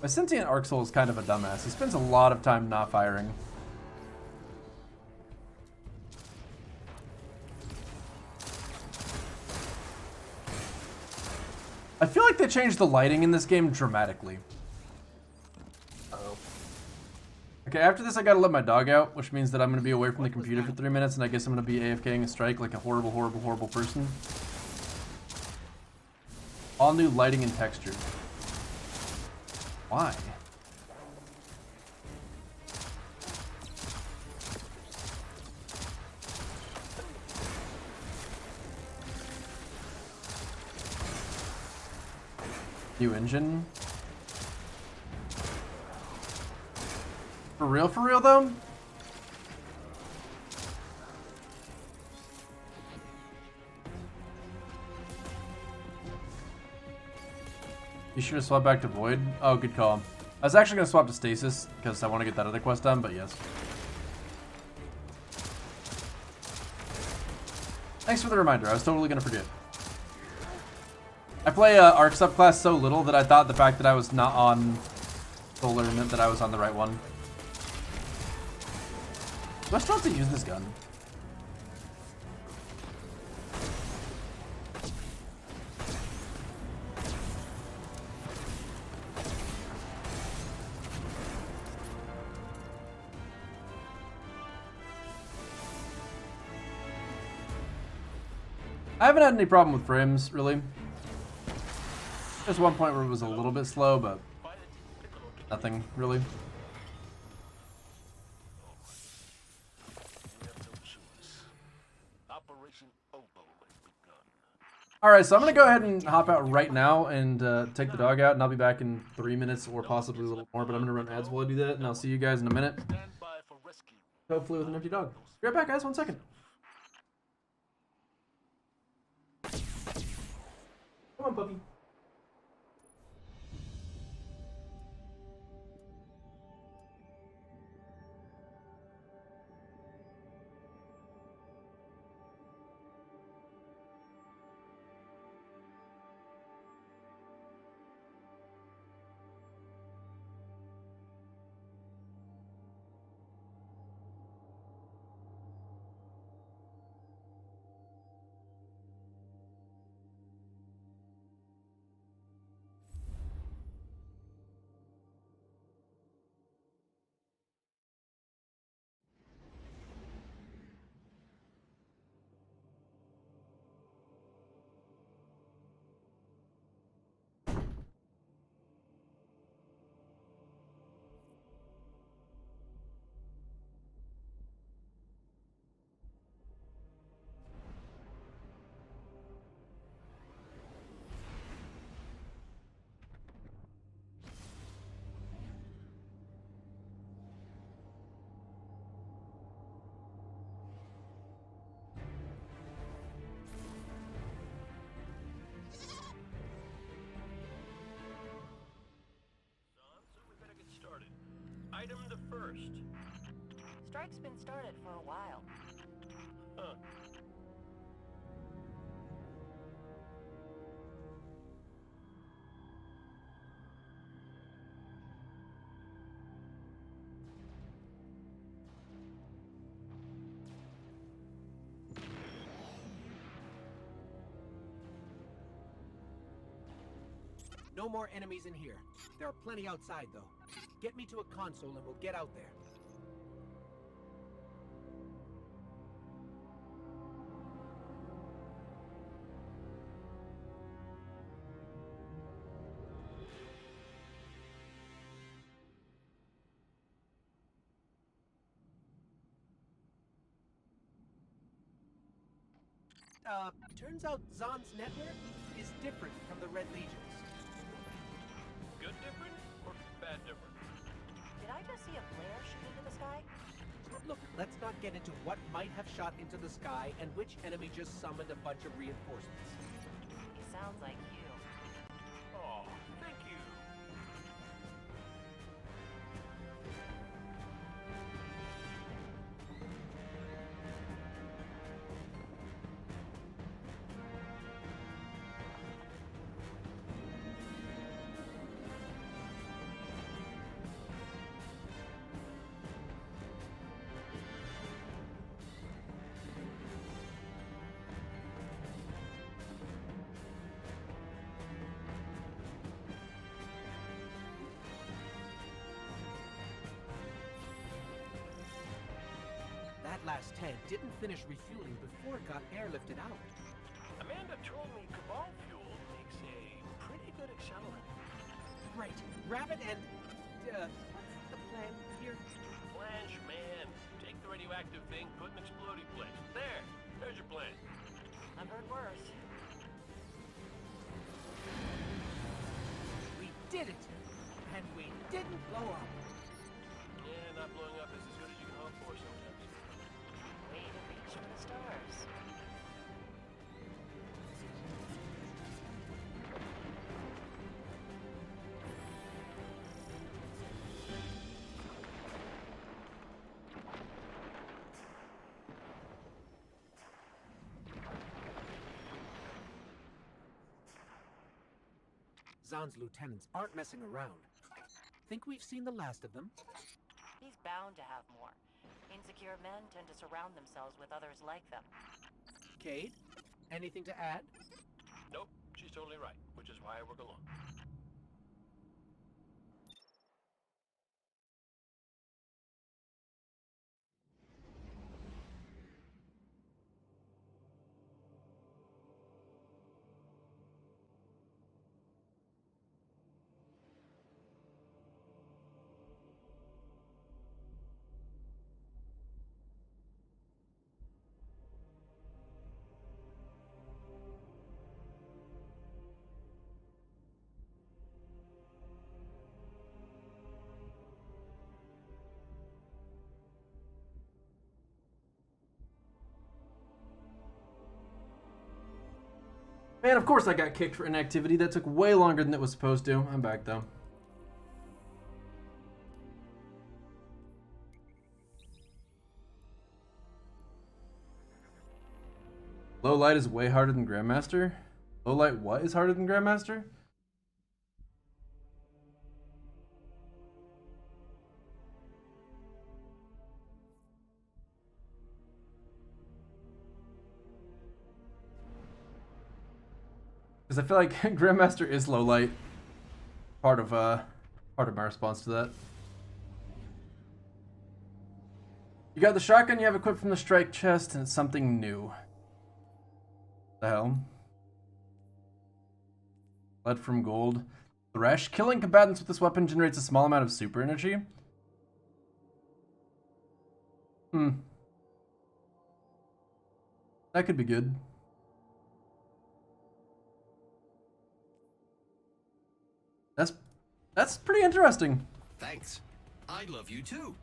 My sentient Arc Soul is kind of a dumbass. He spends a lot of time not firing. I feel like they changed the lighting in this game dramatically. Uh-oh. Okay, after this I gotta let my dog out, which means that I'm gonna be away from the computer for 3 minutes, and I guess I'm gonna be AFKing a strike like a horrible, horrible, horrible person. All new lighting and texture. Why? New engine? For real though? You should have swapped back to Void. Oh, good call. I was actually going to swap to Stasis because I want to get that other quest done, but yes. Thanks for the reminder. I was totally going to forget. I play Arc subclass so little that I thought the fact that I was not on Solar meant that I was on the right one. Do I still have to use this gun? I haven't had any problem with frames, really. There's one point where it was a little bit slow, but nothing, really. Alright, so I'm going to go ahead and hop out right now and take the dog out, and I'll be back in 3 minutes or possibly a little more, but I'm going to run ads while I do that, and I'll see you guys in a minute. Hopefully with an empty dog. Be right back, guys. 1 second. Come on, puppy. Item the first. Strike's been started for a while. Huh. No more enemies in here. There are plenty outside, though. Get me to a console and we'll get out there. Turns out Zahn's network is different from the Red Legions. Good different or bad different? Did I just see a flare shoot into the sky? Look, let's not get into what might have shot into the sky and which enemy just summoned a bunch of reinforcements. He sounds like you. Oh, thank you. That last tank didn't finish refueling before it got airlifted out. Amanda told me Cabal fuel makes a pretty good accelerant. Right, grab it and... what's the plan here? Blanche, man. Take the radioactive thing, put an explodey place. There. There's your plan. I've heard worse. We did it! And we didn't blow up. Yeah, not blowing up is as good as you can hope for sometimes. Way to reach for the stars. Zahn's lieutenants aren't messing around. Think we've seen the last of them? He's bound to have more. Insecure men tend to surround themselves with others like them. Cade, anything to add? Nope, she's totally right, which is why I work alone. Man, of course I got kicked for inactivity. That took way longer than it was supposed to. I'm back though. Low light is way harder than Grandmaster? Low light what is harder than Grandmaster? Because I feel like Grandmaster is low light. Part of my response to that. You got the shotgun you have equipped from the strike chest, and it's something new. The hell? Lead from gold. Thresh. Killing combatants with this weapon generates a small amount of super energy. That could be good. That's pretty interesting. Thanks. I love you too.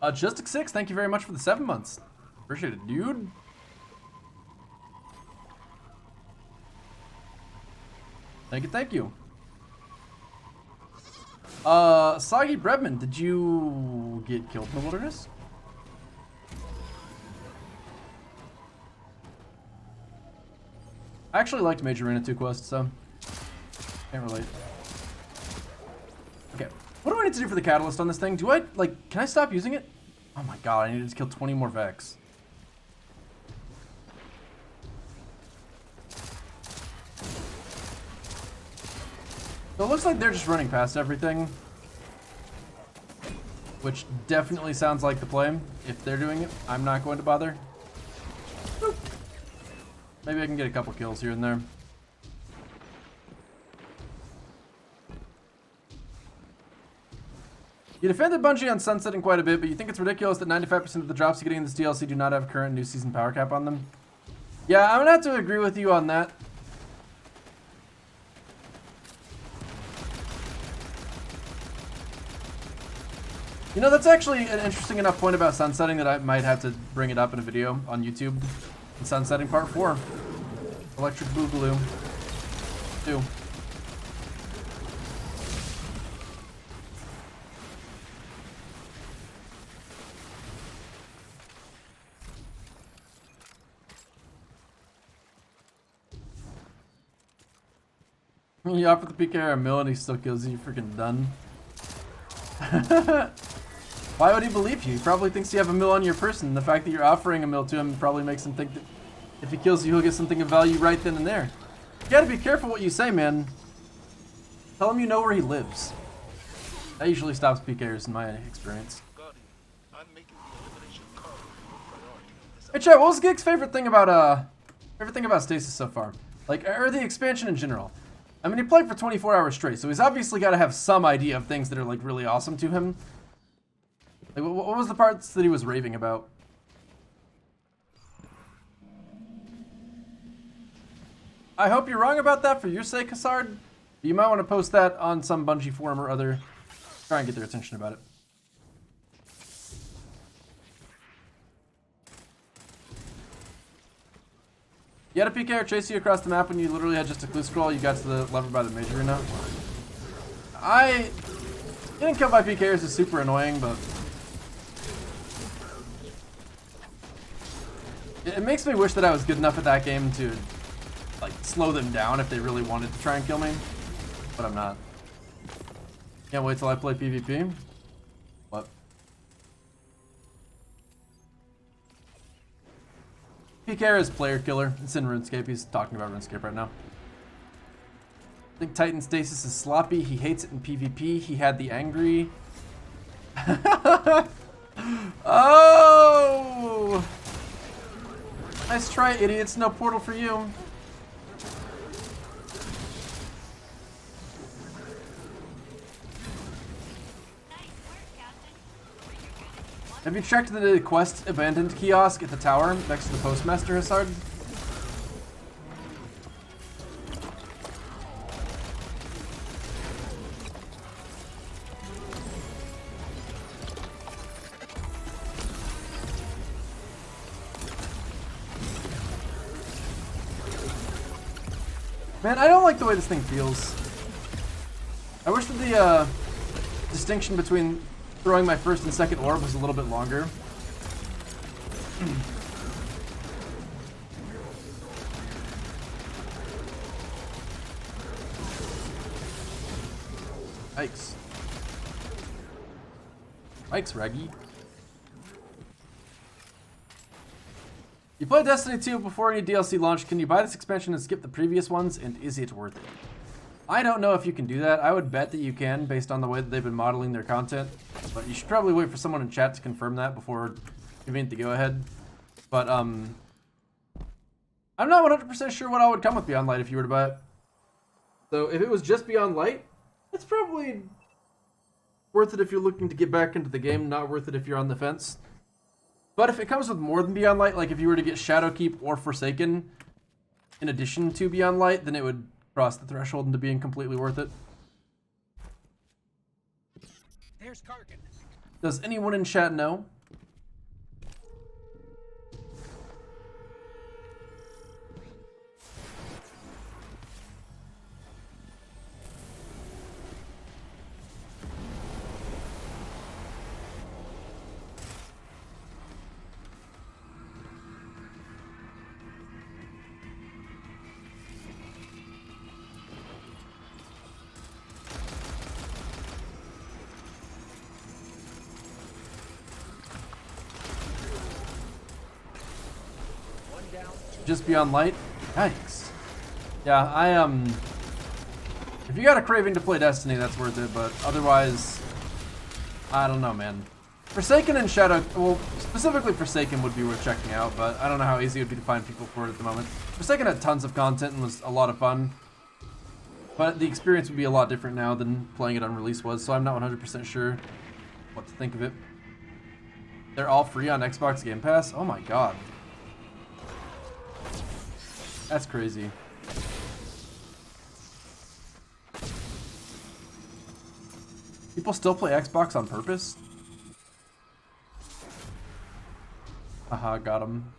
Justic 6, thank you very much for the 7 months. Appreciate it, dude. Thank you. Soggy Brebman, did you get killed in the wilderness? I actually liked Major Arena 2 quests, so can't relate. Okay, what do I need to do for the catalyst on this thing? Do I, like, can I stop using it? Oh my god, I need to just kill 20 more Vex. So it looks like they're just running past everything. Which definitely sounds like the play. If they're doing it, I'm not going to bother. Boop. Maybe I can get a couple kills here and there. You defended Bungie on sunsetting quite a bit, but you think it's ridiculous that 95% of the drops you get in this DLC do not have current new season power cap on them? Yeah, I'm gonna have to agree with you on that. You know, that's actually an interesting enough point about sunsetting that I might have to bring it up in a video on YouTube. Sunsetting Part 4. Electric Boogaloo 2. You offer the PKR a mill and he still kills you, you're freaking done. Why would he believe you? He probably thinks you have a mill on your person. The fact that you're offering a mill to him probably makes him think that if he kills you, he'll get something of value right then and there. You gotta be careful what you say, man. Tell him you know where he lives. That usually stops PKers in my experience. Hey chat, what was Gig's favorite thing about Stasis so far? Like, or the expansion in general? I mean, he played for 24 hours straight, so he's obviously got to have some idea of things that are, like, really awesome to him. Like, what was the parts that he was raving about? I hope you're wrong about that for your sake, Hassard. You might want to post that on some Bungie forum or other. Try and get their attention about it. You had a PKR chase you across the map when you literally had just a clue scroll. You got to the lever by the major arena. Getting killed by PKers is super annoying, but it makes me wish that I was good enough at that game to, like, slow them down if they really wanted to try and kill me. But I'm not. Can't wait till I play PvP. What? PKR is player killer. It's in RuneScape. He's talking about RuneScape right now. I think Titan Stasis is sloppy. He hates it in PvP. He had the angry. Oh! Nice try, idiots. No portal for you. Have you checked the quest abandoned kiosk at the tower next to the postmaster, Hassard? Man, I don't like the way this thing feels. I wish that the distinction between throwing my first and second orb was a little bit longer. Yikes. Yikes, Raggy. You played Destiny 2 before any DLC launched. Can you buy this expansion and skip the previous ones? And is it worth it? I don't know if you can do that. I would bet that you can based on the way that they've been modeling their content. But you should probably wait for someone in chat to confirm that before giving it the go-ahead. But, I'm not 100% sure what all would come with Beyond Light if you were to buy it. So if it was just Beyond Light, it's probably worth it if you're looking to get back into the game, not worth it if you're on the fence. But if it comes with more than Beyond Light, like if you were to get Shadowkeep or Forsaken in addition to Beyond Light, then it would cross the threshold into being completely worth it. There's Karkin. Does anyone in chat know? just Beyond Light? Yikes. Yeah, if you got a craving to play Destiny, that's worth it, but otherwise, I don't know, man. Forsaken and Shadow, well, specifically Forsaken would be worth checking out, but I don't know how easy it would be to find people for it at the moment. Forsaken had tons of content and was a lot of fun, but the experience would be a lot different now than playing it on release was, so I'm not 100% sure what to think of it. They're all free on Xbox Game Pass? Oh my god. That's crazy. People still play Xbox on purpose? Haha, got him.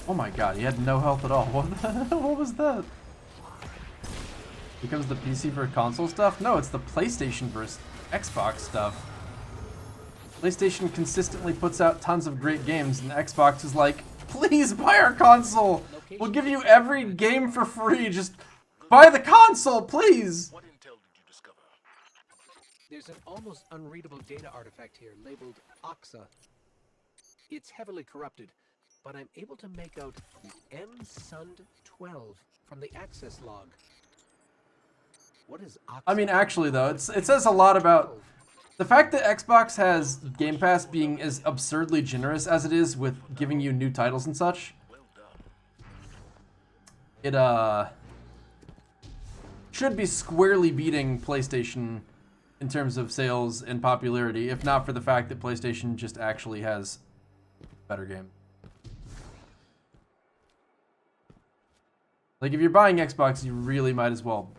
Oh my god, he had no health at all. What was that? Becomes the PC for console stuff? No, it's the PlayStation versus Xbox stuff. PlayStation consistently puts out tons of great games, and Xbox is like, please buy our console! We'll give you every game for free, just buy the console, please! What intel did you discover? There's an almost unreadable data artifact here labeled Oxa. It's heavily corrupted, but I'm able to make out MSund12 from the access log. What is Oxa? I mean, actually, though, it says a lot about the fact that Xbox has Game Pass being as absurdly generous as it is with giving you new titles and such. It, should be squarely beating PlayStation in terms of sales and popularity, if not for the fact that PlayStation just actually has better game. Like, if you're buying Xbox, you really might as well.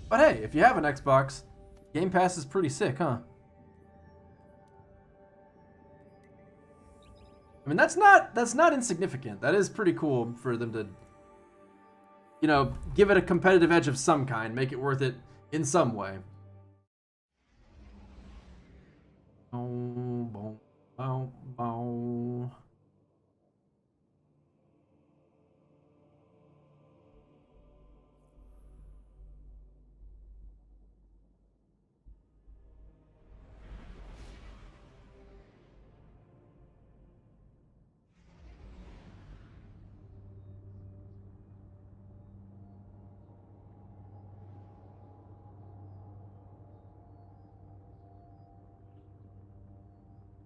But hey, if you have an Xbox, Game Pass is pretty sick, huh? I mean, that's not insignificant. That is pretty cool for them to, you know, give it a competitive edge of some kind, make it worth it in some way. Bow, bow, bow, bow.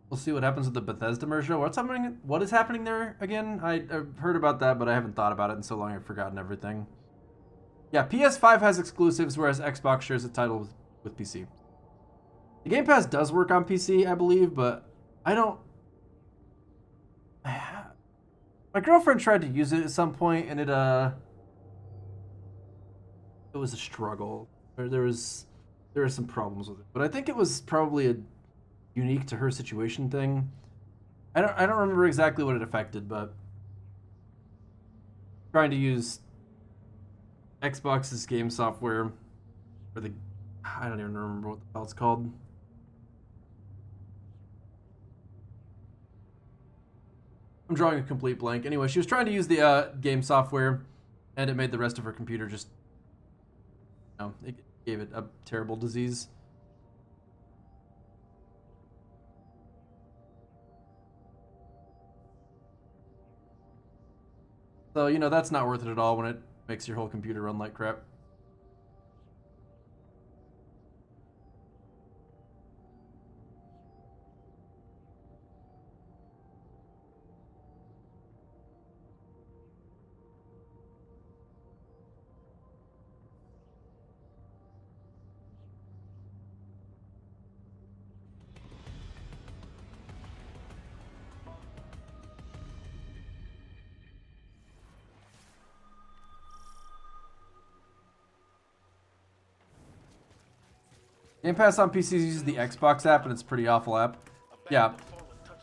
We'll see what happens with the Bethesda merger. What's happening? What is happening there again? I've heard about that, but I haven't thought about it in so long I've forgotten everything. Yeah, PS5 has exclusives, whereas Xbox shares a title with PC. The Game Pass does work on PC, I believe, but I don't... My girlfriend tried to use it at some point, and it was a struggle. There were some problems with it, but I think it was probably a unique to her situation thing. I don't remember exactly what it affected, but trying to use Xbox's game software for the, I don't even remember what the hell it's called. I'm drawing a complete blank. Anyway, she was trying to use the game software, and it made the rest of her computer just, you know, it gave it a terrible disease. So, you know, that's not worth it at all when it makes your whole computer run like crap. Game Pass on PC uses the Xbox app, and it's a pretty awful app. Yeah.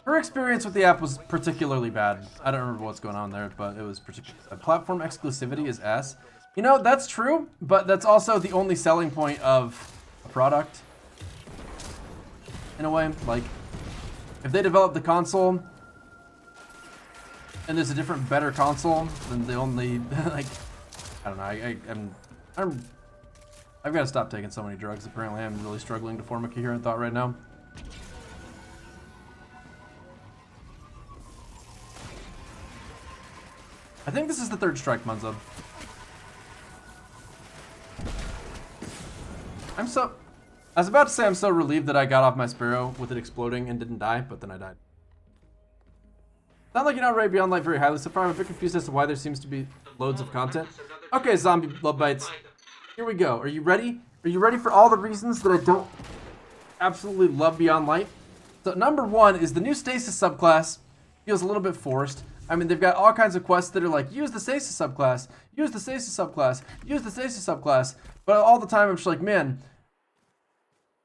Her experience with the app was particularly bad. I don't remember what's going on there, but it was particularly bad. Platform exclusivity is ass. You know, that's true, but that's also the only selling point of a product. In a way, like, if they develop the console and there's a different, better console, then the only, like, I don't know, I've got to stop taking so many drugs. Apparently, I'm really struggling to form a coherent thought right now. I think this is the third strike, Munzo. I was about to say I'm so relieved that I got off my Sparrow with it exploding and didn't die, but then I died. Sounds like you're not rated Beyond Light very highly so far. I'm a bit confused as to why there seems to be loads of content. Okay, zombie love bites. Here we go. Are you ready? Are you ready for all the reasons that I don't absolutely love Beyond Light? So number one is the new Stasis subclass feels a little bit forced. I mean, they've got all kinds of quests that are like, use the Stasis subclass, use the Stasis subclass, use the Stasis subclass. But all the time I'm just like, man,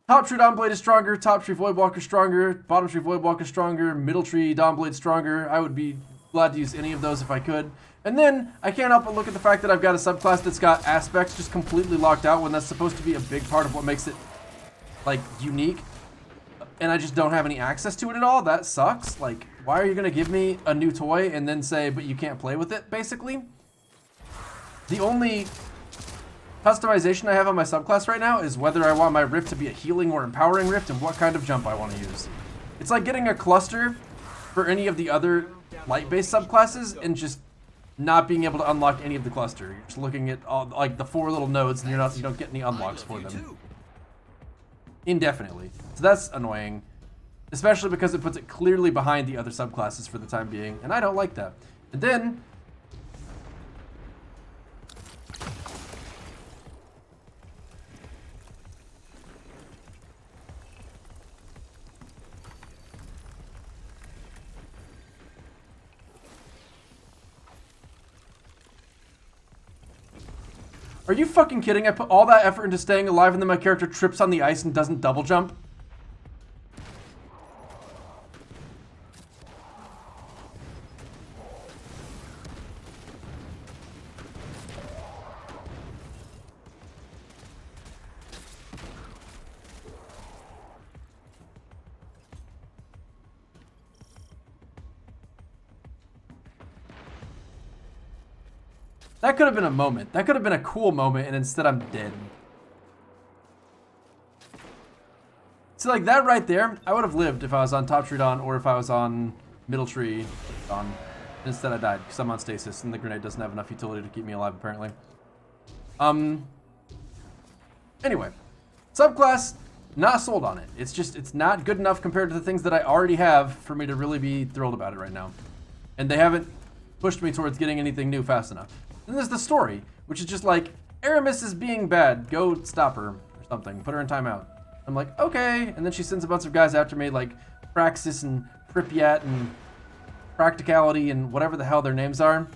top tree Dawnblade is stronger, top tree Voidwalker stronger, bottom tree Voidwalker stronger, middle tree Dawnblade stronger. I would be glad to use any of those if I could. And then I can't help but look at the fact that I've got a subclass that's got aspects just completely locked out when that's supposed to be a big part of what makes it, like, unique. And I just don't have any access to it at all. That sucks. Like, why are you going to give me a new toy and then say, but you can't play with it, basically? The only customization I have on my subclass right now is whether I want my rift to be a healing or empowering rift and what kind of jump I want to use. It's like getting a cluster for any of the other light-based subclasses and just not being able to unlock any of the cluster. You're just looking at all, like, the 4 little nodes and you don't get any unlocks for them indefinitely. So that's annoying, especially because it puts it clearly behind the other subclasses for the time being, and I don't like that. And then are you fucking kidding? I put all that effort into staying alive and then my character trips on the ice and doesn't double jump? That could have been a moment. That could have been a cool moment, and instead I'm dead. See, like that right there, I would have lived if I was on top tree Dawn or if I was on middle tree Dawn. Instead I died because I'm on stasis and the grenade doesn't have enough utility to keep me alive apparently. Anyway, subclass, not sold on it. It's not good enough compared to the things that I already have for me to really be thrilled about it right now. And they haven't pushed me towards getting anything new fast enough. Then there's the story, which is just like, Aramis is being bad, go stop her, or something, put her in timeout. I'm like, okay, and then she sends a bunch of guys after me, like Praxis and Pripyat and Practicality and whatever the hell their names are.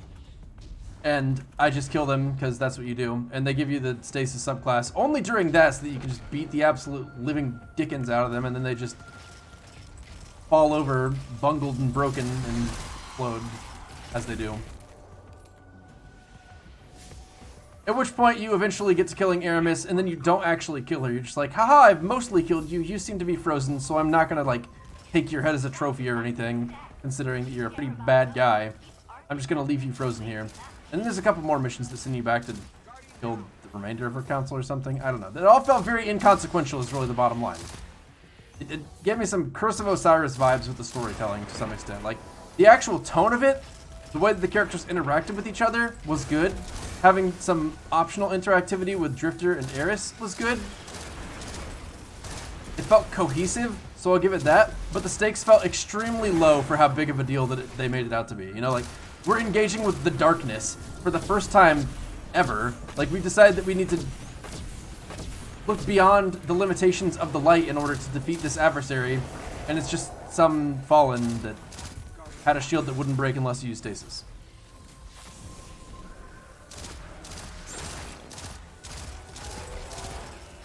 And I just kill them, because that's what you do. And they give you the Stasis subclass, only during that, so that you can just beat the absolute living dickens out of them, and then they just fall over, bungled and broken, and explode, as they do. At which point you eventually get to killing Aramis, and then you don't actually kill her. You're just like, haha, I've mostly killed you. You seem to be frozen, so I'm not gonna, like, take your head as a trophy or anything, considering that you're a pretty bad guy. I'm just gonna leave you frozen here. And then there's a couple more missions that send you back to kill the remainder of her council or something. I don't know. It all felt very inconsequential is really the bottom line. It gave me some Curse of Osiris vibes with the storytelling to some extent. Like, the actual tone of it, the way that the characters interacted with each other was good. Having some optional interactivity with Drifter and Eris was good. It felt cohesive, so I'll give it that. But the stakes felt extremely low for how big of a deal that they made it out to be. You know, like, we're engaging with the darkness for the first time ever. Like, we decided that we need to look beyond the limitations of the light in order to defeat this adversary. And it's just some fallen that had a shield that wouldn't break unless you use stasis.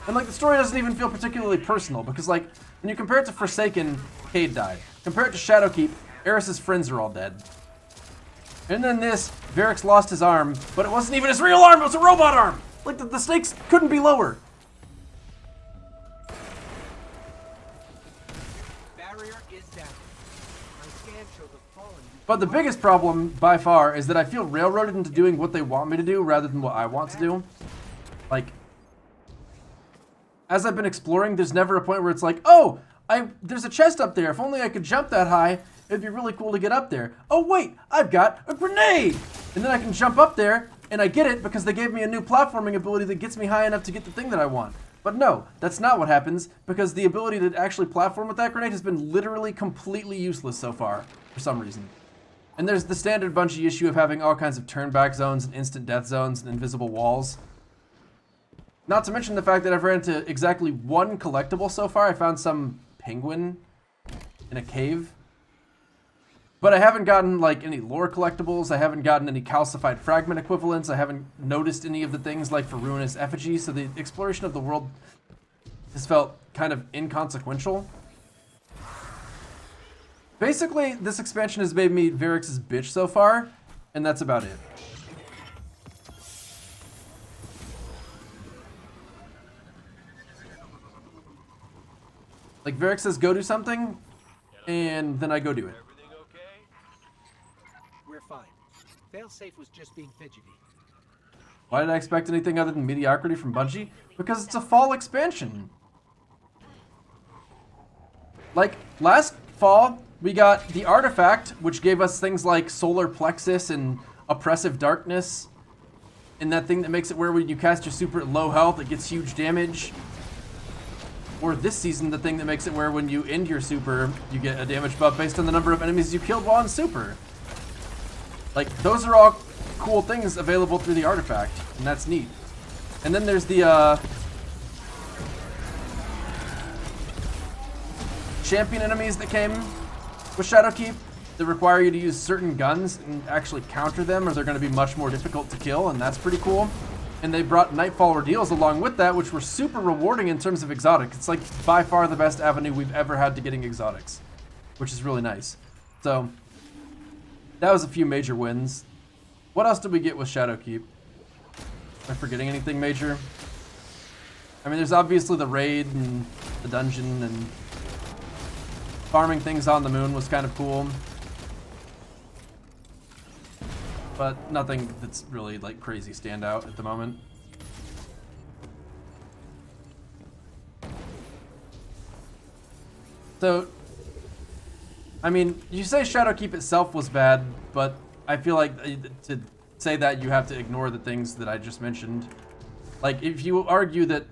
And, like, the story doesn't even feel particularly personal, because, like, When you compare it to Forsaken, Cade died. Compare it to Shadowkeep, Eris's friends are all dead. And then this, Varix lost his arm, but it wasn't even his real arm, it was a robot arm! Like, the stakes couldn't be lower. Barrier is down. My scans show the fallen. But the biggest problem, by far, is that I feel railroaded into doing what they want me to do rather than what I want to do. Like, as I've been exploring, there's never a point where it's like, oh, there's a chest up there. If only I could jump that high, it'd be really cool to get up there. Oh wait, I've got a grenade! And then I can jump up there, and I get it because they gave me a new platforming ability that gets me high enough to get the thing that I want. But no, that's not what happens, because the ability to actually platform with that grenade has been literally completely useless so far, for some reason. And there's the standard Bungie issue of having all kinds of turn-back zones and instant death zones and invisible walls. Not to mention the fact that I've ran into exactly one collectible so far. I found some penguin in a cave. But I haven't gotten like any lore collectibles. I haven't gotten any calcified fragment equivalents. I haven't noticed any of the things like for Ruinous Effigy. So the exploration of the world has felt kind of inconsequential. Basically, this expansion has made me Varix's bitch so far, and that's about it. Like, Varix says go do something, and then I go do it. We're fine. Failsafe was just being fidgety. Why did I expect anything other than mediocrity from Bungie? Because it's a fall expansion. Like, last fall, we got the artifact, which gave us things like solar plexus and oppressive darkness. And that thing that makes it where when you cast your super at low health, it gets huge damage. Or this season, the thing that makes it where when you end your super, you get a damage buff based on the number of enemies you killed while in super. Like, those are all cool things available through the artifact, and that's neat. And then there's the, champion enemies that came with Shadowkeep that require you to use certain guns and actually counter them, or they're going to be much more difficult to kill, and that's pretty cool. And they brought Nightfall Ordeals along with that, which were super rewarding in terms of exotic. It's like by far the best avenue we've ever had to getting exotics, which is really nice. So that was a few major wins. What else did we get with Shadowkeep? Am I forgetting anything major? I mean, there's obviously the raid and the dungeon, and farming things on the moon was kind of cool. But nothing that's really like crazy standout at the moment. So, I mean, you say Shadowkeep itself was bad, but I feel like to say that you have to ignore the things that I just mentioned. Like, if you argue that...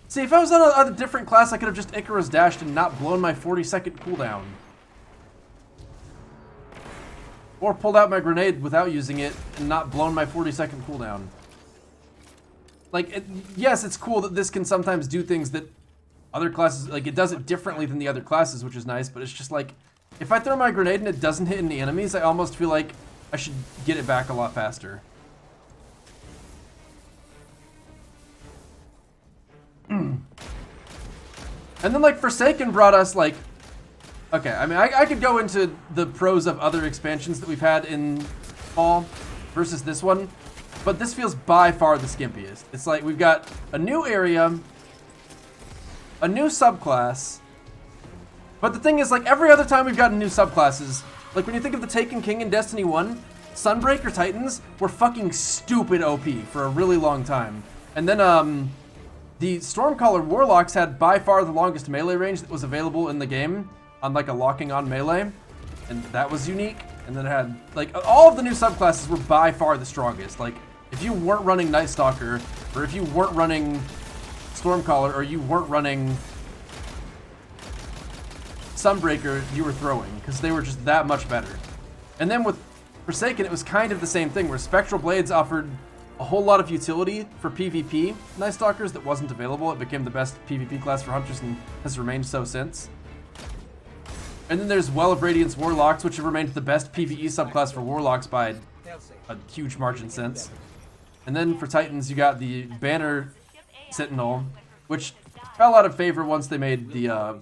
See, if I was on a different class, I could have just Icarus dashed and not blown my 40-second cooldown. Or pulled out my grenade without using it and not blown my 40-second cooldown. Like, yes, it's cool that this can sometimes do things that other classes, like, it does it differently than the other classes, which is nice, but it's just like, if I throw my grenade and it doesn't hit any enemies, I almost feel like I should get it back a lot faster. And then, like, Forsaken brought us, like, okay, I mean, I could go into the pros of other expansions that we've had in fall versus this one, but this feels by far the skimpiest. It's like we've got a new area, a new subclass, but the thing is, like, every other time we've gotten new subclasses, like when you think of the Taken King in Destiny 1, Sunbreaker Titans were fucking stupid OP for a really long time. And then, the Stormcaller Warlocks had by far the longest melee range that was available in the game, on like a locking on melee, and that was unique. And then it had, like, all of the new subclasses were by far the strongest. Like, if you weren't running Night Stalker, or if you weren't running Stormcaller, or you weren't running Sunbreaker, you were throwing, because they were just that much better. And then with Forsaken, it was kind of the same thing, where Spectral Blades offered a whole lot of utility for PvP Night Stalkers that wasn't available. It became the best PvP class for Hunters and has remained so since. And then there's Well of Radiance Warlocks, which have remained the best PvE subclass for Warlocks by a huge margin since. And then for Titans, you got the Banner Sentinel, which fell out of favor once they made the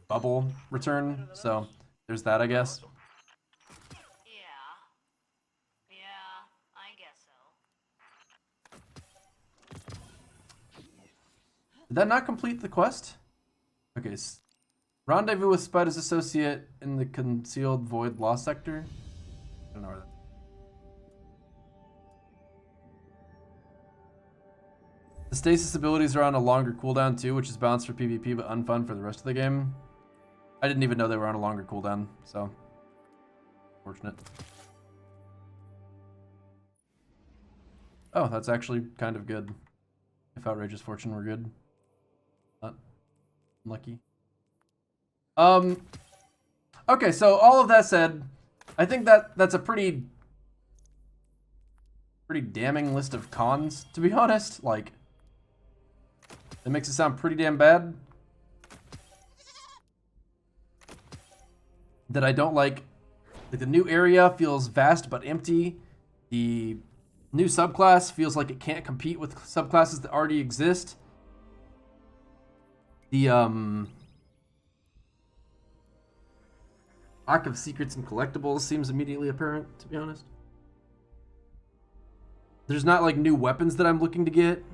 bubble return. So there's that, I guess. Yeah, I guess so. Did that not complete the quest? Okay. Rendezvous with Spider's associate in the concealed void law sector. I don't know where that. The stasis abilities are on a longer cooldown too, which is balanced for PvP but unfun for the rest of the game. I didn't even know they were on a longer cooldown, so fortunate. Oh, that's actually kind of good. If Outrageous Fortune were good. Not lucky. Okay, so all of that said, I think that's a pretty damning list of cons, to be honest. Like, it makes it sound pretty damn bad. That I don't like the new area feels vast but empty. The new subclass feels like it can't compete with subclasses that already exist. The lack of secrets and collectibles seems immediately apparent, to be honest. There's not like new weapons that I'm looking to get.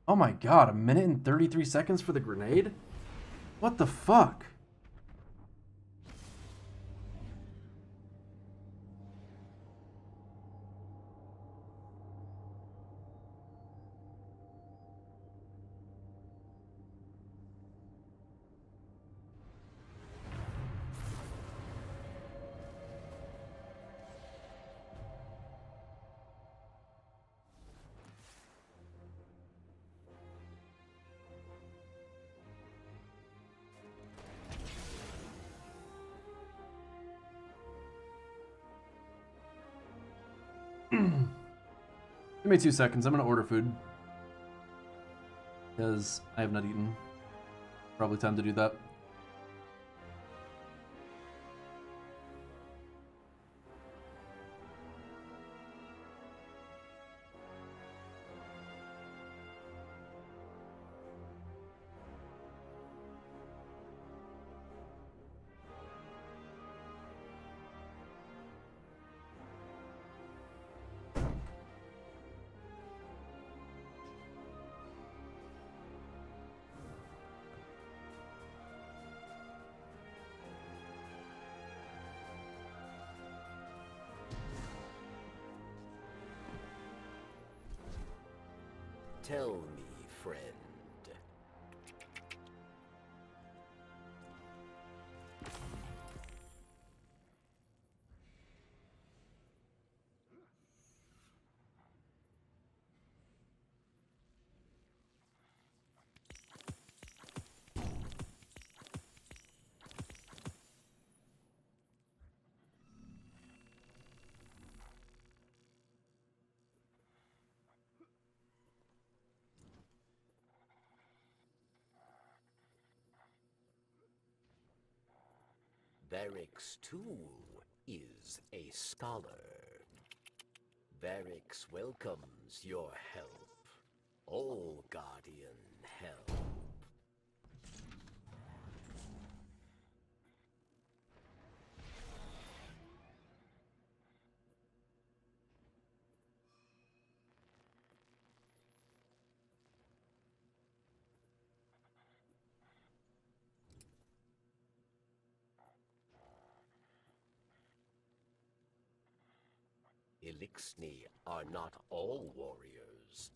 Oh my god, 1 minute and 33 seconds for the grenade? What the fuck? Give me 2 seconds. I'm gonna order food. Because I have not eaten. Probably time to do that. Tell me, friend. Varric's tool is a scholar. Varric's welcomes your help. All Guardian help. Elixni are not all warriors.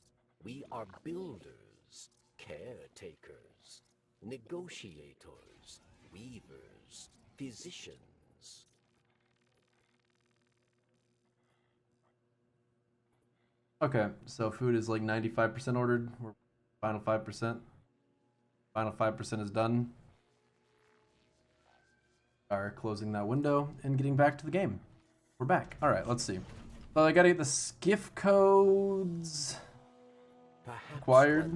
We are builders, caretakers, negotiators, weavers, physicians. Okay, so food is like 95% ordered. We're final 5%. Final 5% is done. Are closing that window and getting back to the game. We're back. All right, let's see. So I gotta get the skiff codes acquired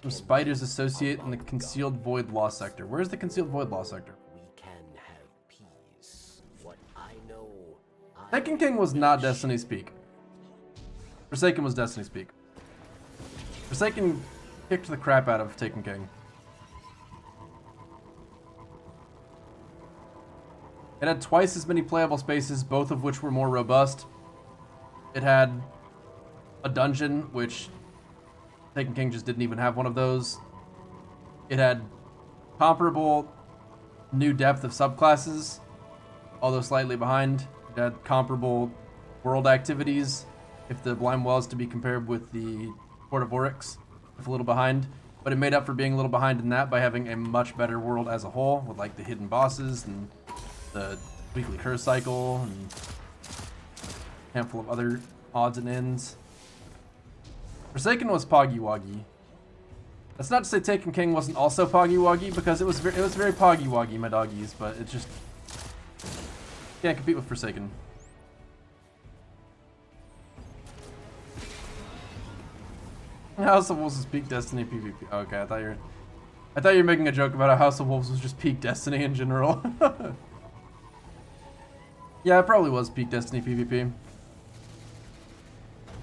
from Spider's associate in the concealed void law sector. Where's the concealed void law sector? We can have peace. What I know. Second King was not Destiny's Peak. Forsaken was Destiny's peak. Forsaken kicked the crap out of Taken King. It had twice as many playable spaces, both of which were more robust. It had a dungeon, which Taken King just didn't even have one of those. It had comparable new depth of subclasses, although slightly behind. It had comparable world activities, if the Blind Well is to be compared with the Port of Oryx, if a little behind. But it made up for being a little behind in that by having a much better world as a whole, with like the hidden bosses and the weekly curse cycle and a handful of other odds and ends. Forsaken was Poggy Woggy. That's not to say Taken King wasn't also Poggy Woggy, because it was very Poggy Woggy, my doggies, but it just can't compete with Forsaken. House of Wolves is peak Destiny PvP. Okay, I thought you were making a joke about how House of Wolves was just peak Destiny in general. Yeah, it probably was peak Destiny PvP.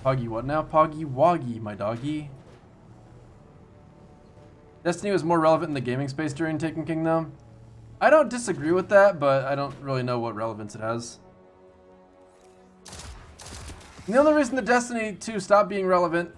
Poggy what now? Poggy Woggy, my doggy. Destiny was more relevant in the gaming space during Taken King, though. I don't disagree with that, but I don't really know what relevance it has. And the only reason that Destiny 2 stopped being relevant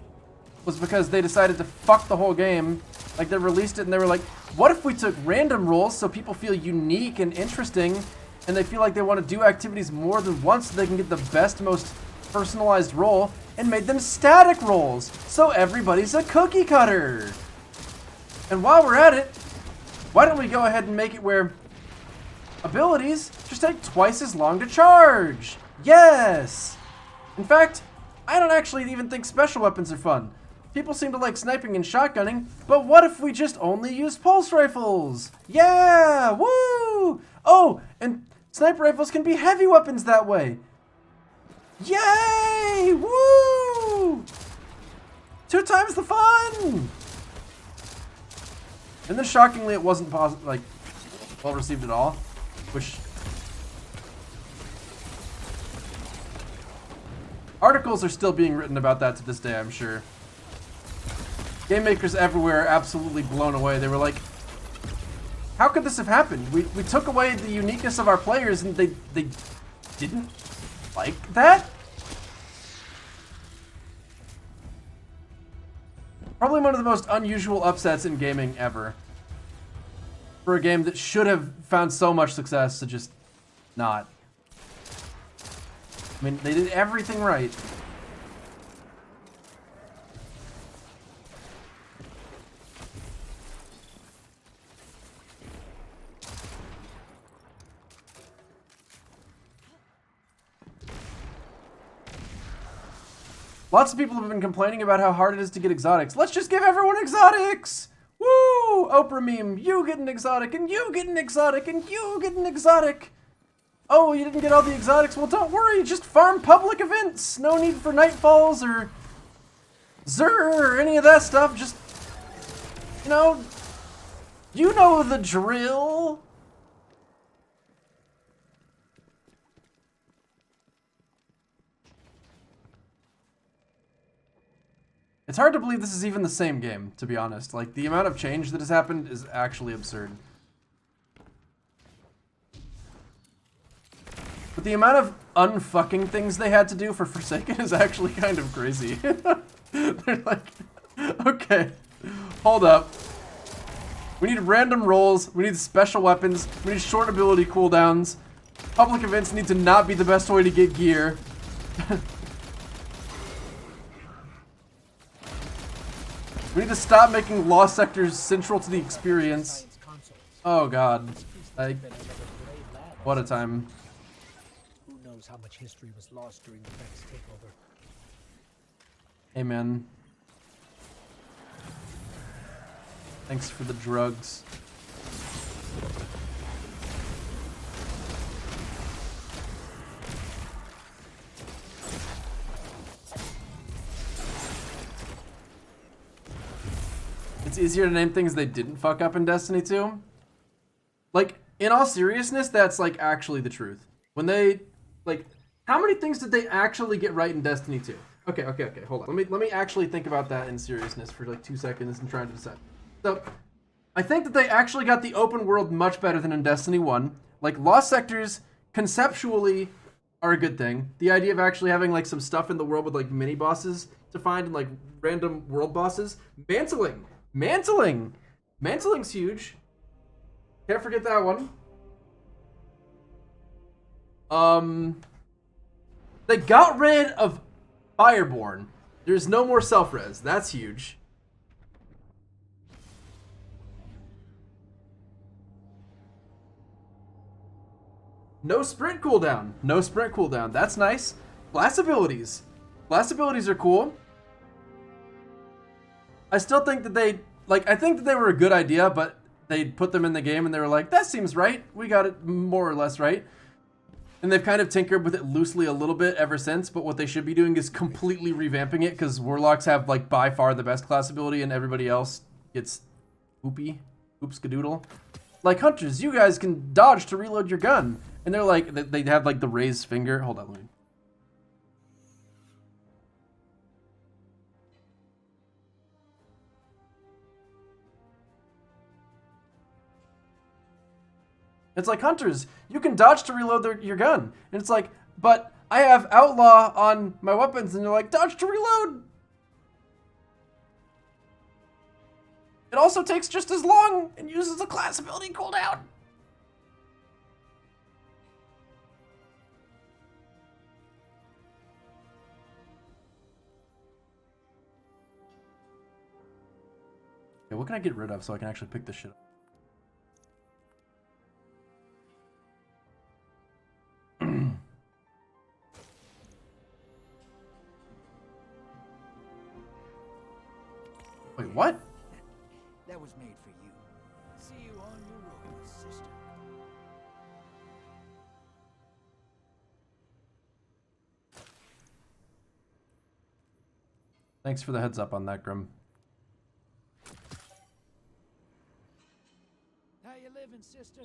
was because they decided to fuck the whole game. Like, they released it and they were like, what if we took random roles so people feel unique and interesting, and they feel like they want to do activities more than once so they can get the best, most personalized role, and made them static roles, so everybody's a cookie cutter. And while we're at it, why don't we go ahead and make it where abilities just take twice as long to charge? Yes! In fact, I don't actually even think special weapons are fun. People seem to like sniping and shotgunning, but what if we just only used pulse rifles? Yeah! Woo! Oh, and sniper rifles can be heavy weapons that way. Yay! Woo! 2 times the fun! And then shockingly it wasn't well received at all, which articles are still being written about that to this day, I'm sure. Game makers everywhere are absolutely blown away. They were like, how could this have happened? We took away the uniqueness of our players and they didn't like that? Probably one of the most unusual upsets in gaming ever. For a game that should have found so much success to just not. I mean, they did everything right. Lots of people have been complaining about how hard it is to get exotics. Let's just give everyone exotics! Woo! Oprah meme, you get an exotic, and you get an exotic, and you get an exotic! Oh, you didn't get all the exotics? Well, don't worry, just farm public events! No need for nightfalls or Xur or any of that stuff, just, you know the drill! It's hard to believe this is even the same game, to be honest. Like, the amount of change that has happened is actually absurd. But the amount of unfucking things they had to do for Forsaken is actually kind of crazy. They're like, okay, hold up. We need random rolls, we need special weapons, we need short ability cooldowns. Public events need to not be the best way to get gear. We need to stop making lost sectors central to the experience. Oh god. Like, what a time. Who knows how much history was lost during the Vex takeover? Amen. Thanks for the drugs. It's easier to name things they didn't fuck up in Destiny 2. Like, in all seriousness, that's, like, actually the truth. When they, like, how many things did they actually get right in Destiny 2? Okay. Hold on. Let me actually think about that in seriousness for like 2 seconds and try to decide. So, I think that they actually got the open world much better than in Destiny 1. Like, Lost Sectors, conceptually, are a good thing. The idea of actually having, like, some stuff in the world with, like, mini-bosses to find and, like, random world bosses. Mantling! Mantling's huge. Can't forget that one. They got rid of Fireborn. There's no more self-res. That's huge. No sprint cooldown. That's nice. Blast abilities. Are cool. I still think that I think that they were a good idea, but they put them in the game and they were like, that seems right. We got it more or less right. And they've kind of tinkered with it loosely a little bit ever since, but what they should be doing is completely revamping it, because Warlocks have, like, by far the best class ability and everybody else gets oops-skadoodle. Like, Hunters, you guys can dodge to reload your gun. And they're like, they have, like, the raised finger. Hold on, let me. It's like, Hunters, you can dodge to reload your gun. And it's like, but I have Outlaw on my weapons. And they're like, dodge to reload. It also takes just as long and uses a class ability cooldown. Okay, what can I get rid of so I can actually pick this shit up? Wait, what? That was made for you. See you on your road, sister. Thanks for the heads up on that, Grim. How you living, sister?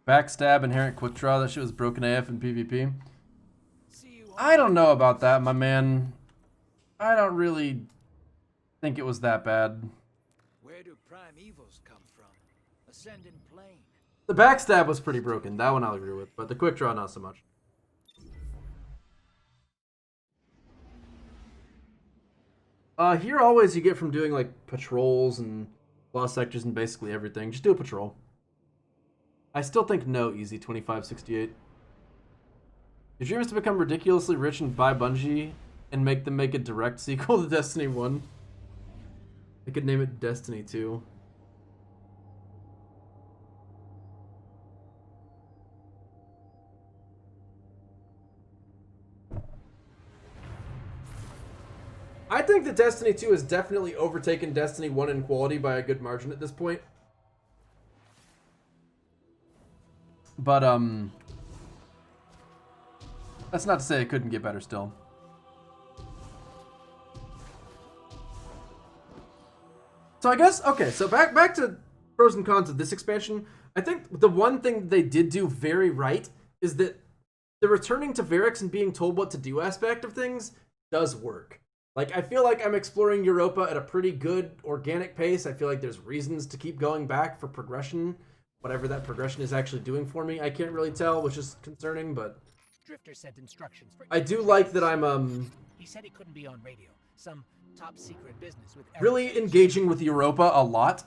Backstab, inherent quick draw. That shit was broken AF in PvP. I don't know about that, my man. I don't really think it was that bad. Where do primevals come from? Ascendant plane. The backstab was pretty broken. That one I'll agree with, but the quick draw not so much. Here always you get from doing like patrols and lost sectors and basically everything. Just do a patrol. I still think no easy 2568. Your dream is to become ridiculously rich and buy Bungie and make them make a direct sequel to Destiny 1. I could name it Destiny 2. I think that Destiny 2 has definitely overtaken Destiny 1 in quality by a good margin at this point. But, that's not to say it couldn't get better still. So I guess, okay, so back to pros and cons of this expansion. I think the one thing they did do very right is that the returning to Varix and being told what to do aspect of things does work. Like, I feel like I'm exploring Europa at a pretty good organic pace. I feel like there's reasons to keep going back for progression. Whatever that progression is actually doing for me, I can't really tell, which is concerning, but Drifter sent instructions for I do like that I'm He said he couldn't be on radio. Some top secret business with really engaging with Europa a lot,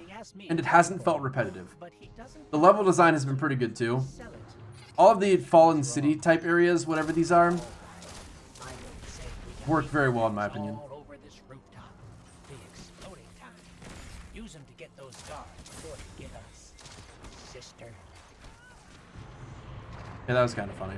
and it hasn't felt repetitive. The level design has been pretty good too. All of the Fallen City type areas, whatever these are, work very well in my opinion. All over this rooftop. The exploding time. Use them to get those guards before they get us. Sister. Yeah, that was kind of funny.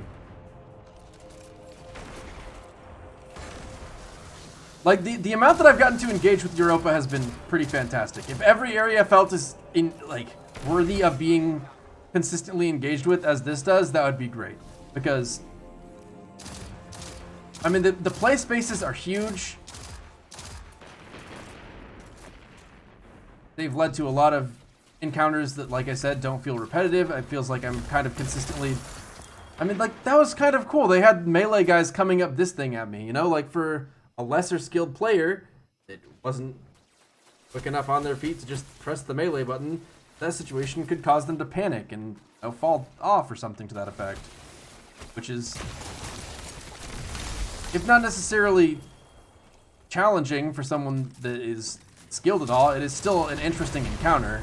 Like, the amount that I've gotten to engage with Europa has been pretty fantastic. If every area felt as worthy of being consistently engaged with as this does, that would be great. Because, I mean, the play spaces are huge. They've led to a lot of encounters that, like I said, don't feel repetitive. It feels like I'm kind of consistently I mean, like, that was kind of cool. They had melee guys coming up this thing at me, you know? Like, for a lesser skilled player, it wasn't quick enough on their feet to just press the melee button. That situation could cause them to panic and fall off or something to that effect. Which is, if not necessarily challenging for someone that is skilled at all, it is still an interesting encounter.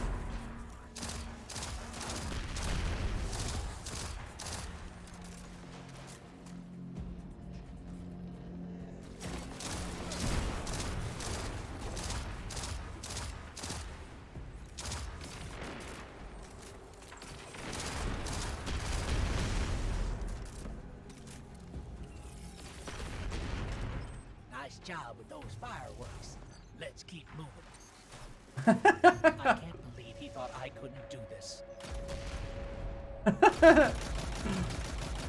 Nice job with those fireworks. Let's keep moving. I can't believe he thought I couldn't do this.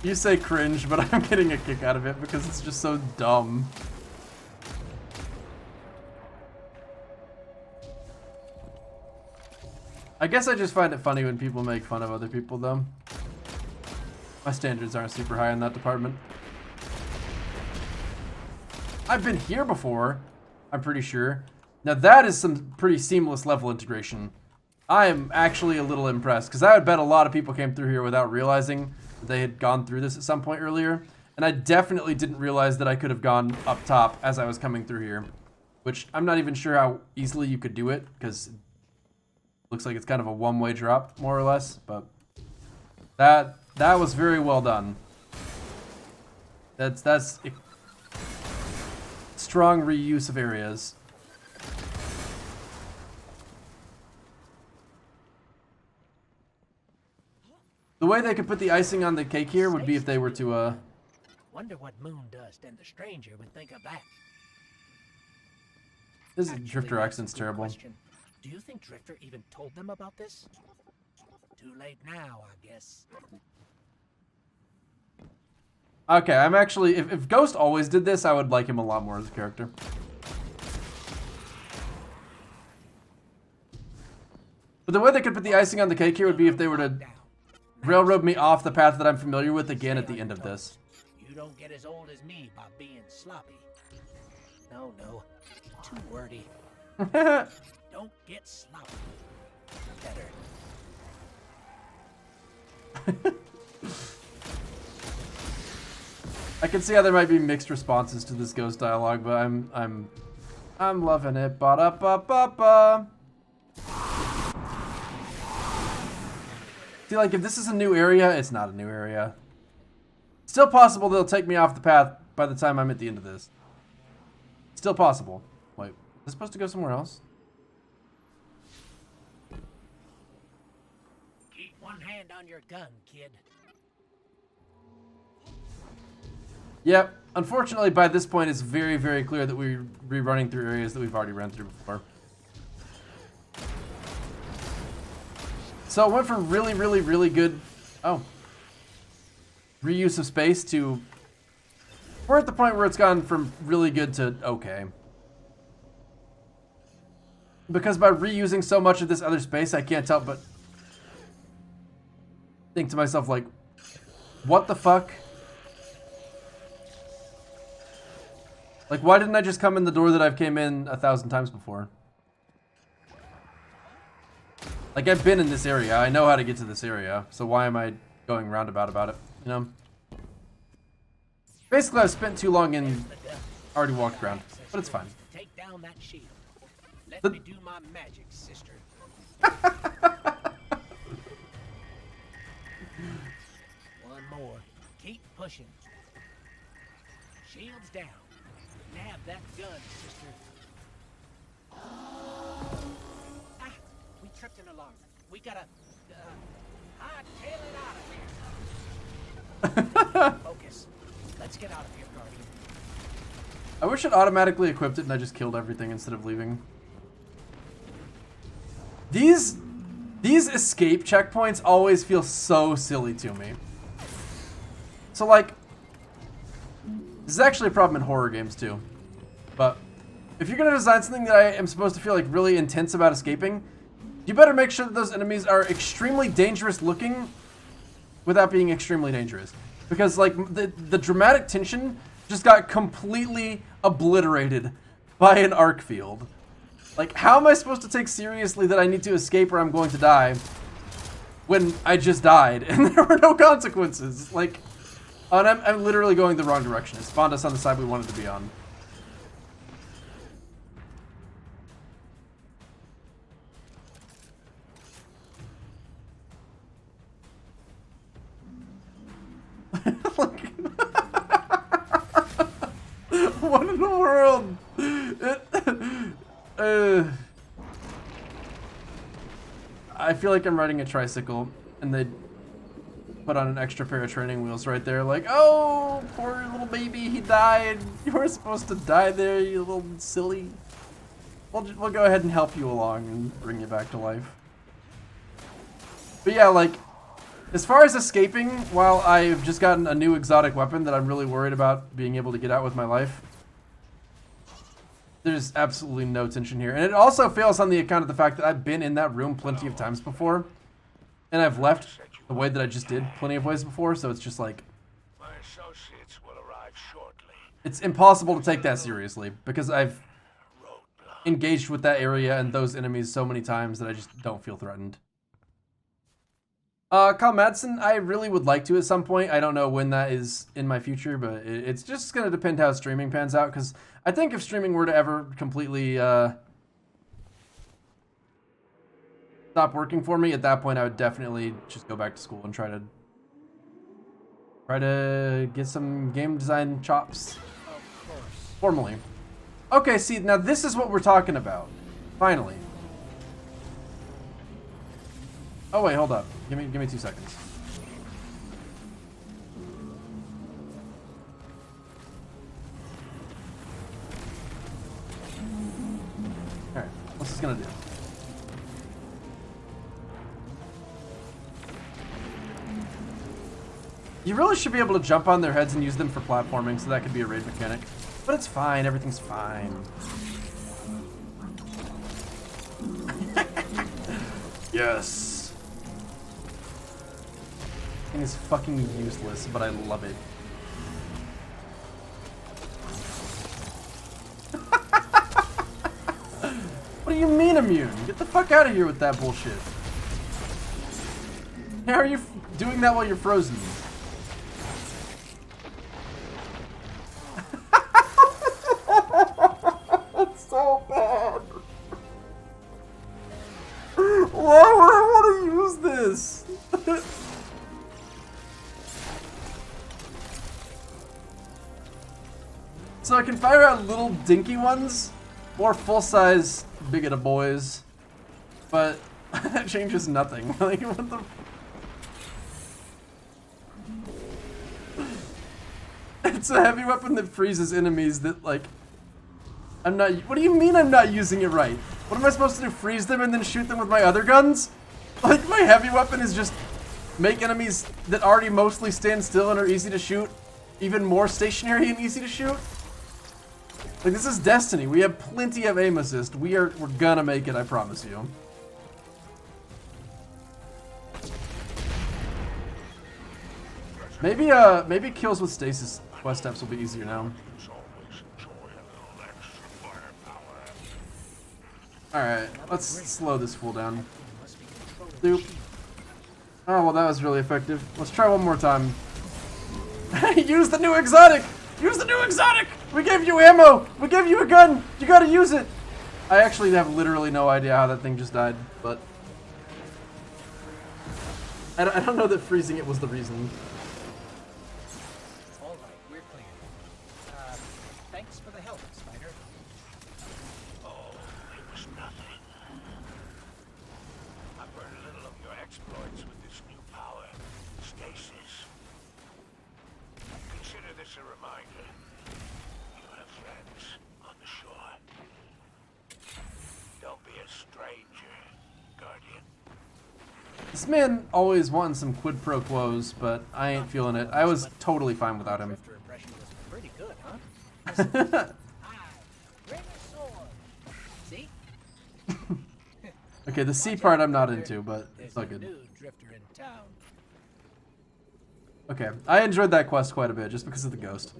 You say cringe, but I'm getting a kick out of it because it's just so dumb. I guess I just find it funny when people make fun of other people, though. My standards aren't super high in that department. I've been here before, I'm pretty sure. Now that is some pretty seamless level integration. I am actually a little impressed, because I would bet a lot of people came through here without realizing that they had gone through this at some point earlier. And I definitely didn't realize that I could have gone up top as I was coming through here. Which, I'm not even sure how easily you could do it, because it looks like it's kind of a one-way drop, more or less. But that was very well done. That's strong reuse of areas. The way they could put the icing on the cake here would be if they were to, Wonder what moon dust and the stranger would think of that. This Actually, Drifter that's a accent's good terrible. question. Do you think Drifter even told them about this? Too late now, I guess. Okay, I'm actually... If Ghost always did this, I would like him a lot more as a character. But the way they could put the icing on the cake here would be if they were to railroad me off the path that I'm familiar with again at the end of this. You don't get as old as me by being sloppy. No, too wordy. Don't get sloppy. Better. I can see how there might be mixed responses to this Ghost dialogue, but I'm loving it. Ba-da-ba-ba-ba. See, like, if this is a new area, it's not a new area. Still possible they'll take me off the path by the time I'm at the end of this. Still possible. Wait, is this supposed to go somewhere else? Keep one hand on your gun, kid. Yep. Unfortunately, by this point, it's very, very clear that we're rerunning through areas that we've already run through before. So it went from really, really, really good... Oh. Reuse of space to... We're at the point where it's gone from really good to okay. Because by reusing so much of this other space, I can't help but think to myself, like, what the fuck? Like, why didn't I just come in the door that I've came in 1,000 times before? Like, I've been in this area. I know how to get to this area. So why am I going roundabout about it? You know? Basically, I've spent too long and already walked around. But it's fine. Take down that shield. Let me do my magic, sister. One more. Keep pushing. Shields down. Nab that gun, sister. Ah, we tripped an alarm. We gotta hightail it out of here. Focus. Let's get out of here, Guardian. I wish it automatically equipped it and I just killed everything instead of leaving. These escape checkpoints always feel so silly to me. So, like, this is actually a problem in horror games too. But if you're gonna design something that I am supposed to feel like really intense about escaping, you better make sure that those enemies are extremely dangerous looking without being extremely dangerous. Because, like, the dramatic tension just got completely obliterated by an arc field. Like, how am I supposed to take seriously that I need to escape or I'm going to die when I just died and there were no consequences? Like, and I'm literally going the wrong direction. It spawned us on the side we wanted to be on. What in the world? I feel like I'm riding a tricycle, and they put on an extra pair of training wheels right there. Like, oh, poor little baby, he died. You were supposed to die there, you little silly. We'll go ahead and help you along and bring you back to life. But yeah, like, as far as escaping, while I've just gotten a new exotic weapon that I'm really worried about being able to get out with my life, there's absolutely no tension here. And it also fails on the account of the fact that I've been in that room plenty of times before. And I've left the way that I just did plenty of ways before, so it's just like... My associates will arrive shortly. It's impossible to take that seriously, because I've engaged with that area and those enemies so many times that I just don't feel threatened. Kyle Madsen, I really would like to at some point. I don't know when that is in my future, but it's just going to depend how streaming pans out, because I think if streaming were to ever completely stop working for me, at that point I would definitely just go back to school and try to get some game design chops. Formally. Okay, see, now this is what we're talking about. Finally. Oh wait, hold up. Give me 2 seconds. Alright, what's this gonna do? You really should be able to jump on their heads and use them for platforming, so that could be a raid mechanic. But it's fine, everything's fine. Yes. Thing is fucking useless, but I love it. What do you mean immune? Get the fuck out of here with that bullshit. How are you doing that while you're frozen? That's so bad. Why would I want to use this? So I can fire out little dinky ones, or full-size bigoted boys, but that changes nothing. Like, what the? It's a heavy weapon that freezes enemies that, like, I'm not. What do you mean I'm not using it right? What am I supposed to do? Freeze them and then shoot them with my other guns? Like, my heavy weapon is just make enemies that already mostly stand still and are easy to shoot even more stationary and easy to shoot? Like, this is Destiny. We have plenty of aim assist. We're gonna make it, I promise you. Maybe kills with stasis quest steps will be easier now. Alright, let's slow this fool down. Doop. Oh, well, that was really effective. Let's try one more time. Use the new exotic! Use the new exotic! We gave you ammo! We gave you a gun! You gotta use it! I actually have literally no idea how that thing just died, but... I don't know that freezing it was the reason. All right, we're clear. Thanks for the help, Spider. Oh, it was nothing. I've heard a little of your exploits with this new power, stasis. Consider this a reminder. You have friends on the shore. Don't be a stranger, Guardian. This man always wanting some quid pro quos, but I ain't feeling it. I was totally fine without him. Drifter impression was pretty good, huh? Bring a sword. See? Okay, the C part I'm not into, but it's all good. New drifter in town. Okay, I enjoyed that quest quite a bit just because of the ghost.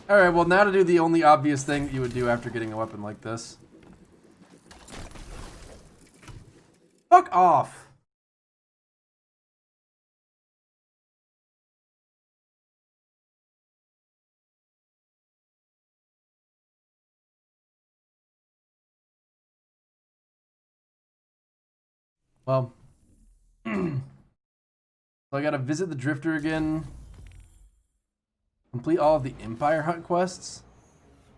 Alright, well now to do the only obvious thing that you would do after getting a weapon like this. Fuck off! Well. So I gotta visit the Drifter again. Complete all of the Empire Hunt quests.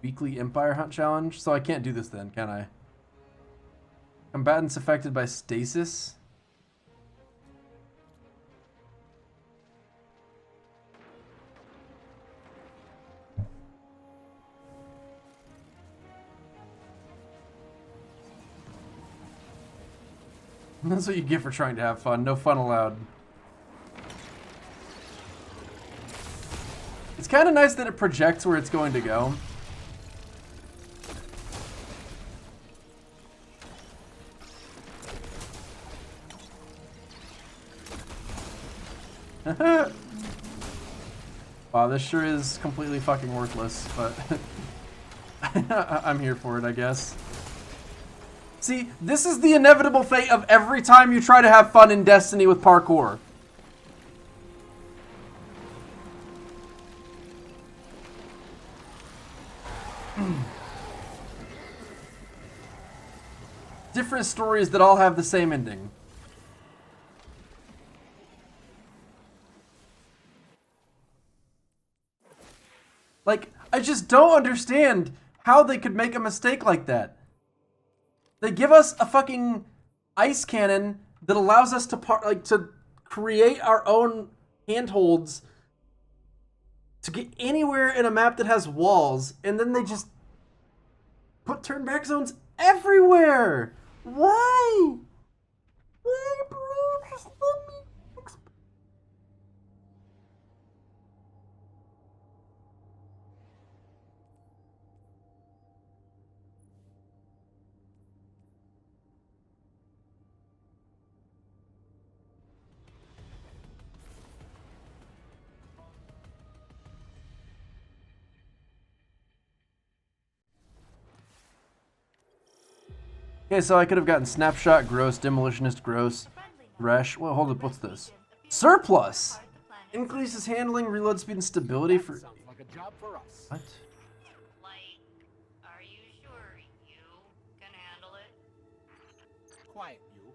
Weekly Empire Hunt challenge. So I can't do this then, can I? Combatants affected by stasis. That's what you get for trying to have fun. No fun allowed. It's kind of nice that it projects where it's going to go. Wow, this sure is completely fucking worthless, but I'm here for it, I guess. See, this is the inevitable fate of every time you try to have fun in Destiny with parkour. Different stories that all have the same ending. Like, I just don't understand how they could make a mistake like that. They give us a fucking ice cannon that allows us to to create our own handholds to get anywhere in a map that has walls, and then they just put turn back zones everywhere. Why? Why, bro? Just let me Okay, so I could have gotten Snapshot, Gross, Demolitionist, Gross, Thresh. Well, hold up, what's this? Surplus! Increases handling, reload speed, and stability for... Sounds like a job for us. What? Like, are you sure you can handle it? Quiet, you.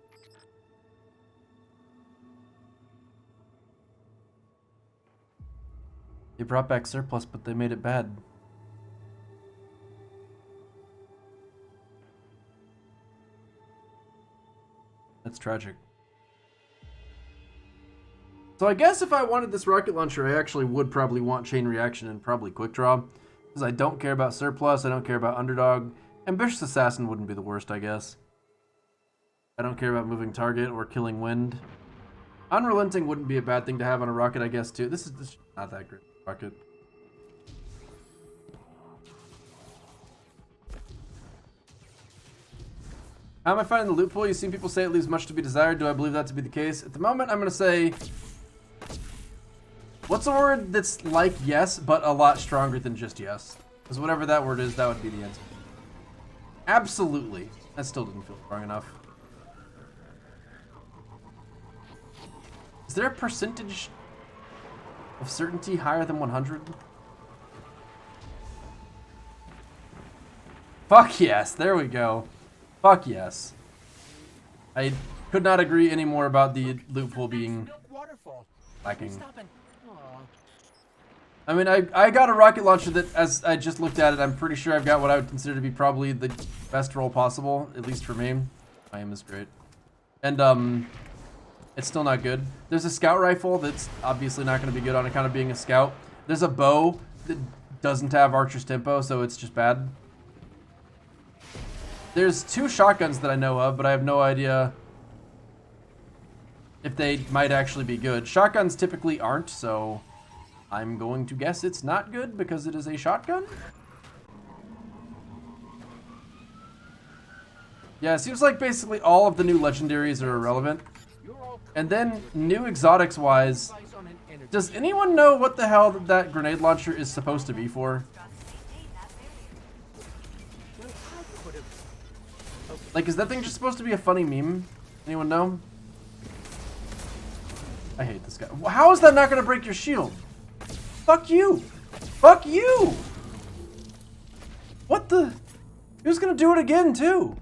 They brought back Surplus, but they made it bad. That's tragic. So I guess if I wanted this rocket launcher, I actually would probably want Chain Reaction and probably Quick Draw. Because I don't care about Surplus, I don't care about Underdog. Ambitious Assassin wouldn't be the worst, I guess. I don't care about moving target or killing wind. Unrelenting wouldn't be a bad thing to have on a rocket, I guess, too. This is not that great rocket. How am I finding the loot pool? You've seen people say it leaves much to be desired. Do I believe that to be the case? At the moment, I'm going to say... What's a word that's like yes, but a lot stronger than just yes? Because whatever that word is, that would be the answer. Absolutely. That still didn't feel strong enough. Is there a percentage of certainty higher than 100? Fuck yes. There we go. Fuck yes. I could not agree anymore about the loot pool being lacking. I mean, I got a rocket launcher that, as I just looked at it, I'm pretty sure I've got what I would consider to be probably the best roll possible, at least for me. My aim is great. And, it's still not good. There's a scout rifle that's obviously not going to be good on account of being a scout. There's a bow that doesn't have archer's tempo, so it's just bad. There's 2 shotguns that I know of, but I have no idea if they might actually be good. Shotguns typically aren't, so I'm going to guess it's not good because it is a shotgun. Yeah, it seems like basically all of the new legendaries are irrelevant. And then new exotics wise, Advice on an energy. does anyone know what the hell that grenade launcher is supposed to be for? Well, I could have. Like, is that thing just supposed to be a funny meme? Anyone know? I hate this guy. How is that not gonna break your shield? Fuck you! Fuck you! What the? He was gonna do it again too.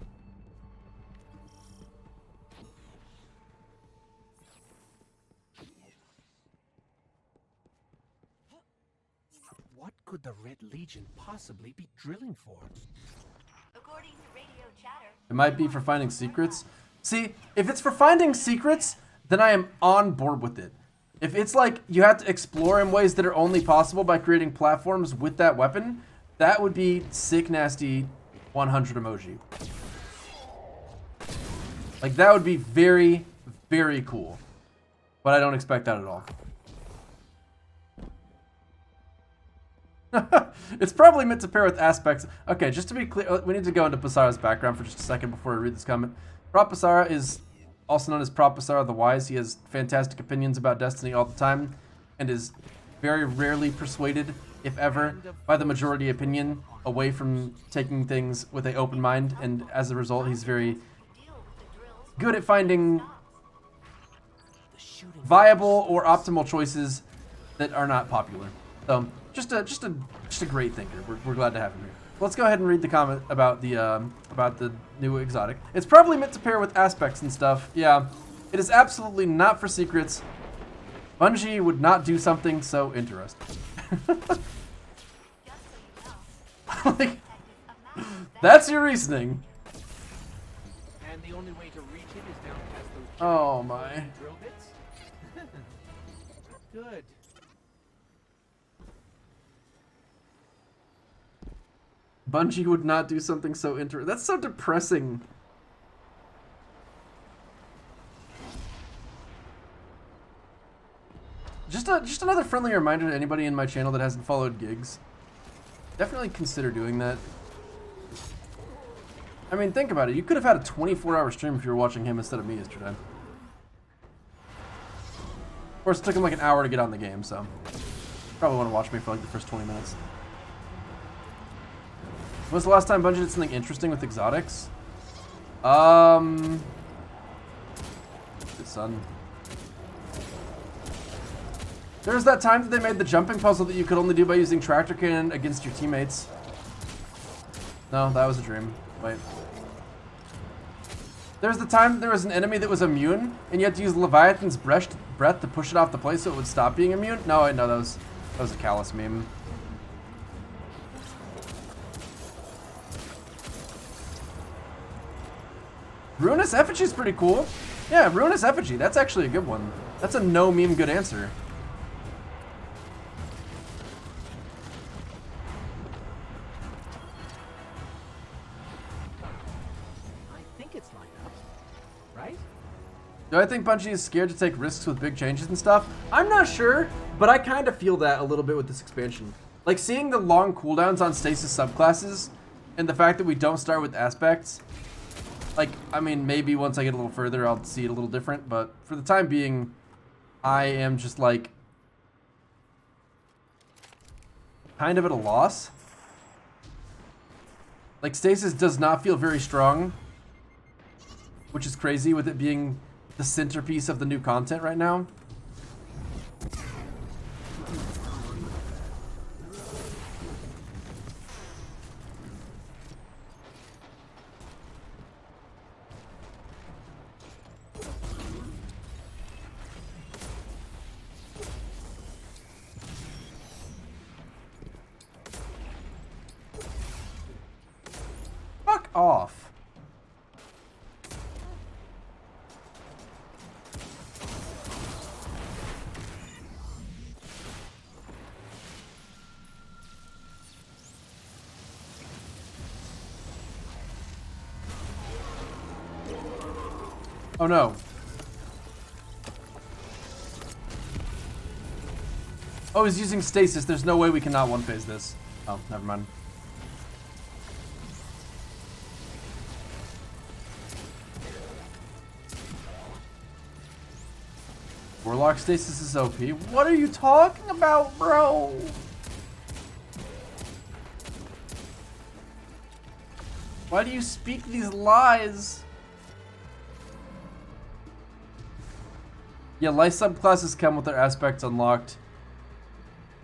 What could the Red Legion possibly be drilling for? According to radio chatter, It might be for finding secrets. See, if it's for finding secrets, then I am on board with it. If it's like you have to explore in ways that are only possible by creating platforms with that weapon, that would be sick, nasty, 100 emoji. Like, that would be very, very cool. But I don't expect that at all. It's probably meant to pair with aspects. Okay, just to be clear, we need to go into Pasara's background for just a second before I read this comment. Prop Pasara is also known as Prop Pasara the Wise. He has fantastic opinions about Destiny all the time and is very rarely persuaded, if ever, by the majority opinion away from taking things with an open mind, and as a result, he's very good at finding viable or optimal choices that are not popular. So, just a great thinker. We're glad to have him here. Let's go ahead and read the comment about the new exotic. It's probably meant to pair with aspects and stuff. Yeah, it is absolutely not for secrets. Bungie would not do something so interesting. Like, that's your reasoning. And the only way to reach it is down past those Oh my. drill bits? Good. Bungie would not do something so That's so depressing. Just another friendly reminder to anybody in my channel that hasn't followed gigs. Definitely consider doing that. I mean, think about it. You could have had a 24-hour stream if you were watching him instead of me yesterday. Of course, it took him like an hour to get on the game, so probably want to watch me for like the first 20 minutes. When was the last time Bungie did something interesting with exotics? Good son. There was that time that they made the jumping puzzle that you could only do by using tractor cannon against your teammates. No, that was a dream. Wait. There was the time that there was an enemy that was immune, and you had to use Leviathan's breath to push it off the place so it would stop being immune? No, I know that was a Callus meme. Ruinous Effigy is pretty cool. Yeah, Ruinous Effigy. That's actually a good one. That's a no meme good answer. I think it's lined up, right? Do I think Bungie is scared to take risks with big changes and stuff? I'm not sure, but I kind of feel that a little bit with this expansion. Like, seeing the long cooldowns on stasis subclasses and the fact that we don't start with aspects. Like, I mean, maybe once I get a little further, I'll see it a little different, but for the time being, I am just, like, kind of at a loss. Like, stasis does not feel very strong, which is crazy with it being the centerpiece of the new content right now. Fuck off. Oh no. Oh, he's using stasis. There's no way we cannot one-phase this. Oh, never mind. Warlock stasis is OP. What are you talking about, bro? Why do you speak these lies? Yeah, life subclasses come with their aspects unlocked.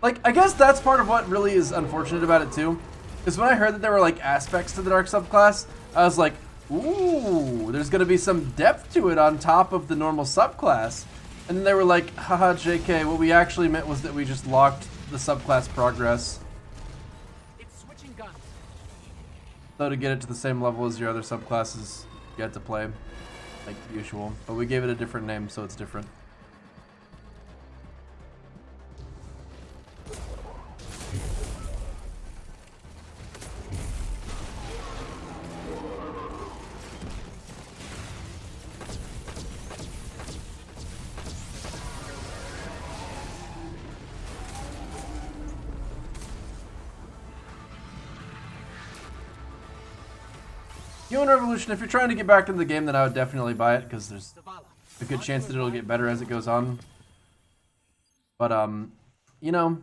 Like, I guess that's part of what really is unfortunate about it too. Because when I heard that there were like aspects to the dark subclass, I was like, ooh, there's gonna be some depth to it on top of the normal subclass. And then they were like, haha, JK, what we actually meant was that we just locked the subclass progress. It's switching guns. So to get it to the same level as your other subclasses, you had to play like usual. But we gave it a different name, so it's different. Human Revolution, if you're trying to get back into the game, then I would definitely buy it, because there's a good chance that it'll get better as it goes on. But, you know,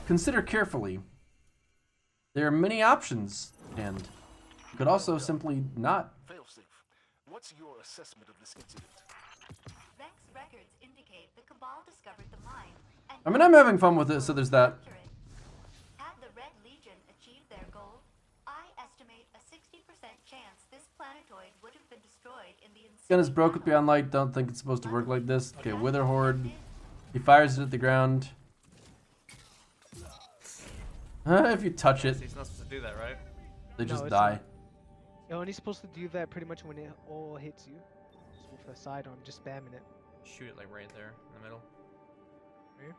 consider carefully. There are many options, and you could also simply not. Failsafe, what's your assessment of this incident? Vex records indicate the Cabal discovered the mine. And I mean, I'm having fun with it, so there's that. had the Red Legion achieved their goal, I estimate a 60% chance this planetoid would have been destroyed in the Gun is broke with Beyond Light. Don't think it's supposed to work like this. Okay, Wither Horde. He fires it at the ground. If you touch it, He's not supposed to do that, right? they No, just it's die. not. You're only supposed to do that pretty much when it all hits you. So with the sidearm, just spamming it. Shoot it like right there in the middle. Here?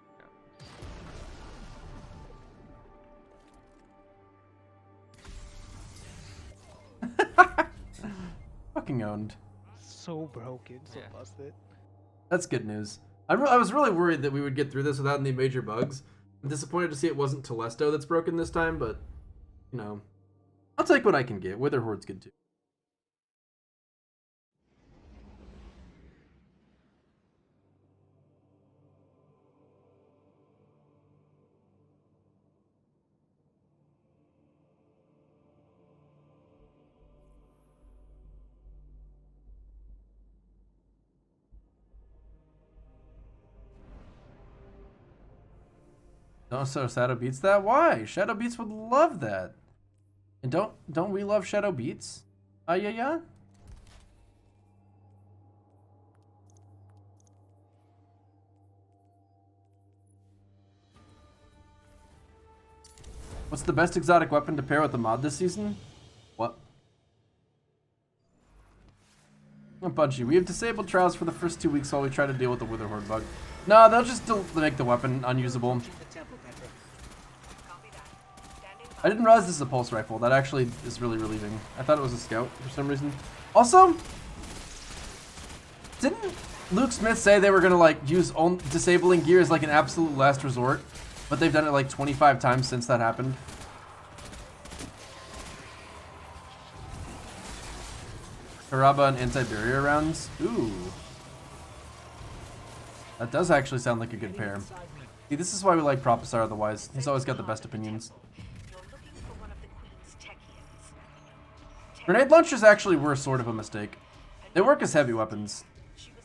Fucking owned. So broken, so Yeah. busted. That's good news. I was really worried that we would get through this without any major bugs. I'm disappointed to see it wasn't Telesto that's broken this time, but, you know, I'll take what I can get. Wither Horde's good too. Don't so Shadow Beats that? Why? Shadow Beats would love that. And don't we love Shadow Beats? Yeah. What's the best exotic weapon to pair with the mod this season? What? Bungie, we have disabled trials for the first 2 weeks while we try to deal with the Wither Horde bug. No, they'll just make the weapon unusable. I didn't realize this is a pulse rifle. That actually is really relieving. I thought it was a scout for some reason. Also, didn't Luke Smith say they were gonna like use disabling gear as like an absolute last resort? But they've done it like 25 times since that happened. Karaba and anti-barrier rounds. Ooh. That does actually sound like a good pair. See, this is why we like Prophesar otherwise. He's always got the best opinions. Grenade launchers actually were sort of a mistake. They work as heavy weapons,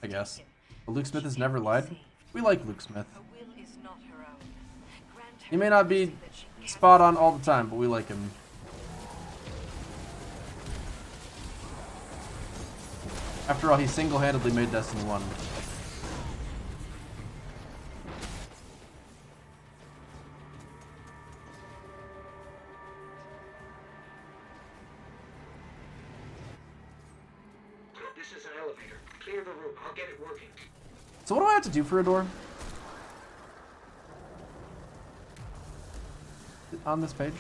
I guess. But Luke Smith has never lied. We like Luke Smith. He may not be spot on all the time, but we like him. After all, he single-handedly made Destiny 1. This is an elevator. Clear the room. I'll get it working. So what do I have to do for a door? On this page?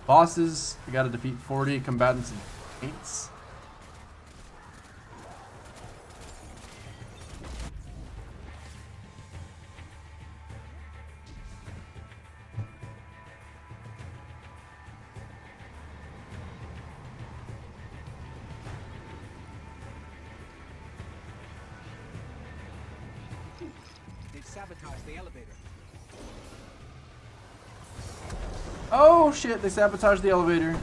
Bosses, we gotta defeat 40 combatants and paints. sabotaged the elevator. Oh shit, they sabotaged the elevator.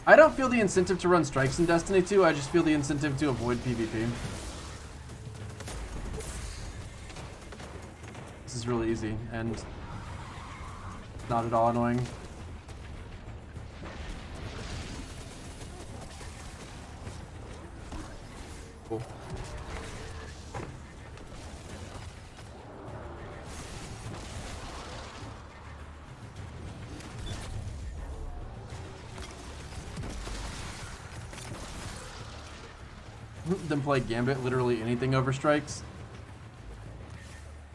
I don't feel the incentive to run strikes in Destiny 2, I just feel the incentive to avoid PvP. This is really easy and not at all annoying. Cool. Then play Gambit, literally anything over strikes.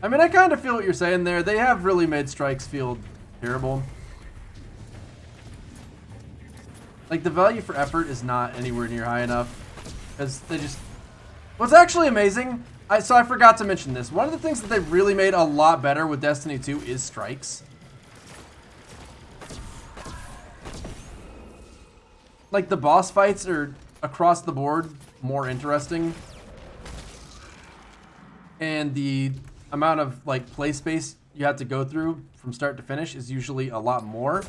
I mean, I kind of feel what you're saying there. They have really made strikes feel terrible. Like, the value for effort is not anywhere near high enough. Because they just... What's actually amazing, so I forgot to mention this. One of the things that they've really made a lot better with Destiny 2 is strikes. Like, the boss fights are across the board more interesting. And the amount of, like, play space you have to go through from start to finish is usually a lot more.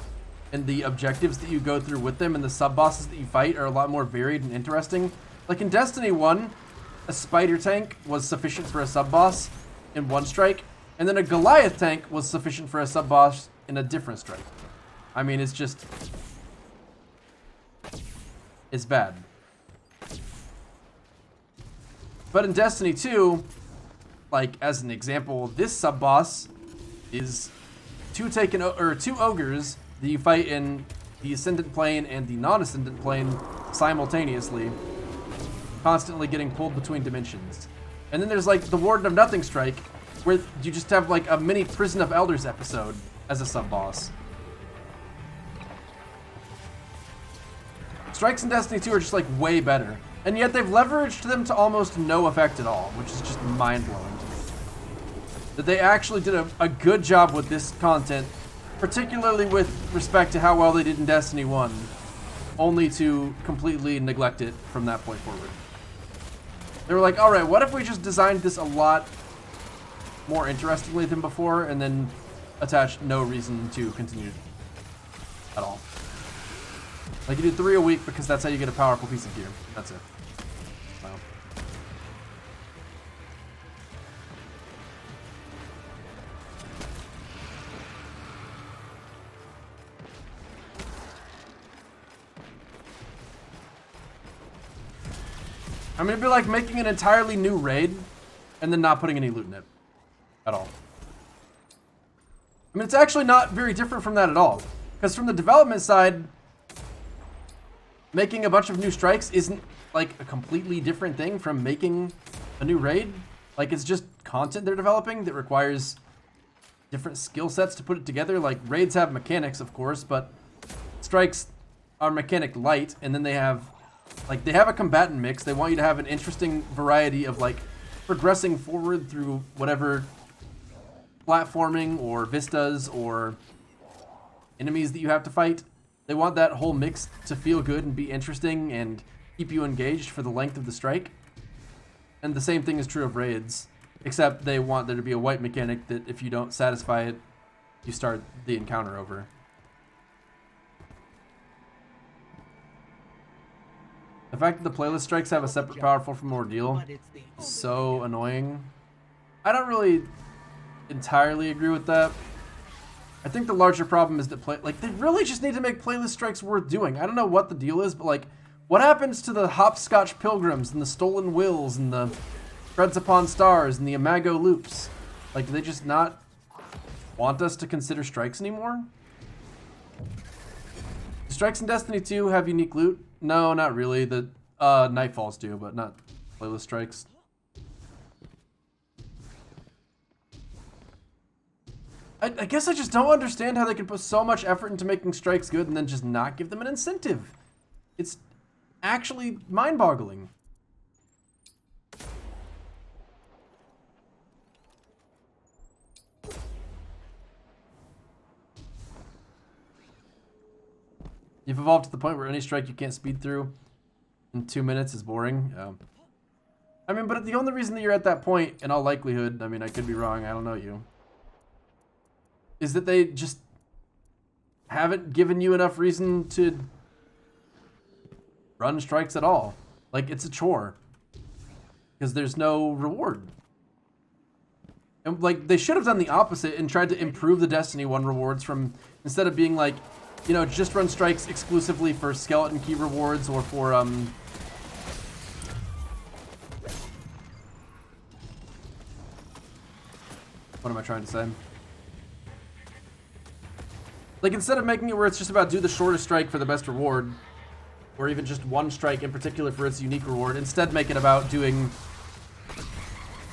And the objectives that you go through with them and the sub-bosses that you fight are a lot more varied and interesting. Like in Destiny 1, a spider tank was sufficient for a sub-boss in one strike, and then a Goliath tank was sufficient for a sub-boss in a different strike. I mean, it's just... it's bad. But in Destiny 2, like as an example, this sub-boss is two ogres that you fight in the Ascendant Plane and the non-Ascendant Plane simultaneously, constantly getting pulled between dimensions. And then there's like the Warden of Nothing strike, where you just have like a mini Prison of Elders episode as a sub-boss. Strikes in Destiny 2 are just like way better. And yet they've leveraged them to almost no effect at all, which is just mind-blowing. That they actually did a good job with this content, particularly with respect to how well they did in Destiny 1, only to completely neglect it from that point forward. They were like, alright, what if we just designed this a lot more interestingly than before, and then attached no reason to continue at all. Like, you do 3 a week because that's how you get a powerful piece of gear. That's it. Wow. I mean, it'd be like making an entirely new raid and then not putting any loot in it at all. I mean, it's actually not very different from that at all. Because from the development side, making a bunch of new strikes isn't like a completely different thing from making a new raid. Like, it's just content they're developing that requires different skill sets to put it together. Like, raids have mechanics, of course, but strikes are mechanic light, and then they have a combatant mix. They want you to have an interesting variety of like progressing forward through whatever platforming or vistas or enemies that you have to fight. They want that whole mix to feel good and be interesting and keep you engaged for the length of the strike. And the same thing is true of raids, except they want there to be a white mechanic that if you don't satisfy it, you start the encounter over. The fact that the playlist strikes have a separate powerful from Ordeal is so annoying. I don't really entirely agree with that. I think the larger problem is that they really just need to make playlist strikes worth doing. I don't know what the deal is, but like, what happens to the Hopscotch Pilgrims and the Stolen Wills and the Threads Upon Stars and the Imago Loops? Like, do they just not want us to consider strikes anymore? Do strikes in Destiny 2 have unique loot? No, not really. The Nightfalls do, but not playlist strikes. I guess I just don't understand how they can put so much effort into making strikes good and then just not give them an incentive. It's actually mind-boggling. You've evolved to the point where any strike you can't speed through in 2 minutes is boring. I mean, but the only reason that you're at that point, in all likelihood, I mean, I could be wrong, I don't know you, is that they just haven't given you enough reason to run strikes at all. Like, it's a chore. Because there's no reward. And, like, they should have done the opposite and tried to improve the Destiny 1 rewards from, instead of being like, you know, just run strikes exclusively for skeleton key rewards or for, what am I trying to say? Like, instead of making it where it's just about do the shortest strike for the best reward, or even just one strike in particular for its unique reward, instead make it about doing,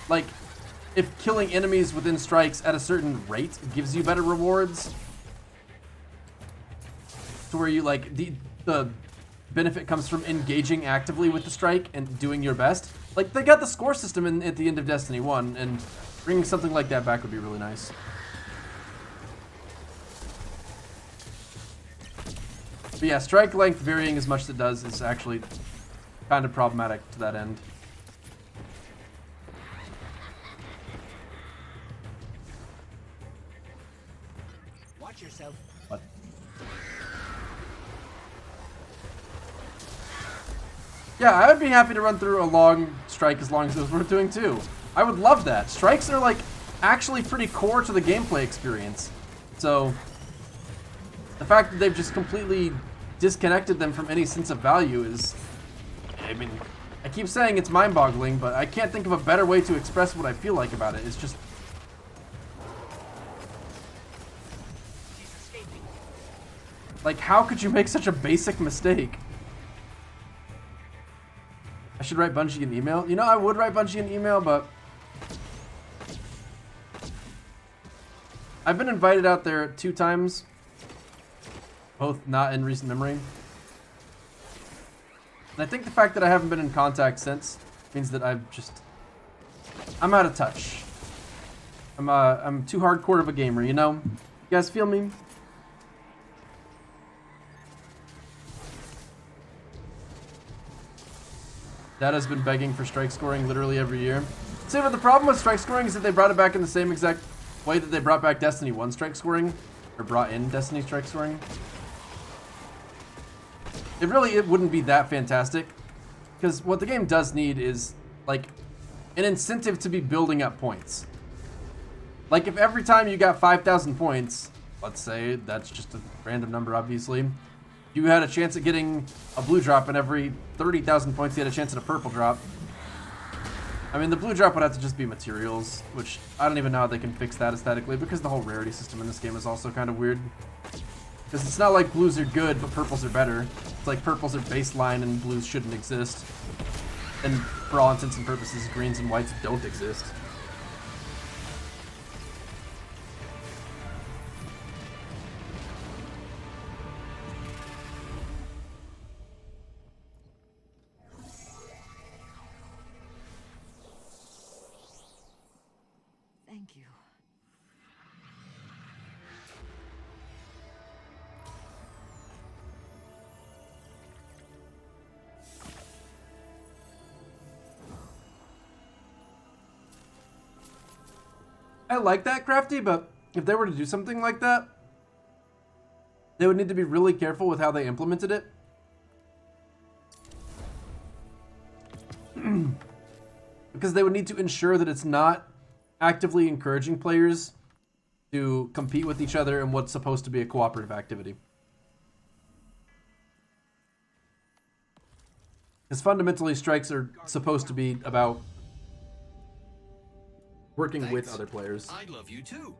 like, if killing enemies within strikes at a certain rate gives you better rewards, to where you, like, the benefit comes from engaging actively with the strike and doing your best. Like, they got the score system at the end of Destiny 1, and bringing something like that back would be really nice. But yeah, strike length varying as much as it does is actually kind of problematic to that end. Watch yourself. What? Yeah, I would be happy to run through a long strike as long as it was worth doing too. I would love that. Strikes are like actually pretty core to the gameplay experience. So the fact that they've just completely disconnected them from any sense of value is, I mean, I keep saying it's mind-boggling, but I can't think of a better way to express what I feel like about it. It's just, like, how could you make such a basic mistake? I should write Bungie an email. You know, I would write Bungie an email, but I've been invited out there 2 times, both not in recent memory. And I think the fact that I haven't been in contact since means that I'm out of touch. I'm too hardcore of a gamer, you know? You guys feel me? Data's been begging for strike scoring literally every year. See, but the problem with strike scoring is that they brought it back in the same exact way that they brought back Destiny 1 strike scoring, or brought in Destiny strike scoring. It wouldn't be that fantastic, because what the game does need is, like, an incentive to be building up points. Like, if every time you got 5,000 points, let's say, that's just a random number obviously, you had a chance at getting a blue drop, and every 30,000 points you had a chance at a purple drop. I mean, the blue drop would have to just be materials, which I don't even know how they can fix that aesthetically, because the whole rarity system in this game is also kind of weird. Because it's not like blues are good, but purples are better. It's like purples are baseline and blues shouldn't exist. And for all intents and purposes, greens and whites don't exist. Thank you. I like that, Crafty, but if they were to do something like that, they would need to be really careful with how they implemented it. Because they would need to ensure that it's not actively encouraging players to compete with each other in what's supposed to be a cooperative activity. Because fundamentally, strikes are supposed to be about working with other players. I love you too.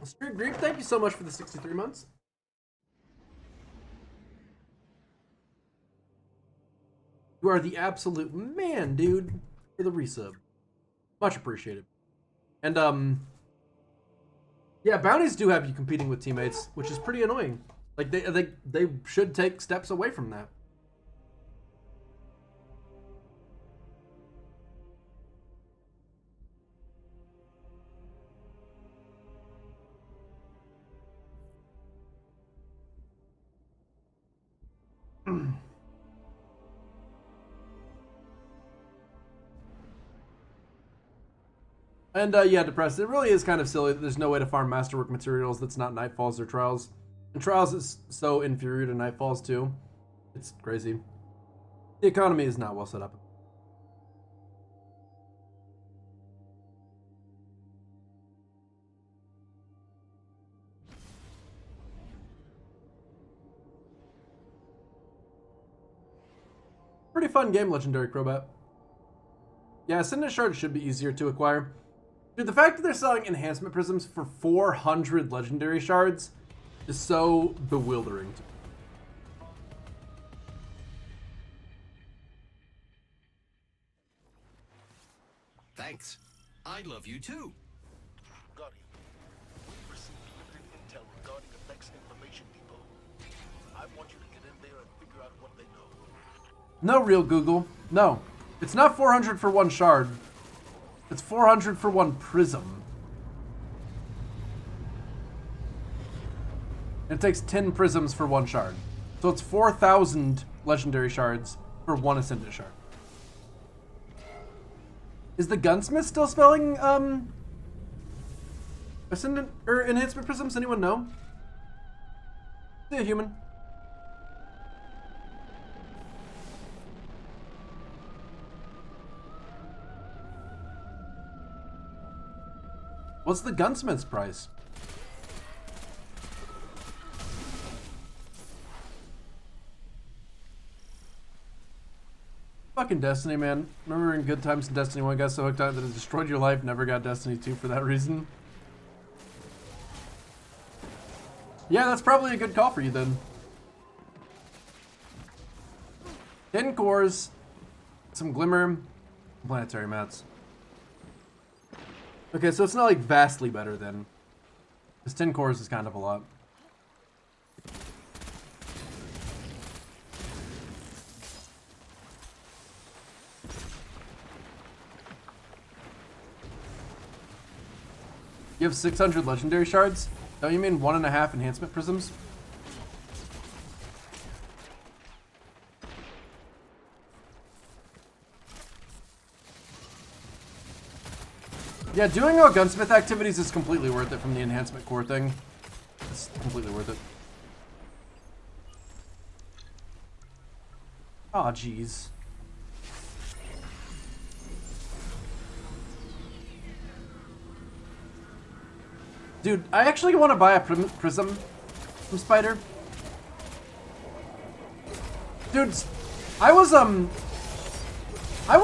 Spirit Grief, thank you so much for the 63 months. You are the absolute man, dude. for the resub. Much appreciated. And, yeah, bounties do have you competing with teammates, which is pretty annoying. Like, they should take steps away from that. And yeah, Depressed, it really is kind of silly that there's no way to farm Masterwork materials that's not Nightfalls or Trials. And Trials is so inferior to Nightfalls too. It's crazy. The economy is not well set up. Pretty fun game, Legendary Crobat. Yeah, Ascendant Shard should be easier to acquire. Dude, the fact that they're selling enhancement prisms for 400 legendary shards is so bewildering. Thanks. I love you too. Guardian, we've received limited intel regarding the Vex Information Depot. I want you to get in there and figure out what they know. No, real Google. No. It's not 400 for one shard. It's 400 for one prism. It takes 10 prisms for one shard. So it's 4,000 legendary shards for one Ascendant shard. Is the gunsmith still spelling Ascendant or enhancement prisms? Anyone know? See a human. What's the gunsmith's price? Fucking Destiny, man. Remember in good times in Destiny 1 got so hooked on it that it destroyed your life, never got Destiny 2 for that reason? Yeah, that's probably a good call for you then. 10 cores, some glimmer, planetary mats. Okay, so it's not like vastly better then. Because 10 cores is kind of a lot. You have 600 legendary shards? Don't you mean 1.5 enhancement prisms? Yeah, doing all gunsmith activities is completely worth it from the enhancement core thing. It's completely worth it. Aw, jeez. Dude, I actually want to buy a prism from Spider. Dude, I was